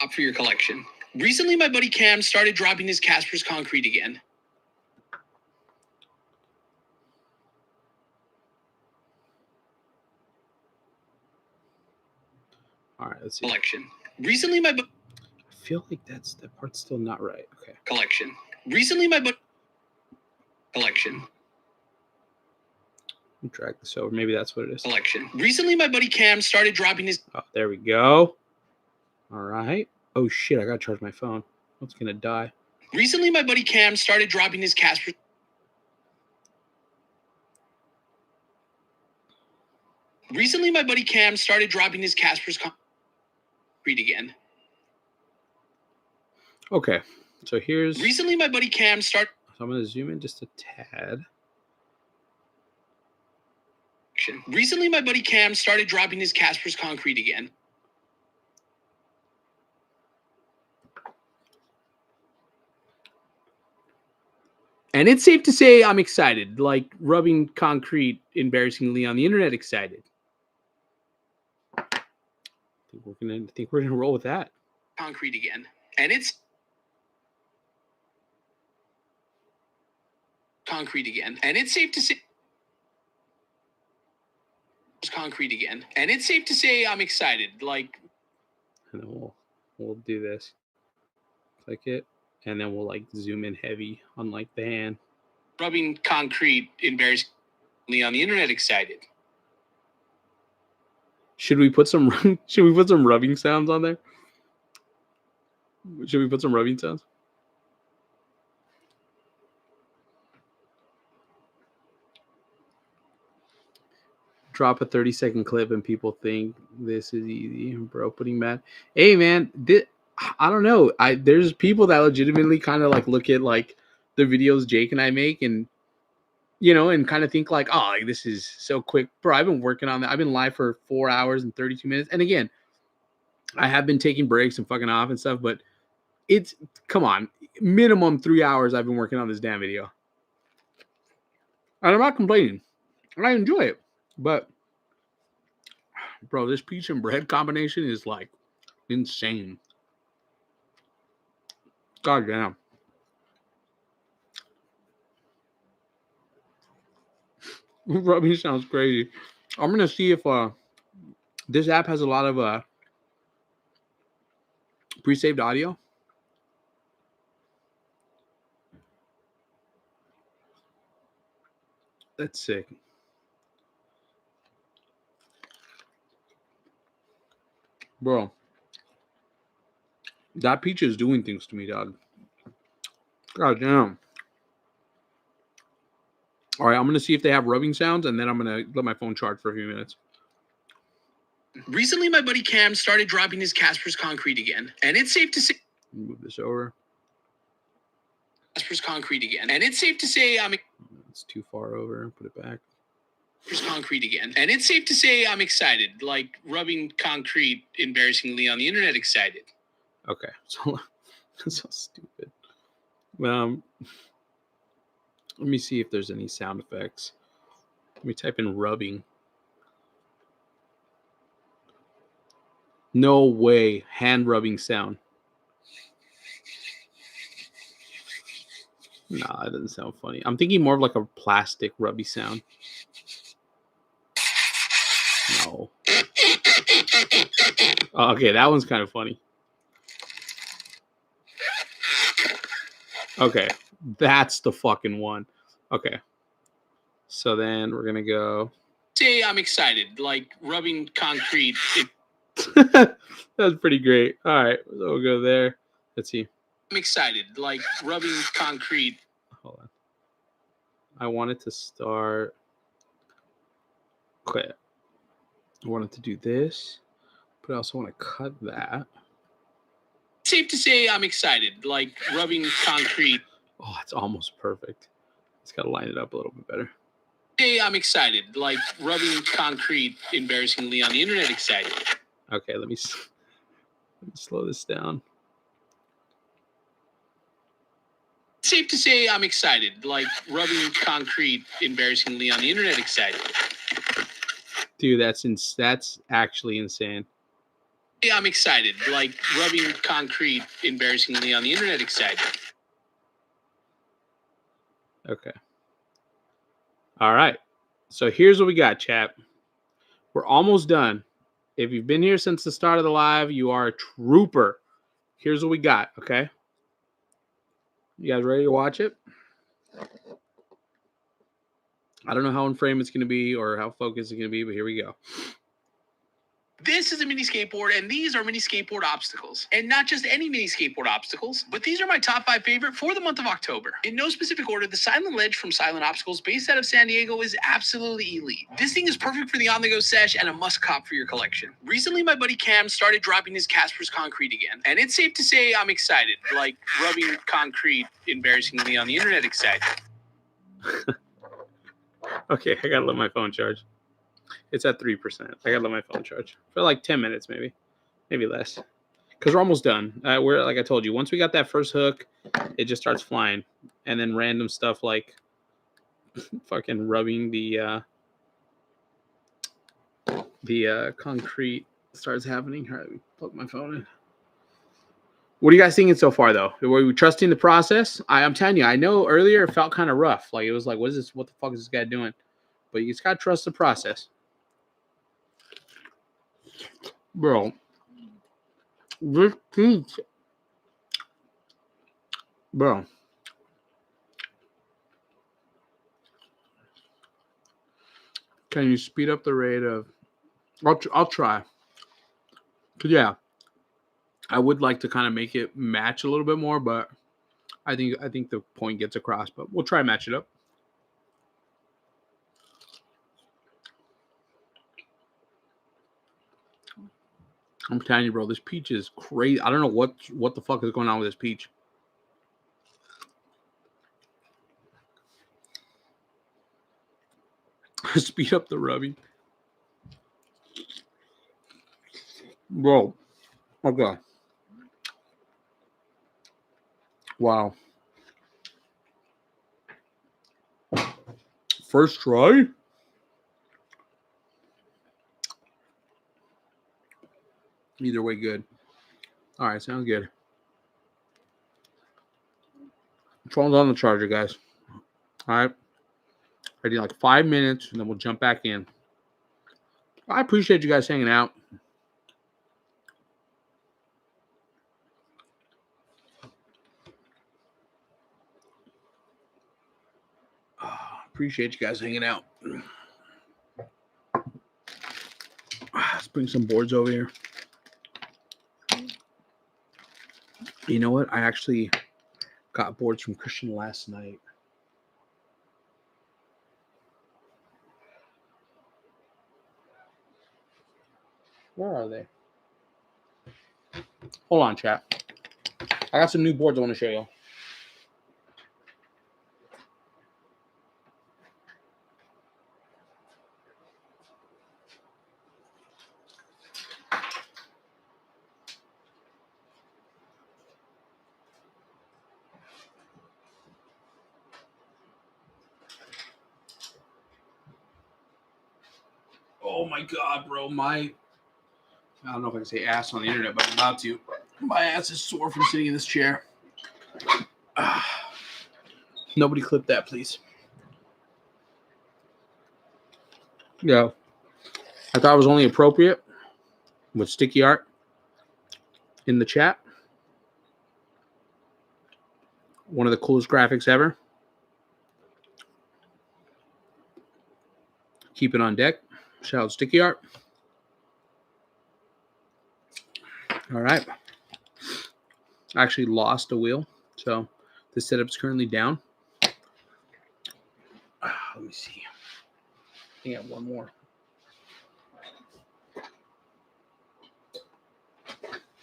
Top for your collection. Recently my buddy Cam started dropping his Casper's Concrete again. All right, let's see. Collection. Recently my I feel like that part's still not right. Okay. collection. Recently my buddy. Collection. Let me drag this over. Maybe that's what it is. Collection. Recently my buddy Cam started dropping his. Oh, there we go. All right. Oh shit! I gotta charge my phone. It's gonna die. Recently my buddy Cam started dropping his Casper. Recently my buddy Cam started dropping his Casper's Concrete again. Okay. So here's. Recently my buddy Cam started. So I'm gonna zoom in just a tad. Recently my buddy Cam started dropping his Casper's Concrete again. And it's safe to say I'm excited. Like rubbing concrete embarrassingly on the internet, excited. I think we're gonna roll with that. Concrete again. And it's concrete again. And it's safe to say it's concrete again. And it's safe to say I'm excited. Like, And then we'll do this. Click it. And then we'll like zoom in heavy on like the hand. rubbing concrete embarrassingly on the internet, excited. Should we put some rubbing sounds on there? Should we put some rubbing sounds? Drop a 30-second clip and people think this is easy. Bro, putting mad. Hey man, I don't know. There's people that legitimately kind of like look at like the videos Jake and I make and and kind of think like, oh, like, this is so quick. Bro, I've been working on that. I've been live for 4 hours and 32 minutes. And again, I have been taking breaks and fucking off and stuff, but come on, minimum 3 hours I've been working on this damn video. And I'm not complaining. And I enjoy it. But bro, this pizza and bread combination is like insane. God damn. Rubbing sounds crazy. I'm gonna see if this app has a lot of pre-saved audio. That's sick. Bro, that pizza is doing things to me, dog. God damn. All right, I'm going to see if they have rubbing sounds, and then I'm going to let my phone charge for a few minutes. Recently, my buddy Cam started dropping his Casper's Concrete again, and it's safe to say Move this over. Casper's Concrete again, and it's safe to say It's too far over. Put it back. Casper's Concrete again, and it's safe to say I'm excited, like rubbing concrete embarrassingly on the internet. Excited. Okay, so that's so stupid. Let me see if there's any sound effects. Let me type in rubbing. No way, hand rubbing sound. Nah, that doesn't sound funny. I'm thinking more of like a plastic rubby sound. No. Oh, okay, that one's kind of funny. Okay, that's the fucking one. Okay. So then we're gonna go. Say I'm excited, like rubbing concrete. That's pretty great. All right, so we'll go there. Let's see. I'm excited, like rubbing concrete. Hold on. I wanted to start. Okay. I wanted to do this, but I also want to cut that. Safe to say I'm excited, like rubbing concrete. Oh, it's almost perfect. It's got to line it up a little bit better. Say I'm excited, like rubbing concrete embarrassingly on the internet. Excited. Okay, let me slow this down. Safe to say I'm excited, like rubbing concrete embarrassingly on the internet. Excited. Dude, that's actually insane. Say I'm excited, like rubbing concrete embarrassingly on the internet. Excited. Okay. All right. So here's what we got, chat. We're almost done. If you've been here since the start of the live, you are a trooper. Here's what we got, okay? You guys ready to watch it? I don't know how in frame it's going to be or how focused it's going to be, but here we go. This is a mini skateboard, and these are mini skateboard obstacles. And not just any mini skateboard obstacles, but these are my top 5 favorite for the month of October. In no specific order, the Silent Ledge from Silent Obstacles, based out of San Diego, is absolutely elite. This thing is perfect for the on-the-go sesh and a must-cop for your collection. Recently, my buddy Cam started dropping his Casper's Concrete again, and it's safe to say I'm excited, like rubbing concrete embarrassingly on the internet. Excited. Okay, I got to let my phone charge. It's at 3%. I gotta let my phone charge for like 10 minutes, maybe less, because we're almost done. We're like I told you, once we got that first hook, it just starts flying, and then random stuff like fucking rubbing the concrete starts happening. All right, let me plug my phone in. What are you guys thinking so far, though? Were we trusting the process? I'm telling you, I know earlier it felt kind of rough. Like it was like, what is this? What the fuck is this guy doing? But you just gotta trust the process. Bro, this peach, bro. Can you speed up the rate of? I'll try. Cause yeah, I would like to kind of make it match a little bit more, but I think the point gets across. But we'll try and match it up. I'm telling you, bro, this peach is crazy. I don't know what the fuck is going on with this peach. Speed up the rubbing. Bro. Okay. Wow. First try? Either way, good. All right, sounds good. Phone's on the charger, guys. All right. I need like 5 minutes, and then we'll jump back in. I appreciate you guys hanging out. Appreciate you guys hanging out. Let's bring some boards over here. You know what? I actually got boards from Christian last night. Where are they? Hold on, chat. I got some new boards I want to show you. Oh my god, bro. I don't know if I can say ass on the internet, but I'm about to. My ass is sore from sitting in this chair. Nobody clip that, please. Yeah. I thought it was only appropriate with sticky art in the chat. One of the coolest graphics ever. Keep it on deck. Shout out sticky art. All right. I actually lost a wheel, so the setup's currently down. Let me see. I think I have one more.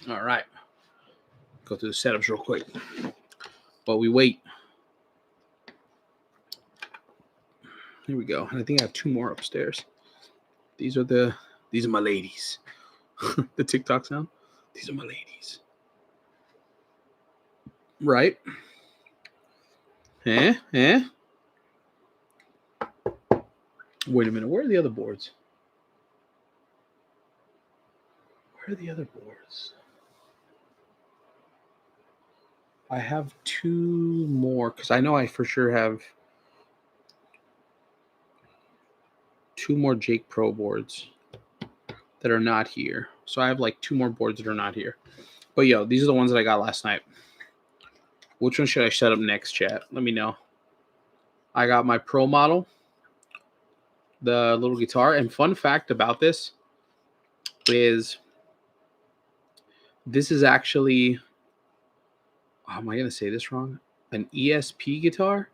All right. Go through the setups real quick. But we wait. Here we go. And I think I have two more upstairs. These are my ladies. The TikTok sound. These are my ladies. Right? Eh? Wait a minute. Where are the other boards? Where are the other boards? I have two more because I know I for sure have two more Jake Pro boards that are not here. So I have like two more boards that are not here. But yo, these are the ones that I got last night. Which one should I set up next, chat? Let me know. I got my Pro model, the little guitar. And fun fact about this is this is actually, am I going to say this wrong? An ESP guitar?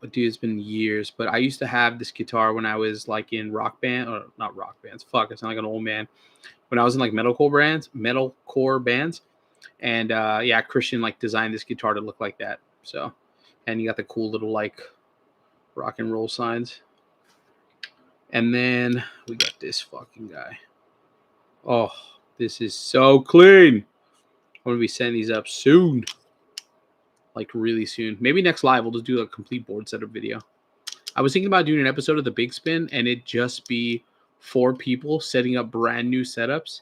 Dude, it's been years, but I used to have this guitar when I was like in rock band, or not rock bands. Fuck, I sound like an old man. When I was in like metalcore bands, and yeah, Christian like designed this guitar to look like that. So, and you got the cool little like rock and roll signs. And then we got this fucking guy. Oh, this is so clean. I'm gonna be setting these up soon. Like really soon. Maybe next live we'll just do a complete board setup video. I was thinking about doing an episode of the Big Spin and it just be 4 people setting up brand new setups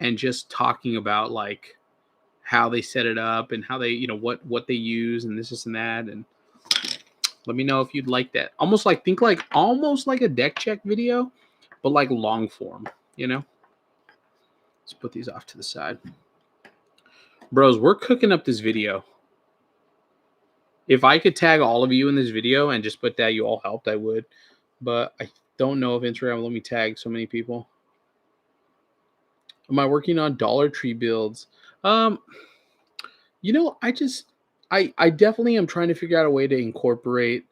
and just talking about like how they set it up and how they, you know, what they use and this and that. And let me know if you'd like that. Almost like a deck check video, but like long form, you know? Let's put these off to the side. Bros, we're cooking up this video. If I could tag all of you in this video and just put that you all helped, I would. But I don't know if Instagram will let me tag so many people. Am I working on Dollar Tree builds? You know, I definitely am trying to figure out a way to incorporate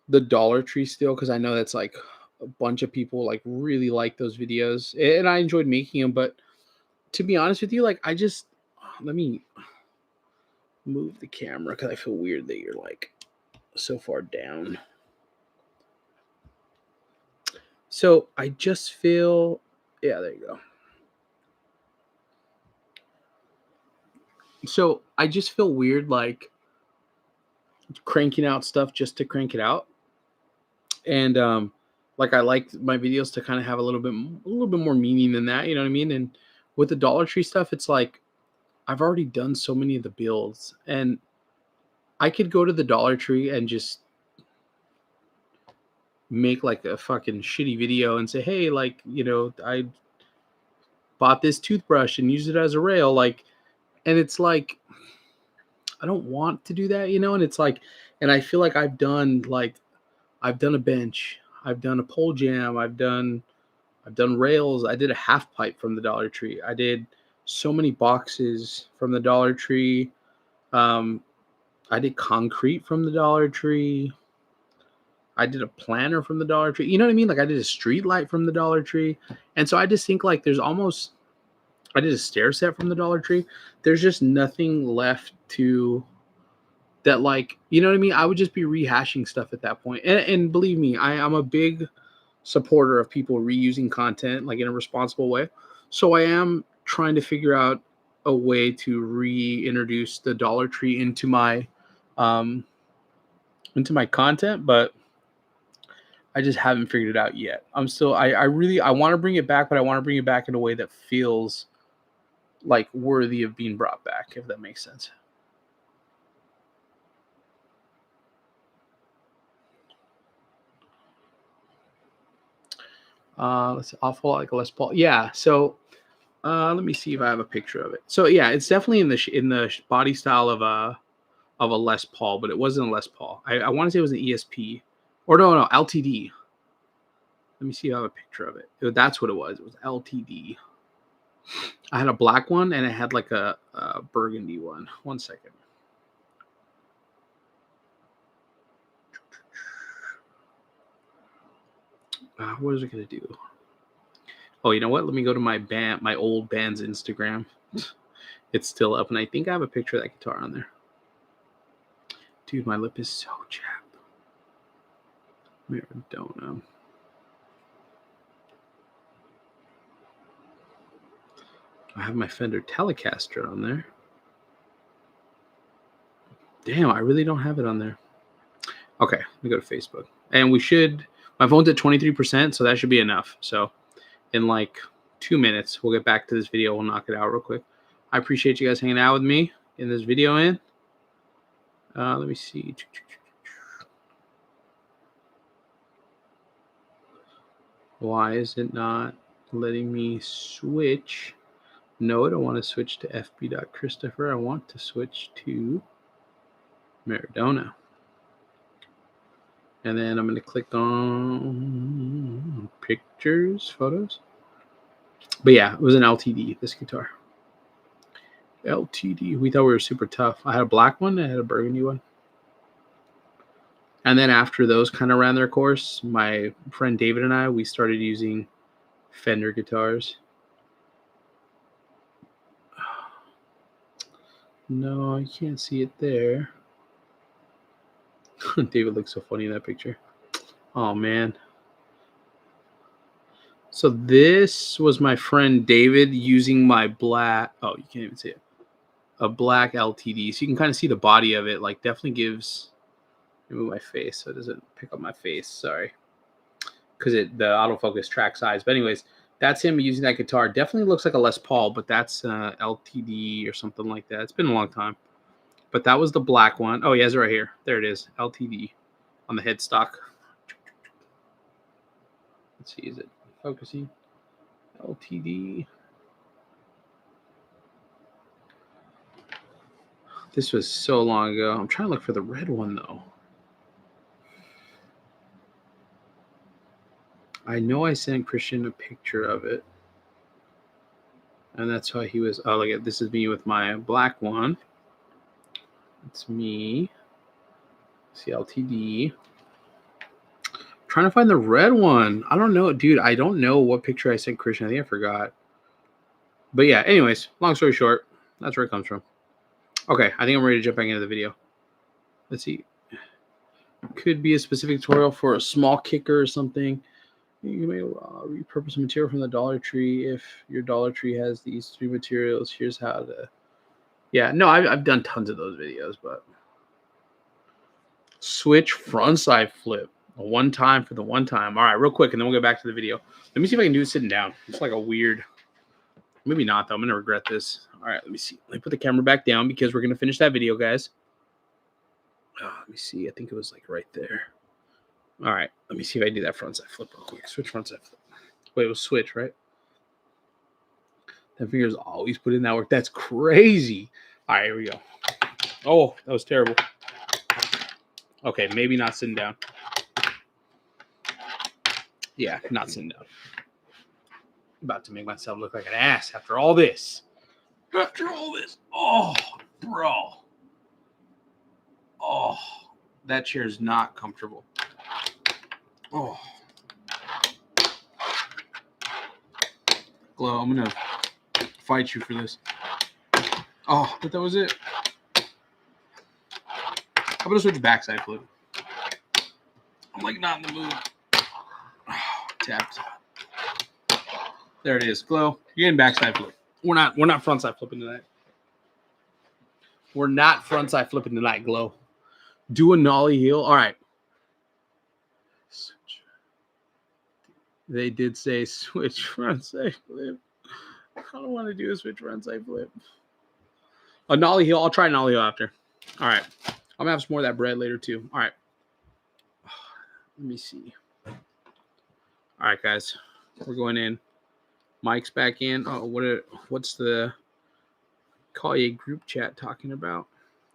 the Dollar Tree still, because I know that's like a bunch of people like really like those videos. And I enjoyed making them. But to be honest with you, like let me move the camera because I feel weird that you're like so far down. So I just feel, yeah, there you go. So I just feel weird like cranking out stuff just to crank it out. And like I like my videos to kind of have a little bit more meaning than that, you know what I mean? And with the Dollar Tree stuff, it's like I've already done so many of the builds, and I could go to the Dollar Tree and just make like a fucking shitty video and say, hey, like, you know, I bought this toothbrush and used it as a rail. Like, and it's like, I don't want to do that, you know? And it's like, and I feel like I've done a bench, I've done a pole jam, I've done rails. I did a half pipe from the Dollar Tree. I did so many boxes from the Dollar Tree. I did concrete from the Dollar Tree. I did a planner from the Dollar Tree. You know what I mean? Like I did a street light from the Dollar Tree. And so I just think like there's almost, I did a stair set from the Dollar Tree. There's just nothing left to that, like, you know what I mean? I would just be rehashing stuff at that point. And believe me, I'm a big supporter of people reusing content like in a responsible way. So I am trying to figure out a way to reintroduce the Dollar Tree into my content, but I just haven't figured it out yet. I'm still I want to bring it back, but I want to bring it back in a way that feels like worthy of being brought back, if that makes sense. Let's see, awful like a Les Paul. Yeah, so let me see if I have a picture of it. So yeah, it's definitely in the body style of a Les Paul, but it wasn't a Les Paul. I want to say it was an ESP, or no, LTD. Let me see if I have a picture of it. That's what it was. It was LTD. I had a black one and it had like a burgundy one. 1 second. What is it going to do? Oh, you know what? Let me go to my old band's Instagram. It's still up, and I think I have a picture of that guitar on there. Dude, my lip is so chapped. Maradona. I have my Fender Telecaster on there. Damn, I really don't have it on there. Okay, let me go to Facebook. And we should... My phone's at 23%, so that should be enough. So in like 2 minutes, we'll get back to this video. We'll knock it out real quick. I appreciate you guys hanging out with me in this video. Let me see. Why is it not letting me switch? No, I don't want to switch to FB.Christopher. I want to switch to Maradona. And then I'm going to click on pictures, photos. But yeah, it was an LTD, this guitar. LTD. We thought we were super tough. I had a black one. I had a burgundy one. And then after those kind of ran their course, my friend David and I, we started using Fender guitars. No, I can't see it there. David looks so funny in that picture. Oh, man. So this was my friend David using my black... Oh, you can't even see it. A black LTD. So you can kind of see the body of it. Like, definitely gives... Let me move my face so it doesn't pick up my face. Sorry. Because the autofocus tracks eyes. But anyways, that's him using that guitar. Definitely looks like a Les Paul, but that's LTD or something like that. It's been a long time. But that was the black one. Oh, he has it right here. There it is. LTD on the headstock. Let's see. Is it focusing? LTD. This was so long ago. I'm trying to look for the red one, though. I know I sent Christian a picture of it. And that's why he was... Oh, look at this is me with my black one. It's me. CLTD. Trying to find the red one. I don't know, dude. I don't know what picture I sent Christian. I think I forgot. But yeah, anyways, long story short, that's where it comes from. Okay, I think I'm ready to jump back into the video. Let's see. Could be a specific tutorial for a small kicker or something. You may repurpose material from the Dollar Tree. If your Dollar Tree has these 3 materials, here's how to... Yeah, no, I've done tons of those videos, but... Switch frontside flip. One time for the one time. All right, real quick, and then we'll get back to the video. Let me see if I can do it sitting down. It's like a weird... Maybe not, though. I'm going to regret this. All right, let me see. Let me put the camera back down because we're going to finish that video, guys. Let me see. I think it was like right there. All right, let me see if I do that frontside flip real quick. Switch frontside flip. Wait, it was switch, right? That finger's always put in that work. That's crazy. All right, here we go. Oh, that was terrible. Okay, maybe not sitting down. Yeah, not sitting down. About to make myself look like an ass after all this. After all this. Oh, bro. Oh, that chair is not comfortable. Oh. Glow, I'm gonna fight you for this. Oh, but that was it. I'm gonna switch backside flip. I'm like not in the mood. Oh, tapped. There it is. Glow. You're getting backside flip. We're not frontside flipping tonight. We're not frontside flipping tonight, Glow. Do a nollie heel. All right. They did say switch frontside flip. I don't want to do a switch frontside flip. A nollie heel. I'll try nollie heel after. All right. I'm gonna have some more of that bread later too. All right. Let me see. All right, guys. We're going in. Mike's back in. Oh, what's the Collier group chat talking about?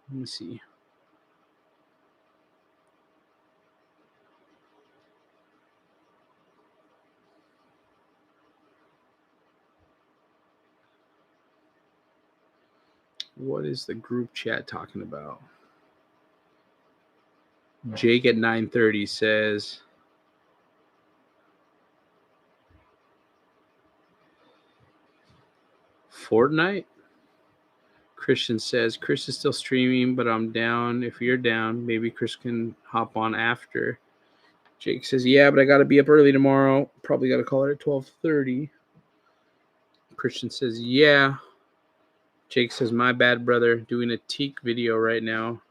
Let me see. What is the group chat talking about? Jake at 9:30 says Fortnite. Christian says Chris is still streaming, but I'm down. If you're down, maybe Chris can hop on after. Jake says, yeah, but I got to be up early tomorrow. Probably got to call it at 12:30. Christian says, yeah. Jake says, my bad, brother. Doing a teak video right now.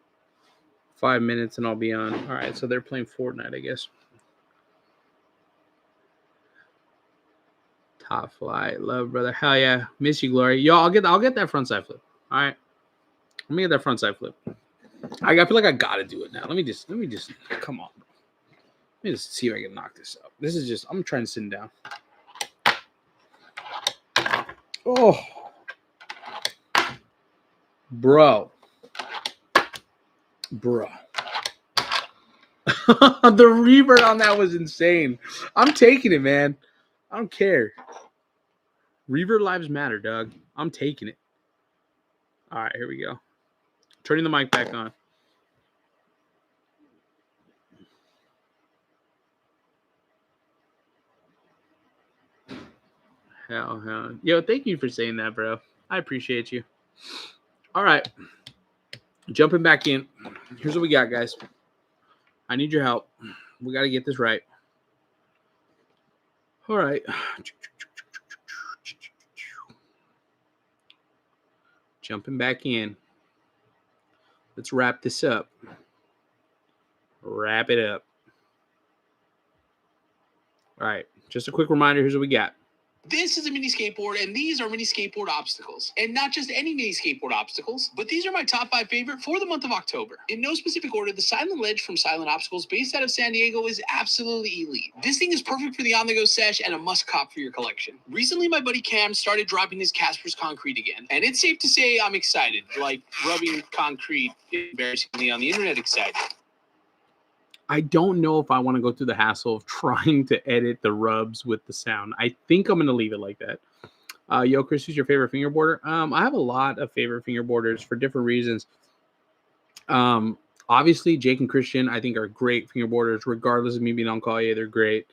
5 minutes and I'll be on. All right, so they're playing Fortnite, I guess. Top flight. Love, brother. Hell yeah. Miss you, Glory. Yo, I'll get that front side flip. All right. Let me get that front side flip. I feel like I got to do it now. Let me just come on, bro. Let me just see if I can knock this up. This is just, I'm trying to sit down. Oh. Bro. The revert on that was insane. I'm taking it, man. I don't care. Revert lives matter, Doug. I'm taking it. All right, here we go. Turning the mic back on. Hell. Yo, thank you for saying that, bro. I appreciate you. All right. Jumping back in. Here's what we got, guys. I need your help. We got to get this right. All right. Jumping back in. Let's wrap this up. Wrap it up. All right. Just a quick reminder. Here's what we got. This is a mini skateboard, and these are mini skateboard obstacles. And not just any mini skateboard obstacles, but these are my top 5 favorite for the month of October. In no specific order, the Silent Ledge from Silent Obstacles, based out of San Diego, is absolutely elite. This thing is perfect for the on-the-go sesh and a must-cop for your collection. Recently, my buddy Cam started dropping his Casper's concrete again, and it's safe to say I'm excited, like rubbing concrete embarrassingly on the internet excited. I don't know if I want to go through the hassle of trying to edit the rubs with the sound. I think I'm going to leave it like that. Yo, Chris, who's your favorite fingerboarder? I have a lot of favorite fingerboarders for different reasons. Obviously, Jake and Christian, I think, are great fingerboarders, regardless of me being on Collier. They're great.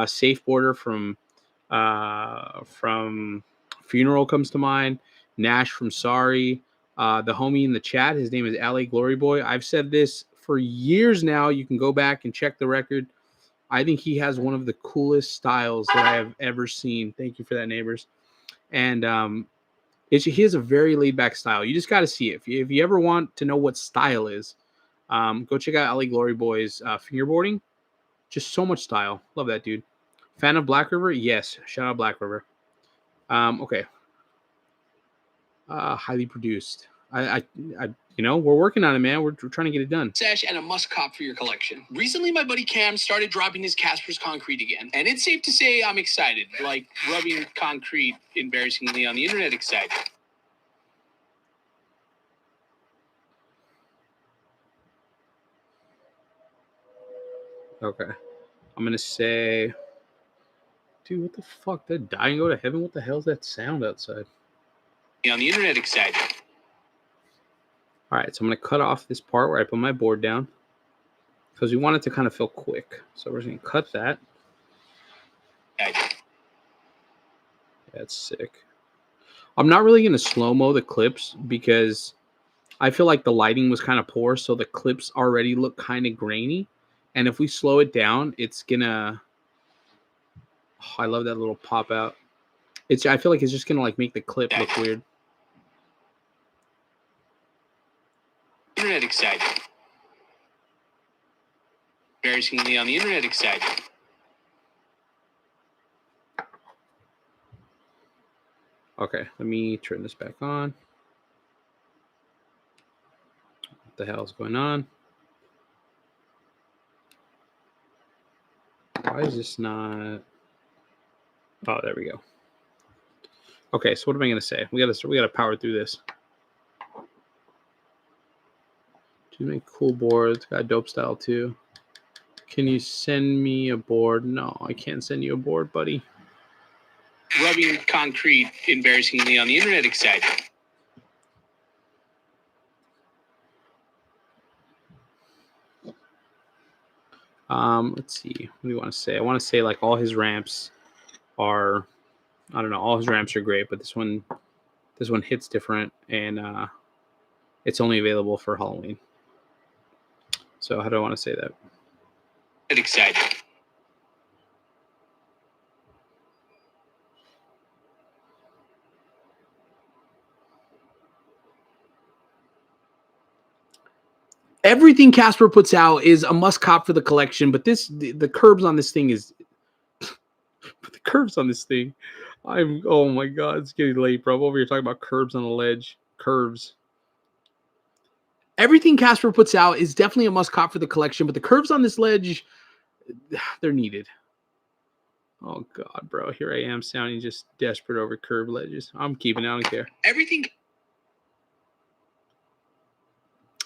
Safe Boarder from Funeral comes to mind. Nash from Sorry. The homie in the chat, his name is LA Glory Boy. I've said this for years now. You can go back and check the record. I think he has one of the coolest styles that I have ever seen. Thank you for that, neighbors. And he has a very laid-back style. You just got to see it. If you ever want to know what style is, go check out LA Glory Boy's fingerboarding. Just so much style. Love that dude. Fan of Black River? Yes. Shout out Black River. Okay. Highly produced. I we're working on it, man. We're trying to get it done. Sash and a must-cop for your collection. Recently, my buddy Cam started dropping his Casper's concrete again, and it's safe to say I'm excited, like rubbing concrete embarrassingly on the internet excited. Okay. I'm going to say, dude, what the fuck? They're dying to go to heaven? What the hell is that sound outside? On the internet excited. All right, so I'm going to cut off this part where I put my board down. because we want it to kind of feel quick. So we're just going to cut that. That's sick. I'm not really going to slow-mo the clips because I feel like the lighting was kind of poor, so the clips already look kind of grainy. And if we slow it down, it's going to... Oh, I love that little pop out. I feel like it's just going to like make the clip look weird. Internet excited. Embarrassingly on the internet excited. Okay, let me turn this back on. What the hell is going on? Why is this not... Oh, there we go. Okay, so what am I gonna say? We gotta power through this. Do make cool boards. Got dope style too. Can you send me a board? No, I can't send you a board, buddy. Rubbing concrete embarrassingly on the internet excited. Let's see. What do you want to say? I want to say like all his ramps are, I don't know, all his ramps are great, but this one hits different, and it's only available for Halloween. So how do I want to say that? Excited. Everything Casper puts out is a must cop for the collection, but the curves on this thing is the curves on this thing. Oh my god, it's getting late, bro. I'm over here talking about curves on the ledge. Curves. Everything Casper puts out is definitely a must cop for the collection, but the curves on this ledge, they're needed. Oh god, bro. Here I am sounding just desperate over curved ledges. I'm keeping it. I don't care. Everything.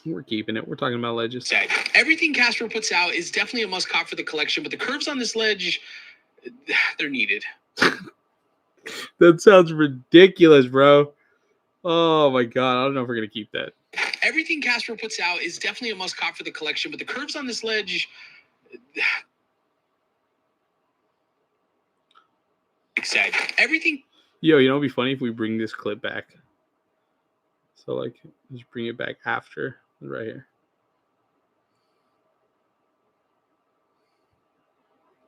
We're keeping it. We're talking about ledges. Everything Casper puts out is definitely a must cop for the collection, but the curves on this ledge, they're needed. That sounds ridiculous, bro. Oh my god, I don't know if we're gonna keep that. Everything Casper puts out is definitely a must cop for the collection, but the curves on this ledge, excited. Everything. Yo, you know it'd be funny if we bring this clip back. So like, just bring it back after right here.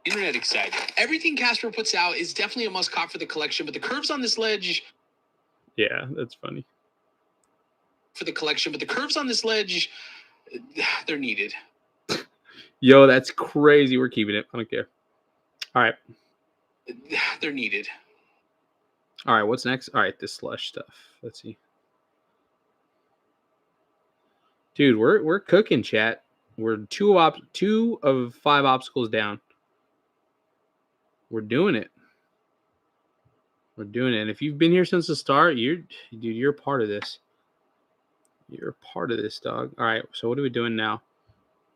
Internet excited. Everything Casper puts out is definitely a must cop for the collection, but the curves on this ledge. Yeah, that's funny. For the collection, but the curves on this ledge, they're needed. Yo, that's crazy. We're keeping it. I don't care. All right. They're needed. All right, what's next? All right, this slush stuff. Let's see. Dude, we're cooking, chat. We're two of 5 obstacles down. We're doing it. We're doing it. And if you've been here since the start, you're a part of this. You're a part of this, dog. All right, so what are we doing now?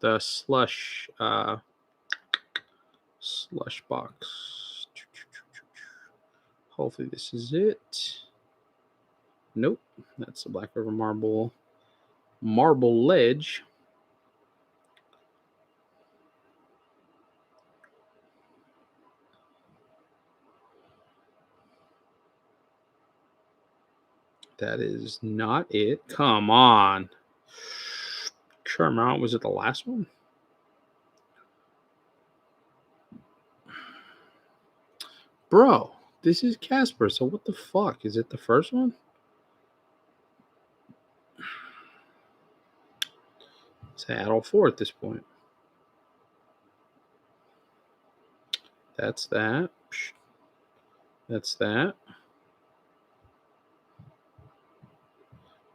The slush box. Hopefully this is it. Nope, that's the Black River marble ledge. That is not it. Come on. Come on. Was it the last one? Bro, this is Casper. So what the fuck? Is it the first one? Let's add all 4 at this point. That's that. That's that.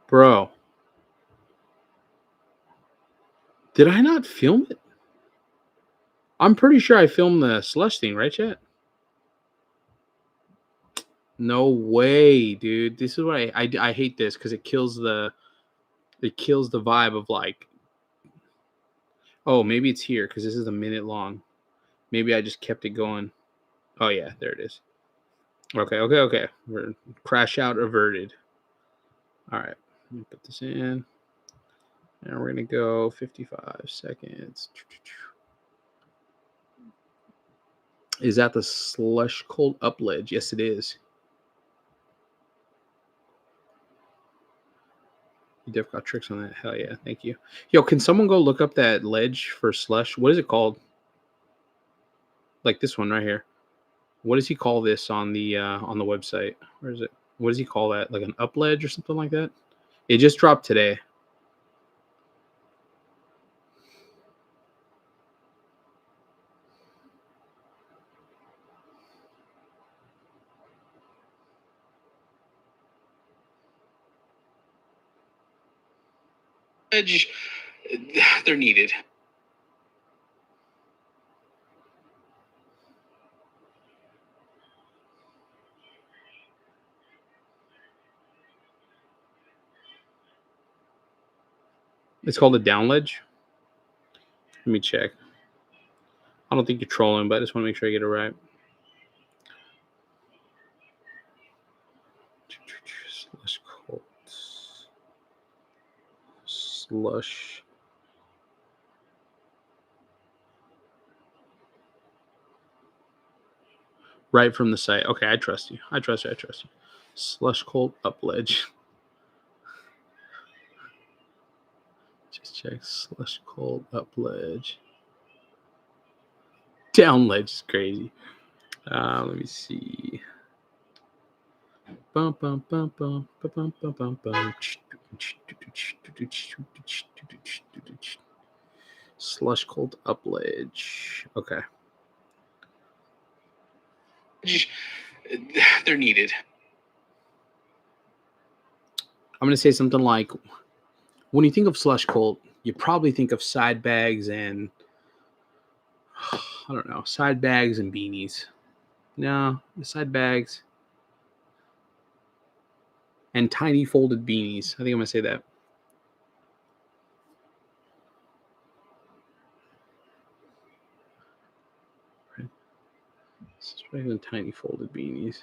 Bro. Did I not film it? I'm pretty sure I filmed the slush thing, right, chat? No way, dude. This is what I hate this because it kills the vibe of like, oh, maybe it's here because this is a minute long. Maybe I just kept it going. Oh yeah, there it is. Okay. We're crash out averted. All right, let me put this in. And we're going to go 55 seconds. Is that the slush cold up ledge? Yes, it is. You definitely got tricks on that. Hell yeah. Thank you. Yo, can someone go look up that ledge for slush? What is it called? Like this one right here. What does he call this on the website? Where is it? What does he call that? Like an up ledge or something like that? It just dropped today. They're needed. It's called a down ledge. Let me check. I don't think you're trolling, but I just want to make sure I get it right. Slush cold. Slush. Right from the site. Okay, I trust you. I trust you. I trust you. Slush cold up ledge. Just check. Slush cold up ledge. Down ledge is crazy. Let me see. Bum bum bum bum bum bum bum bum. Slush cold up ledge. Okay. They're needed. I'm gonna say something like, when you think of slush cold, you probably think of side bags and I don't know, side bags and beanies. No, the side bags and tiny folded beanies. I think I'm gonna say that. Right. This is better than tiny folded beanies.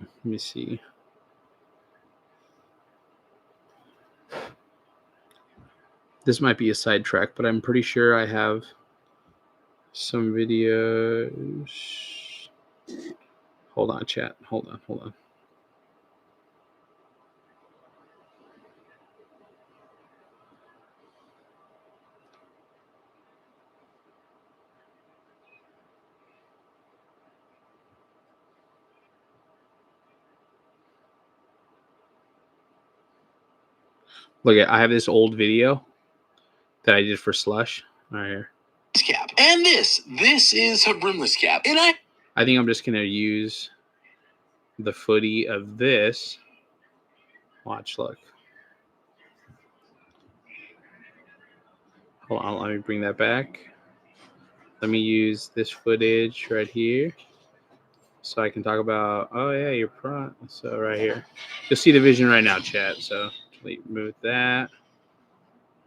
Let me see. This might be a sidetrack, but I'm pretty sure I have some videos. Hold on, chat. Hold on. Look at, I have this old video that I did for slush. Right here. Cap. And this is a brimless cap. And I think I'm just gonna use the footy of this. Watch, look. Hold on, let me bring that back. Let me use this footage right here so I can talk about, oh yeah, your front. So right here. You'll see the vision right now, chat. So remove that.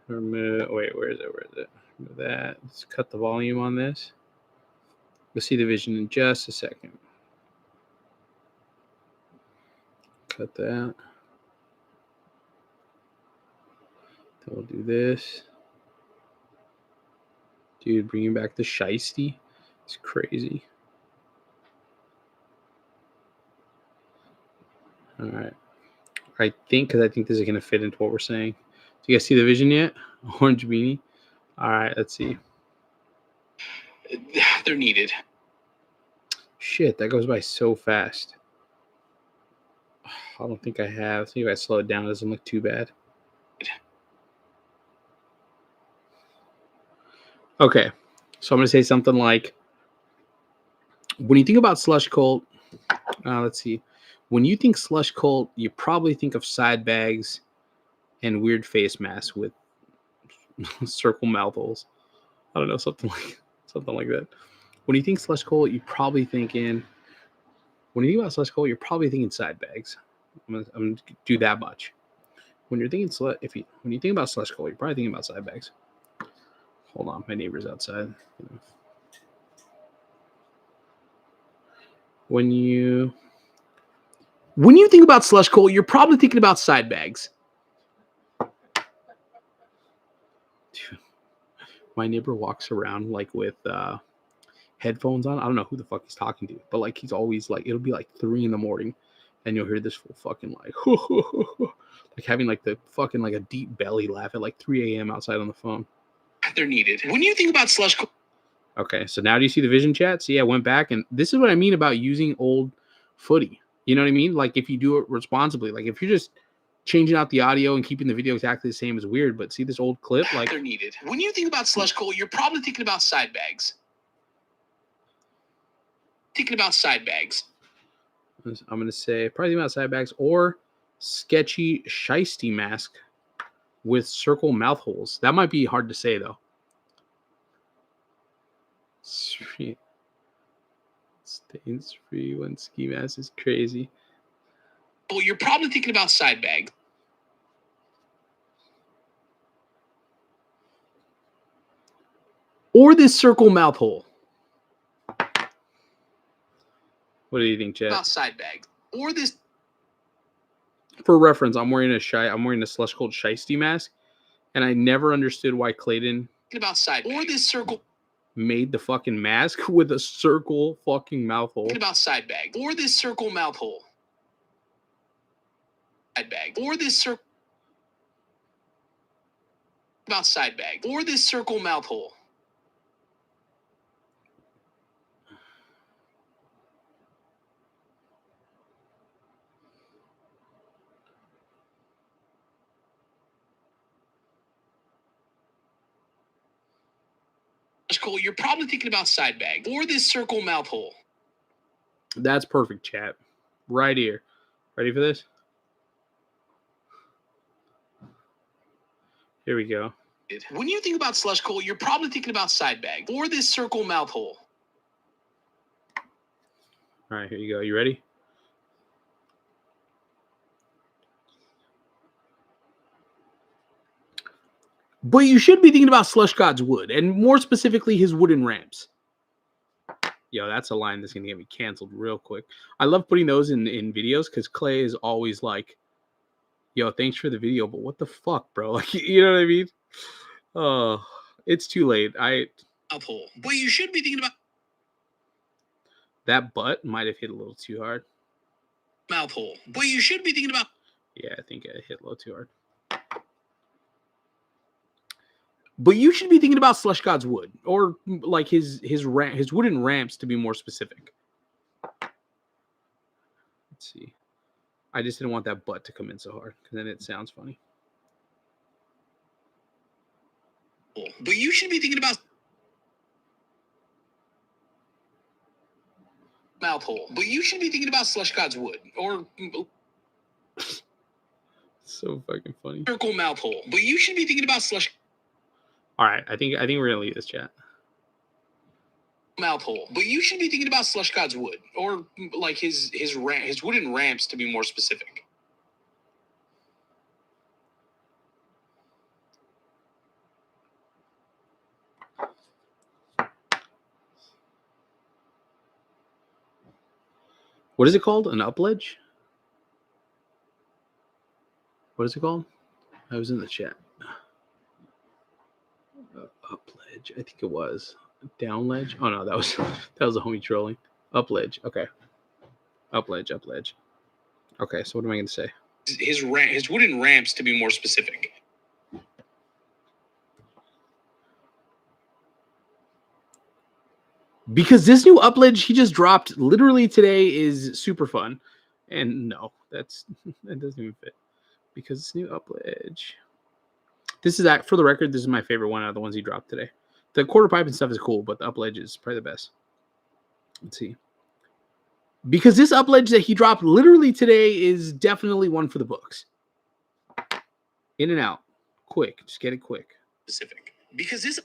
Remove, wait, where is it? Remove that. Let's cut the volume on this. You'll see the vision in just a second. Cut that. Then we'll do this. Dude, bringing back the shiesty. It's crazy. All right. I think, because I think this is going to fit into what we're saying. Do you guys see the vision yet? Orange beanie. All right, let's see. they're needed. Shit, that goes by so fast. I don't think I have. See if I slow it down. It doesn't look too bad. Okay, so I'm going to say something like, when you think about slush cold, let's see. When you think slush cold, you probably think of side bags and weird face masks with circle mouth holes. I don't know, something like that. When you think slush cold, you're probably thinking. When you think about slush cold, you're probably thinking side bags. I'm gonna do that much. When you're thinking when you think about slush cold, you're probably thinking about side bags. Hold on, my neighbor's outside. When you think about slush cold, you're probably thinking about side bags. my neighbor walks around like with headphones on. I don't know who the fuck he's talking to, but like he's always like, it'll be like 3 a.m, and you'll hear this full fucking like like having like the fucking like a deep belly laugh at like 3 a.m. outside on the phone. They're needed. When you think about slush. Okay, so now do you see the vision chat? See, I went back, and this is what I mean about using old footy. You know what I mean? Like if you do it responsibly, like if you're just changing out the audio and keeping the video exactly the same is weird. But see this old clip, like they're needed. When you think about slush coal, you're probably thinking about side bags. Thinking about side bags. I'm gonna say probably about side bags or sketchy shiesty mask with circle mouth holes. That might be hard to say though. Sweet. Stains free when ski mask is crazy. Well, you're probably thinking about side bags. Or this circle mouth hole. What do you think, Chet? About side bags. Or this. For reference, I'm wearing a slush cold shiesty mask, and I never understood why Clayton About side bags. Or this circle. Made the fucking mask with a circle fucking mouth hole. About side bags. Or this circle mouth hole. Side bag. Or this circle. About side bag. Or this circle mouth hole. Cool. You're probably thinking about side bag or this circle mouth hole. That's perfect, chat. Right here. Ready for this? Here we go. When you think about slush coal, you're probably thinking about side bag or this circle mouth hole. All right, here you go. You ready? But you should be thinking about Slush God's wood, and more specifically, his wooden ramps. Yo, that's a line that's going to get me canceled real quick. I love putting those in videos because Clay is always like, yo, thanks for the video, but what the fuck, bro? Like, you know what I mean? Oh, it's too late. Mouthhole. But you should be thinking about... That butt might have hit a little too hard. Mouthhole. But you should be thinking about... Yeah, I think I hit a little too hard. But you should be thinking about Slush God's wood, or like his wooden ramps, to be more specific. Let's see. I just didn't want that butt to come in so hard, because then it sounds funny. But you should be thinking about... Mouthhole. But you should be thinking about Slush God's wood, or... So fucking funny. Circle mouthhole. But you should be thinking about Slush... All right, I think we're gonna leave this, chat. Mouthhole. But you should be thinking about Slush God's wood, or like his wooden ramps, to be more specific. What is it called? An upledge? What is it called? I was in the chat. Upledge, I think it was. Downledge. Oh no, that was a homie trolling. Upledge. Okay. Upledge. Okay, so what am I going to say? His wooden ramps, to be more specific. Because this new upledge he just dropped literally today is super fun. And no, that doesn't even fit. Because this new upledge. This is that, for the record, this is my favorite one out of the ones he dropped today. The quarter pipe and stuff is cool, but the upledge is probably the best. Let's see. Because this upledge that he dropped literally today is definitely one for the books. In and out. Quick. Just get it quick. Specific. Because this...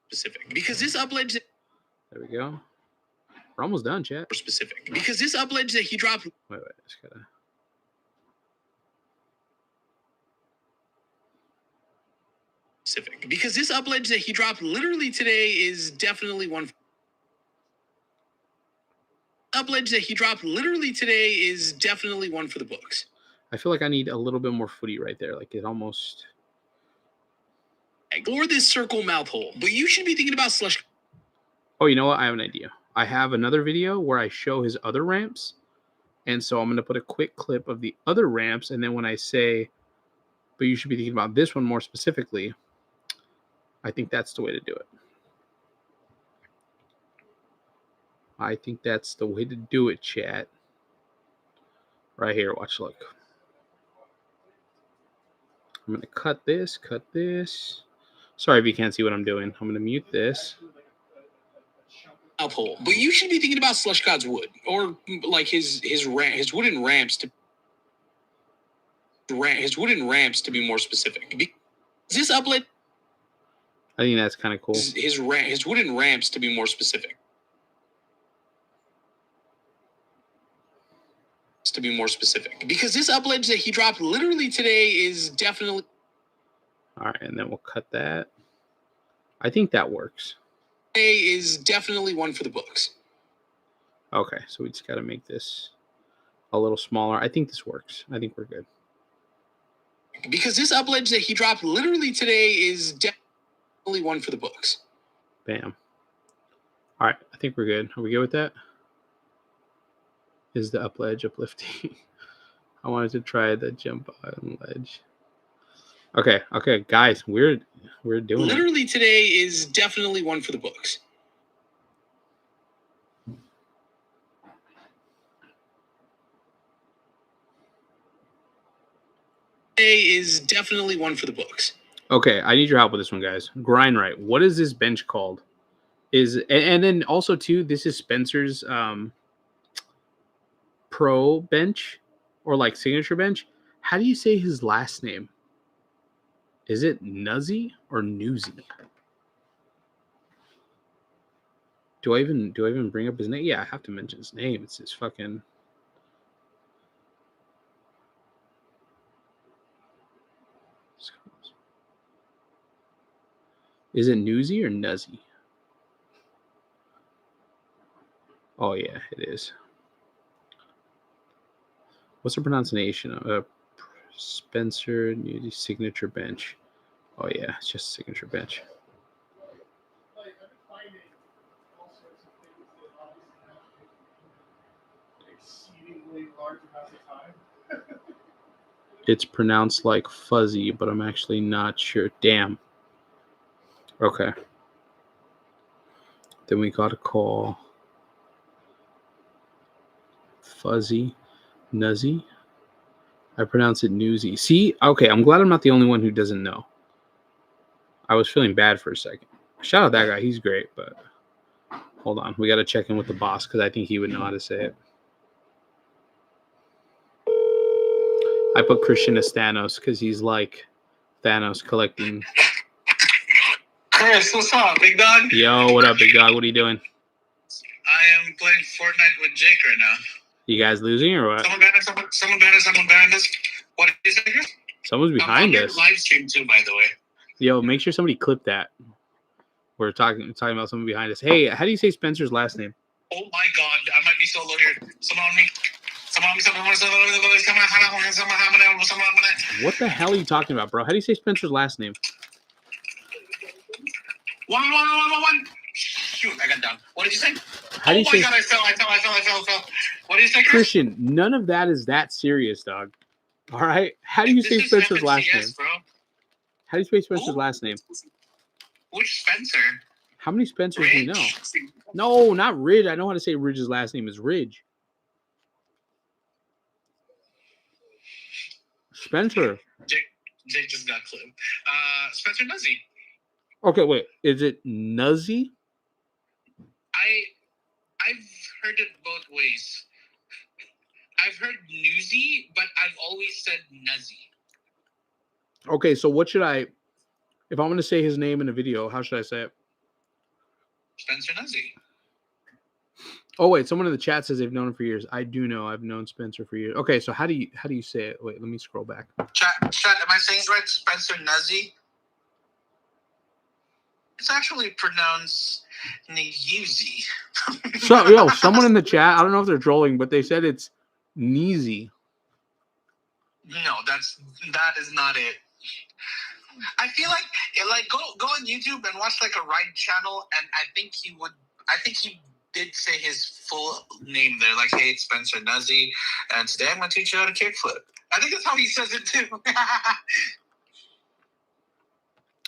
Specific. Because this upledge... There we go. We're almost done, chat. Specific. Because this upledge that he dropped... Wait. Just gotta... Specific. Because this upledge that he dropped literally today is definitely one... Upledge that he dropped literally today is definitely one for the books. I feel like I need a little bit more footy right there. Like it almost. Or this circle mouth hole. But you should be thinking about slush. Oh, you know what? I have an idea. I have another video where I show his other ramps. And so I'm going to put a quick clip of the other ramps. And then when I say, but you should be thinking about this one more specifically, I think that's the way to do it. I think that's the way to do it, chat. Right here. Watch, look. I'm going to cut this. Sorry if you can't see what I'm doing. I'm going to mute this. Hole. But you should be thinking about Slush God's wood, or like his wooden ramps to be more specific. This uplet. I think that's kind of cool. His wooden ramps to be more specific. Because this upledge that he dropped literally today is definitely. All right, and then we'll cut that. I think that works. Is definitely one for the books. Okay, so we just got to make this a little smaller. I think this works. I think we're good. Because this upledge that he dropped literally today is definitely one for the books. Bam. All right, I think we're good. Are we good with that? Is the up ledge uplifting? I wanted to try the jump on ledge. Okay, guys, we're doing literally it. Today is definitely one for the books. Today is definitely one for the books. Okay, I need your help with this one, guys. Grind right. What is this bench called? And then also too, this is Spencer's pro bench or like signature bench. How do you say his last name? Is it Nuzzy or Newsy? Do I even bring up his name? Yeah, I have to mention his name. It's his fucking. Is it Newsy or Nuzzy? Oh yeah, it is. What's the pronunciation of Spencer Newsy signature bench? Oh yeah, it's just signature bench. It's pronounced like fuzzy, but I'm actually not sure. Damn. Okay. Then we got to call fuzzy, nuzzy. I pronounce it newsy. See? Okay, I'm glad I'm not the only one who doesn't know. I was feeling bad for a second. Shout out that guy. He's great, but hold on. We got to check in with the boss because I think he would know how to say it. I put Christian as Thanos because he's like Thanos collecting. Chris, what's up, big dog? Yo, what up, big dog? What are you doing? I am playing Fortnite with Jake right now. You guys losing or what? Someone behind us. What is it, Chris? Someone's behind us. Live stream too, by the way. Yo, make sure somebody clip that. We're talking about someone behind us. Hey, how do you say Spencer's last name? Oh my God, I might be solo here. Someone on me. What the hell are you talking about, bro? How do you say Spencer's last name? One. Shoot, I got down. What did you say? How do you say? God, I fell. What did you say, Chris? Christian, none of that is that serious, dog. All right? How do you say Spencer's last name? Bro. How do you say Spencer's last name? Which Spencer? How many Spencers do you know? No, not Ridge. I know how to say Ridge's last name is Ridge. Spencer. Jake just got clipped. Spencer Nuzzy. Okay, wait. Is it Nuzzy? I've heard it both ways. I've heard Newsy, but I've always said Nuzzy. Okay, so what should I... If I'm going to say his name in a video, how should I say it? Spencer Nuzzy. Oh, wait. Someone in the chat says they've known him for years. I do know. I've known Spencer for years. Okay, so how do you say it? Wait, let me scroll back. Chat, am I saying it right? Spencer Nuzzy? It's actually pronounced Newsy. Someone in the chat, I don't know if they're trolling, but they said it's Neezy. No, that is not it. I feel like go on YouTube and watch like a ride channel, and I think he did say his full name there. Like, hey, it's Spencer Nuzzy, and today I'm gonna teach you how to kickflip. I think that's how he says it too.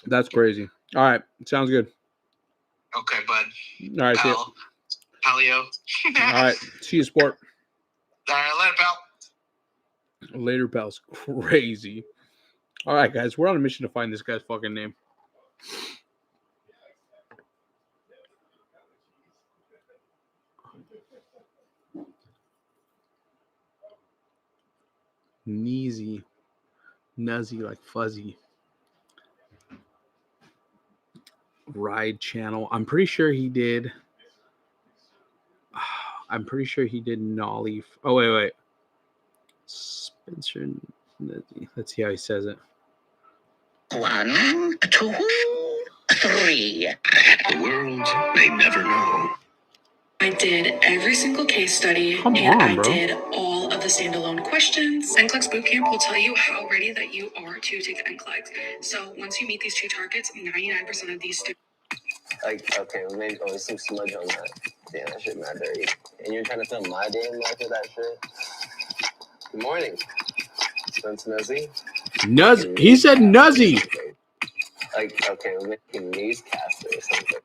That's crazy. All right, sounds good. Okay, bud. All right, see ya. Palio. All right, see you, sport. All right, later, pal. Later, pals. Crazy. All right, guys, we're on a mission to find this guy's fucking name. Neezy. Nuzzy, like fuzzy. Ride channel. I'm pretty sure he did Nolly. Oh, wait. Spencer Nuzzy. Let's see how he says it. 1, 2, 3. The world may never know. I did every single case study, Come and on, I bro. did all of the standalone questions. NCLEX Bootcamp will tell you how ready that you are to take the NCLEX. So once you meet these 2 targets, 99% of these students. Like, okay, well, maybe some smudge on that. Damn, that shit mad dirty. And you're trying to film my day in life with that shit? Good morning. Spencer Nuzzy? Nuzzy. He said Nuzzy. Like, okay, we're making newscaster or something.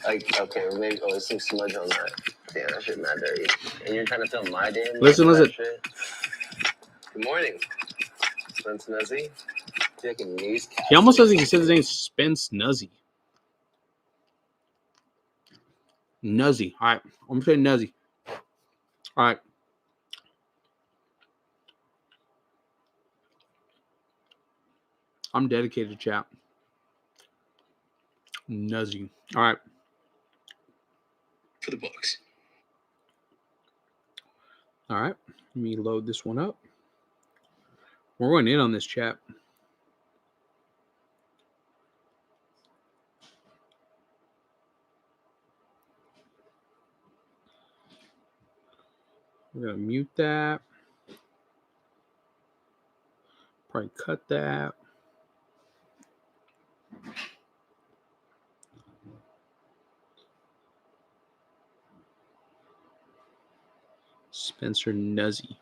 Like, okay, well, maybe some smudge on that. Damn, that shit mad dirty. And you're trying to film my day in life Listen. with that shit? Good morning. Spencer Nuzzy? Making newscaster. He almost says he says his name's Spence Nuzzy. Nuzzy. All right. I'm going to say Nuzzy. All right. I'm dedicated, chat. Nuzzy. All right. For the books. All right. Let me load this one up. We're going in on this, chat. We're going to mute that. Probably cut that. Spencer Nuzzy.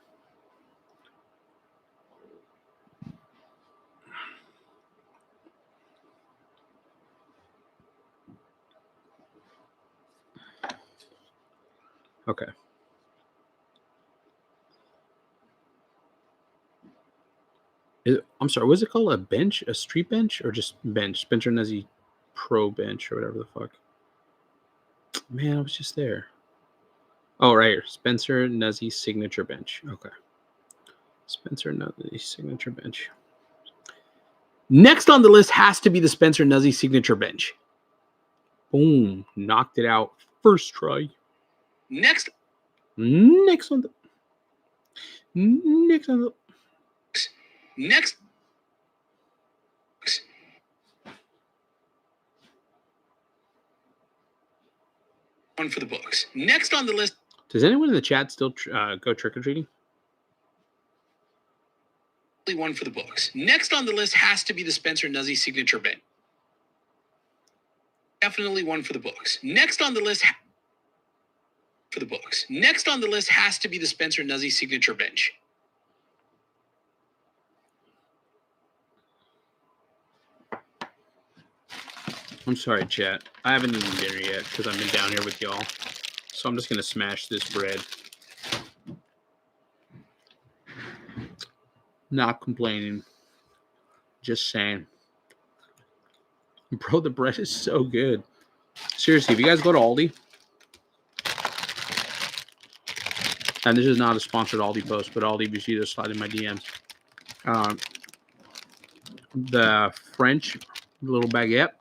Okay. I'm sorry, was it called a bench? A street bench? Or just bench? Spencer Nuzzy Pro Bench or whatever the fuck. Man, I was just there. Oh, right here. Spencer Nuzzy Signature Bench. Okay. Spencer Nuzzy Signature Bench. Next on the list has to be the Spencer Nuzzy Signature Bench. Boom. Knocked it out. First try. Next on the... Next. One for the books. Next on the list. Does anyone in the chat still go trick-or-treating? One for the books. Next on the list has to be the Spencer Nuzzy Signature Bench. Definitely one for the books. Next on the list for the books. Next on the list has to be the Spencer Nuzzy Signature Bench. I'm sorry, chat. I haven't eaten dinner yet because I've been down here with y'all. So I'm just going to smash this bread. Not complaining. Just saying. Bro, the bread is so good. Seriously, if you guys go to Aldi, and this is not a sponsored Aldi post, but Aldi, if you see this, slide in my DMs. The French little baguette.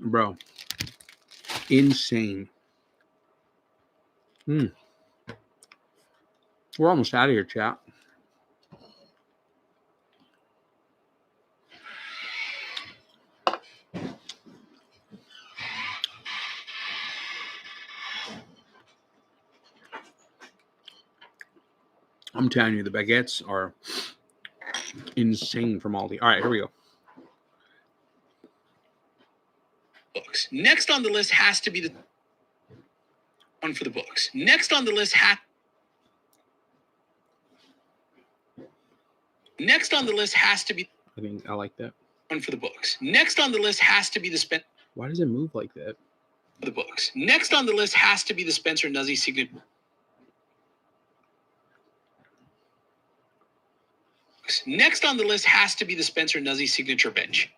Bro. Insane. We're almost out of here, chat. I'm telling you, the baguettes are Insane from Aldi. All right, here we go. Books. Next on the list has to be the one for the books. Next on the list Next on the list has to be. I mean, I like that. One for the books. Next on the list has to be the Why does it move like that? For the books. Next on the list has to be the Spencer Nuzzy signature. Next on the list has to be the Spencer Nuzzy signature bench.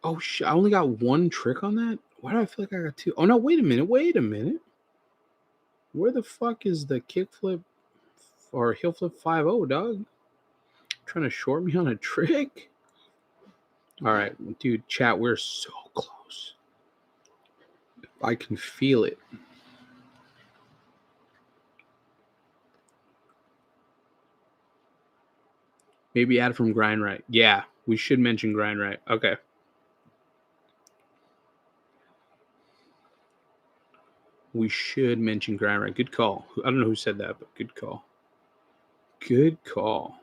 Oh shit! I only got one trick on that. Why do I feel like I got two? Oh no! Wait a minute! Wait a minute! Where the fuck is the kickflip or heel flip 5-0, dog? Trying to short me on a trick? All right, dude. Chat, we're so close. I can feel it. Maybe add from Grind Right. Yeah, we should mention Grind Right. Okay. We should mention Grind Right. Good call. I don't know who said that, but good call. Good call.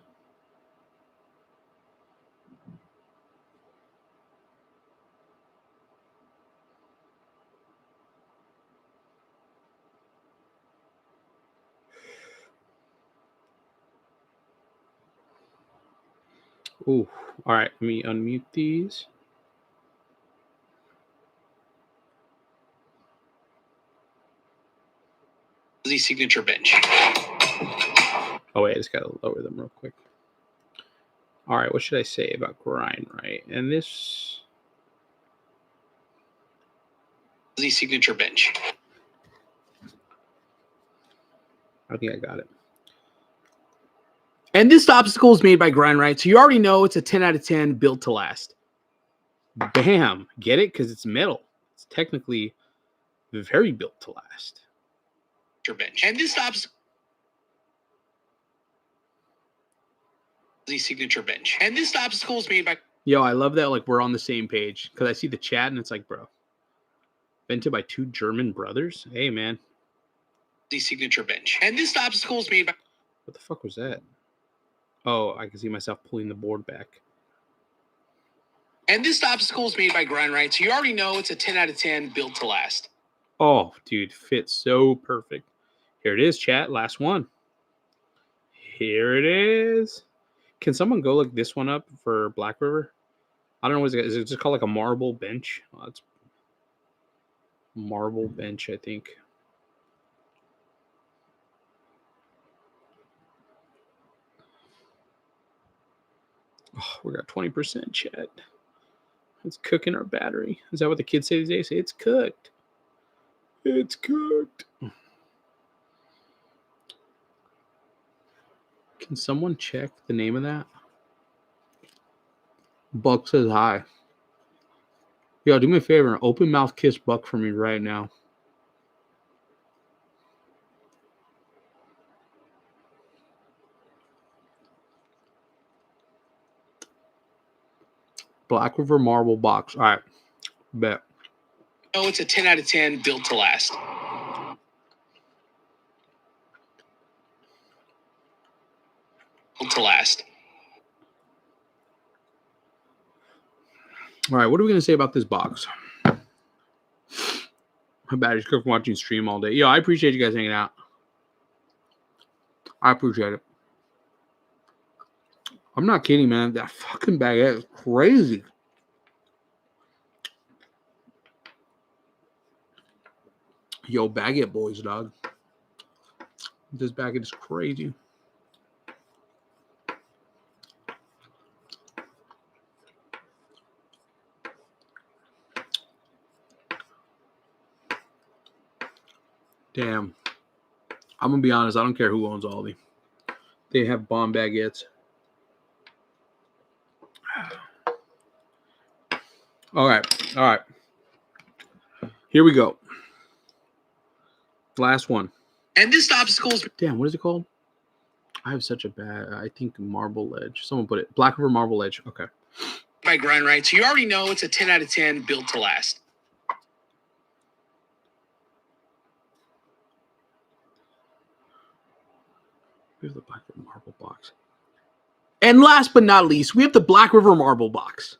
Ooh. All right. Let me unmute these. The signature bench. Oh, wait. I just got to lower them real quick. All right. What should I say about Grind Right? And this. The signature bench. I think I got it. And this obstacle is made by Grind Right. So you already know it's a 10 out of 10 built to last. Bam. Get it? Because it's metal. It's technically very built to last. Your bench. And this obstacle. The signature bench. And this obstacle is made by. Yo, I love that. Like, we're on the same page. Because I see the chat and it's like, bro. Invented by two German brothers? Hey, man. The signature bench. And this obstacle is made by. What the fuck was that? Oh, I can see myself pulling the board back. And this obstacle is made by Grind Right. So you already know it's a 10 out of 10 built to last. Oh, dude, fits so perfect. Here it is, chat. Last one. Here it is. Can someone go look this one up for Black River? I don't know. Is it just called like a marble bench? Oh, it's marble bench, I think. Oh, we got 20% chat. It's cooking our battery. Is that what the kids say these days? It's cooked. It's cooked. Can someone check the name of that? Buck says hi. Yo, do me a favor and open mouth kiss Buck for me right now. Black River Marble Box. All right. Bet. Oh, it's a 10 out of 10 built to last. Built to last. All right. What are we going to say about this box? My battery's cooked from watching stream all day. Yo, I appreciate you guys hanging out. I appreciate it. I'm not kidding, man. That fucking baguette is crazy. Yo, baguette boys, dog. This baguette is crazy. Damn. I'm going to be honest. I don't care who owns Aldi. They have bomb baguettes. All right. All right. Here we go. Last one. And this obstacle's. Damn, what is it called? I have such a bad, I think Marble Ledge. Someone put it. Black River Marble Ledge. Okay. By Grind Right. So you already know it's a 10 out of 10 built to last. We have the Black River Marble Box. And last but not least, we have the Black River Marble Box.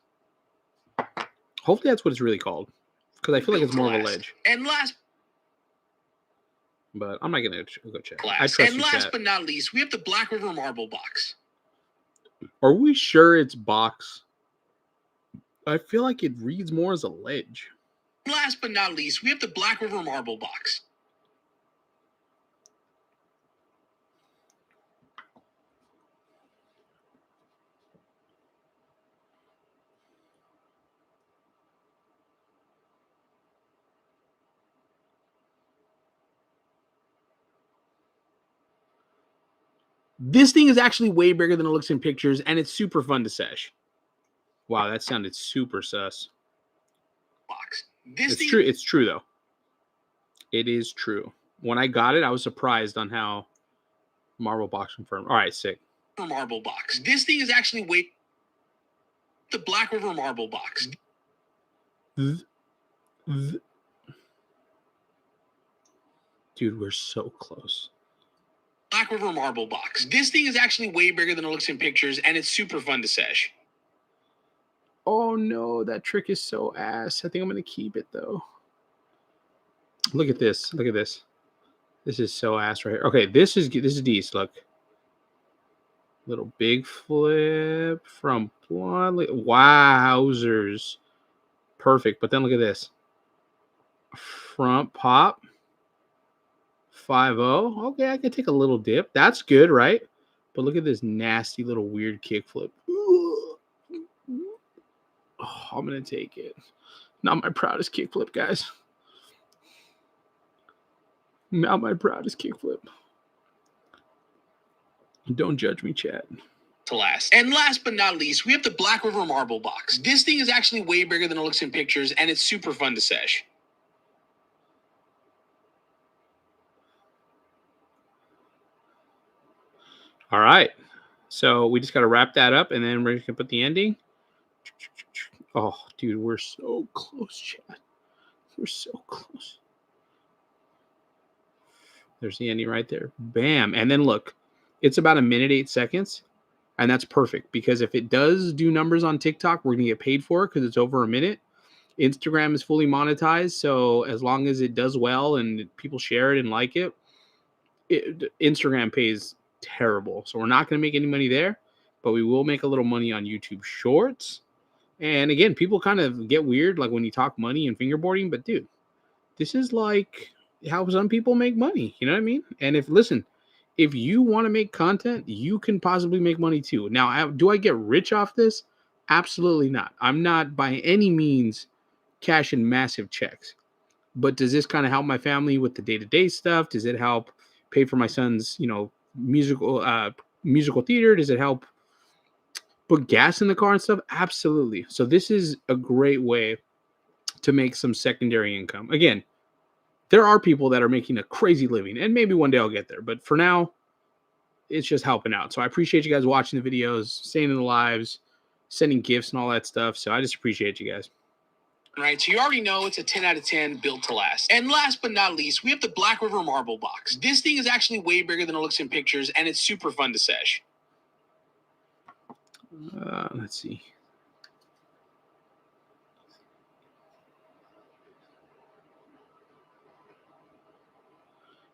Hopefully that's what it's really called. Because I feel like it's more of a ledge. And last but I'm not going to go check. I trust you, chat. but not least, we have the Black River Marble Box. Are we sure it's box? I feel like it reads more as a ledge. Last but not least, we have the Black River Marble Box. This thing is actually way bigger than it looks in pictures, and it's super fun to sesh. Wow, that sounded super sus. Box. It's true. It's true, though. It is true. When I got it, I was surprised on how Marble Box confirmed. All right, sick. Marble Box. This thing is actually way... The Black River Marble Box. Dude, we're so close. Black River Marble Box. This thing is actually way bigger than it looks in pictures, and it's super fun to sesh. Oh no, that trick is so ass. I think I'm gonna keep it though. Look at this. Look at this. This is so ass right here. Okay, this is decent. Look. Little big flip from blonde. Wowzers. Perfect. But then look at this. Front pop. 5-0. Okay, I can take a little dip. That's good, right? But look at this nasty little weird kickflip. Oh, I'm going to take it. Not my proudest kickflip, guys. Not my proudest kickflip. Don't judge me, chat. To last. And last but not least, we have the Black River Marble Box. This thing is actually way bigger than it looks in pictures, and it's super fun to sesh. All right. So we just got to wrap that up, and then we're going to put the ending. Oh, dude, we're so close, chat. We're so close. There's the ending right there. Bam. And then look, it's about 1 minute, 8 seconds. And that's perfect because if it does do numbers on TikTok, we're going to get paid for it because it's over 1 minute. Instagram is fully monetized. So as long as it does well and people share it and like it, Instagram pays terrible. So we're not going to make any money there, but we will make a little money on YouTube Shorts. And again, people kind of get weird like when you talk money and fingerboarding, but dude, this is like how some people make money. You know what I mean? And if you want to make content, you can possibly make money too. Now, do I get rich off this? Absolutely not. I'm not by any means cashing massive checks. But does this kind of help my family with the day-to-day stuff? Does it help pay for my son's, musical theater? Does it help put gas in the car and stuff? Absolutely. So this is a great way to make some secondary income. Again, there are people that are making a crazy living, and maybe one day I'll get there. But for now, it's just helping out. So I appreciate you guys watching the videos, staying in the lives, sending gifts and all that stuff. So I just appreciate you guys. Right, so you already know it's a 10 out of 10 built to last. And last but not least, we have the Black River Marble Box. This thing is actually way bigger than it looks in pictures, and it's super fun to sesh. Let's see.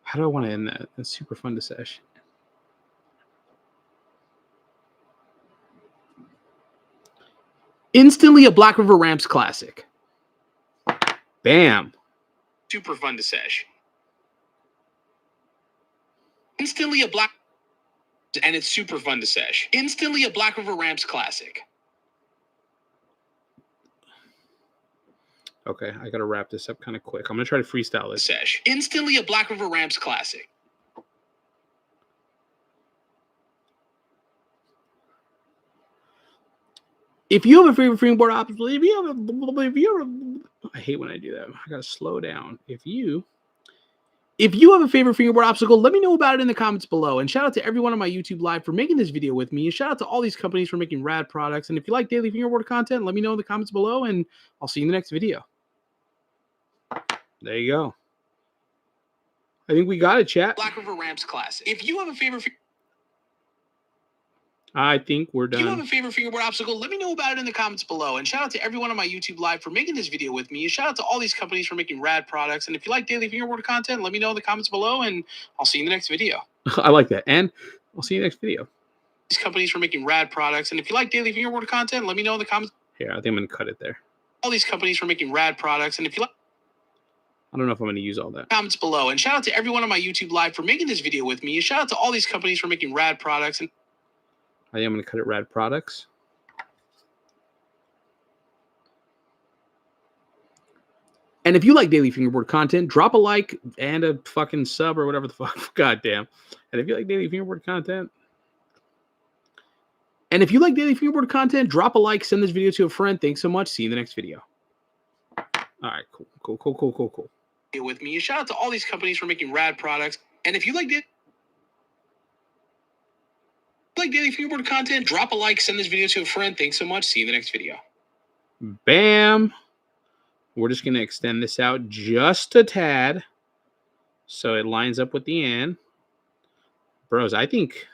How do I want to end that? That's super fun to sesh. Instantly a Black River Ramps classic. Bam. Super fun to sesh. Instantly a Black... And it's super fun to sesh. Instantly a Black River Ramps classic. Okay, I got to wrap this up kind of quick. I'm going to try to freestyle this. Sesh. Instantly a Black River Ramps classic. If you have a favorite fingerboard obstacle, I hate when I do that. I got to slow down. If you have a favorite fingerboard obstacle, let me know about it in the comments below. And shout out to everyone on my YouTube live for making this video with me. And shout out to all these companies for making rad products. And if you like daily fingerboard content, let me know in the comments below. And I'll see you in the next video. There you go. I think we got it, chat. Black River Ramps classic. If you have a favorite... I think we're If you have done. a favorite fingerboard obstacle, let me know about it in the comments below. And shout out to everyone on my YouTube live for making this video with me. Shout out to all these companies for making rad products. And if you like daily fingerboard content, let me know in the comments below, and I'll see you in the next video. I like that. And I'll see you next video. These companies for making rad products. And if you like daily fingerboard content, let me know in the comments. Here, I think I'm going to cut it there. All these companies for making rad products. And if you like, I don't know if I'm going to use all that. comments below. And shout out to everyone on my YouTube live for making this video with me. And shout out to all these companies for making rad products. And I think I'm going to cut it rad products. And if you like daily fingerboard content, drop a like and a fucking sub or whatever the fuck. Goddamn. And if you like daily fingerboard content, drop a like, send this video to a friend. Thanks so much. See you in the next video. All right, cool. with me. And shout out to all these companies for making rad products. And if you like daily fingerboard content, drop a like, send this video to a friend. Thanks so much. See you in the next video. Bam. We're just going to extend this out just a tad so it lines up with the end. Bros, I think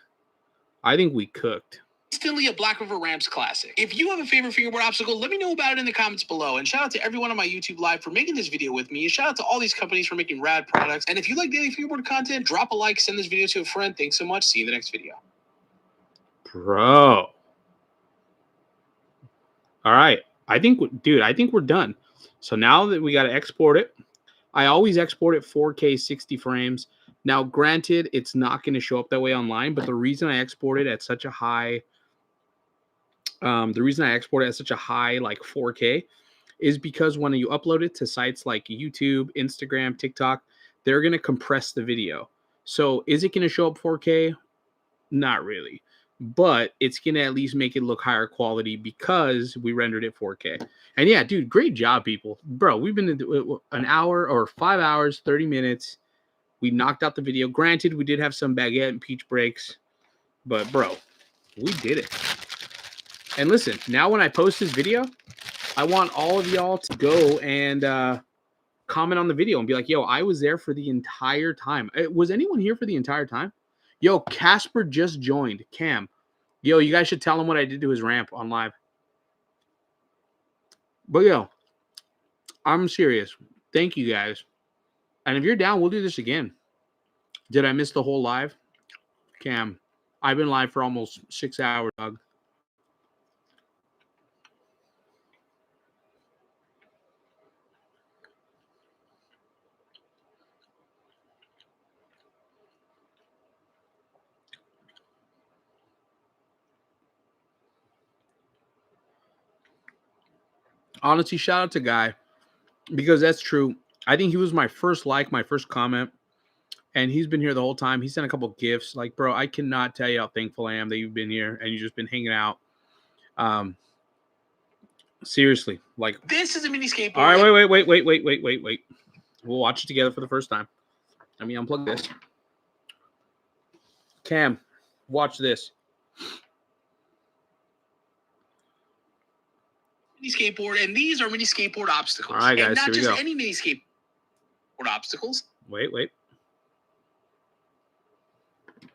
we cooked. Instantly a Black River Ramps classic. If you have a favorite fingerboard obstacle, let me know about it in the comments below. And shout out to everyone on my YouTube live for making this video with me. And shout out to all these companies for making rad products. And if you like daily fingerboard content, drop a like, send this video to a friend. Thanks so much. See you in the next video. Bro. All right. I think we're done. So now that we got to export it, I always export it 4K 60 frames. Now, granted, it's not going to show up that way online, but the reason I export it at such a high, like 4K, is because when you upload it to sites like YouTube, Instagram, TikTok, they're going to compress the video. So is it going to show up 4K? Not really. But it's going to at least make it look higher quality because we rendered it 4K. And yeah, dude, great job, people. Bro, we've been an hour or 5 hours, 30 minutes. We knocked out the video. Granted, we did have some baguette and peach breaks. But, bro, we did it. And listen, now when I post this video, I want all of y'all to go and comment on the video and be like, yo, I was there for the entire time. Was anyone here for the entire time? Yo, Casper just joined. Cam. Yo, you guys should tell him what I did to his ramp on live. But yo, I'm serious. Thank you guys. And if you're down, we'll do this again. Did I miss the whole live? Cam, I've been live for almost 6 hours, dog. Honestly, shout out to Guy, because that's true. I think he was my first like, my first comment, and he's been here the whole time. He sent a couple gifts. Like, bro, I cannot tell you how thankful I am that you've been here and you've just been hanging out. Seriously, like, this is a mini skateboard. All right, wait. We'll watch it together for the first time. Let me unplug this. Cam, watch this. Mini skateboard, and these are mini skateboard obstacles. All right, guys, and not here we just go. any mini skateboard obstacles. Wait.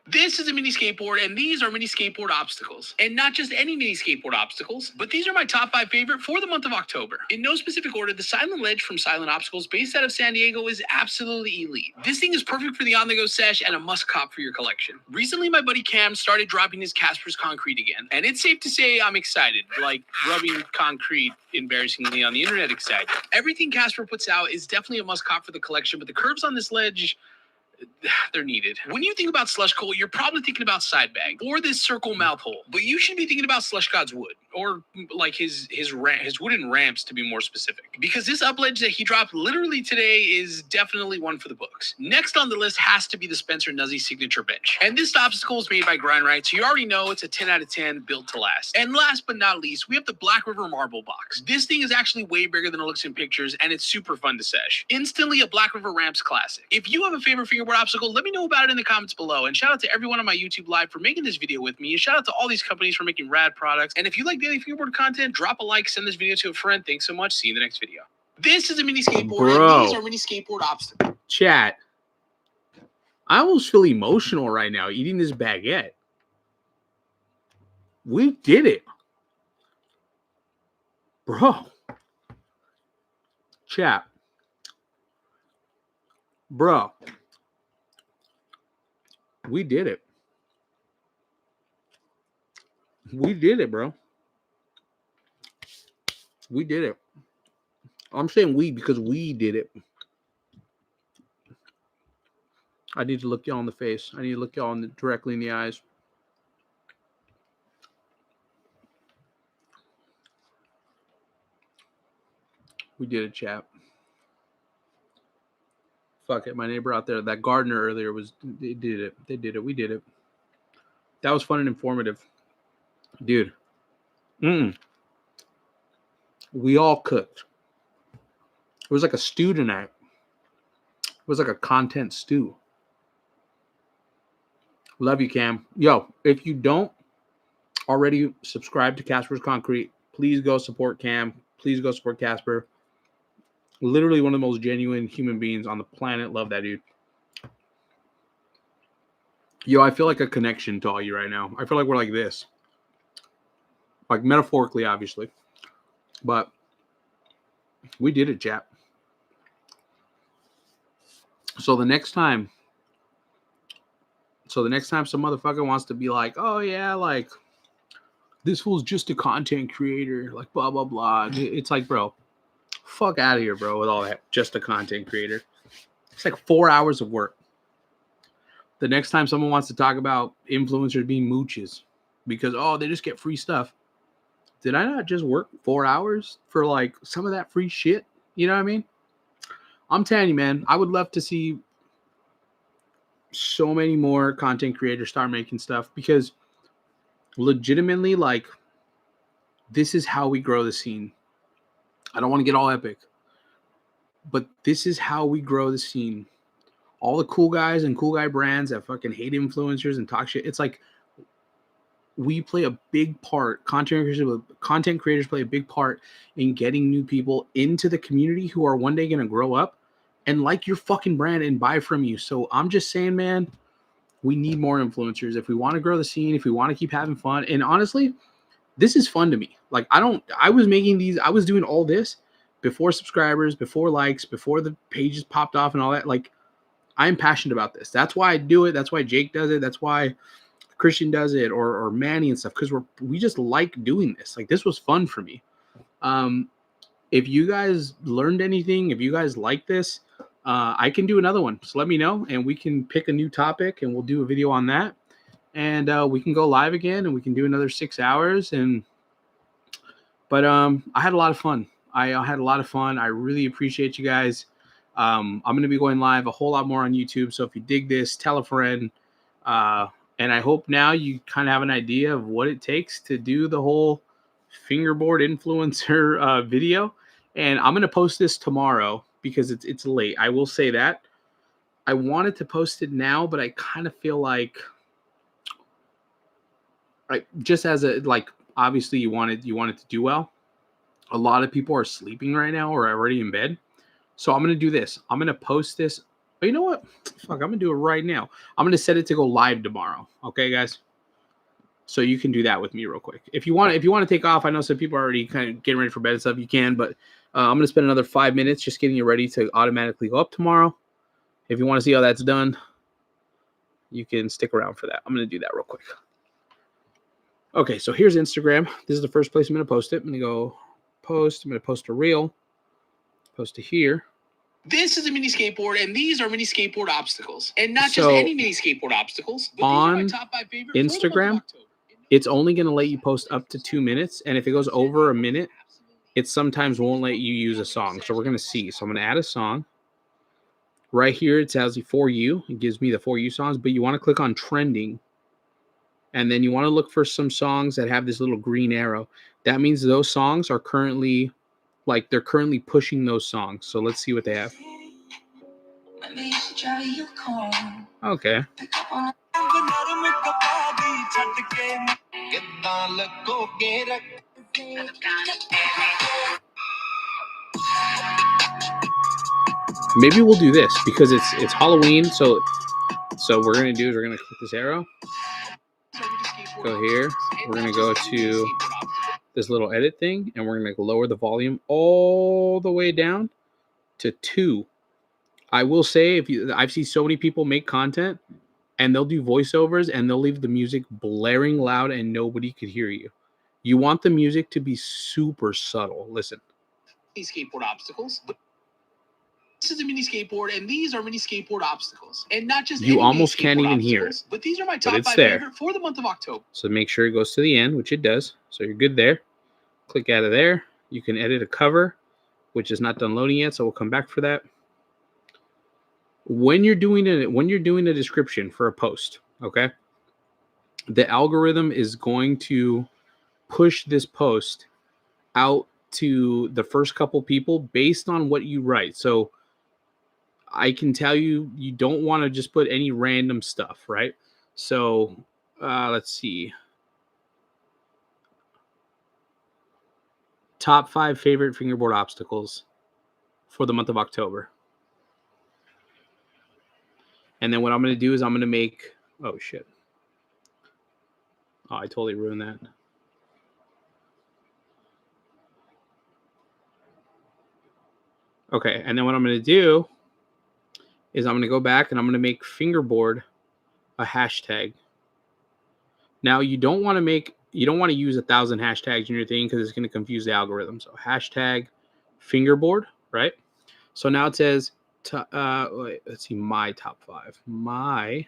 This is a mini skateboard, and these are mini skateboard obstacles. And not just any mini skateboard obstacles, but these are my top 5 favorite for the month of October. In no specific order, the Silent Ledge from Silent Obstacles, based out of San Diego, is absolutely elite. This thing is perfect for the on-the-go sesh and a must-cop for your collection. Recently, my buddy Cam started dropping his Casper's concrete again, and it's safe to say I'm excited, like rubbing concrete embarrassingly on the internet excited. Everything Casper puts out is definitely a must-cop for the collection, but the curves on this ledge, they're needed. When you think about Slush Coal, you're probably thinking about side bag or this circle mouth hole, but you should be thinking about Slush God's wood, or like his wooden ramps to be more specific, because this up ledge that he dropped literally today is definitely one for the books. Next on the list has to be the Spencer Nuzzy signature bench, and this obstacle is made by Grindrite, so you already know it's a 10 out of 10 built to last. And last but not least, we have the Black River Marble Box. This thing is actually way bigger than it looks in pictures, and it's super fun to sesh. Instantly a Black River Ramps classic. If you have a favorite fingerboard obstacle, let me know about it in the comments below. And shout out to everyone on my YouTube live for making this video with me. And shout out to all these companies for making rad products. And if you like daily fingerboard content, drop a like, send this video to a friend. Thanks so much. See you in the next video. This is a mini skateboard, Bro. and these are mini skateboard obstacles. Chat. I almost feel emotional right now eating this baguette. We did it. Bro. Chat. Bro. We did it. We did it, bro. We did it. I'm saying we because we did it. I need to look y'all in the face. I need to look y'all directly in the eyes. We did it, chat. Fuck it. My neighbor out there, that gardener earlier they did it. They did it. We did it. That was fun and informative. Dude. We all cooked. It was like a stew tonight. It was like a content stew. Love you, Cam. Yo, if you don't already subscribe to Casper's Concrete, please go support Cam. Please go support Casper. Literally one of the most genuine human beings on the planet. Love that dude. Yo, I feel like a connection to all you right now. I feel like we're like this. Like metaphorically, obviously. But we did it, chap. So the next time some motherfucker wants to be like, oh yeah, like this fool's just a content creator, like blah blah blah. It's like, bro, fuck out of here, bro, with all that. Just a content creator. It's like 4 hours of work. The next time someone wants to talk about influencers being mooches because, oh, they just get free stuff. Did I not just work 4 hours for like some of that free shit? You know what I mean? I'm telling you, man, I would love to see so many more content creators start making stuff because legitimately, like, this is how we grow the scene. I don't want to get all epic, but this is how we grow the scene. All the cool guys and cool guy brands that fucking hate influencers and talk shit. It's like we play a big part. Content creators play a big part in getting new people into the community who are one day going to grow up and like your fucking brand and buy from you. So I'm just saying, man, we need more influencers if we want to grow the scene, if we want to keep having fun. And honestly, this is fun to me. Like I was doing all this before subscribers, before likes, before the pages popped off and all that. Like I'm passionate about this. That's why I do it. That's why Jake does it. That's why Christian does it or Manny and stuff. Because we just like doing this. Like this was fun for me. If you guys learned anything, if you guys like this, I can do another one. Just let me know and we can pick a new topic and we'll do a video on that. And we can go live again and we can do another 6 hours. But I had a lot of fun. I had a lot of fun. I really appreciate you guys. I'm going to be going live a whole lot more on YouTube. So if you dig this, tell a friend. And I hope now you kind of have an idea of what it takes to do the whole fingerboard influencer video. And I'm going to post this tomorrow because it's late. I will say that. I wanted to post it now, but I kind of feel like just as a, like, obviously you want it to do well. A lot of people are sleeping right now or already in bed. So I'm going to do this. I'm going to post this. But you know what? Fuck, I'm going to do it right now. I'm going to set it to go live tomorrow. Okay, guys? So you can do that with me real quick. If you want to take off, I know some people are already kind of getting ready for bed and stuff. You can, but I'm going to spend another 5 minutes just getting you ready to automatically go up tomorrow. If you want to see how that's done, you can stick around for that. I'm going to do that real quick. Okay, so here's Instagram. This is the first place I'm going to post it. I'm going to go post. I'm going to post a reel. Post to here. This is a mini skateboard, and these are mini skateboard obstacles. And not just any mini skateboard obstacles, but these are my top 5 favorite Instagram, it's only going to let you post up to 2 minutes. And if it goes over a minute, it sometimes won't let you use a song. So we're going to see. So I'm going to add a song. Right here, it says For You. It gives me the For You songs. But you want to click on trending. And then you want to look for some songs that have this little green arrow. That means those songs are currently... like they're currently pushing those songs. So let's see what they have. Okay. Maybe we'll do this because it's Halloween. So we're gonna click this arrow. Go here. We're going to go to this little edit thing, and we're going to lower the volume all the way down to 2. I will say, I've seen so many people make content, and they'll do voiceovers, and they'll leave the music blaring loud, and nobody could hear you. You want the music to be super subtle. Listen. These skateboard obstacles. This is a mini skateboard, and these are mini skateboard obstacles. And not just you any almost mini can't skateboard even hear it. obstacles, but these are my top 5 there. favorite for the month of October. So make sure it goes to the end, which it does. So you're good there. Click out of there. You can edit a cover, which is not done loading yet, so we'll come back for that. When you're doing a description for a post, okay, the algorithm is going to push this post out to the first couple people based on what you write. So I can tell you, you don't want to just put any random stuff, right? So let's see. Top 5 favorite fingerboard obstacles for the month of October. And then what I'm going to do is I'm going to make, oh shit. Oh, I totally ruined that. Okay, and then what I'm going to do is I'm going to go back and I'm going to make fingerboard a hashtag. Now you don't want to use 1,000 hashtags in your thing because it's going to confuse the algorithm. So hashtag fingerboard, right? So now it says, wait, let's see, my top 5. My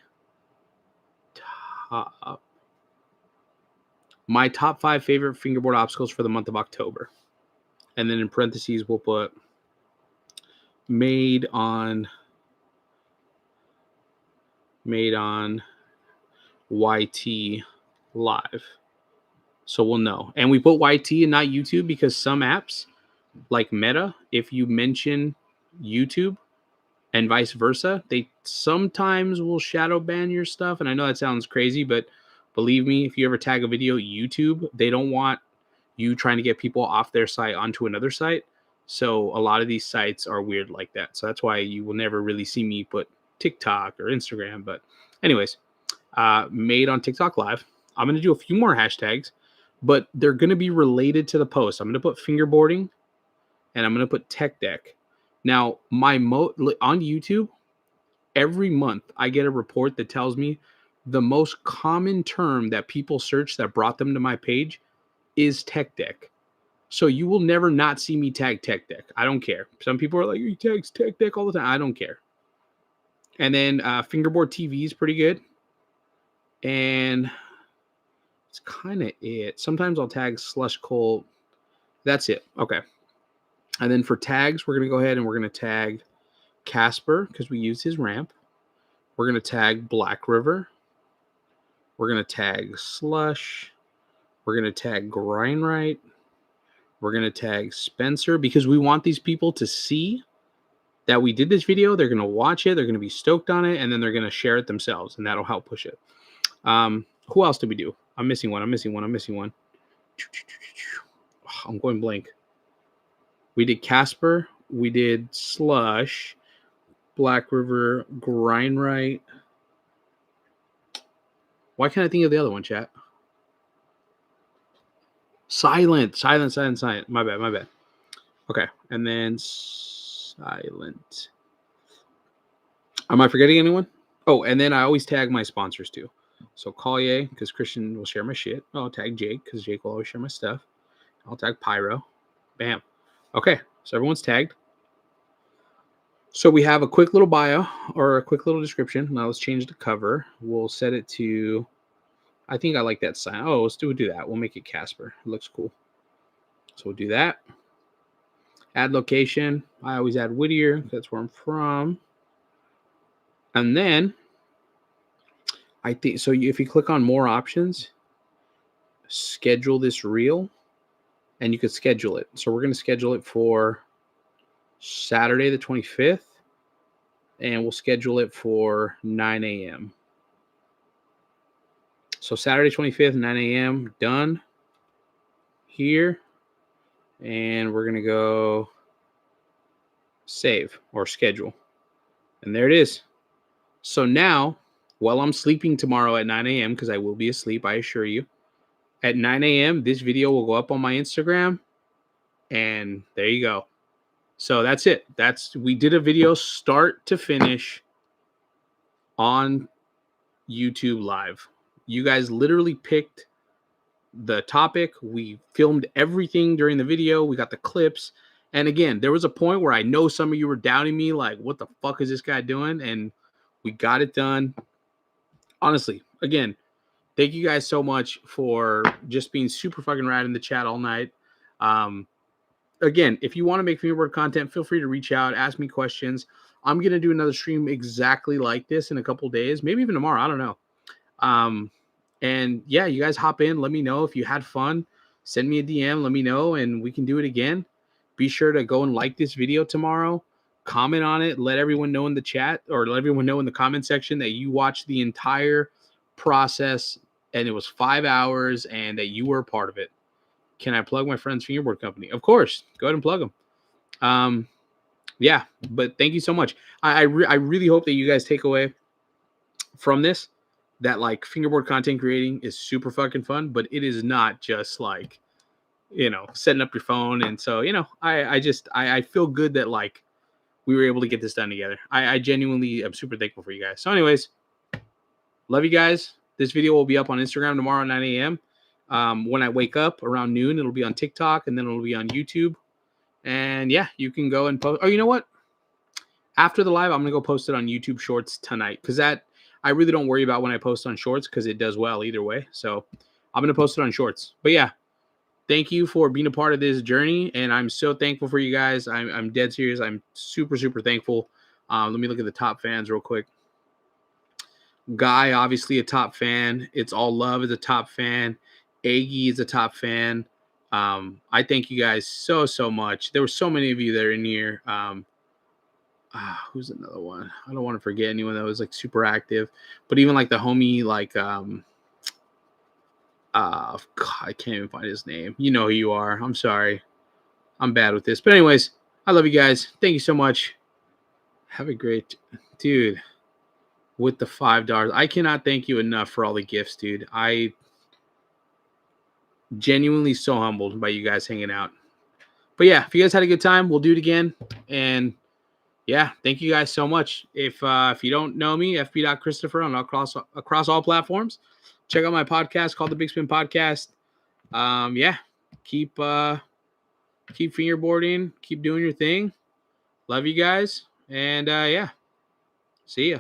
top 5 favorite fingerboard obstacles for the month of October. And then in parentheses, we'll put made on YT live. So we'll know. And we put YT and not YouTube because some apps like Meta, if you mention YouTube and vice versa, they sometimes will shadow ban your stuff. And I know that sounds crazy, but believe me, if you ever tag a video YouTube, they don't want you trying to get people off their site onto another site. So a lot of these sites are weird like that. So that's why you will never really see me put TikTok or Instagram. But anyways, made on TikTok Live. I'm going to do a few more hashtags, but they're going to be related to the post. I'm going to put fingerboarding and I'm going to put tech deck. Now, on YouTube, every month I get a report that tells me the most common term that people search that brought them to my page is tech deck. So you will never not see me tag tech deck. I don't care. Some people are like, you tag tech deck all the time. I don't care. And then fingerboard TV is pretty good. And it's kind of it. Sometimes I'll tag slush cold. That's it. Okay. And then for tags, we're going to go ahead and we're going to tag Casper because we use his ramp. We're going to tag Black River. We're going to tag Slush. We're going to tag Grindright. We're going to tag Spencer because we want these people to see that we did this video. They're going to watch it. They're going to be stoked on it. And then they're going to share it themselves. And that'll help push it. Who else did we do? I'm missing one. I'm going blank. We did Casper. We did Slush. Black River. Grindright. Why can't I think of the other one, chat? Silent. My bad. Okay. And then silent. Am I forgetting anyone? Oh, and then I always tag my sponsors too. So Collier, because Christian will share my shit. I'll tag Jake, because Jake will always share my stuff. I'll tag Pyro. Bam. Okay. So everyone's tagged. So we have a quick little bio or a quick little description. Now let's change the cover. We'll set it to, I think I like that sign. Oh, let's do that. We'll make it Casper. It looks cool. So we'll do that. Add location. I always add Whittier. That's where I'm from. And then I think, so if you click on more options, schedule this reel, and you could schedule it. So we're going to schedule it for Saturday the 25th, and we'll schedule it for 9 a.m. So Saturday 25th, 9 a.m. done here. And we're going to go save or schedule. And there it is. So now while I'm sleeping tomorrow at 9 a.m., because I will be asleep, I assure you, at 9 a.m., this video will go up on my Instagram, and there you go. So that's it. We did a video start to finish on YouTube Live. You guys literally picked the topic. We filmed everything during the video. We got the clips. And again, there was a point where I know some of you were doubting me, like, what the fuck is this guy doing? And we got it done. Honestly, again, thank you guys so much for just being super fucking rad in the chat all night. Again, if you want to make fingerboard content, feel free to reach out, ask me questions. I'm going to do another stream exactly like this in a couple days, maybe even tomorrow. I don't know. And yeah, you guys hop in. Let me know if you had fun. Send me a DM. Let me know, and we can do it again. Be sure to go and like this video tomorrow. Comment on it. Let everyone know in the chat, or let everyone know in the comment section that you watched the entire process and it was 5 hours and that you were a part of it. Can I plug my friend's fingerboard company? Of course. Go ahead and plug them. Yeah, but thank you so much. I really hope that you guys take away from this that like fingerboard content creating is super fucking fun, but it is not just like, setting up your phone. And so, I feel good that like we were able to get this done together. I genuinely am super thankful for you guys. So anyways, love you guys. This video will be up on Instagram tomorrow at 9 a.m. When I wake up around noon, it'll be on TikTok, and then it'll be on YouTube. And yeah, you can go and post. Oh, you know what? After the live, I'm going to go post it on YouTube Shorts tonight, because I really don't worry about when I post on Shorts, because it does well either way. So I'm going to post it on Shorts. But yeah, thank you for being a part of this journey, and I'm so thankful for you guys. I'm dead serious. I'm super, super thankful. Let me look at the top fans real quick. Guy, obviously a top fan. It's All Love is a top fan. Aggie is a top fan. I thank you guys so, so much. There were so many of you that are in here. Who's another one? I don't want to forget anyone that was like super active, but even like the homie, like, God, I can't even find his name. You know who you are. I'm sorry. I'm bad with this, but anyways, I love you guys. Thank you so much. Have a great, dude, with the $5. I cannot thank you enough for all the gifts, dude. I genuinely so humbled by you guys hanging out. But yeah, if you guys had a good time, we'll do it again. And yeah, thank you guys so much. If you don't know me, FB.Christopher on across all platforms. Check out my podcast called the Big Spin Podcast. Yeah, keep fingerboarding, keep doing your thing. Love you guys, and yeah, see ya.